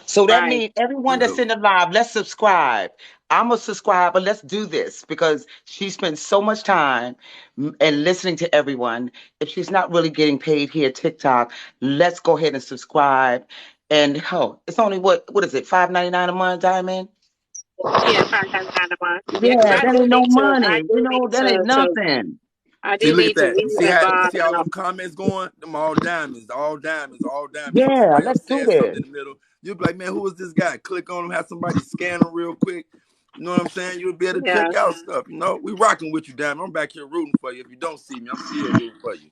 So that right. means everyone Yeah. that's in the live, let's subscribe. I'm a subscriber. Let's do this because she spends so much time and listening to everyone. If she's not really getting paid here at TikTok, let's go ahead and subscribe. And it's only what is it, $5.99 a month, Diamond? Yeah, 5.99 a month. Yeah, because Yeah, that ain't no money. That ain't nothing. I See, do look at need to that. be You involved see in how them. them comments going? Them all diamonds, all diamonds, all diamonds. So Yeah, somebody let's else do said this. something in the middle. You'll be like, man, who is this guy? Click on him, have somebody scan him real quick. You know what I'm saying? You'll be able to Yeah. check out stuff. You know, we rocking with you, Diamond. I'm back here rooting for you. If you don't see me, I'm still here rooting for you.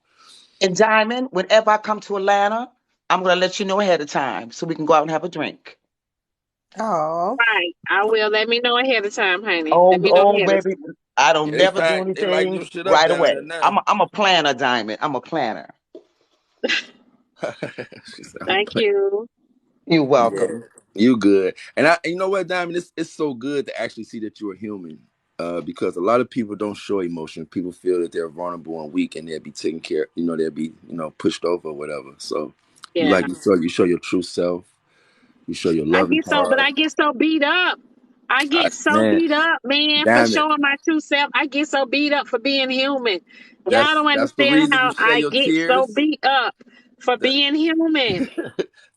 And Diamond, whenever I come to Atlanta, I'm gonna let you know ahead of time so we can go out and have a drink. Oh. Right. I will. Let me know ahead of time, honey. Oh, Let me know oh, ahead of baby, time. I don't Yeah, never do they lighten anything your shit up right down away. there now. I'm a planner, Diamond. I'm a planner. She said, I'm Thank playing. you. You're Yeah, welcome. you good. You know what, Diamond? It's so good to actually see that you're a human. Because a lot of people don't show emotion. People feel that they're vulnerable and weak, and they'll be taken care. You know, they'll be pushed over or whatever. So, Yeah. you show your true self. You show your I loving get so, but part. I get so beat up. I get so Man, beat up, man, for damn it. showing my true self. I get so beat up for being human. Y'all don't That's the understand reason you how share I your get so tears. beat up for That, being human.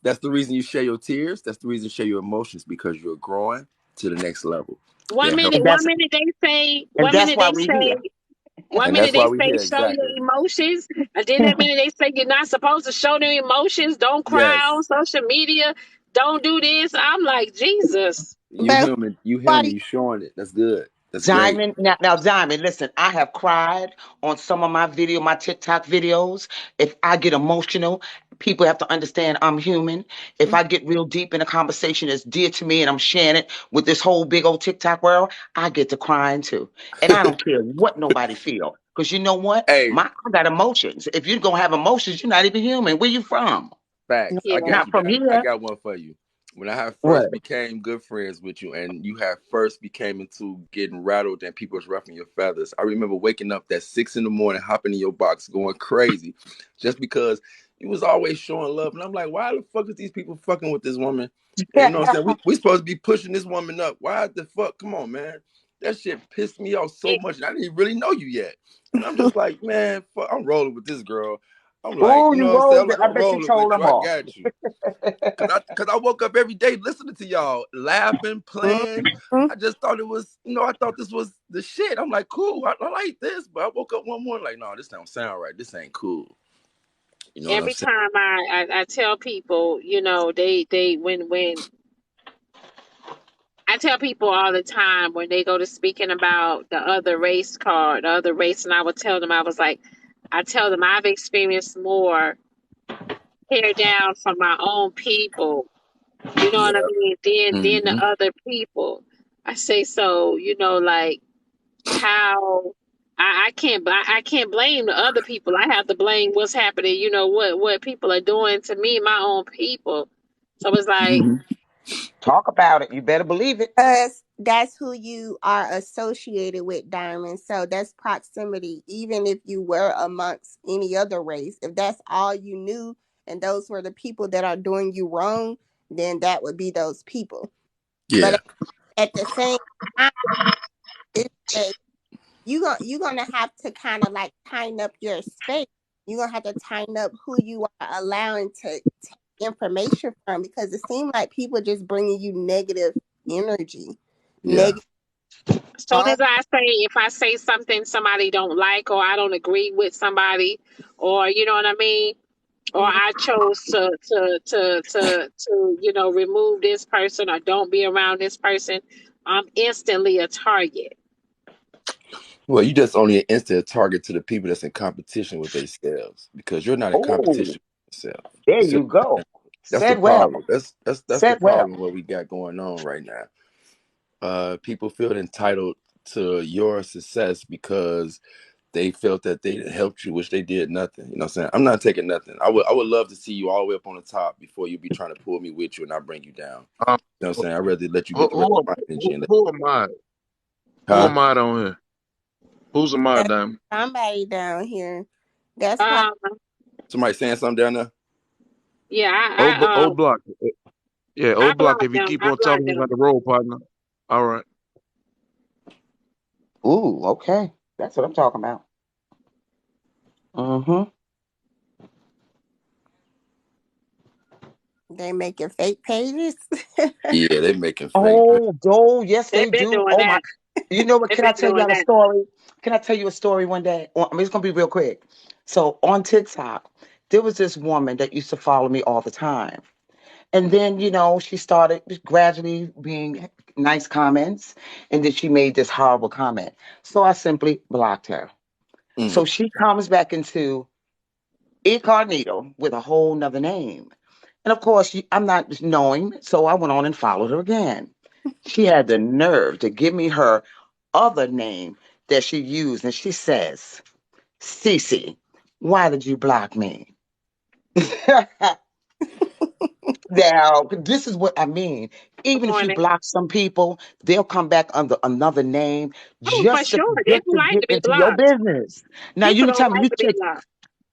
that's the reason you share your tears. That's the reason you share your emotions because you're growing to the next level. One They're minute, And helping. one that's minute they say, and one that's minute why they we're say, here. one And minute that's they why we're say here. show your Exactly. emotions, and then that minute they say you're not supposed to show their emotions. Don't cry Yes. on social media. Don't do this. I'm like, Jesus. You But human. You human. buddy, You showing it. That's good. That's great. Diamond, now, Diamond, listen, I have cried on some of my TikTok videos. If I get emotional, people have to understand I'm human. If I get real deep in a conversation that's dear to me and I'm sharing it with this whole big old TikTok world, I get to crying too. And I don't care what nobody feel. Because you know what? Hey, I got emotions. If you're going to have emotions, you're not even human. Where you from? facts. I Yeah. got Not you, from Diamond. I here. got one for you. When I have What? first became good friends with you, and you have first became into getting rattled and people was ruffling your feathers, I remember waking up at 6 in the morning, hopping in your box, going crazy, just because you was always showing love, and I'm like, why the fuck is these people fucking with this woman? And you know what I'm saying? We supposed to be pushing this woman up. Why the fuck? Come on, man. That shit pissed me off so much, and I didn't really know you yet. And I'm just like, man, fuck, I'm rolling with this girl. I'm like, Oh, you you know what I'm saying? rolled I'm it. like, I I'm bet you rolling told with you. them I off. got you. Cause I woke up every day listening to y'all, laughing, playing. mm-hmm. I just thought it was, I thought this was the shit. I'm like, cool, I like this. But I woke up one morning like, no, this don't sound right. This ain't cool. You know what I'm Every saying? time I tell people, they when I tell people all the time when they go to speaking about the other race card, the other race, and I would tell them, I tell them I've experienced more tear down from my own people. You know Yeah. what I mean? Then the Hmm. other people. I say so. Like how I can't blame the other people. I have to blame what's happening. What people are doing to me, my own people. So it's like, Hmm. Talk about it. You better believe it. Us, that's who you are associated with, Diamond. So that's proximity. Even if you were amongst any other race, if that's all you knew and those were the people that are doing you wrong, then that would be those people. But Yeah. at the same time, it's that you're gonna have to kind of like tighten up your space. You're gonna have to tighten up who you are allowing to take information from, because it seems like people just bringing you negative energy, Yeah. negative as soon thoughts. as if I say something somebody don't like, or I don't agree with somebody, or you know what I mean, or Mhm. I chose to remove this person or don't be around this person, I'm instantly a target. Well, you just only an instant target to the people that's in competition with themselves because you're not in Oh, competition with yourself. there You see you what I'm go. saying? That's the Said well. problem. That's the Said well. problem what we got going on right now. People feel entitled to your success because they felt that they helped you, which they did nothing. You know what I'm saying? I'm not taking nothing. I would love to see you all the way up on the top before you be trying to pull me with you and I bring you down. Um, You know what I'm saying? I'd rather let you who, get the rest who, of my energy and who am I? Who huh? am I down here? Who's am I, There's damn? somebody down here. That's probably Um, Somebody saying something down there? yeah, Old block. Yeah, I old block. blocked If you them. keep I on blocked talking, you them. got the roll, partner. All right. Ooh, okay. That's what I'm talking about. Mm-hmm. they making fake pages. Yeah, they making fake. Oh, yes, They've they been do. doing Oh my. that. You know what? They've Can I been tell doing y'all a that. story? Can I tell you a story one day? Well, I mean, it's gonna be real quick. So on TikTok, there was this woman that used to follow me all the time. And then, she started gradually being nice comments. And then she made this horrible comment. So I simply blocked her. So Mm. she comes back into incognito with a whole nother name. And of course, I'm not knowing. So I went on and followed her again. She had the nerve to give me her other name that she used. And she says, Cece, why did you block me? Now, this is what I mean. Good Even if you morning. block some people, they'll come back under another name Oh, for just to sure. They just don't to like get to be into your blocked. business. Now, People you don't tell me like to be blocked.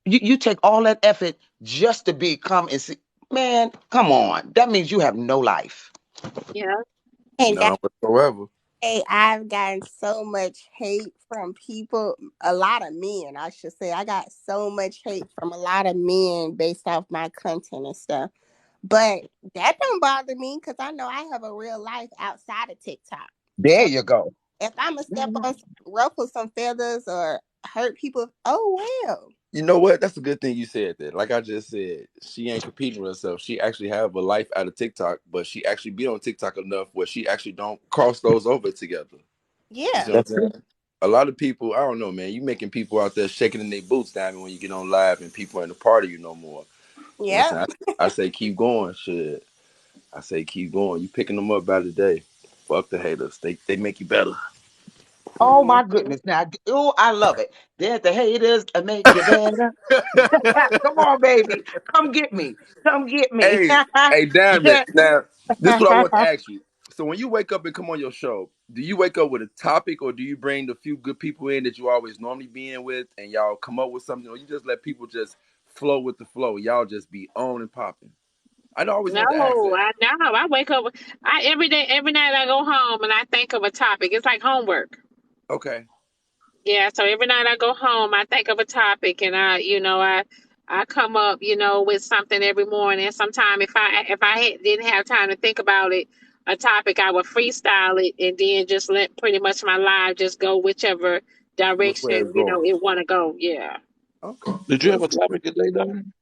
you take all that effort just to become and see, man, come on. That means you have no life. Yeah. And that None whatsoever. hey, I've gotten so much hate from people, a lot of men, I should say. I got so much hate from a lot of men based off my content and stuff. But that don't bother me because I know I have a real life outside of TikTok. There So you go. if I'm a step on, ruffle some feathers or hurt people, oh well. You know what? That's a good thing you said that. Like I just said, she ain't competing with herself. She actually have a life out of TikTok, but she actually be on TikTok enough where she actually don't cross those over together. You see Yeah, what That's I'm it. saying? A lot of people, I don't know, man. You making people out there shaking in their boots down when you get on live and people in the party you no more. You know what yeah. I'm saying? I say keep going, shit. I say keep going. You picking them up by the day. Fuck the haters. They make you better. Oh Mhm. my goodness. Now, oh, I love it. There's the haters that make you better. Come on, baby. Come get me. Come get me. Hey, hey, damn it. Now, this is what I want to ask you. So when you wake up and come on your show, do you wake up with a topic or do you bring the few good people in that you always normally be in with and y'all come up with something or you just let people just flow with the flow? Y'all just be on and popping. I always No, wanted to ask that. I know. I wake up. Every day, every night I go home and I think of a topic. It's like homework. Okay. Yeah. So every night I go home, I think of a topic, and I come up, with something every morning. Sometimes if I didn't have time to think about it, a topic, I would freestyle it and then just let pretty much my life just go whichever Which way it's direction going. it want to go. Yeah. Okay. Did you have That's a good. topic today, damn?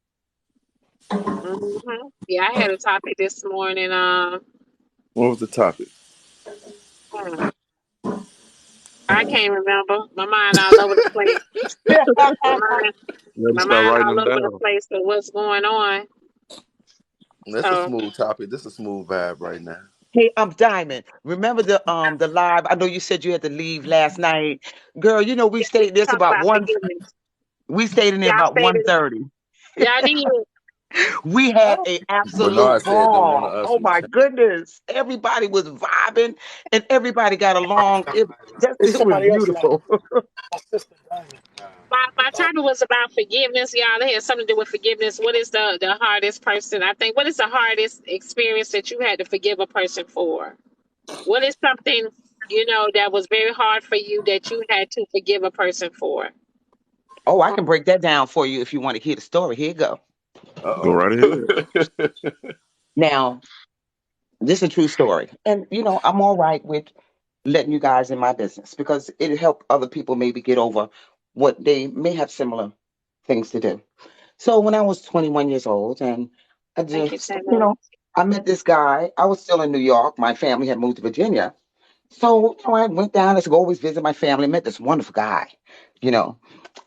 Yeah. I had a topic this morning. What was the topic? I can't remember. My mind all over the place. My mind, You got to my start mind writing all them over the down. place with what's going on. That's a So smooth topic. This is a smooth vibe right now. Hey, I'm Diamond. Remember the live? I know you said you had to leave last night. Girl, you know we yeah, we stayed this talk about about one forgiveness. we stayed in there Y'all about stayed in. 1:30. Y'all did. We had Oh, a absolute Bernard said that one of ball. us Oh was my champion. goodness. Everybody was vibing and everybody got along. It's It was somebody else like beautiful. my sister Diamond. My topic was about forgiveness, y'all. It had something to do with forgiveness. What is the hardest person? I think. What is the hardest experience that you had to forgive a person for? What is something that was very hard for you that you had to forgive a person for? Oh, I can break that down for you if you want to hear the story. Here you go. Go right ahead. Now, this is a true story. And I'm all right with letting you guys in my business because it'll help other people maybe get over what they may have similar things to do. So when I was 21 years old and I Thank you, just, Taylor. I met this guy. I was still in New York. My family had moved to Virginia. So, I went down to go always visit my family, met this wonderful guy, you know.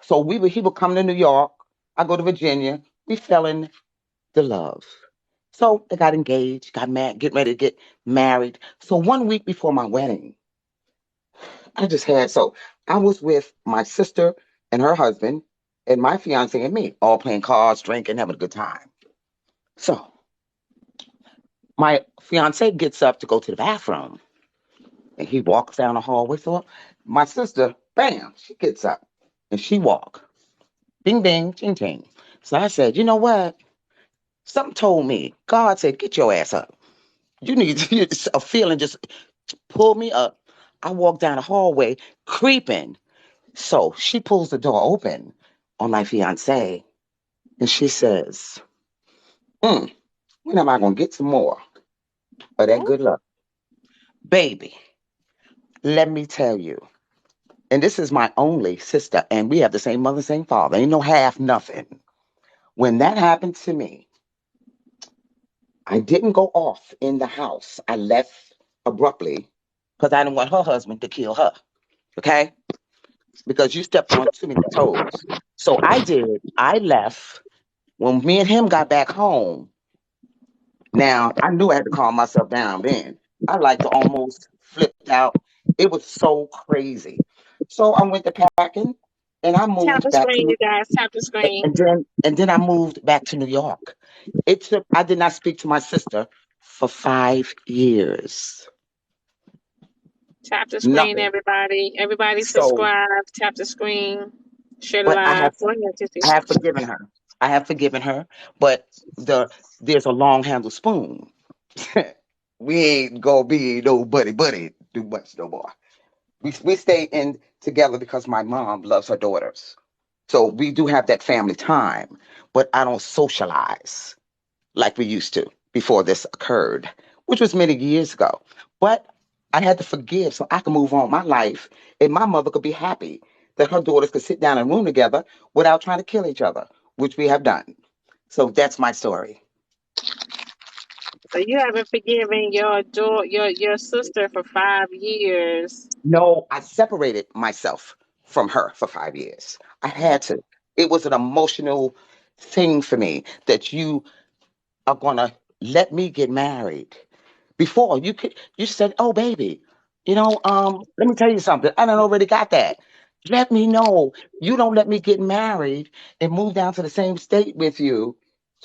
So he would come to New York. I go to Virginia. We fell in the love. So they got engaged, got married, getting ready to get married. So 1 week before my wedding, I was with my sister and her husband and my fiance and me, all playing cards, drinking, having a good time. So my fiance gets up to go to the bathroom and he walks down the hallway. So my sister, bam, she gets up and she walk. Bing, bing, ching, ching. So I said, you know what? Something told me, God said, get your ass up. You need a feeling just pulled me up. I walked down the hallway creeping. So she pulls the door open on my fiance and she says, when am I going to get some more of that good luck? Baby, let me tell you. And this is my only sister, and we have the same mother, same father. Ain't no half nothing. When that happened to me, I didn't go off in the house. I left abruptly because I didn't want her husband to kill her. Okay? Because you stepped on too many toes. So I did. I left. When me and him got back home, now I knew I had to calm myself down then. I like to almost flipped out. It was so crazy. So I went to packing and I Tap moved the back screen, to you guys. Tap the screen. and then I moved back to New York. I did not speak to my sister for 5 years. Tap the screen, Nothing. everybody. Everybody So, subscribe. Tap the screen. Share the but live. Go ahead, I Tissy. have forgiven her. I have forgiven her, but there's a long handle spoon. We ain't gonna be no buddy too much no more. We stay in together because my mom loves her daughters. So we do have that family time, but I don't socialize like we used to before this occurred, which was many years ago. But I had to forgive so I could move on my life and my mother could be happy that her daughters could sit down in a room together without trying to kill each other, which we have done. So that's my story. So you haven't forgiven your sister for 5 years. No, I separated myself from her for 5 years. I had to. It was an emotional thing for me that you are gonna let me get married. Before you said, "Oh, baby, let me tell you something. I done already got that. Let me know. You don't let me get married and move down to the same state with you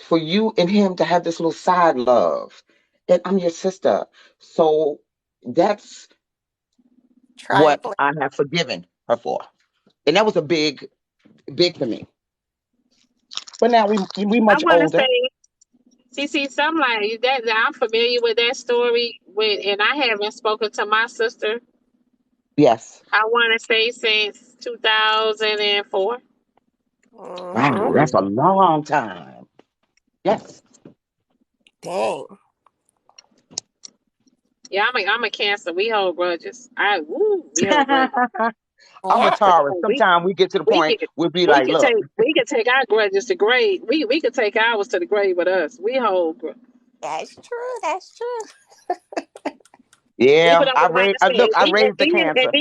for you and him to have this little side love. And I'm your sister. So that's what trifling. I have forgiven her for. And that was a big, big for me. But now we I much want to older. say, see, something like that. I'm familiar with that story, and I haven't spoken to my sister. Yes. I want to say since 2004. Wow, Mm-hmm. that's a long time. Yes. Dang. Yeah, I'm a Cancer. We hold grudges. We hold grudges. I'm a Yeah, Taurus. We Sometimes we get to the we point can we'll be we like, can look, take our grudges to grave. We can take ours to the grave with us. We hold. that's true. That's true. People yeah, don't like to say I it. raised the Cancer.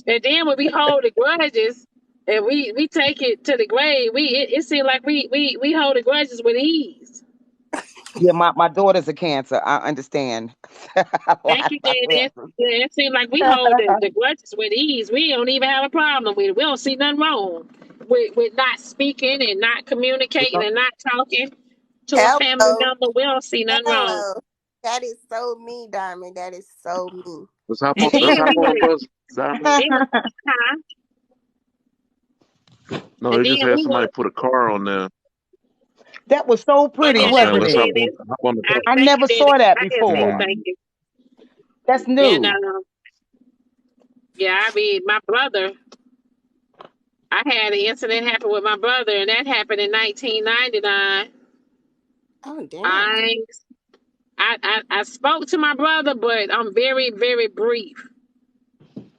And then when we hold the grudges and we take it to the grave, it seems like we hold the grudges with ease. Yeah, my daughter's a Cancer. I understand. I Thank laugh you, my Dennis. Cancer. Yeah, it seems like we hold the grudges with ease. We don't even have a problem with it. We don't see nothing wrong with not speaking and not communicating and not talking to a family Hello. member. We don't see nothing wrong. Hello. That is so me, Diamond. That is so me. And Let's then hop we on the would, bus, Diamond. it was, huh? No, And they then just had we somebody would, put a car on there. That was so oh pretty, I yeah, was that saying wasn't was let's it? Dennis. hop on the car. I Thank you, never Dennis. saw that I just did. before. Mm. Thank you. That's And new. yeah, I mean, my brother. I had an incident happen with my brother, and that happened in 1999. Oh damn. I spoke to my brother, but I'm very, very brief.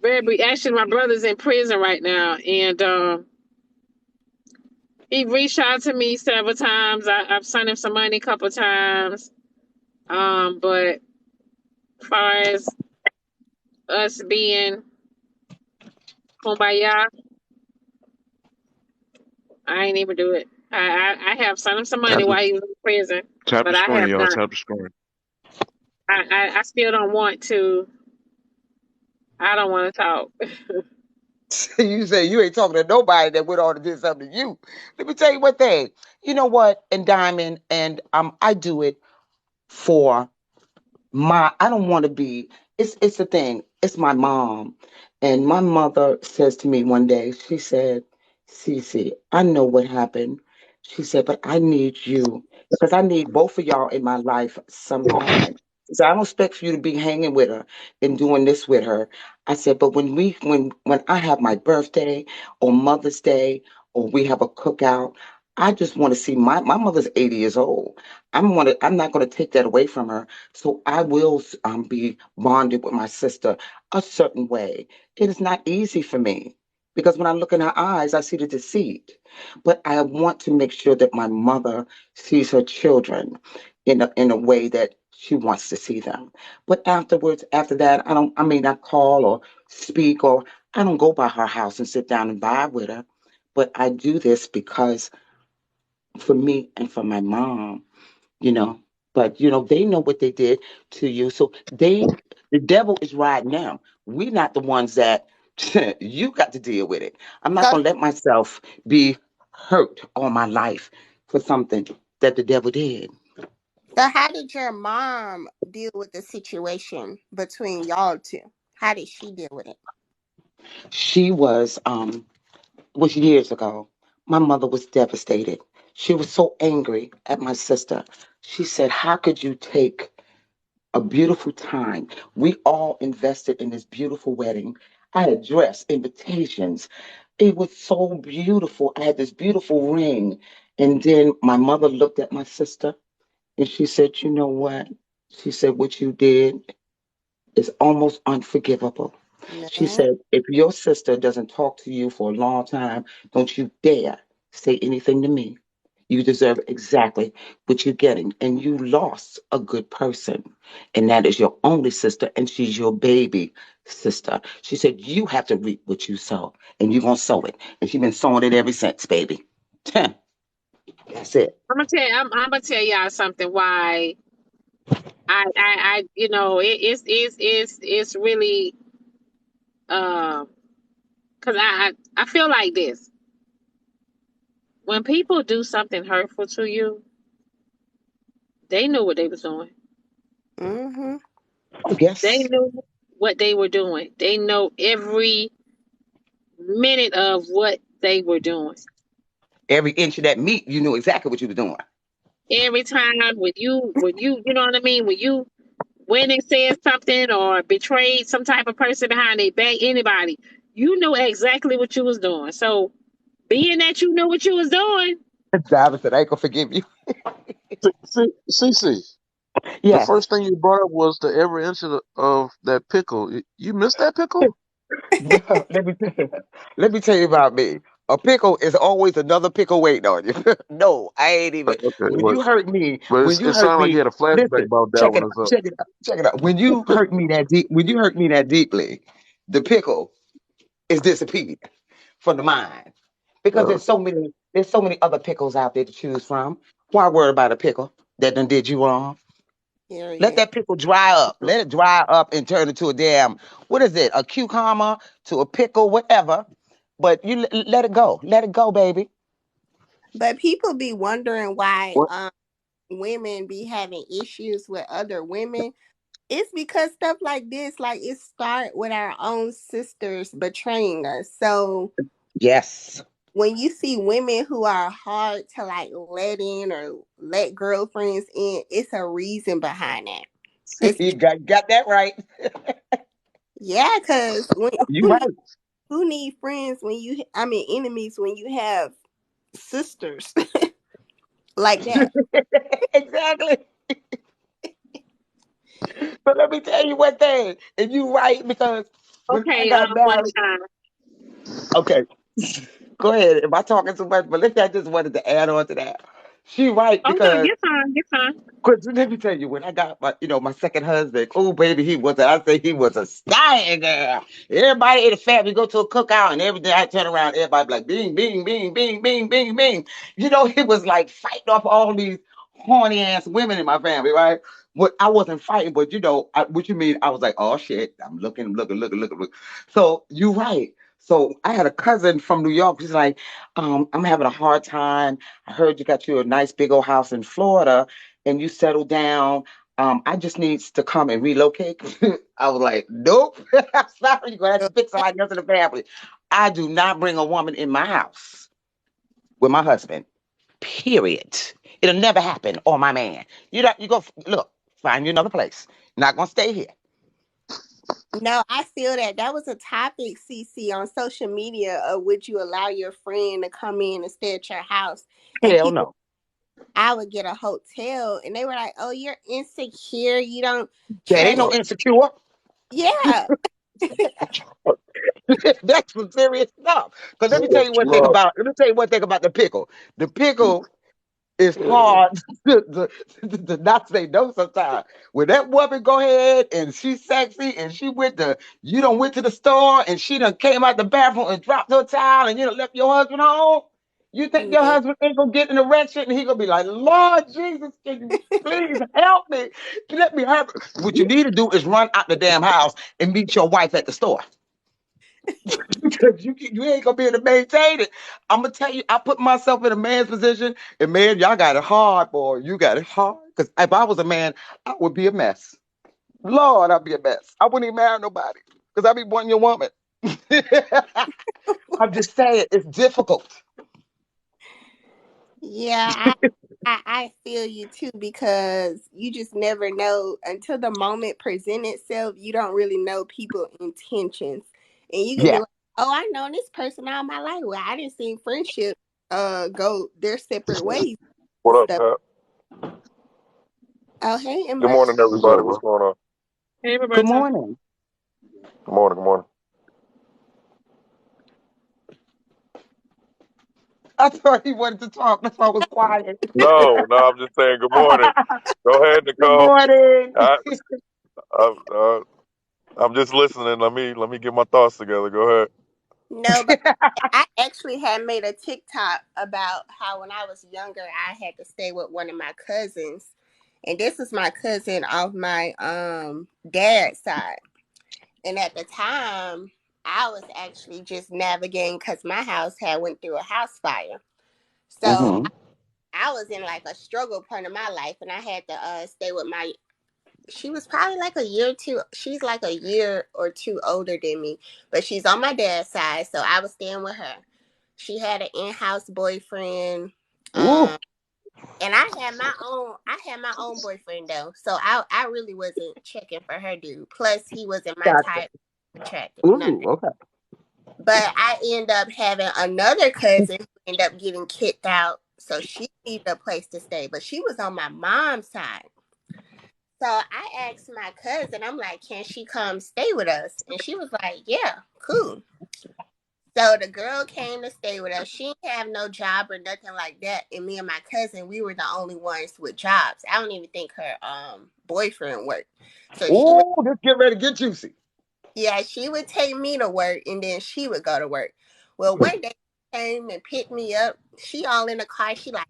Very brief. Actually, my brother's in prison right now, and he reached out to me several times. I've sent him some money a couple times. But as far as us being kumbaya, I ain't even do it. I have sent him some money Tap the while he was in prison, tap the but I screen, have y'all. not. Tap the screen. I still don't want to. I don't want to talk. You say you ain't talking to nobody that went on to do something to you. Let me tell you one thing. You know what? And Diamond, and I do it for I don't want to be. It's the thing. It's my mom, and my mother says to me one day. She said, "Cece, I know what happened." She said, "But I need you because I need both of y'all in my life sometime." So I don't expect for you to be hanging with her and doing this with her. I said, "But when I have my birthday or Mother's Day or we have a cookout, I just want to see my mother's 80 years old. I'm not going to take that away from her. So I will be bonded with my sister a certain way. It is not easy for me because when I look in her eyes, I see the deceit. But I want to make sure that my mother sees her children in a way that she wants to see them. But afterwards, after that, I may not call or speak or I don't go by her house and sit down and vibe with her. But I do this because for me and for my mom, you know. But they know what they did to you, so the devil is riding now. We're not the ones that you got to deal with it. I'm not So gonna let myself be hurt all my life for something that the devil did. so how did your mom deal with the situation between y'all two? How did she deal with it? She was years ago. My mother was devastated. She was so angry at my sister. She said, "How could you take a beautiful time. We all invested in this beautiful wedding. I had dress, invitations. It was so beautiful. I had this beautiful ring. And then my mother looked at my sister and she said, "You know what?" She said, "What you did is almost unforgivable." She Man. said, "If your sister doesn't talk to you for a long time, don't you dare say anything to me. You deserve exactly what you're getting. And you lost a good person. And that is your only sister, and she's your baby sister." She said, "You have to reap what you sow, and you're going to sow it." And she's been sowing it ever since, baby. That's it. I'm gonna tell y'all something. Why it's really because I feel like this. When people do something hurtful to you, they knew what they was doing. Mm-hmm. Oh, They yes. knew what they were doing. They know every minute of what they were doing. Every inch of that meat, you knew exactly what you were doing. Every time you know what I mean, when you went and said something or betrayed some type of person behind their back, anybody, you know exactly what you was doing. So being that you know what you was doing, Diamond said, "I ain't going to forgive you." CC, the Yes. first thing you brought up was the every inch of that pickle. You missed that pickle? Let me tell you about me. A pickle is always another pickle waiting on you. No, I ain't even. Okay, When you hurt me, but when you it hurt sounded like you me, had a flashback listen, about that check one it or out, something. check it out, check it out. When you hurt me that deep, when you hurt me that deeply, the pickle is disappearing from the mind because there's so many other pickles out there to choose from. Why worry about a pickle that done did you wrong? Let Period. that pickle dry up. Let it dry up and turn into a damn, what is it? A cucumber to a pickle, whatever. But you let it go. Let it go, baby. But people be wondering why What? women be having issues with other women. It's because stuff like this, like it start with our own sisters betraying us. So Yes. when you see women who are hard to like let in or let girlfriends in, it's a reason behind that. It's You got that right. yeah, because when You right. who need friends when you I mean enemies when you have sisters like that. Exactly. But let me tell you one thing. And you right because when I Okay, got one married, time. okay. Go ahead. Am I talking too much? But listen, I just wanted to add on to that. She right Oh no, because get fine, get fine. cause let me tell you, when I got my second husband, oh baby, I say he was a stallion girl. Everybody in the family go to a cookout and every day I turn around, everybody be like bing, bing, bing, bing, bing, bing, bing. He was like fighting off all these horny ass women in my family, right? What I wasn't fighting, but what you mean? I was like, oh shit, I'm looking. So you right. So I had a cousin from New York. She's like, I'm having a hard time. I heard you got you a nice big old house in Florida and you settle down. I just needs to come and relocate. I was like, nope. Sorry, you're gonna have to pick somebody else in the family. I do not bring a woman in my house with my husband. Period. It'll never happen. Or my man. You go look, find you another place. Not gonna stay here. No, I feel that that was a topic, CC, on social media of would you allow your friend to come in and stay at your house? And Hell people, no. I would get a hotel and they were like, oh, you're insecure. You don't That ain't trust. no insecure. Yeah. That's some serious stuff. Because let me tell you one thing about the pickle. The pickle is hard to not say no sometimes. When that woman go ahead and she's sexy and you done went to the store and she done came out the bathroom and dropped her towel and you done left your husband home. You think your Yeah. husband ain't gonna get an erection and he gonna be like, Lord Jesus, can you please help me? Let me help. What you need to do is run out the damn house and meet your wife at the store. Because you ain't gonna be able to maintain it. I'm gonna tell you, I put myself in a man's position, and man, y'all got it hard, boy. You got it hard. Because if I was a man, I would be a mess. Lord, I'd be a mess. I wouldn't even marry nobody. Because I'd be wanting your woman. I'm just saying, it's difficult. Yeah, I feel you too because you just never know until the moment present itself. You don't really know people's intentions, and you can be Yeah. like, "Oh, I know this person all my life." Well, I didn't see friendship go their separate ways and What up, stuff. Pat? Oh, hey, Good Ember. morning, What's up, everybody. What's bro? going on? Hey, Good Roberta. morning. Good morning. Good morning. I thought he wanted to talk. That's why I was quiet. No, no, I'm just saying good morning. Go ahead, Good Nicole. morning. I, I, I'm just listening. Let me get my thoughts together. Go ahead. No, but I actually had made a TikTok about how when I was younger, I had to stay with one of my cousins, and this is my cousin off my dad's side. And at the time, I was actually just navigating because my house had went through a house fire. So Hmm. I was in like a struggle point of my life, and I had to stay with my. She was probably like a year or two. She's like a year or two older than me, but she's on my dad's side, so I was staying with her. She had an in-house boyfriend, Ooh, and I had my own boyfriend though, so I really wasn't checking for her dude. Plus, he wasn't my gotcha. type, attractive, none of Ooh, that. okay. But I end up having another cousin who ended up getting kicked out. So she needed a place to stay. But she was on my mom's side. So I asked my cousin, I'm like, can she come stay with us? And she was like, yeah, cool. So the girl came to stay with us. She didn't have no job or nothing like that. And me and my cousin, we were the only ones with jobs. I don't even think her boyfriend worked. So she went, Ooh, this get ready to get juicy. Yeah, she would take me to work and then she would go to work. Well, one day she came and picked me up. She all in the car. She like,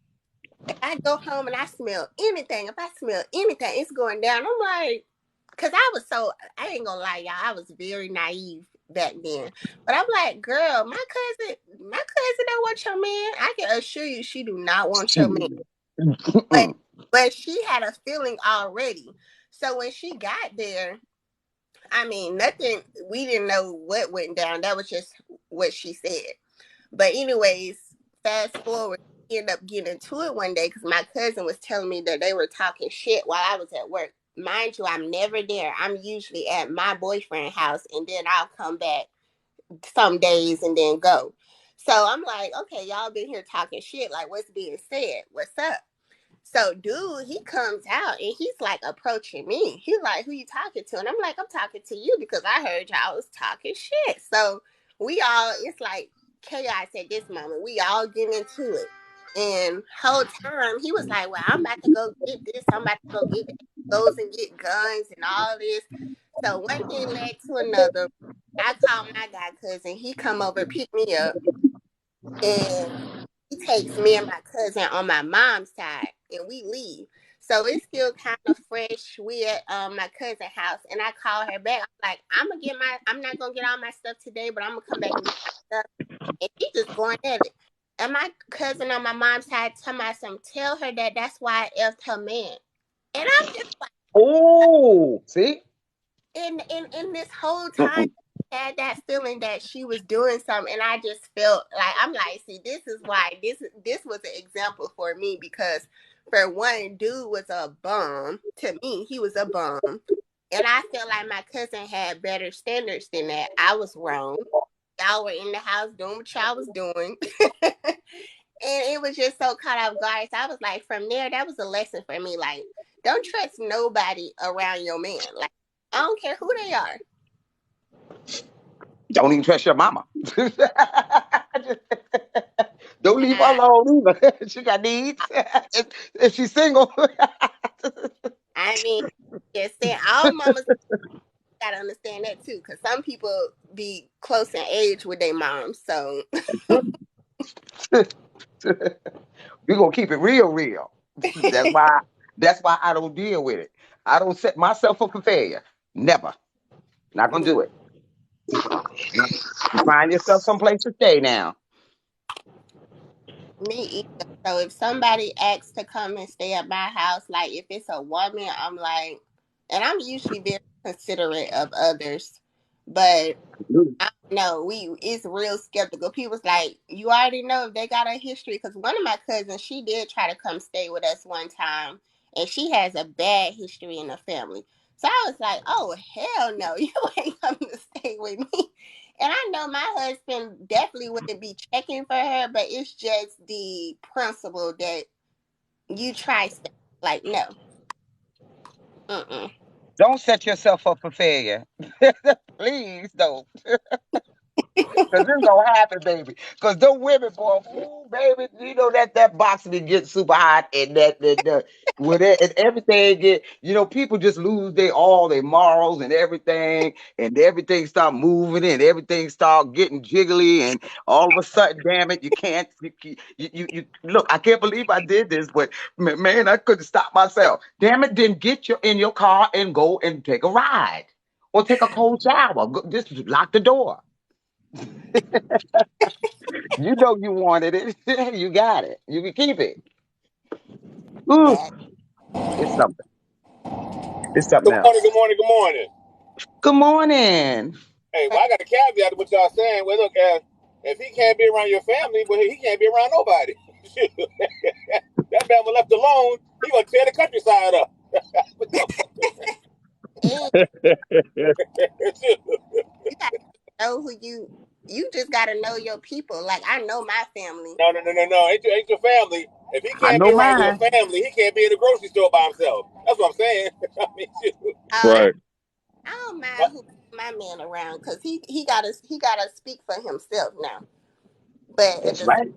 if I go home and I smell anything, if I smell anything, it's going down. I'm like, because I ain't gonna lie, y'all, I was very naive back then. But I'm like, girl, my cousin don't want your man. I can assure you she do not want your man. But but she had a feeling already. So when she got there, I mean, nothing, we didn't know what went down. That was just what she said. But anyways, fast forward, we ended up getting into it one day because my cousin was telling me that they were talking shit while I was at work. Mind you, I'm never there. I'm usually at my boyfriend's house and then I'll come back some days and then go. So I'm like, okay, y'all been here talking shit. Like, what's being said? What's up? So dude, he comes out and he's like approaching me. He's like, who you talking to? And I'm like, I'm talking to you because I heard y'all was talking shit. So it's like chaos at this moment. We all get into it. And whole time he was like, well, I'm about to go get this. I'm about to go get that. Goes and get guns and all this. So one thing led to another. I called my guy cousin. He come over, pick me up, and he takes me and my cousin on my mom's side and we leave. So it's still kind of fresh. We at my cousin's house and I call her back. I'm like, I'm not gonna get all my stuff today, but I'm gonna come back and get my stuff. And she just going at it. And my cousin on my mom's side tell her that that's why I effed her man. And I'm just like, Oh, see? in this whole time had that feeling that she was doing something, and I just felt like, I'm like, see, this is why this was an example for me, because for one, dude was a bum. To me, he was a bum, and I felt like my cousin had better standards than that. I was wrong. Y'all were in the house doing what y'all was doing. And it was just so caught off guard. So I was like, from there, that was a lesson for me. Like, don't trust nobody around your man. Like, I don't care who they are. Don't even trust your mama. Don't leave her alone either. She got needs. If she's single. I mean, just saying, all mamas gotta understand that too, because some people be close in age with their moms. So We're gonna keep it real. That's why I don't deal with it. I don't set myself up for failure. Never. Not gonna do it. You find yourself someplace to stay now. me either. So if somebody asks to come and stay at my house, like if it's a woman, I'm like, and I'm usually very considerate of others, but I know it's real skeptical. People's like, you already know if they got a history, because one of my cousins, she did try to come stay with us one time, and she has a bad history in the family. So I was like, oh hell no, you ain't coming to stay with me. And I know my husband definitely wouldn't be checking for her, but it's just the principle that you try stuff. Like, no. Mm-mm. Don't set yourself up for failure. Please don't. Cause it's gonna happen, baby. Cause those women, boy, ooh, baby, you know that box be get super hot, and that with it and everything get, people just lose all their morals and everything start moving and everything start getting jiggly, and all of a sudden, damn it, you can't, you look. I can't believe I did this, but man, I couldn't stop myself. Damn it, then get in your car and go and take a ride or take a cold shower. Just lock the door. You know you wanted it. You got it. You can keep it. Ooh, That it's something. It's something Good morning, else. good morning, good morning. Good morning. Hey, well, I got a caveat to what y'all saying. Well, look, if he can't be around your family, well, he can't be around nobody. That man was left alone, he gonna tear the countryside up. and you gotta know you just gotta know your people. Like, I know my family. No. Ain't your family. If he I can't be know around your mine. family, he can't be in the grocery store by himself. That's what I'm saying. I mean, shoot. I Right. don't mind who my man around, because he gotta speak for himself now. But at That's the same right.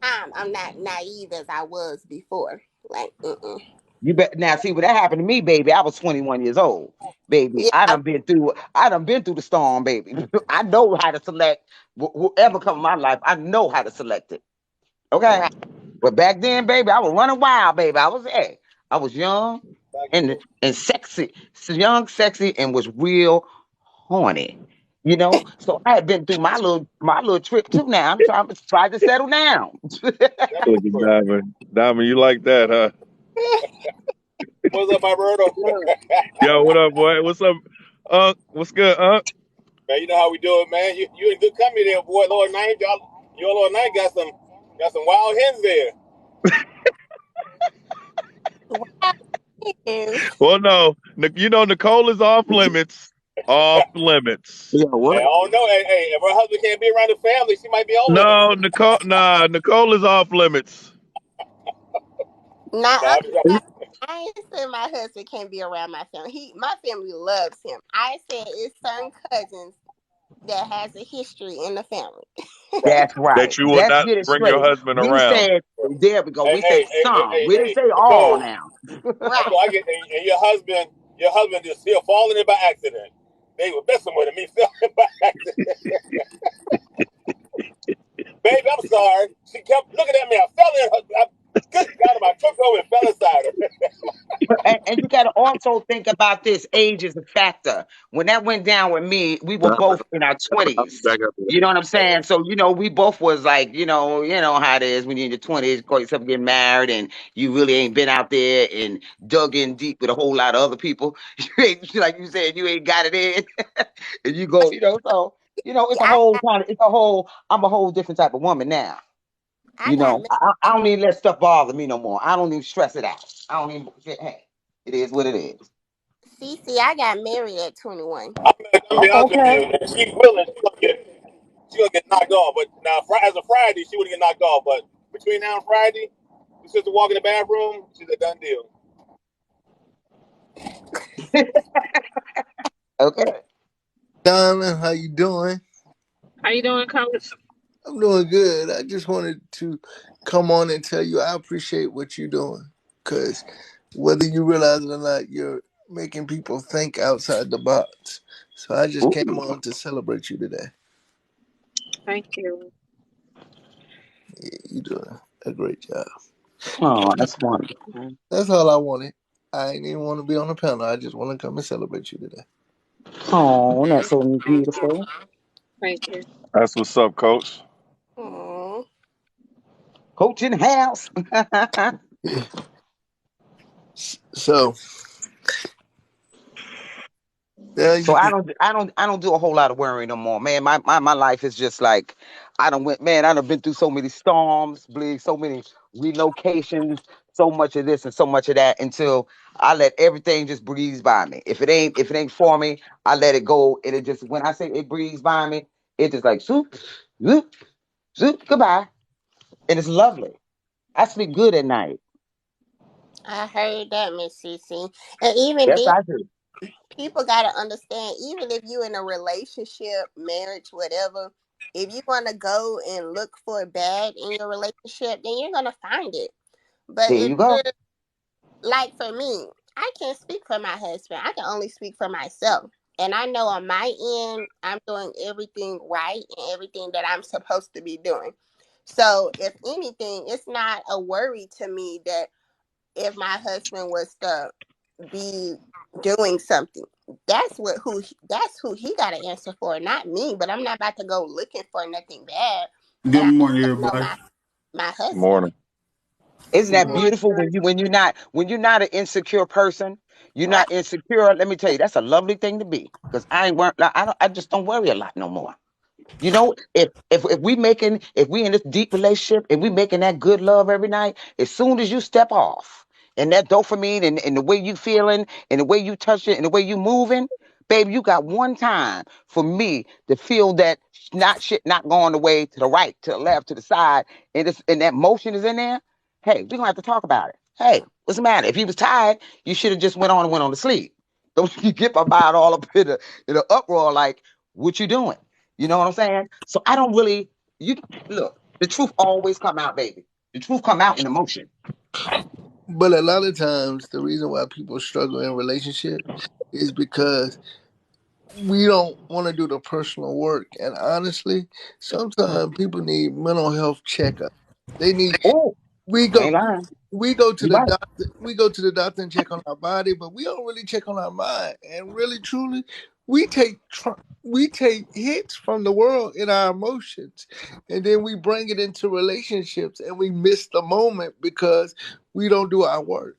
time, I'm not naive as I was before. Like, mm-mm. You bet. Now, see what that happened to me, baby. I was 21 years old, baby. Yeah, I done been through the storm, baby. I know how to select whoever come in my life. I know how to select it. Okay. right. But back then, baby, I was running wild, baby. I was young and sexy, young, sexy, and was real horny. You know, so I had been through my little trip too. Now I'm trying to settle down. Look at Diamond. Diamond, you like that, huh? What's up, my Roberto? Yo, what up, boy? What's up? What's good, Man, you know how we do it, man. You in good company there, boy. Lord Nine, your Lord Nine got some wild hens there. Wow. Yes. Well, no, you know Nicole is off limits. Off limits. Yeah, Hey, I what? don't know. Hey, if her husband can't be around the family, she might be on limits. No, Nicole is off limits. No, Now, I'm just, I ain't saying my husband can't be around my family. My family loves him. I said it's certain cousins that has a history in the family. right. That's right. That you will Let's not get it bring your straight. husband We around. said, there we go. Hey, We said some. We didn't say all Nicole, now. Right. I get, and your husband just still falling in by accident. They were messing with him. He fell in by accident. Baby, I'm sorry. She kept looking at me. I fell in her. Good God, I took over and fell inside her. And you got to also think about this. Age is a factor. When that went down with me, we were I'll both in our be 20s. back after You know what I'm that. saying? So, we both was like, you know how it is when you're in your 20s, call yourself getting married and you really ain't been out there and dug in deep with a whole lot of other people. You ain't, like you said, you ain't got it in. And you go, so, I, I'm a whole different type of woman now. I got married. I don't even let stuff bother me no more. I don't even stress it out. I don't even, hey, it is what it is. Cece, I got married at 21. I'm gonna be honest with Okay. you. If she's willing, she gonna get knocked off. But now, as a Friday, she wouldn't get knocked off. But between now and Friday, the sister walk in the bathroom, she's a done deal. Okay. Diamond, how you doing? How you doing, Coach? I'm doing good. I just wanted to come on and tell you I appreciate what you're doing. Because whether you realize it or not, you're making people think outside the box. So I just came Ooh. on to celebrate you today. Thank you. Yeah, you're doing a great job. Oh, that's wonderful. That's all I wanted. I ain't even want to be on the panel. I just want to come and celebrate you today. Oh, that's so beautiful. Thank you. That's what's up, Coach. Mm. Coach in the house. Yeah. So, yeah, So I don't do a whole lot of worrying no more, man. My life is just like I done been through so many storms, bleed, so many relocations, so much of this and so much of that until I let everything just breeze by me. If it ain't for me, I let it go. And it just when I say it breeze by me, it just like zoop, zoop, zoop, goodbye. And it's lovely. I sleep good at night. I heard that, Miss Cece. And even Yes, then, I do. people got to understand, even if you in a relationship, marriage, whatever, if you want to go and look for bad in your relationship, then you're going to find it. But There if you go. you're like for me, I can't speak for my husband. I can only speak for myself. And I know on my end, I'm doing everything right and everything that I'm supposed to be doing. So, if anything, it's not a worry to me that if my husband was to be doing something, that's who he got to answer for, not me. But I'm not about to go looking for nothing bad. But Good I morning, also know everybody. my husband. Morning. Isn't that Morning, beautiful sir. when you're not an insecure person, you're Right. not insecure. Let me tell you, that's a lovely thing to be. Because I just don't worry a lot no more. If we in this deep relationship and we making that good love every night, as soon as you step off and that dopamine and the way you feeling and the way you touch it and the way you moving, baby, you got one time for me to feel that not shit not going the way to the right, to the left, to the side, and that motion is in there. Hey, we're gonna have to talk about it. Hey, what's the matter? If you was tired, you should have just went on to sleep. Don't you get my mind all up in a uproar like, what you doing? You know what I'm saying? So I don't really. You look. The truth always come out, baby. The truth come out in emotion. But a lot of times, the reason why people struggle in relationships is because we don't want to do the personal work. And honestly, sometimes people need mental health checkup. They need. Oh, We you go. ain't lying. We go to You the right. doctor. We go to the doctor and check on our body, but we don't really check on our mind. And really, truly, we we take hits from the world in our emotions, and then we bring it into relationships, and we miss the moment because we don't do our work.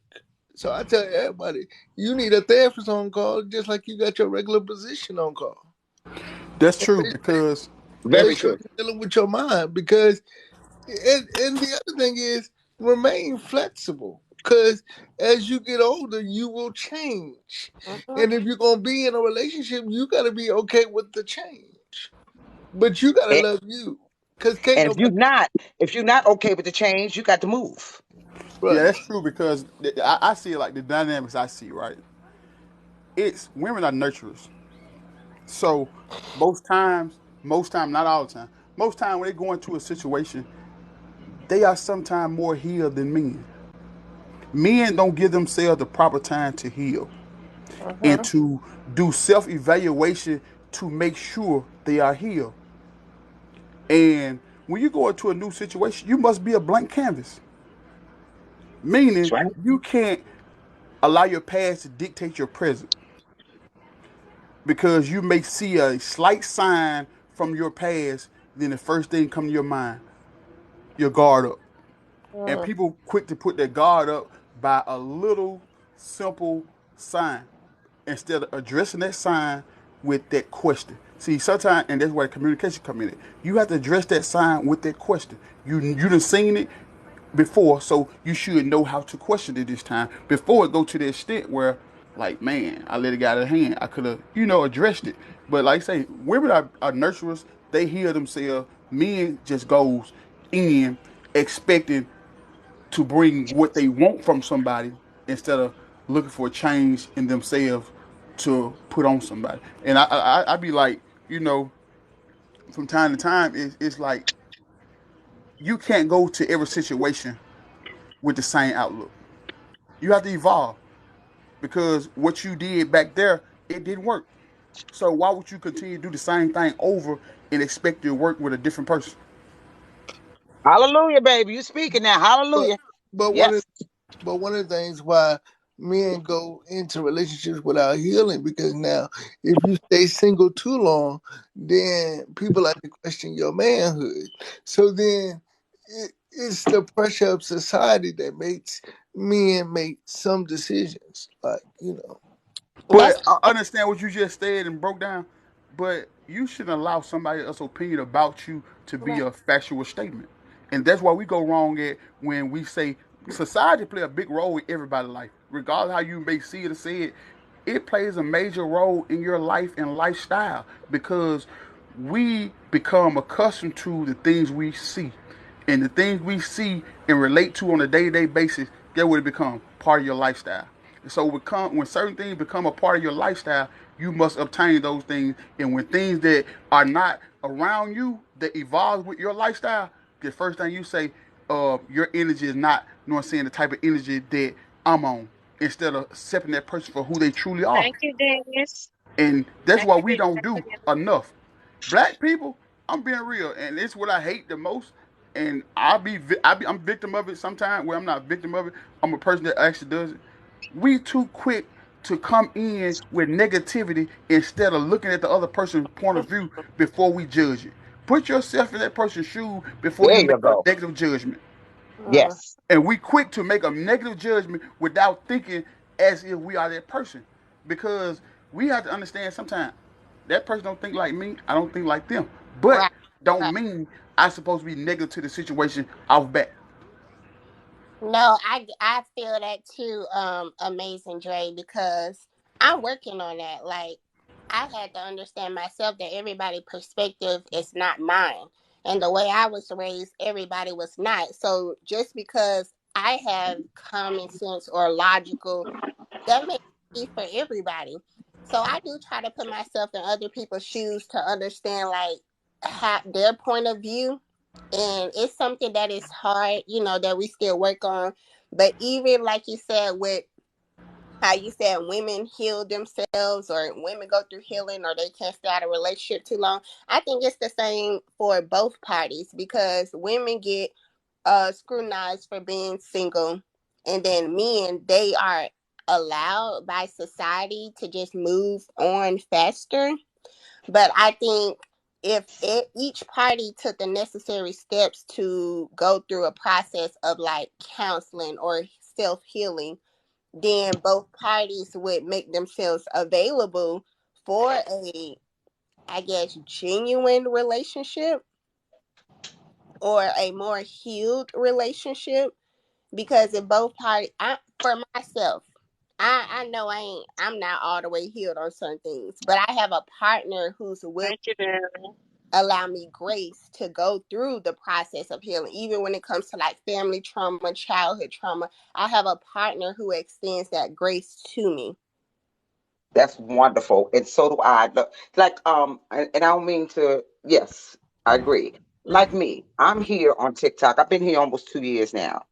So I tell everybody, you need a therapist on call, just like you got your regular physician on call. That's true because Very Make sure true. you're dealing with your mind because and the other thing is remain flexible because as you get older, you will change. Mhm. And if you're gonna be in a relationship, you gotta be okay with the change. But you gotta And, love you. Cause can't and nobody if you're not okay with the change, you got to move. yeah, right. that's true because I see it like the dynamics I see, right? It's women are nurturers. So most time, not all the time, most time when they go into a situation, they are sometimes more healed than men. Men don't give themselves the proper time to heal and Mhm. to do self-evaluation to make sure they are healed. And when you go into a new situation, you must be a blank canvas. That's Meaning right. you can't allow your past to dictate your present because you may see a slight sign from your past, then the first thing come to your mind, your guard up. And Mhm. people quick to put their guard up by a little simple sign instead of addressing that sign with that question. See, sometimes, and that's where communication come in. You have to address that sign with that question. You done seen it before, so you should know how to question it this time before it go to the extent where, like, man, I let it get out of hand. I could have, addressed it. But like I say, women are nurturers. They heal themselves. Men just goes in expecting to bring what they want from somebody instead of looking for a change in themselves to put on somebody. And I be like, from time to time, it's like you can't go to every situation with the same outlook. You have to evolve because what you did back there, it didn't work. So why would you continue to do the same thing over and expect to work with a different person? Hallelujah, baby. You speaking now. But Hallelujah. but one of Yes. but one of the things why men go into relationships without healing because now if you stay single too long, then people like to question your manhood. So then it's the pressure of society that makes men make some decisions. Like. That's But I understand what you just said and broke down. But you shouldn't allow somebody else's opinion about you to be right. a factual statement. And that's why we go wrong at when we say society play a big role in everybody's life. Regardless how you may see it or say it, it plays a major role in your life and lifestyle because we become accustomed to the things we see. And the things we see and relate to on a day-to-day basis, get what it become part of your lifestyle. And so when certain things become a part of your lifestyle, you must obtain those things. And when things that are not around you that evolve with your lifestyle, the first thing you say, your energy is not, the type of energy that I'm on. Instead of accepting that person for who they truly are. Thank you, Dennis. And that's Thank why you, we don't do Dennis. enough. Black people, I'm being real, and it's what I hate the most. And I'm victim of it sometimes. Where I'm not a victim of it, I'm a person that actually does it. We too quick to come in with negativity instead of looking at the other person's point of view before we judge it. Put yourself in that person's shoe before There you you make a go. negative judgment. Mhm. Yes. And we quick to make a negative judgment without thinking as if we are that person. Because we have to understand sometimes that person don't think like me, I don't think like them. But Right. don't Right. mean I supposed to be negative to the situation off back. No, I feel that too, Amazing Dre, because I'm working on that. Like I had to understand myself that everybody's perspective is not mine. And the way I was raised, everybody was not. So just because I have common sense or logical, that may be for everybody. So I do try to put myself in other people's shoes to understand like their point of view. And it's something that is hard, that we still work on But even like you said, with how you said women heal themselves or women go through healing or they can't stay out of a relationship too long, I think it's the same for both parties because women get scrutinized for being single, and then men, they are allowed by society to just move on faster. But I think if each party took the necessary steps to go through a process of like counseling or self-healing, then both parties would make themselves available for a, I guess, genuine relationship or a more healed relationship. Because in both parties, for myself, I know I'm not all the way healed on certain things, but I have a partner who's willing Thank you, Darren. allow me grace to go through the process of healing, even when it comes to like family trauma, childhood trauma. I have a partner who extends that grace to me. That's wonderful. And so do I. Like, and I don't mean to, yes, I agree. Like me, I'm here on TikTok. I've been here almost 2 years now.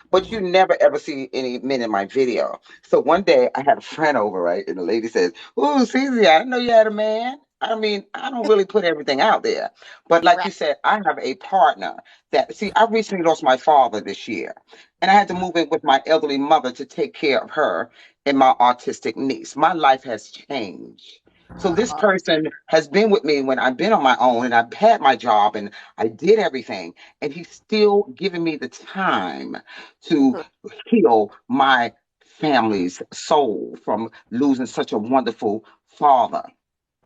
But you never ever see any men in my video. So one day I had a friend over, right? And the lady says, "Ooh, Cece, I didn't know you had a man." I mean, I don't really put everything out there. But like Right. you said, I have a partner that, see, I recently lost my father this year. And I had to move in with my elderly mother to take care of her and my autistic niece. My life has changed. So this person has been with me when I've been on my own and I've had my job and I did everything. And he's still giving me the time to Mhm. heal my family's soul from losing such a wonderful father.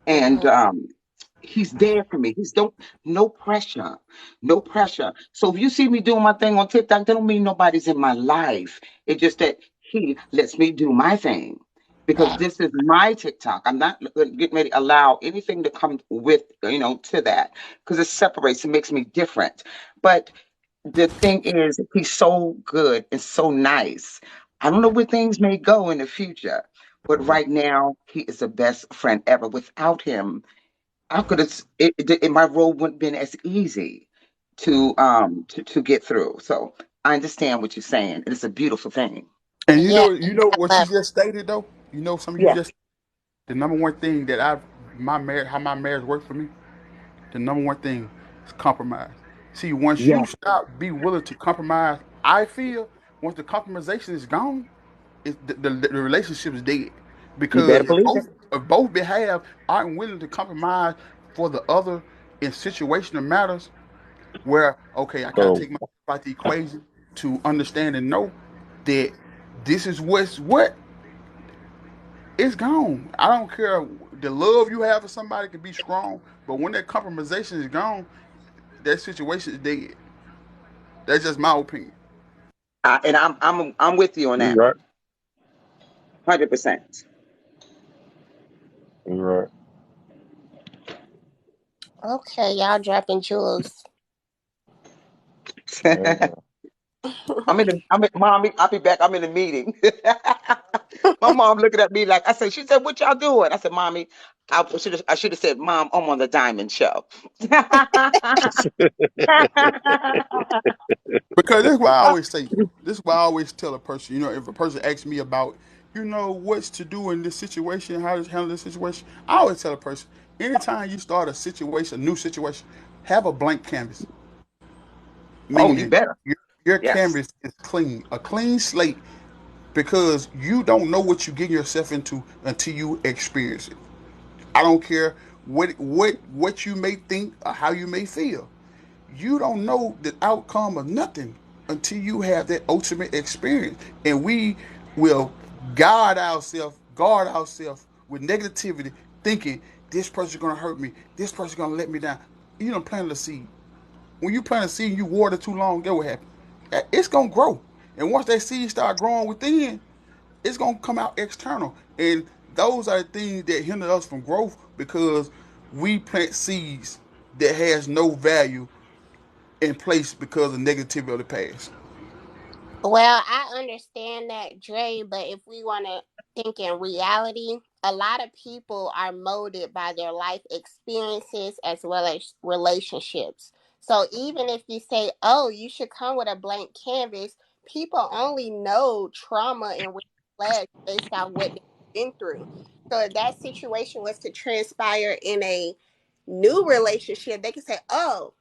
And Mhm. he's there for me. He's don't no pressure, no pressure. So if you see me doing my thing on TikTok, that don't mean nobody's in my life. It's just that he lets me do my thing because this is my TikTok. I'm not getting ready to allow anything to come with to that because it separates. It makes me different. But the thing is, he's so good and so nice. I don't know where things may go in the future, but right now he is the best friend ever. Without him, I could have my road wouldn't been as easy to get through. So I understand what you're saying. and It's a beautiful thing. And Yeah, you know I what you love just stated though. You know something you Yeah, just the number one thing that how my marriage worked for me. The number one thing is compromise. See, once yeah. you stop, be willing to compromise. I feel once the compromisation is gone, the relationship is dead You because better believe it. if both behalf aren't willing to compromise for the other in situational matters where okay, I gotta So take myself out the equation to understand and know that this is what it's gone. I don't care. The love you have for somebody can be strong, but when that compromisation is gone, that situation is dead. That's just my opinion. And I'm with you on you're that. right. 100%. You're right. Okay, y'all dropping jewels. Yeah. Mommy, I'll be back. I'm in a meeting. My mom looking at me like she said, "What y'all doing?" I said, "Mommy, I should have said, Mom, I'm on the Diamond Show." Because this is why I always say, this is why I always tell a person, if a person asks me about, what's to do in this situation, how to handle this situation, I always tell a person, anytime you start a situation, a new situation, have a blank canvas, Oh, you meaning better. your Yes. canvas is clean, a clean slate, because you don't know what you're getting yourself into until you experience it. I don't care what you may think or how you may feel. You don't know the outcome of nothing until you have that ultimate experience. And we will guard ourselves with negativity, thinking this person's gonna hurt me, this person's gonna let me down. You don't plant a seed. When you plant a seed and you water too long, get what happens? It's gonna grow. And once that seed start growing within, it's gonna come out external. And those are the things that hinder us from growth because we plant seeds that has no value in place because of negativity of the past. Well, I understand that, Dre, but if we want to think in reality, a lot of people are molded by their life experiences as well as relationships. So even if you say, oh, you should come with a blank canvas, people only know trauma and red flags based on what they've been through. So if that situation was to transpire in a new relationship, they can say, oh,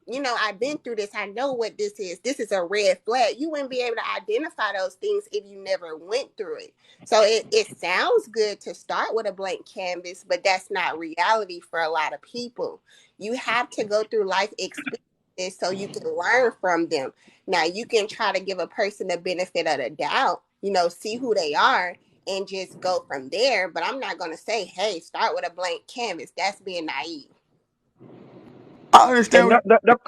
I've been through this. I know what this is. This is a red flag. You wouldn't be able to identify those things if you never went through it. So it sounds good to start with a blank canvas, but that's not reality for a lot of people. You have to go through life experiences so you can learn from them. Now, you can try to give a person the benefit of the doubt, see who they are and just go from there. But I'm not going to say, hey, start with a blank canvas. That's being naive. I understand. And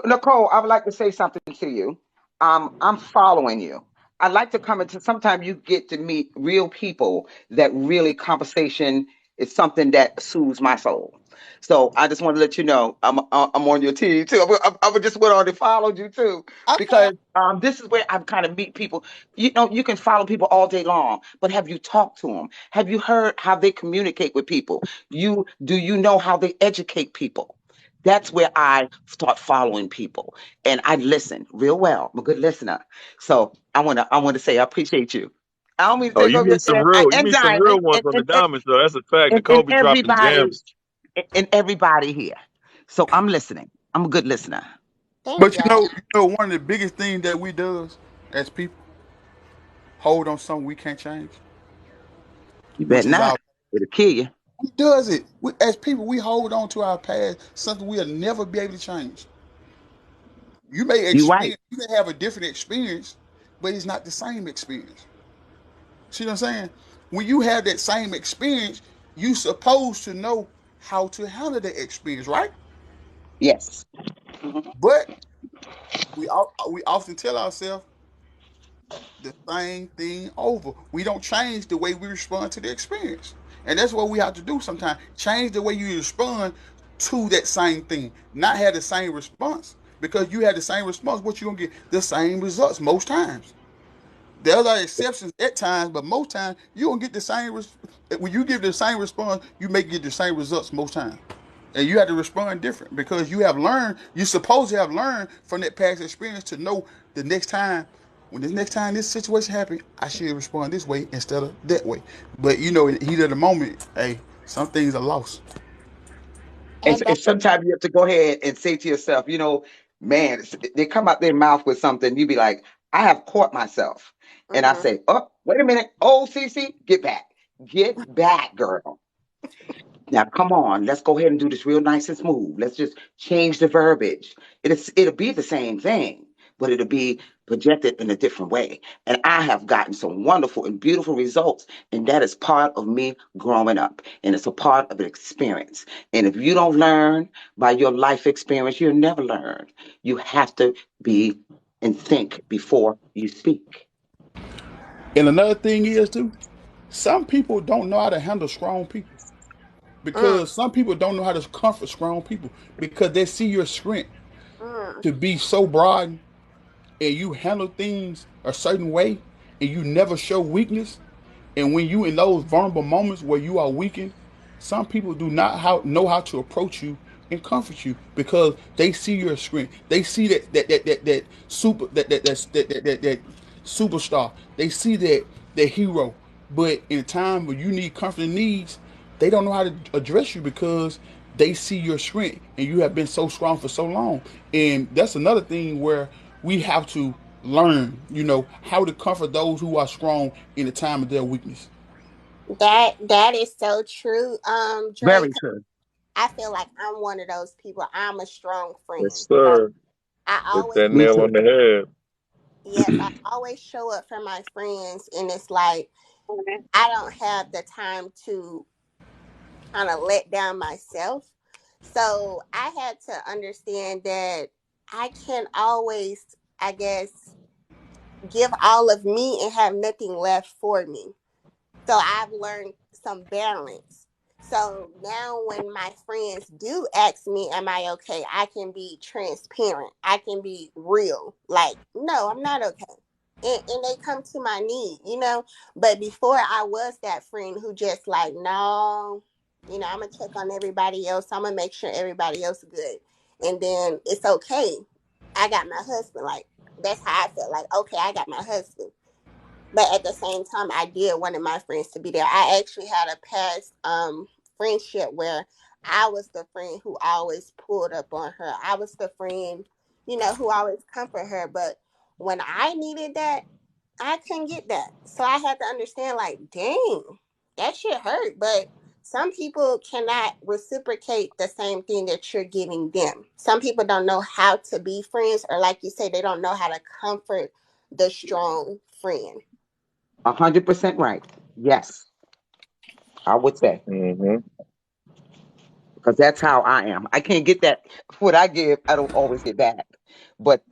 Nicole, I would like to say something to you. I'm following you. I like to come into. Sometimes you get to meet real people that really conversation is something that soothes my soul. So I just want to let you know I'm on your team too. I just went on and followed you too Okay. because this is where I kind of meet people. You can follow people all day long, but have you talked to them? Have you heard how they communicate with people? Do you know how they educate people? That's where I start following people and I listen real well. I'm a good listener. So I want to say I appreciate you. I don't mean to Oh, take you over your meet some time. real, you And meet some Diamond real ones on the diamond show. That's a fact. and Nicole be dropping everybody gems. and everybody here. So I'm listening. I'm a good listener. Thank But y'all. one of the biggest things that we does as people hold on something we can't change, You which bet is not. our. It'll kill you. We does it. As people, we hold on to our past, something we'll never be able to change. You right. You may have a different experience, but it's not the same experience. See what I'm saying? When you have that same experience, you supposed to know how to handle that experience, right? Yes. Mhm. But we often tell ourselves the same thing over. We don't change the way we respond to the experience. And that's what we have to do sometimes. Change the way you respond to that same thing. Not have the same response. Because you have the same response, what you're gonna get the same results most times. There are exceptions at times, but most times you don't get the same. When you give the same response, you may get the same results most times, and you have to respond different because you have learned. You supposed to have learned from that past experience to know the next time. When the next time this situation happens, I should respond this way instead of that way. But in the heat of the moment, hey, some things are lost. And, And that, and sometimes you have to go ahead and say to yourself, man, they come out their mouth with something. You be like, I have caught myself. And I mhm. say, oh, wait a minute. Oh, Cece, get back. Get back, girl. Now, come on. Let's go ahead and do this real nice and smooth. Let's just change the verbiage. It'll be the same thing, but it'll be projected in a different way. And I have gotten some wonderful and beautiful results. And that is part of me growing up. And it's a part of an experience. And if you don't learn by your life experience, you'll never learn. You have to be and think before you speak. And another thing is too, some people don't know how to handle strong people Mm, because some people don't know how to comfort strong people because they see your strength mm. to be so broad and you handle things a certain way and you never show weakness. And when you in those vulnerable moments where you are weakened, some people do not know how to approach you and comfort you because they see your strength. They see that super that superstar. They see that hero. But in a time when you need comfort and needs, they don't know how to address you because they see your strength and you have been so strong for so long. And that's another thing where we have to learn, how to comfort those who are strong in the time of their weakness. That is so true, Dre. Very 'Cause true. I feel like I'm one of those people. I'm a strong Yes, friend. So sir. I Hit always, that Me nail on too. the head. yep, I always show up for my friends, and it's like I don't have the time to kind of let down myself. So I had to understand that I can't always, I guess, give all of me and have nothing left for me. So I've learned some balance. So now when my friends do ask me, am I okay? I can be transparent. I can be real. Like, no, I'm not okay. And they come to my need. But before I was that friend who just like, no, I'm going to check on everybody else. I'm going to make sure everybody else is good. And then it's okay. I got my husband. Like, that's how I felt like, okay, I got my husband. but at the same time, I did wanted my friends to be there. I actually had a past friendship where I was the friend who always pulled up on her. I was the friend, who always comfort her. But when I needed that, I couldn't get that. So I had to understand, like, dang, that shit hurt. But some people cannot reciprocate the same thing that you're giving them. Some people don't know how to be friends, or like you say, they don't know how to comfort the strong friend. 100% right. Yes, I would say. Hmm. Because that's how I am. I can't get that. What I give, I don't always get back. But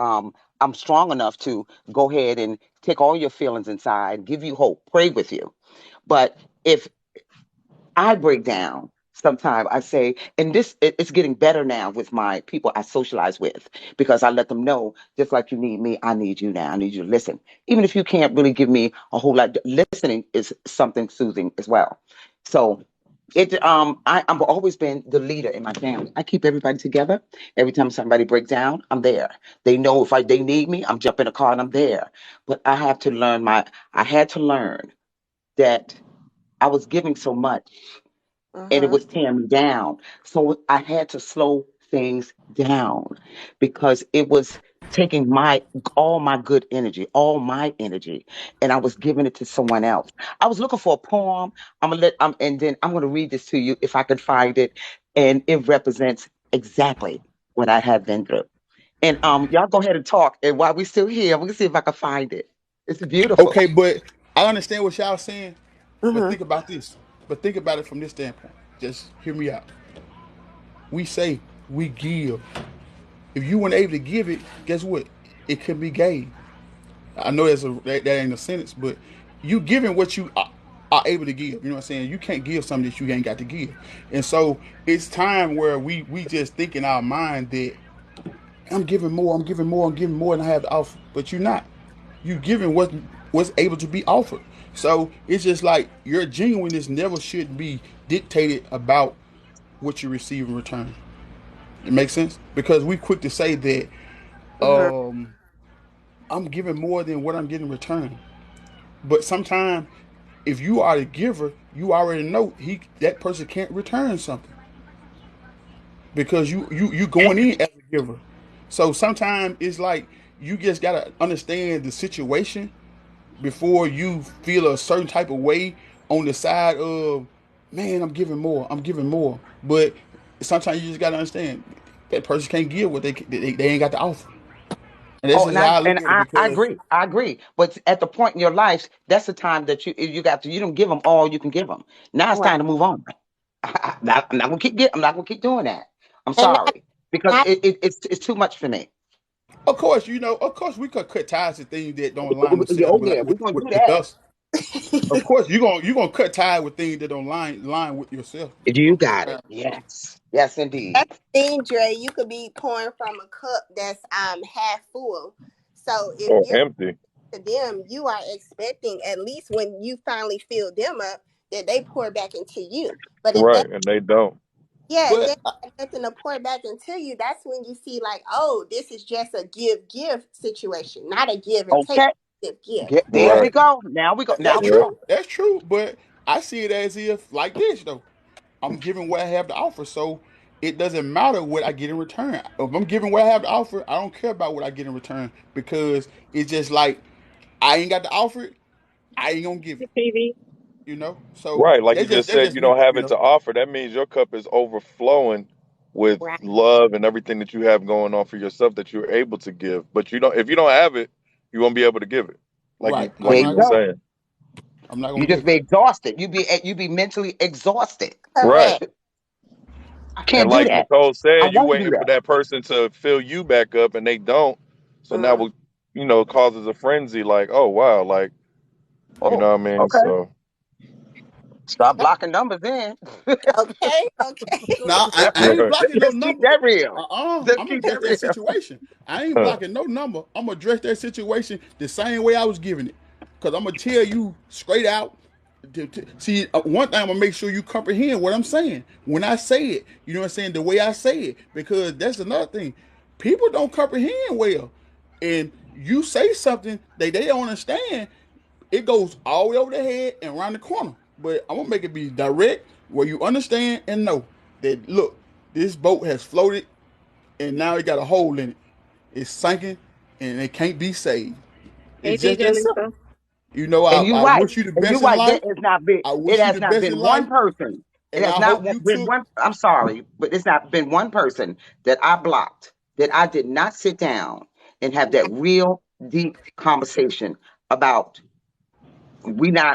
I'm strong enough to go ahead and take all your feelings inside, give you hope, pray with you. But if I break down, sometimes I say, and it's getting better now with my people I socialize with, because I let them know, just like you need me, I need you now. I need you to listen. Even if you can't really give me a whole lot, listening is something soothing as well. So I've always been the leader in my family. I keep everybody together. Every time somebody breaks down, I'm there. They know if they need me, I'm jumping in a car and I'm there. But I had to learn that I was giving so much and it Mm-hmm. was tearing me down. So I had to slow things down because it was taking my good energy, all my energy, and I was giving it to someone else. I was looking for a poem. And then I'm gonna read this to you if I can find it, and it represents exactly what I have been through. And y'all go ahead and talk. And while we're still here, we're gonna see if I can find it. It's beautiful. Okay, but I understand what y'all saying, but Mm-hmm. think about this. But think about it from this standpoint. Just hear me out. We say we give. If you weren't able to give it, guess what? It could be gave. I know that ain't a sentence, but you giving what you are able to give. You know what I'm saying? You can't give something that you ain't got to give. And so it's time where we just think in our mind that I'm giving more, I'm giving more, I'm giving more than I have to offer. But you're not. You giving what's able to be offered. So it's just like your genuineness never should be dictated about what you receive in return. It makes sense? Because we quick to say that Mm-hmm. um I'm giving more than what I'm getting in return. But sometimes if you are the giver, you already know that person can't return something because you going in as a giver. So sometimes it's like you just gotta understand the situation before you feel a certain type of way on the side of, man, I'm giving more. But sometimes you just gotta understand that person can't give what they ain't got to offer, and this Oh, is how I look and at it I because agree. I agree. But at the point in your life, that's the time that you don't give them all you can give them. Now it's Right. time to move on. I'm not gonna I'm not gonna keep doing that. I'm And sorry because not it's too much for me. of course we could cut ties to things that don't align themselves Oh with yeah, we're gonna do with that. us. Of course you gonna cut ties with things that don't line with yourself. You got it. Yes, yes, that's indeed. the thing, Dre. You could be pouring from a cup that's half full. So if Or you're empty. to them, you are expecting at least when you finally fill them up that they pour back into you. But if they Right, and they don't. yeah, if they But have nothing to pour back into you, that's when you see like, oh, this is just a give situation, not a give and take. Okay, Give. there we Right. go. Now we go. Now that's we Yep. go. true. That's true. But I see it as if like this though. I'm giving what I have to offer, so it doesn't matter what I get in return. If I'm giving what I have to offer, I don't care about what I get in return because it's just like I ain't got to offer it. I ain't gonna give it. TV. So Right. Like you just that's said, just you me. don't have it to offer. That means your cup is overflowing with Right. love and everything that you have going on for yourself that you're able to give. But you don't if you don't have it, you won't be able to give it. Right. There Like I'm you you not were gonna. go. saying. I'm not You gonna just give be it. exhausted. You be mentally exhausted. Right. Correct. I And can't do like that. Nicole I said, you won't do waiting for that. that person to fill you back up and they don't. So now Mm. will causes a frenzy like, oh wow, like you Oh, know what I mean? okay. So Stop blocking numbers in. Okay. Okay. Now Keep I, that I real. ain't right. blocking no Let's keep number. that real. Let's I'm gonna keep address that that real. situation. I ain't blocking no number. I'm gonna address that situation the same way I was giving it. Cause I'm gonna tell you straight out. See, one thing I'm gonna make sure you comprehend what I'm saying when I say it. You know what I'm saying? The way I say it, because that's another thing. People don't comprehend well, and you say something they don't understand. It goes all the way over the head and around the corner. But I'm gonna make it be direct where you understand and know that look, this boat has floated and now it got a hole in it. It's sinking and it can't be saved. Hey, It's just DJ that simple. Lisa. You know, And you're I right. wish you the And you're best in right. life. It I wish you has the not best been in one life, person. It and has I not hope you been took. one. I'm sorry, but it's not been one person that I blocked that I did not sit down and have that real deep conversation about.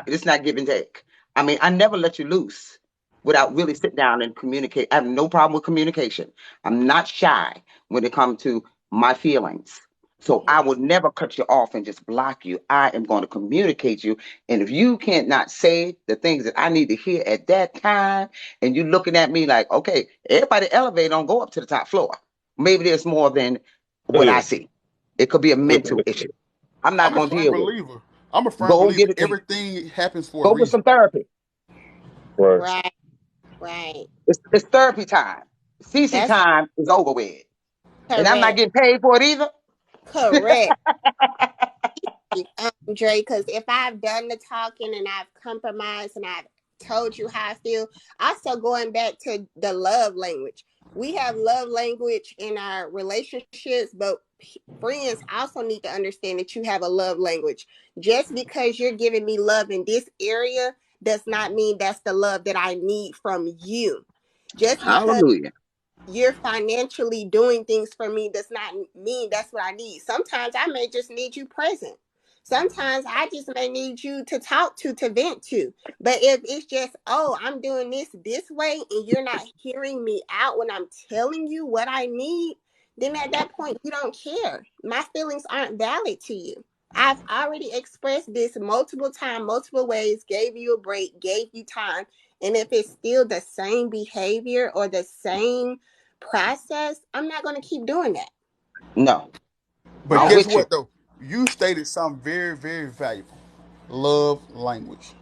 It's not give and take. I mean, I never let you loose without really sit down and communicate. I have no problem with communication. I'm not shy when it comes to my feelings. So I will never cut you off and just block you. I am going to communicate you. And if you can't not say the things that I need to hear at that time, and you looking at me like, okay, everybody elevate on go up to the top floor. Maybe there's more than what I see. It could be a mental issue. I'm not I'm a going to firm deal with it. believer. I'm a firm Go believer. get it. Everything happens for a Go get reason. some therapy. Right. Right, right. It's therapy time. CC That's time is over with. And I'm not correct. getting paid for it either. Correct. Dre, because if I've done the talking and I've compromised and I've told you how I feel, also going back to the love language. We have love language in our relationships, but friends also need to understand that you have a love language. Just because you're giving me love in this area does not mean that's the love that I need from you. Just because Hallelujah. you're financially doing things for me does not mean that's what I need. Sometimes I may just need you present. Sometimes I just may need you to talk to vent to. But if it's just, oh, I'm doing this way and you're not hearing me out when I'm telling you what I need, then at that point you don't care. My feelings aren't valid to you. I've already expressed this multiple times, multiple ways, gave you a break, gave you time. And if it's still the same behavior or the same process, I'm not going to keep doing that. No, But I'm guess with you. what though? You stated something very, very valuable. Love language.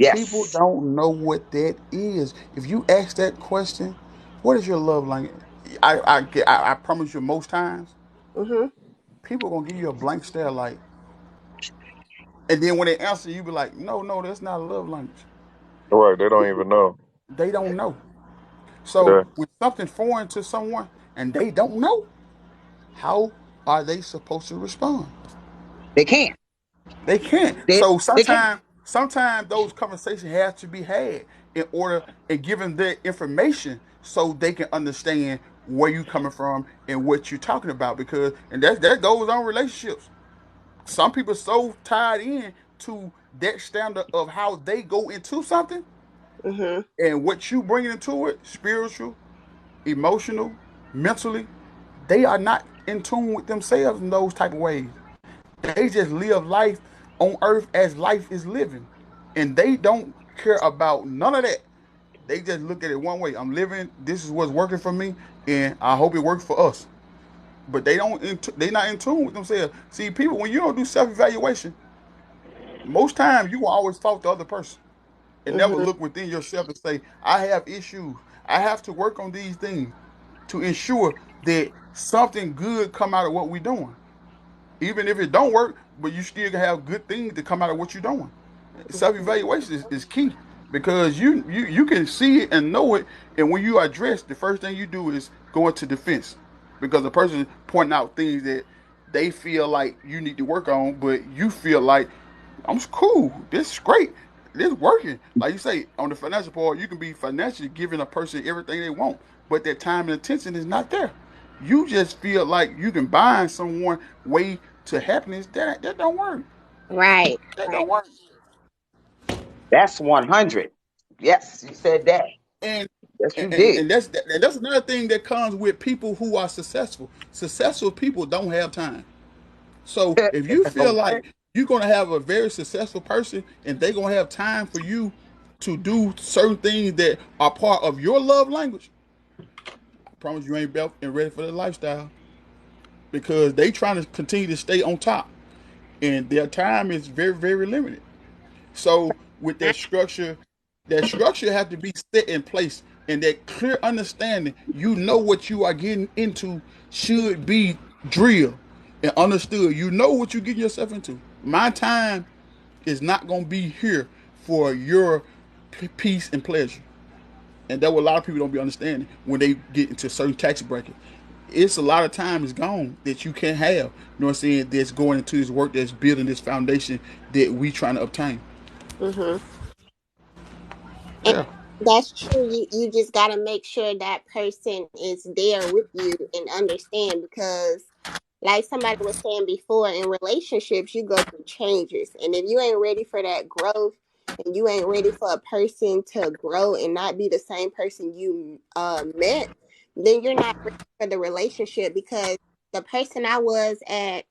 People Yes. don't know what that is. If you ask that question, what is your love language? I promise you, most times Mm-hmm. people gonna give you a blank stare, like, and then when they answer, you be like, no, no, that's not a love language. Right. They don't even know. They don't know. So Yeah. when something foreign to someone and they don't know, how are they supposed to respond? They can't. They can't. They So they can't. sometimes those conversations have to be had in order and given their information so they can understand where you coming from and what you're talking about. Because and that goes on relationships. Some people so tied in to that standard of how they go into something Mm-hmm. and what you bring into it, spiritual, emotional, mentally, they are not in tune with themselves in those type of ways. They just live life on earth as life is living. And they don't care about none of that. They just look at it one way. I'm living, this is what's working for me, and I hope it works for us. But they not in tune with themselves. See, people, when you don't do self-evaluation, most times you will always fault the other person and never Mm-hmm. look within yourself and say, I have issues. I have to work on these things to ensure that something good come out of what we're doing. Even if it don't work, but you still can have good things to come out of what you're doing. Self-evaluation is key because you can see it and know it, and when you address, the first thing you do is go into defense because the person pointing out things that they feel like you need to work on, but you feel like I'm cool. This is great. This is working. Like you say, on the financial part, you can be financially giving a person everything they want, but their time and attention is not there. You just feel like you can bind someone way to happiness. That don't work. Right. That Right. don't work. That's 100. Yes, you said that. And Yes, you and, did. and that's another thing that comes with people who are successful. Successful people don't have time. So if you feel Okay. like you're gonna have a very successful person and they're gonna have time for you to do certain things that are part of your love language, I promise you ain't built and ready for the lifestyle because they trying to continue to stay on top and their time is very, very limited. So with that structure have to be set in place and that clear understanding, you know what you are getting into should be drilled and understood. You know what you're getting yourself into. My time is not going to be here for your peace and pleasure. And that's what a lot of people don't be understanding when they get into certain tax bracket. It's a lot of time is gone that you can't have. You know what I'm saying? That's going into this work that's building this foundation that we trying to obtain. Mm-hmm. And Yeah. that's true. You just got to make sure that person is there with you and understand, because like somebody was saying before, in relationships you go through changes, and if you ain't ready for that growth, and you ain't ready for a person to grow and not be the same person you met, then you're not ready for the relationship, because the person I was at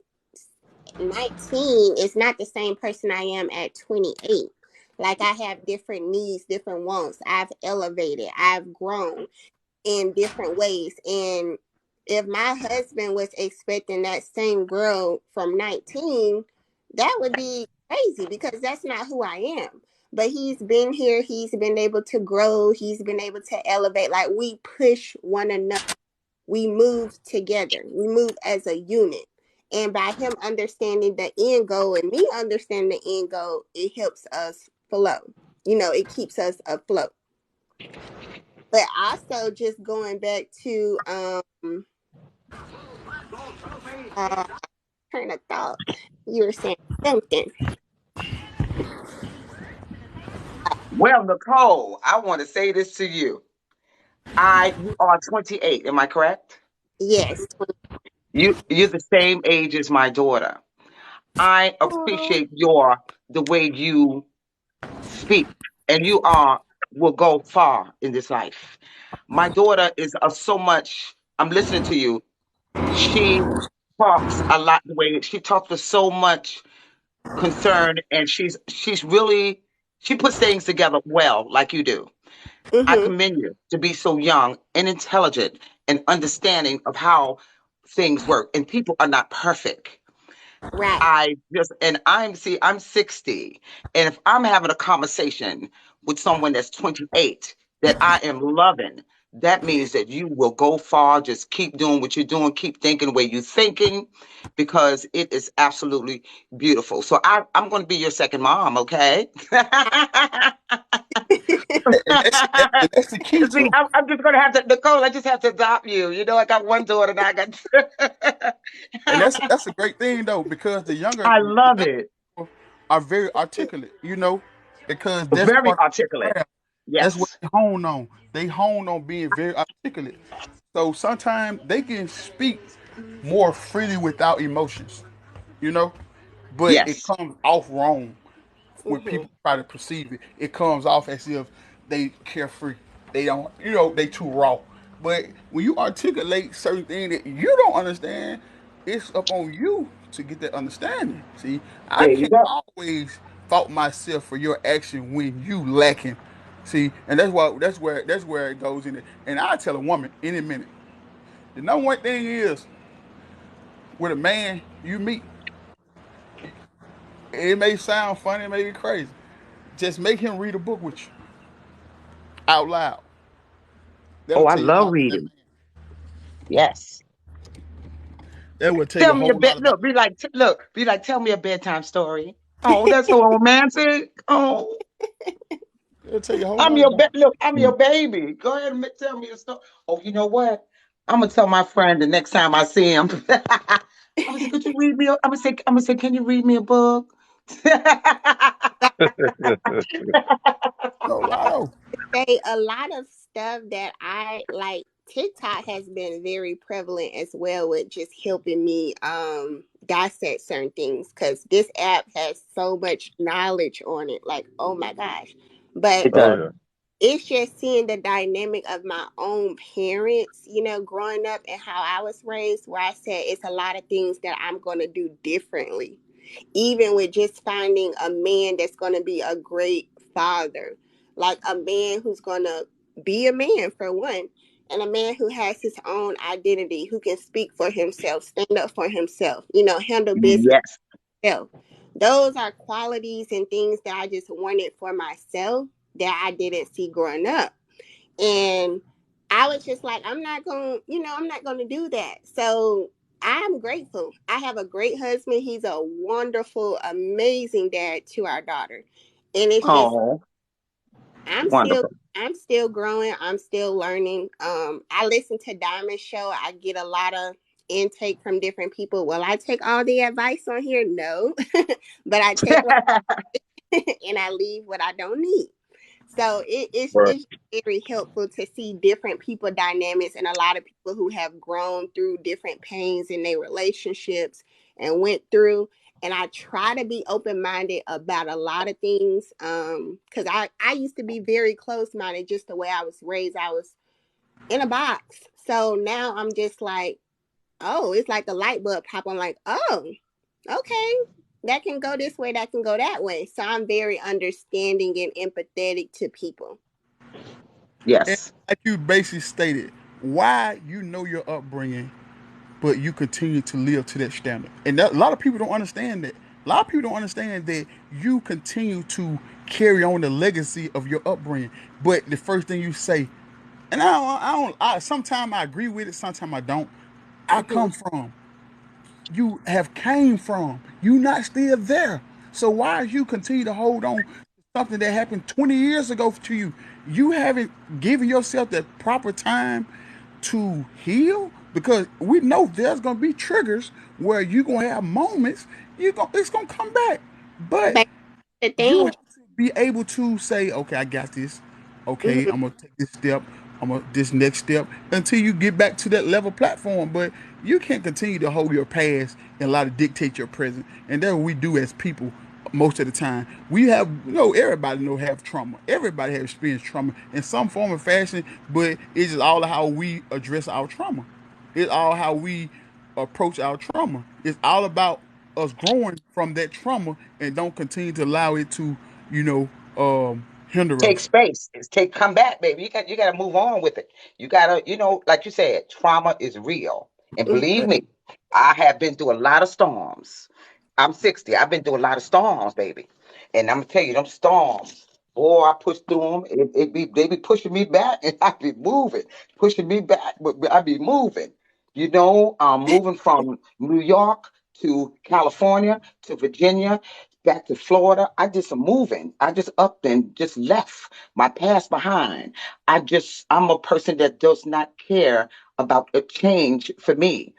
19 is not the same person I am at 28. Like, I have different needs, different wants. I've elevated, I've grown in different ways. And if my husband was expecting that same girl from 19, that would be crazy, because that's not who I am. But he's been here, he's been able to grow, he's been able to elevate. Like, we push one another, we move together, we move as a unit. And by him understanding the end goal and me understanding the end goal, it helps us flow. It keeps us afloat. But also, just going back to train of thought, you were saying something. Well, Nicole, I want to say this to you. You are 28, am I correct? Yes. You're the same age as my daughter. I Oh. appreciate the way you speak, and will go far in this life. My daughter is so much. I'm listening to you. She talks a lot the way she talks with so much concern, and she's really she puts things together well, like you do. I Mm-hmm. commend you to be so young and intelligent and understanding of how things work. And people are not perfect. Right. I'm 60. And if I'm having a conversation with someone that's 28 that I am loving, that means that you will go far. Just keep doing what you're doing. Keep thinking the way you're thinking, because it is absolutely beautiful. So I'm going to be your second mom, okay? And that's the key See, too. I'm just going to have to, Nicole, I just have to adopt you. I got one daughter and I got And that's a great thing though, because the younger I love it. people are very articulate, because that's Very part of the articulate. craft. That's what Yes. they hone on. They hone on being very articulate. So sometimes they can speak more freely without emotions, you know, but it Yes. comes off wrong when Mm-hmm. people try to perceive it. It comes off as if they carefree. They don't, they too raw. But when you articulate certain things that you don't understand, it's up on you to get that understanding. See, I There you can't go. always fault myself for your action when you lacking. See, and that's where it goes in it. And I tell a woman any minute. The number one thing is with a man you meet, it may sound funny, it may be crazy. Just make him read a book with you out loud. Oh, That'll I tell you a love lot about that reading. man. Yes. That will tell you Tell a me a whole lot bed. about. Be like, tell me a bedtime story. Oh, that's so romantic. Oh, It'll tell you a whole lot about. I'm your baby. Go ahead and tell me a story. Oh, you know what? I'm gonna tell my friend the next time I see him. I'm gonna say, could you read me? I'm gonna say, can you read me a book? No, Lotto. Say a lot of stuff that I like. TikTok has been very prevalent as well with just helping me dissect certain things, because this app has so much knowledge on it. Like, oh my gosh. But It Oh does. yeah. it's just seeing the dynamic of my own parents, growing up and how I was raised, where I said it's a lot of things that I'm going to do differently, even with just finding a man that's going to be a great father, like a man who's going to be a man for one, and a man who has his own identity, who can speak for himself, stand up for himself, handle business Yes. himself. Those are qualities and things that I just wanted for myself that I didn't see growing up. And I was just like, I'm not going to do that. So I'm grateful. I have a great husband. He's a wonderful, amazing dad to our daughter. And it's just Oh, I'm still wonderful. I'm still growing. I'm still learning. I listen to Diamond Show. I get a lot of intake from different people. Will I take all the advice on here? No. But I take what and I leave what I don't need. So Right. it's very helpful to see different people dynamics and a lot of people who have grown through different pains in their relationships and went through. And I try to be open minded about a lot of things. Because I used to be very close minded, just the way I was raised. I was in a box. So now I'm just like, oh, it's like a light bulb pop on, like, oh, okay, that can go this way, that can go that way. So I'm very understanding and empathetic to people. And Yes. like you basically stated, why you know your upbringing, but you continue to live to that standard. And a lot of people don't understand that. A lot of people don't understand that you continue to carry on the legacy of your upbringing. But the first thing you say, and sometimes I agree with it, sometimes I don't. I Hmm. come from, you have came from, you not still there. So why you continue to hold on to something that happened 20 years ago to you? You haven't given yourself the proper time to heal, because we know there's gonna be triggers where you're gonna have moments, it's gonna come back. But But the you thing, have to be able to say, okay, I got this. Okay, mhm, I'm gonna take this step. I'm gonna this next step until you get back to that level platform. But you can't continue to hold your past and allow to dictate your present. And that's what we do as people most of the time. We have, everybody have trauma. Everybody has experienced trauma in some form or fashion. But it's just all how we address our trauma. It's all how we approach our trauma. It's all about us growing from that trauma and don't continue to allow it to, you know, hinder Take us. space. Come back, baby. You gotta move on with it. You gotta, like you said, trauma is real. And believe mhm. me, I have been through a lot of storms. I'm 60. I've been through a lot of storms, baby. And I'm gonna tell you, them storms, boy, I push through them. They be pushing me back, and I be moving, pushing me back, but I be moving. I'm moving from New York to California to Virginia back to Florida. I just moving. I just up and just left my past behind. I'm a person that does not care about a change for me.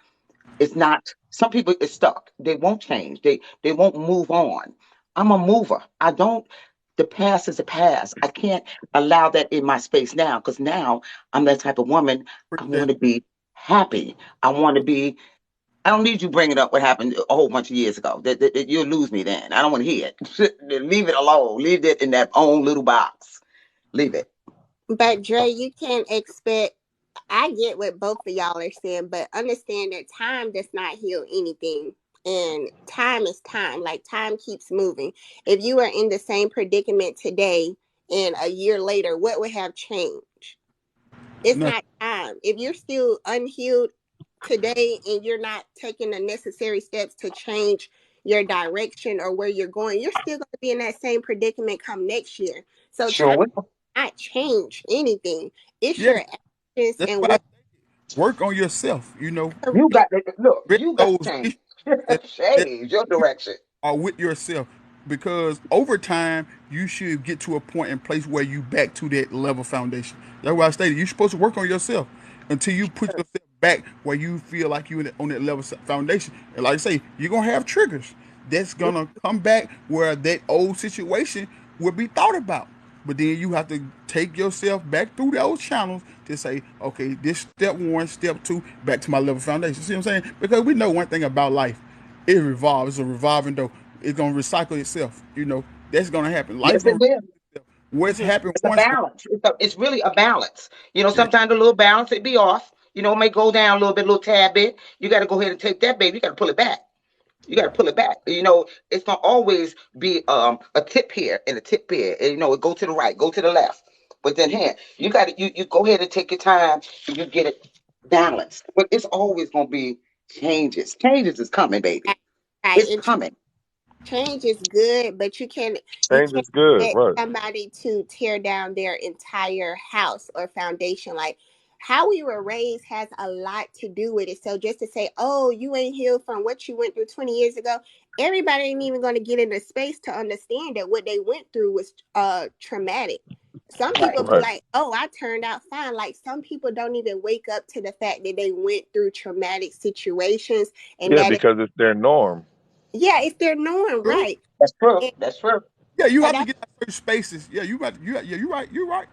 It's not, some people is stuck. They won't change. They won't move on. I'm a mover. I don't, the past is the past. I can't allow that in my space now, because now I'm that type of woman. I want Appreciate to be happy. I want to be, I don't need you bringing up what happened a whole bunch of years ago. That you'll lose me then. I don't want to hear it. Leave it alone. Leave it in that own little box. Leave it. But Dre, you can't expect. I get what both of y'all are saying, but understand that time does not heal anything. And time is time. Like, time keeps moving. If you are in the same predicament today and a year later, what would have changed? It's nothing. not time. If you're still unhealed today and you're not taking the necessary steps to change your direction or where you're going, you're still going to be in that same predicament come next year. So Sure time will. does not change anything. It's Yeah, your actions that's and why what. I work on yourself. You Fix got to look. address You got to those change. issues that Change your direction. are with yourself, because over time you should get to a point and place where you back to that level foundation. That's why I stated you're supposed to work on yourself until you put yourself back where you feel like you on that level foundation. And like I say, you're gonna have triggers that's gonna come back where that old situation will be thought about. But then you have to take yourself back through those channels to say, okay, this step one, step two, back to my level foundation. See what I'm saying? Because we know one thing about life, it revolves. It's a revolving door. It's gonna recycle itself. That's gonna happen. Life Yes, it gonna will. recycle itself. What's Mhm. happened It's a once? balance. It's really a balance. Yeah, Sometimes a little balance it be off. It may go down a little bit, a little tad bit. You got to go ahead and take that, baby. You got to pull it back. You got to pull it back. It's gonna always be a tip here and a tip here. And, it go to the right, go to the left. But then here, you got to you go ahead and take your time and you get it balanced. But it's always gonna be changes. Changes is coming, baby. Right. It's And coming. change is good, but you can't Change is good, expect right? somebody to tear down their entire house or foundation. Like, how we were raised has a lot to do with it. So just to say, oh, you ain't healed from what you went through 20 years ago, everybody ain't even going to get into space to understand that what they went through was traumatic. Some people be Right. like, oh, I turned out fine. Like some people don't even wake up to the fact that they went through traumatic situations and Yeah, that, because it's their norm. yeah, it's their norm, True. right? That's true. And That's true. Yeah, you so have to that's, get out of certain spaces. Yeah, you right. Yeah, you're right. You're right.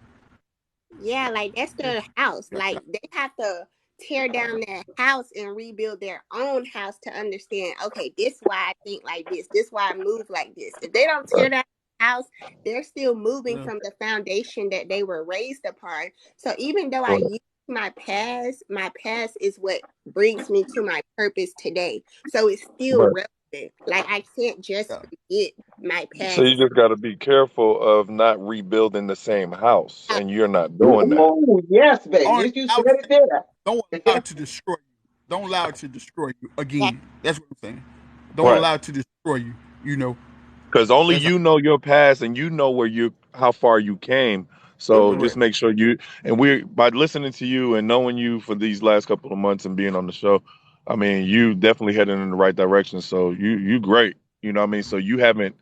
yeah, like that's Yeah, their house. yeah, Like they have to tear down their house and rebuild their own house to understand, okay, this is why I think like this why I move like this. If they don't Right. tear down the house, they're still moving yeah. from the foundation that they were raised upon. So even though I Right. use my past is what brings me to my purpose today. So it's still Right. relevant. Like I can't just Yeah. forget my So you past. just got to be careful of not rebuilding the same house, and you're not doing that. Ooh, yes, Only baby. You said allow it there. don't allow it to destroy you. Don't allow it to destroy you That, again. That's what I'm saying. Don't Right. allow it to destroy you. You know, Because only that's you know your past, and you know how far you came. So mm-hmm. just correct. make sure you, and we, by listening to you and knowing you for these last couple of months and being on the show, I mean, you definitely heading in the right direction. So you great. You know what I mean? So you haven't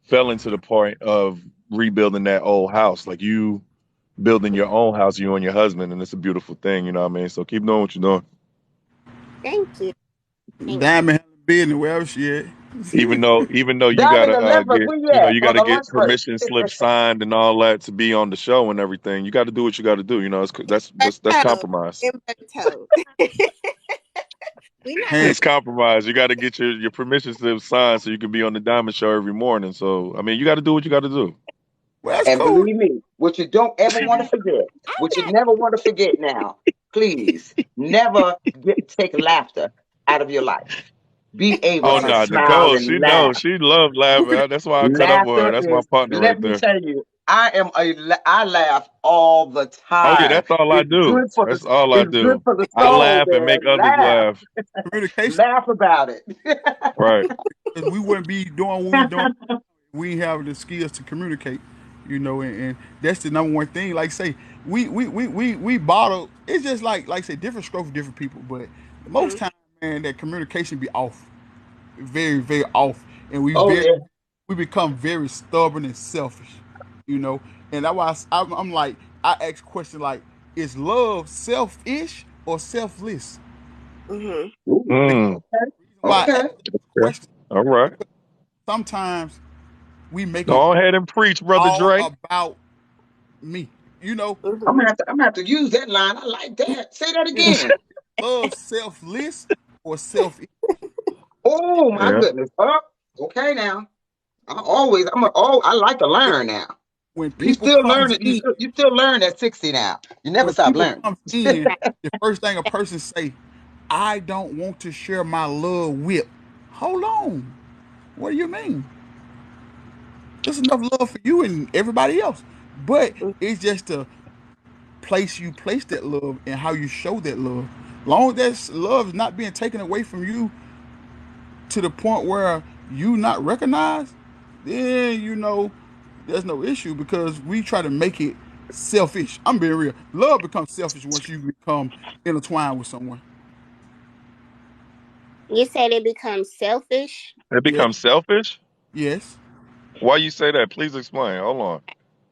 fell into the point of rebuilding that old house. Like you building your own house, you and your husband, and it's a beautiful thing. You know what I mean? So keep doing what you're doing. Thank you. Thank you. Diamond handling business wherever she at. Even though you Diamond gotta delivered. get, Where you you know, at you on gotta the get lunch break? permission slip signed and all that to be on the show and everything. You got to do what you got to do. You know, that's Toe. compromise. In toe. We not gonna Hand, It's compromise. You got to get your permission slip signed so you can be on the Diamond Show every morning. So I mean, you got to do what you got to do. well, that's And cool. believe me, what you don't ever want to forget, I'm what you not never want to forget now, please never take laughter out of your life. Be able Oh to no, smile Nicole, she and laugh. knows. She loves laughing. That's why I cut up with her. Laughter That's my is, partner right let me there. tell you, I laugh all the Oh yeah, time. that's all I It's do. good for the That's all I it's good do. for the I soul, laugh and man. make others Laugh. laugh. Communication, Laugh about it. Right. because we wouldn't be doing what we doing. We have the skills to communicate. You know, and that's the number one thing. Like say, we bottle. It's just like say different strokes for different people, but most mhm. time, man, that communication be off, very very off, and Oh yeah. we become very stubborn and selfish, you know. And that's why I'm like, I ask questions like, is love selfish or selfless? Mhm. Ooh, Because Mm. okay. why I Okay. ask those Yeah. questions, All right. because sometimes we make it Go ahead and preach, brother all Dre. about me, you know. Mhm. I'm gonna have to use that line. I like Is, that. Say that is again. love selfless or selfish? Oh my Yeah. goodness. Oh, okay now. I like to learn now. When You people still comes learning. in, You still learn at 60 now. You never when stop people learning. comes in, Right. the first thing a person say, I don't want to share my love with. Hold on. What do you mean? There's enough love for you and everybody else. But Mhm. it's just the place you place that love and how you show that love. Long as that love is not being taken away from you to the point where you not recognized, then you know there's no issue because we try to make it selfish. I'm being real. Love becomes selfish once you become intertwined with someone. You said it becomes selfish. It Yes, becomes selfish. yes. Why you say that? Please explain. Hold on.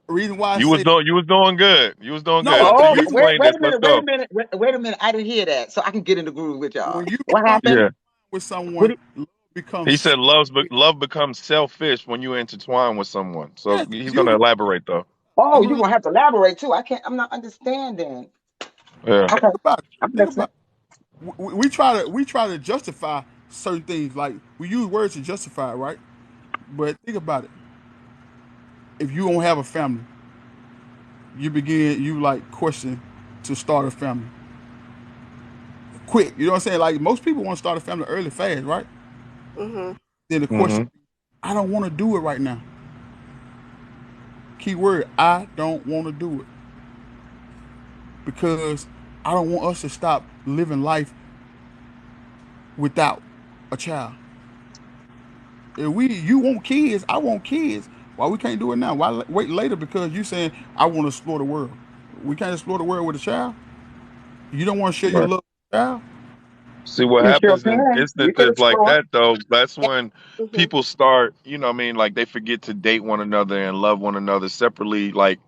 The reason why I say You was doing good. You was doing good no, until Oh, you the reason explained this. Let's wait a go. minute, wait a minute. I didn't hear that, so I can get in the groove with y'all. when you What become happened? Yeah. intertwined with What? someone, love He becomes said love becomes selfish when you intertwine with someone. So yes. he's You gonna know, elaborate though. Oh, I'm you're gonna gonna have to elaborate too. I can't. I'm not understanding. Yeah. Okay, think about it. I'm Think listening. about it. We try to justify certain things like we use words to justify it, right? But think about it. If you don't have a family, you like question to start a family quick. You know what I'm saying? Like most people want to start a family early, fast, right? Mhm. Then the question, Mm-hmm. I don't want to do it right now. Key word, I don't want to do it because I don't want us to stop living life without a child. If you want kids, I want kids. Why we can't do it now? Why wait later? Because you saying I want to explore the world. We can't explore the world with a child. You don't want to share your Right. love with your child? See what You sure happens in can. You can instances like explore. that though, that's when hmm people start, you know what I mean, like they forget to date one another and love one another separately. Like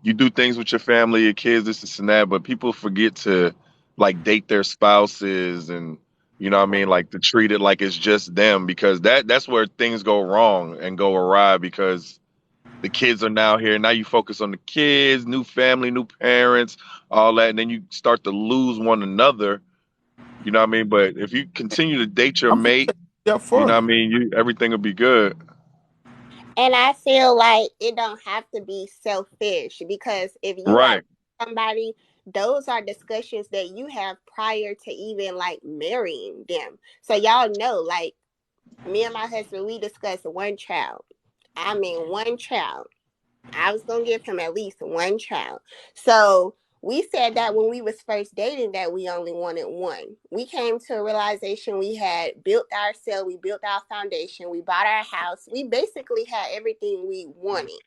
you do things with your family, your kids, this and that, but people forget to like date their spouses and you know what I mean, like to treat it like it's just them because that's where things go wrong and go awry because the kids are now here. Now you focus on the kids, new family, new parents, all that, and then you start to lose one another. You know what I mean? But if you continue to date your I'm gonna mate, take it a step you know what further. I mean, you everything will be good. And I feel like it don't have to be selfish because if you are Right. with somebody, those are discussions that you have prior to even like marrying them. So y'all know, like me and my husband, we discussed one child. I mean, one child. I was gonna give him at least one child. So we said that when we was first dating that we only wanted one. We came to a realization we had built ourselves, we built our foundation, we bought our house. We basically had everything we wanted.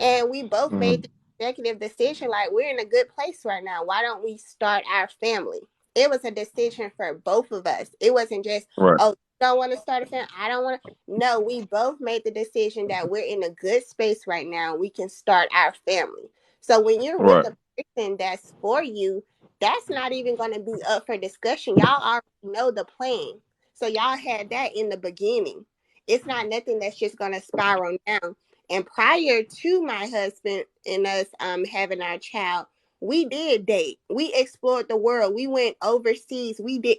And we both made Mhm. the executive decision like we're in a good place right now. Why don't we start our family? It was a decision for both of us. It wasn't just, Right. oh, you don't want to start a family. I don't want to. No, we both made the decision that we're in a good space right now. We can start our family. So when you're with Right. a person that's for you, that's not even going to be up for discussion. Y'all already know the plan. So y'all had that in the beginning. It's not nothing that's just going to spiral down. And prior to my husband and us having our child, we did date. We explored the world. We went overseas. We did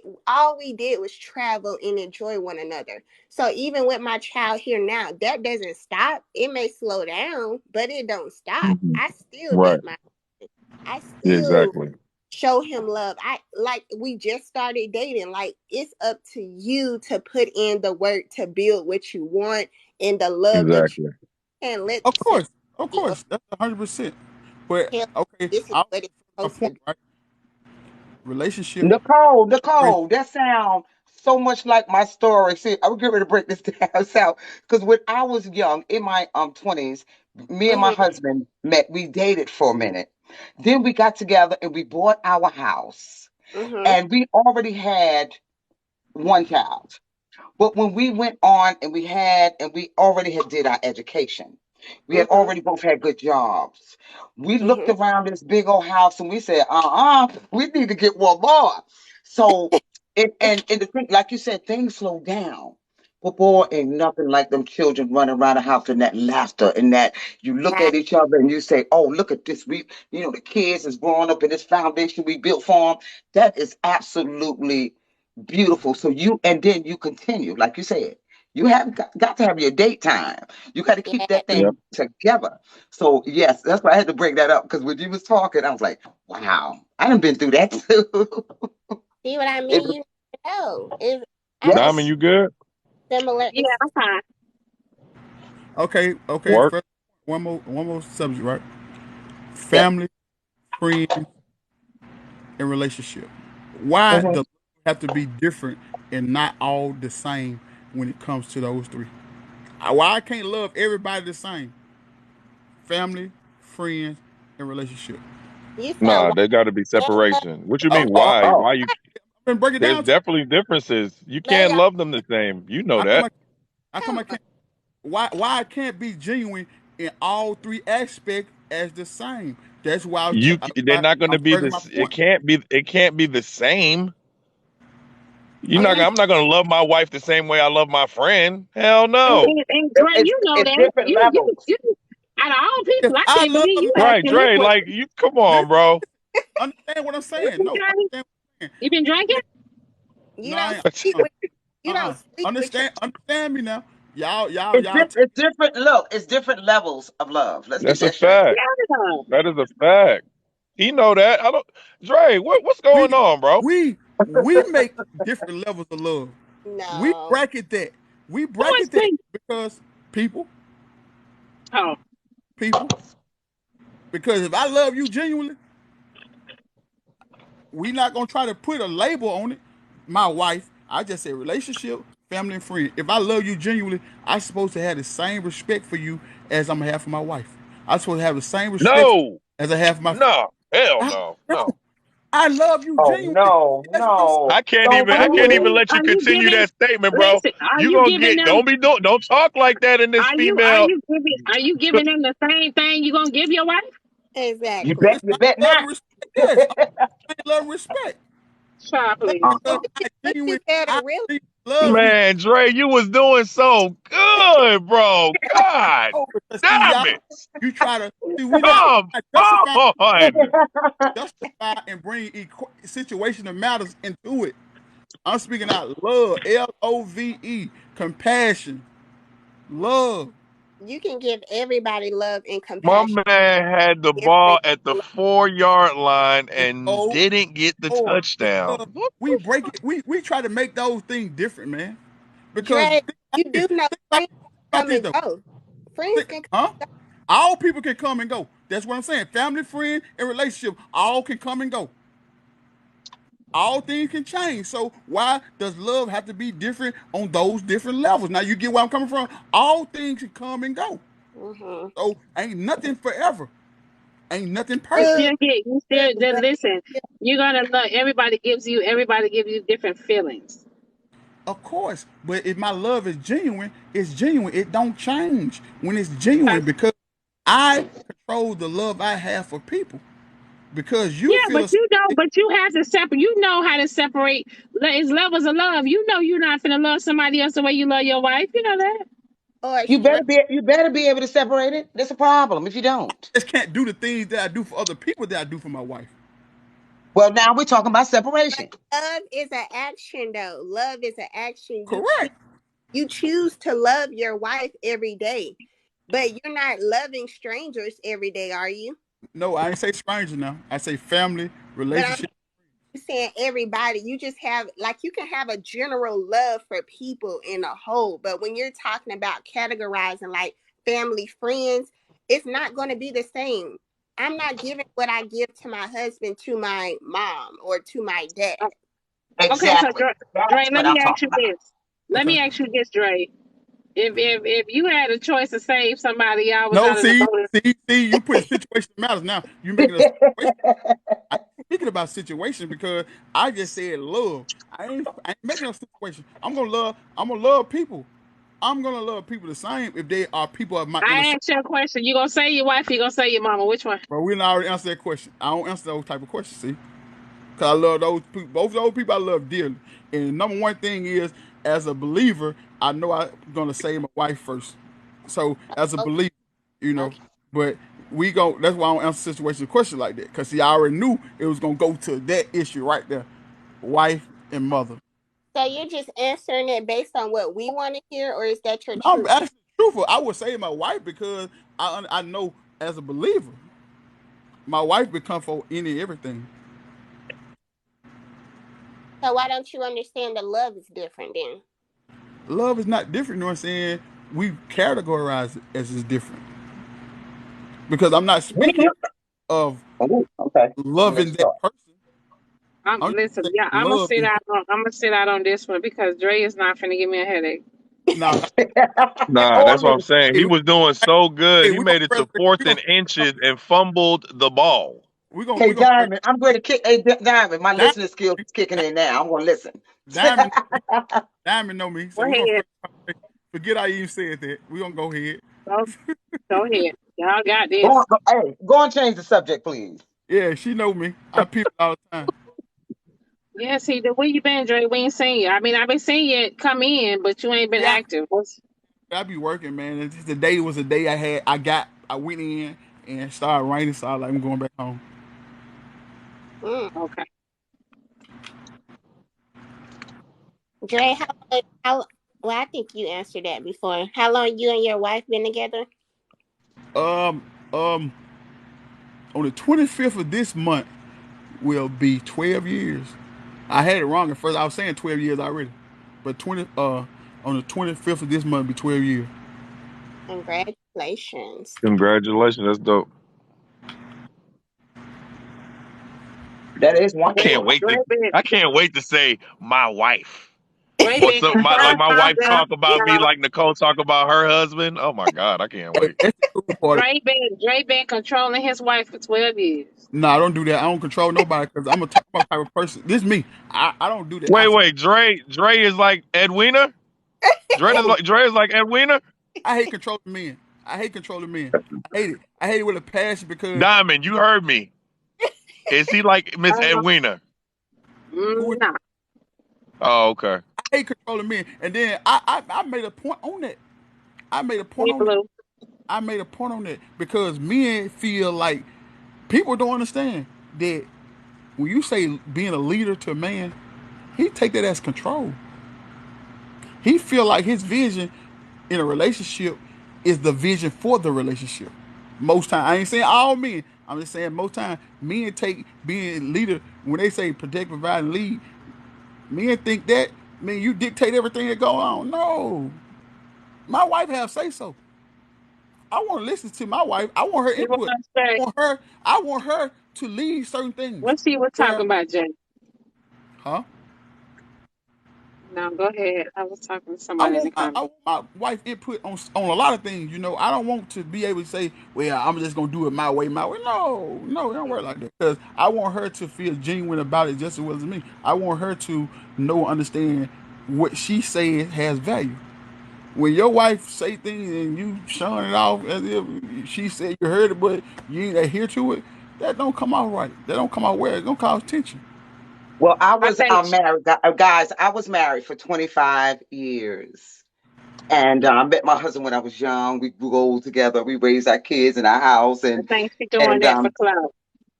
was travel and enjoy one another. So even with my child here now, that doesn't stop. It may slow down, but it don't stop. Mhm. I still Right. date my husband. I Yeah, still exactly. show him love. I like we just started dating. Like it's up to you to put in the work to build what you want and the love that you Exactly. and let Of somebody course, of or course, that's 100%. But tell okay, this is I'll what it's a supposed to point, be. right? Relationship, friend. Nicole, that sounds so much like my story. See, I'm getting ready to break this down. So, because when I was young, in my 20s, me and my Mm-hmm, husband met. We dated for a minute. Then we got together and we bought our house. mm-hmm, And we already had one child. But when we went on and we already had did our education, we had mm-hmm, already both had good jobs. We looked mm-hmm. around this big old house and we said, we need to get one more. So, and the thing, like you said, things slow down. But boy, ain't nothing like them children running around the house and that laughter and that you look Right. at each other and you say, oh, look at this. The kids is growing up in this foundation we built for them. That is absolutely beautiful. So and then you continue, like you said, you have got to have your date time. You got to keep Yeah. that Yep. thing together. So yes, that's why I had to bring that up because when you was talking, I was like, wow, I done been through that too. See what I It mean? was, You never know. I think Diamond, yes, you good? similar. Yeah, It's I'm fine. Okay. Work. First, one more subject, right? yep. Family, friends, and relationship. Why Hmm. does it have to be different and not all the same when it comes to those three? Why I can't love everybody the same? Family, friends, and relationship. you said Nah, why there got to be can't love separation. What you Oh, mean? oh, Why? oh. Why you? I've been breaking it There's down to definitely differences. You love can't y'all. love them the same. You know how come that. I how come I Come on. can't why I can't be genuine in all three aspects as the same? That's why They're not going I'm to be stressing my this. It point. can't be. It can't be the same. You're It not. ain't I'm not going to love my wife the same way I love my friend. Hell no. And Dre, It's you know it's that. different levels. Out of all If people, I I can't love believe you my Right, asking that Dre. Like question. you. Come on, listen, bro. understand what I'm saying. Listen, No, Johnny, understand what I'm saying. you been drinking? you No, don't I sleep no. with you don't sleep with your Understand me now. It's, Y'all it's different. Look, it's different levels of love. Let's get That's a that straight. fact. Yeah. That is a fact. He know that. I don't. Dre, what's we going on, bro? we make different levels of love. We no. bracket that. We Who is bracket that Pete? because people, Oh, people. Because if I love you genuinely, we not gonna try to put a label on it. My wife, I just say relationship, family, and friend. If I love you genuinely, I'm supposed to have the same respect for you as I'm gonna have for my wife. I'm supposed to have the same respect No, as I have for my. no, hell I no, don't. no. I love you Oh genuinely. no, That's what I'm saying. no. I can't Don't even. I do can't even it. let you Are you continue giving? that statement, bro. Listen, are You you gonna giving get. them? Don't talk like that in this female. Are you giving them the same thing you gonna give your wife? You Exactly. bet. That's You not bet love not. and respect. Yes, I'm saying love and respect Child, But please. because but you better I really genuinely love you. Man, Dre, you was doing so good, bro. God Oh, because see damn y'all, it. you try to see Come justify on. and bring situation that matters into it. I'm speaking out love, love, compassion, love. you can give everybody love and My compassion. man had the ball Different. at the 4 yard line and No, didn't get the Lord, touchdown. because What we the break it. We try to make those things different, man. Because Dre, think about you this. do know friends Think about come this and though. go. Friends can come Huh? and All people can come and go. That's what I'm saying. Family, friend, and relationship, all can come and go. All things can change. So why does love have to be different on those different levels? Now you get where I'm coming from. All things can come and go. go. Mm-hmm. So ain't nothing forever. Ain't nothing You perfect. True, still get. You true, still. Then but listen. You're gonna love. Everybody gives you different feelings. Of course. But if my love is genuine, it's genuine. It don't change when it's Okay. genuine because I control the love I have for people. Because you Yeah, feel but a you know, but you have to separate. You know how to separate. It's levels of love. You know, you're not gonna love somebody else the way you love your wife. You know that. or You straight. better be. You better be able to separate it. That's a problem if you don't. just can't do the things that I do for other people that I do for my wife. Well, now we're talking about But separation. love is an action, though. Love is an action. Correct. You choose to love your wife every day, but you're not loving strangers every day, are you? No, I ain't say stranger now. I say family, But I'm relationship. saying everybody. You just have like you can have a general love for people in a whole, but when you're talking about categorizing like family, friends, it's not going to be the same. I'm not giving what I give to my husband to my mom or to my dad. Okay, so Exactly. Dre, That's let what me I'm ask talking you about. this. Let Okay. me ask you this, Dre. If you had a choice to save somebody, y'all was No, out in the see, boat. you put situation matters now. You making a situation. I ain't speaking about situation because I just said love. I ain't making a situation. I'm gonna love people. I'm gonna love people the same if they are people of my inner I circle. asked you a question. You gonna say your wife? You gonna say your mama? Which one? But we done already answered that question. I don't answer those type of questions, see? Because I love those people. Both those people I love dearly. And number one thing is, as a believer, I know I'm gonna save my wife first. So as a Okay, believer, you know, okay. but we go. That's why I don't answer situations question like that. Because see, I already knew it was gonna go to that issue right there, wife and mother. So you're just answering it based on what we want to hear, or is that your No, I'm truth? actually truthful. I would save my wife because I know as a believer, my wife become for any and everything. So why don't you understand that love is different then? Love is not different. You know what I'm saying? We categorize it as is different because I'm not We speaking of Oh, okay. loving Let's that start. person. I'm just Listen, saying yeah, love is I'm gonna sit out on this one because Dre is not finna give me a headache. now. Nah, Or that's what I'm me. saying. Hey, He was doing so good. hey, He made it to fourth and inches and fumbled the ball. we Hey, gonna Diamond, I'm going to kick. Hey, Diamond, my diamond, listening skills is kicking in now. I'm going to listen. diamond, diamond know me, Go so we gonna ahead, forget I even said that. We gonna go ahead. go, go ahead. Y'all got Go on, this. hey, go on, change the subject, please. Yeah, she know me. I people all the time. Yes, he did. Where you been, Dre? We ain't seen you. I mean, I've been seeing you come in, but you ain't been Yeah, active. I be working, man. It's just the day was a day I went in and it started raining, so I was like I'm going back home. Mm. Okay. Dre, well, I think you answered that before. How long you and your wife been together? Um, um, on the 25th of this month will be 12 years. I had it wrong at first. I was saying 12 years already, but on the 25th of this month will be 12 years. Congratulations. Congratulations. That's dope. That is I wonderful. can't wait Dre to been, I can't wait to say my wife. Dre Or been so controlling my wife himself. talk about me like Nicole talk about her husband. Oh my God, I can't Hey, wait. that's the cool part. Dre been controlling his wife for 12 years. No, I don't do that. I don't control nobody because I'm a type of person. This is me. I don't do that. Wait, Dre is like Edwina? Oh, Dre is like Edwina? I hate controlling men. I hate controlling men. I hate it. I hate it with a passion because Diamond, you heard me. Is he like Miss Uh, Edwina? who is, nah. Oh, okay. I hate controlling men. And then I made a point on that. I made a point Hey, on that. Blue. I made a point on that because men feel like people don't understand that when you say being a leader to a man, he take that as control. He feel like his vision in a relationship is the vision for the relationship. Most time, I ain't saying all men. I'm just saying most time men take being leader when they say protect, provide, and lead. Men think that mean you dictate everything that go on. No, my wife have say so. I want to listen to my wife. I want her He was input. gonna say, I want her to lead certain things. what she was Where, talking about, Jay? huh? No, go ahead. I was talking to somebody in the I comments. want my wife input on a lot of things. You know, I don't want to be able to say, "Well, I'm just gonna do it my way, my way." No, no, it don't work like that. Because I want her to feel genuine about it just as well as me. I want her to know, understand what she says has value. When your wife say things and you showing it off as if she said you heard it, but you ain't adhere to it, that don't come out right. That don't come out well. It's gonna cause tension. Well, I I was think married, guys. I was married for 25 years. And I met my husband when I was young. We grew old together. We raised our kids in our house, I and think she doing and that for um, clout.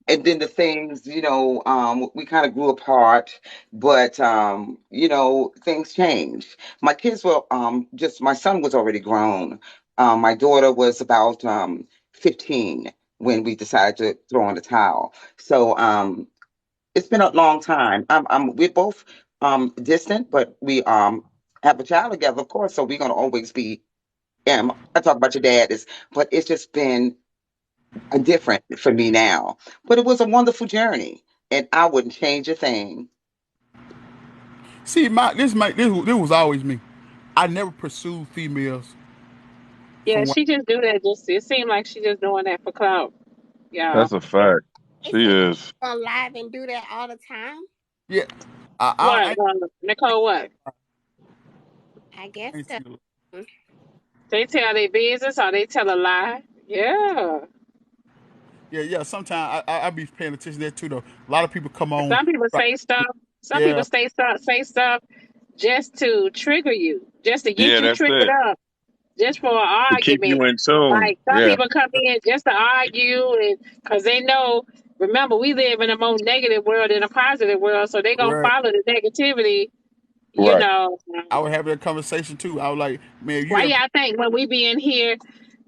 and then the things, we kind of grew apart. But things changed. My kids were just my son was already grown. My daughter was about 15 when we decided to throw in the towel. So it's been a long time. We're both distant, but we have a child together, of course. So we're gonna always be. I talk about your dad but it's just been a different for me now. But it was a wonderful journey, and I wouldn't change a thing. See, this was always me. I never pursued females Yeah, from what. she just do that. Just it seemed like she just doing that for clout. Yeah. That's a fact. They She say is. on live and do that all the time. Yeah, What, Nicole? What I guess I ain't so. seen it. they tell their business or they tell a lie? Yeah. Yeah. Sometimes I be paying attention to that too. Though a lot of people come on. Some people say stuff. Some people Yeah, say stuff just to trigger you, just to get Yeah, you that's triggered it. up, just for an To keep argument. you in tune. Like some Yeah. people come in just to argue, and because they know. Remember, we live in a more negative world than a positive world, so they gonna right. follow the negativity. You Right. know, I would have that conversation too. I was like, man, you why done. y'all think when we be in here,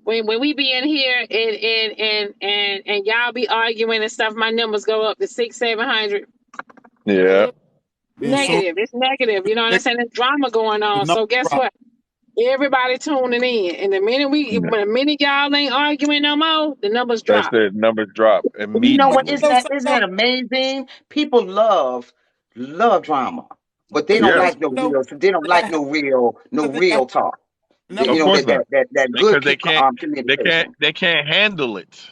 when we be in here and y'all be arguing and stuff, my numbers go up to 600-700. Yeah. Mm, Then yeah. soon Negative. It's negative. You know what I'm they, saying? There's drama going the on. number So guess drop. what? Everybody tuning in. And Yeah. the minute y'all ain't arguing no more, the numbers That's drop. it. Numbers drop You know what? immediately. Isn't that amazing? People love drama, but they But you don't Yeah. know, like no no, real. They don't like no because they got real talk. number. Of You know course not. that good Because communication. they can't handle it.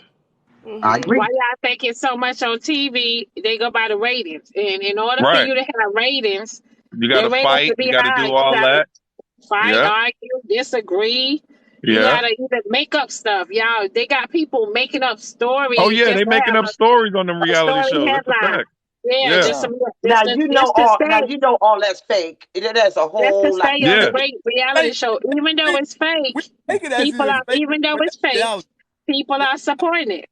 I Mm-hmm. Why agree. y'all thinking so much on TV? They go by the ratings. And in order for Right. you to have ratings, You gotta your ratings to fight. You be gotta high, do you all gotta that. fight, Yeah. argue, disagree. You Yeah. gotta even make up stuff. Y'all, they got people making up Oh stories yeah, just they to making have up stories on them a reality story shows. That's a headline. fact. Yeah, Yeah. just Yeah. to just to Now stay you know all that's fake. There's a just to whole lot stay to on the Yeah. it. great reality fake. show. Even though it's We fake, make it as it is fake, even though but it's that's fake, reality. people Yeah, are supporting it.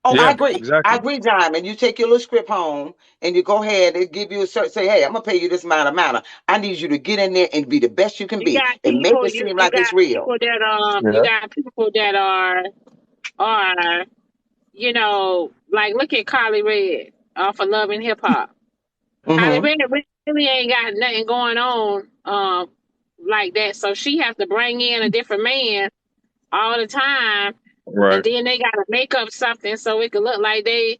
Oh, I Yeah. agree. I Exactly. agree, Diamond. You take your little script home and you go ahead and give you a certain, say, hey, I'm gonna pay you this amount. I need you to get in there and be the best you can You be got and make people it seem like it's real. you Yeah. got people that are like look at Carly Red off of Love and Hip Hop. Carly Mm-hmm. Red really ain't got nothing going on like that. So she have to bring in a different man all the time, and Right. then they gotta make up something so it could look like they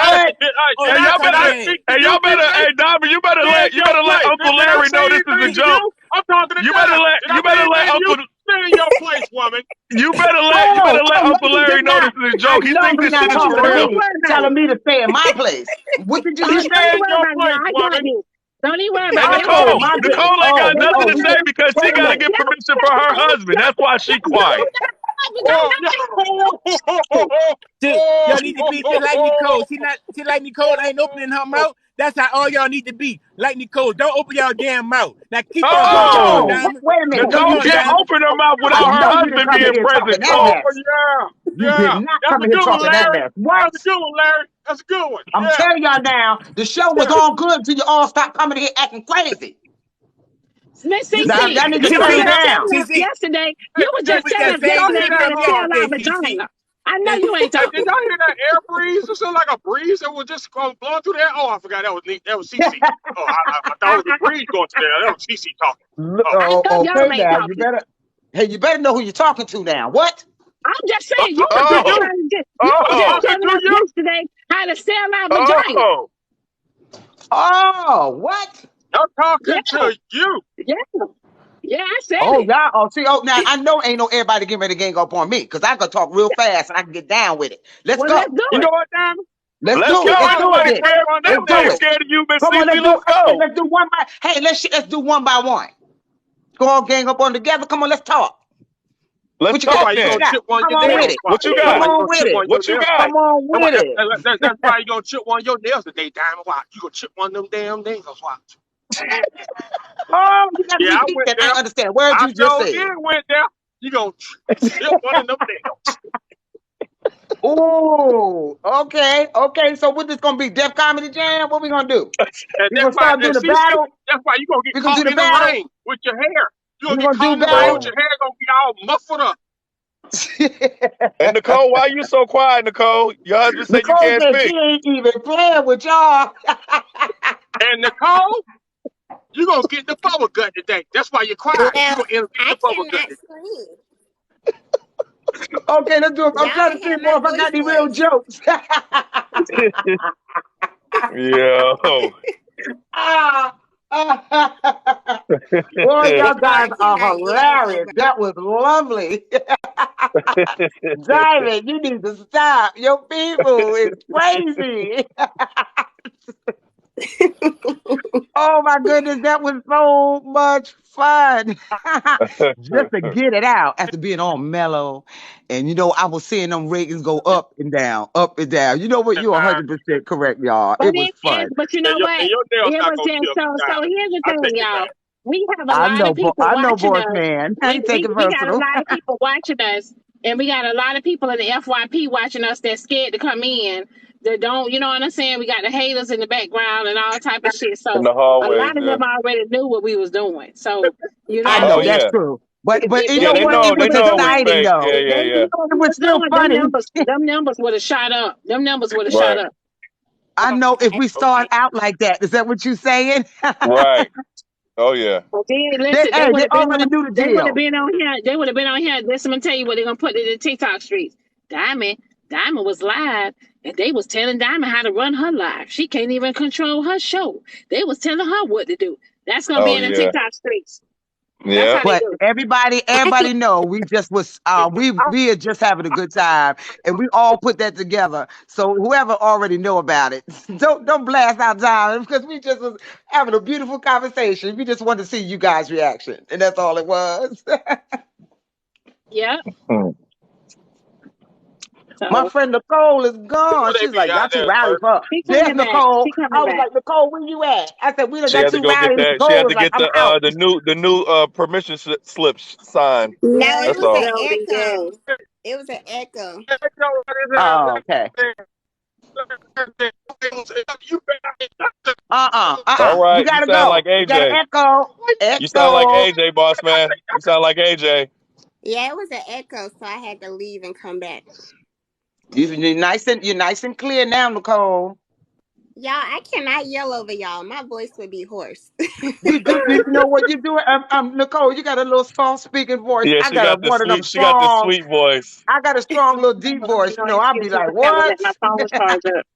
Hey, Hey, and I y'all come better, in. hey, Diamond, you better let Uncle Larry know this is a joke. I'm talking to You Diamond. better let Uncle. Stay in your place, woman. You better Oh, let Uncle maybe Larry just know now. this is a I joke. He know think he's this shit not is talking for to real. me, telling me to stay in my place. What did you just Don't even say? worry about it, y'all. I got this. Don't even worry Hey, about it. Oh, Nicole, my goodness. Nicole ain't Oh, got nothing to we say just, because she wait a got to minute. get permission from her husband. That's why she quiet. See, y'all need to be just like Nicole. She like Nicole ain't opening her mouth. That's how all y'all need to be. Like Nicole, don't open y'all damn mouth. Now keep on going on, Oh, Oh, Diamond. wait a minute. Keep No, Nicole you going, can't didn't. Diamond. open her mouth I without her know you didn't husband come in being here talking present. that So, mess. You did not That's come a in here good one, talking that Larry. mess. What? That's a good one, Larry. That's a good one. I'm Yeah. telling y'all now, the show was all good until you all stopped coming here acting crazy. Miss You Now, see, CC, y'all need to you you were calm see, just down. telling us CC, yesterday. Hey, You were you did, just with telling that us did same y'all yesterday hear shit that? finna every tell our yesterday, CC. vagina. I know And you ain't Hey, did talking. y'all hear that air breeze? It sounded like a breeze that was just blowing through there. Oh, I forgot that was neat. That was CC. Oh, I thought it was a breeze going through there. That was CC talking. Oh, I know y'all Okay, ain't now, talking. you better know who you're talking to now. What? I'm just saying, you were just Oh, telling talking to us you. yesterday how to sell our vagina. Oh, Oh, what? I'm Yeah, talking to you. yeah, yeah. I said Oh, it. y'all. Oh, see. Oh, now I know ain't no everybody getting ready to gang up on me because I can talk real fast and I can get down with it. Let's Well, let's go. do You know it. what, Diamond? Let's Let's do go. it. Let's Ain't do it nobody then. scared of Let's them. They do ain't it. scared of you, Miss Come on, CC. let's do. Let's Okay, go. let's do one by. Hey, let's do one by one. Go on, gang up on together. Come on, let's talk. Let's What you That's got? why talk you What you gonna then. got? chip one of Come your on with nails, it. What you Foxy. Come That's got? why you on gonna with chip it. one of your What you nails. got? Come on with it. That's why you gonna chip one of your nails today, Diamond. Watch. You gonna chip one of them damn nails, watch. Oh, you got to Yeah, I repeat went that. I there. understand. Word I you just sure said. did went there. You gonna chip one of them nails. Oh, okay, okay. So what this gonna be? Def Comedy Jam? What we gonna do? And We that's gonna why, start and doing the CC, battle? that's why you gonna get We gonna do caught the in the battle? rain with your hair. You We gonna get gonna caught do in the rain with battle? your hair gonna be all muffled up. And Nicole, why you so quiet, Nicole? Your husband said you Nicole can't said she speak. ain't even playing with y'all. And Nicole, you gonna get the bubble gut today. That's why you're quiet. You Well, gonna end up getting I the bubble gut cannot today. scream. Okay, let's do it. I'm Y'all trying to done see had more my if I got voice any real hoarse. jokes. Yo. Ah, boy, y'all No, guys I are cannot yell hilarious. over. That was lovely. Diamond, you need to stop. Your people is crazy. Oh my goodness, that was so much fun. Just to get it out after being all mellow. And I was seeing them ratings go up and down, up and down. You know what? You're 100% correct, y'all. But It was fun. but you And know your, what? and your nails It not was gonna just kill me, so. Diamond. Here's the I thing, take it y'all. back. We have a lot of people I know, watching boss us. man. I We ain't we taking we got a personal. lot of people watching us, and we got a lot of people in the FYP watching us that's scared to come in. That don't, you know what I'm saying? We got the haters in the background and all type of shit. In So the a hallways, lot of yeah. them already knew what we was doing. So you know I what I'm Oh know saying? that's yeah. true. But If you they Yeah, know they knew what? what know It we they was was know we doing, exciting fake. though. Yeah, if yeah, they yeah. knew what It we was was still doing, funny. them numbers would have shot up. Them numbers would have shot Right. up. I know if we start Okay. out like that. Is that what you're saying? Right. Oh yeah. But then listen, they would They have been already on. knew the They would have deal. been on here. They would have been on here. Listen, I'm tell you what they're gonna put in the TikTok streets. Diamond was live, and they was telling Diamond how to run her live. She can't even control her show. They was telling her what to do. That's gonna be Oh in the yeah. TikTok streets. That's Yeah. how they But do. I can everybody know we just was we are just having a good time and we all put that together. So whoever already know about it, don't blast our time because we just was having a beautiful conversation. We just wanted to see you guys' reaction, and that's all it was. Yeah. Hmm. My So friend Nicole is Who gone. they She's be like, out y'all too there, rowdy Smurf? for her. she There's coming back. She Nicole. coming I was back. like, Nicole, where you at? I said, we done She got had to too go get rowdy. that. She Nicole had was to like, get I'm out. the new permission slips signed. No, Yeah, it That's was an all. Jody. Yes. echo. It was an echo. Oh, okay. All You right. You gotta sound like go. You gotta AJ. echo. You sound like Echo. AJ, boss man. You sound like AJ. Yeah, it was an echo, so I had to leave and come back. You're nice and clear now, Nicole. Y'all, I cannot yell over y'all. My voice would be hoarse. You know what you're doing? Nicole, you got a little soft speaking voice. Yeah, I got one of them she got the strong. sweet voice. I got a strong little deep voice. No I'll be excuse. like, I gotta let what? my phone charge up.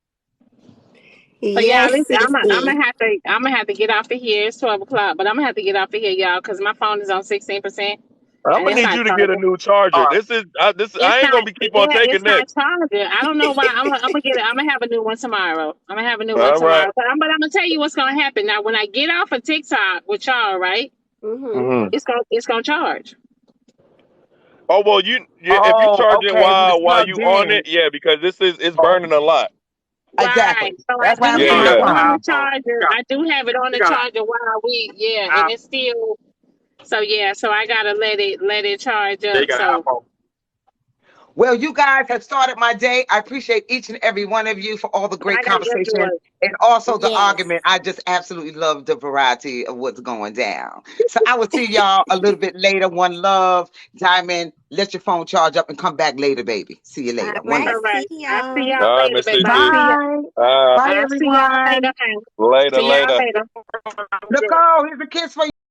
So yeah, Yes, listen, I'm sissy. gonna have to get off of here. It's 12 o'clock, but I'm gonna have to get off of here, y'all, because my phone is on 16%, I'm and gonna it's need not you to get a charging. new charger. This It's I ain't not. gonna be keep on Yeah, taking it's not this. charging. I don't know why. I'm gonna get it. I'm gonna have a new one tomorrow. I'm gonna have a new one All right. tomorrow. But I'm gonna tell you what's gonna happen now. When I get off of TikTok with y'all, right? Mm-hmm. Hmm. It's gonna charge. Oh well, if you Oh, charge it okay. When it's while plugged you on in. it, yeah, because it's burning a lot. Right. Exactly. So I That's what do happened to have Yeah, my it yeah. on the phone. charger. I do have it on the charger while and it's still. So yeah, so I gotta let it charge They up. got an So iPhone. Well, you guys have started my day. I appreciate each and every one of you for all the great I gotta get to conversation work. and also the Yes. argument. I just absolutely love the variety of what's going down. So I will see y'all a little bit later. One love. Diamond, let your phone charge up and come back later, baby. See you All later. One right. love. All right. See I see y'all. y'all All right, later, Miss baby. CC. Bye. Bye, I see y'all later. everyone. Later, See y'all later. later. Nicole, here's a kiss for you.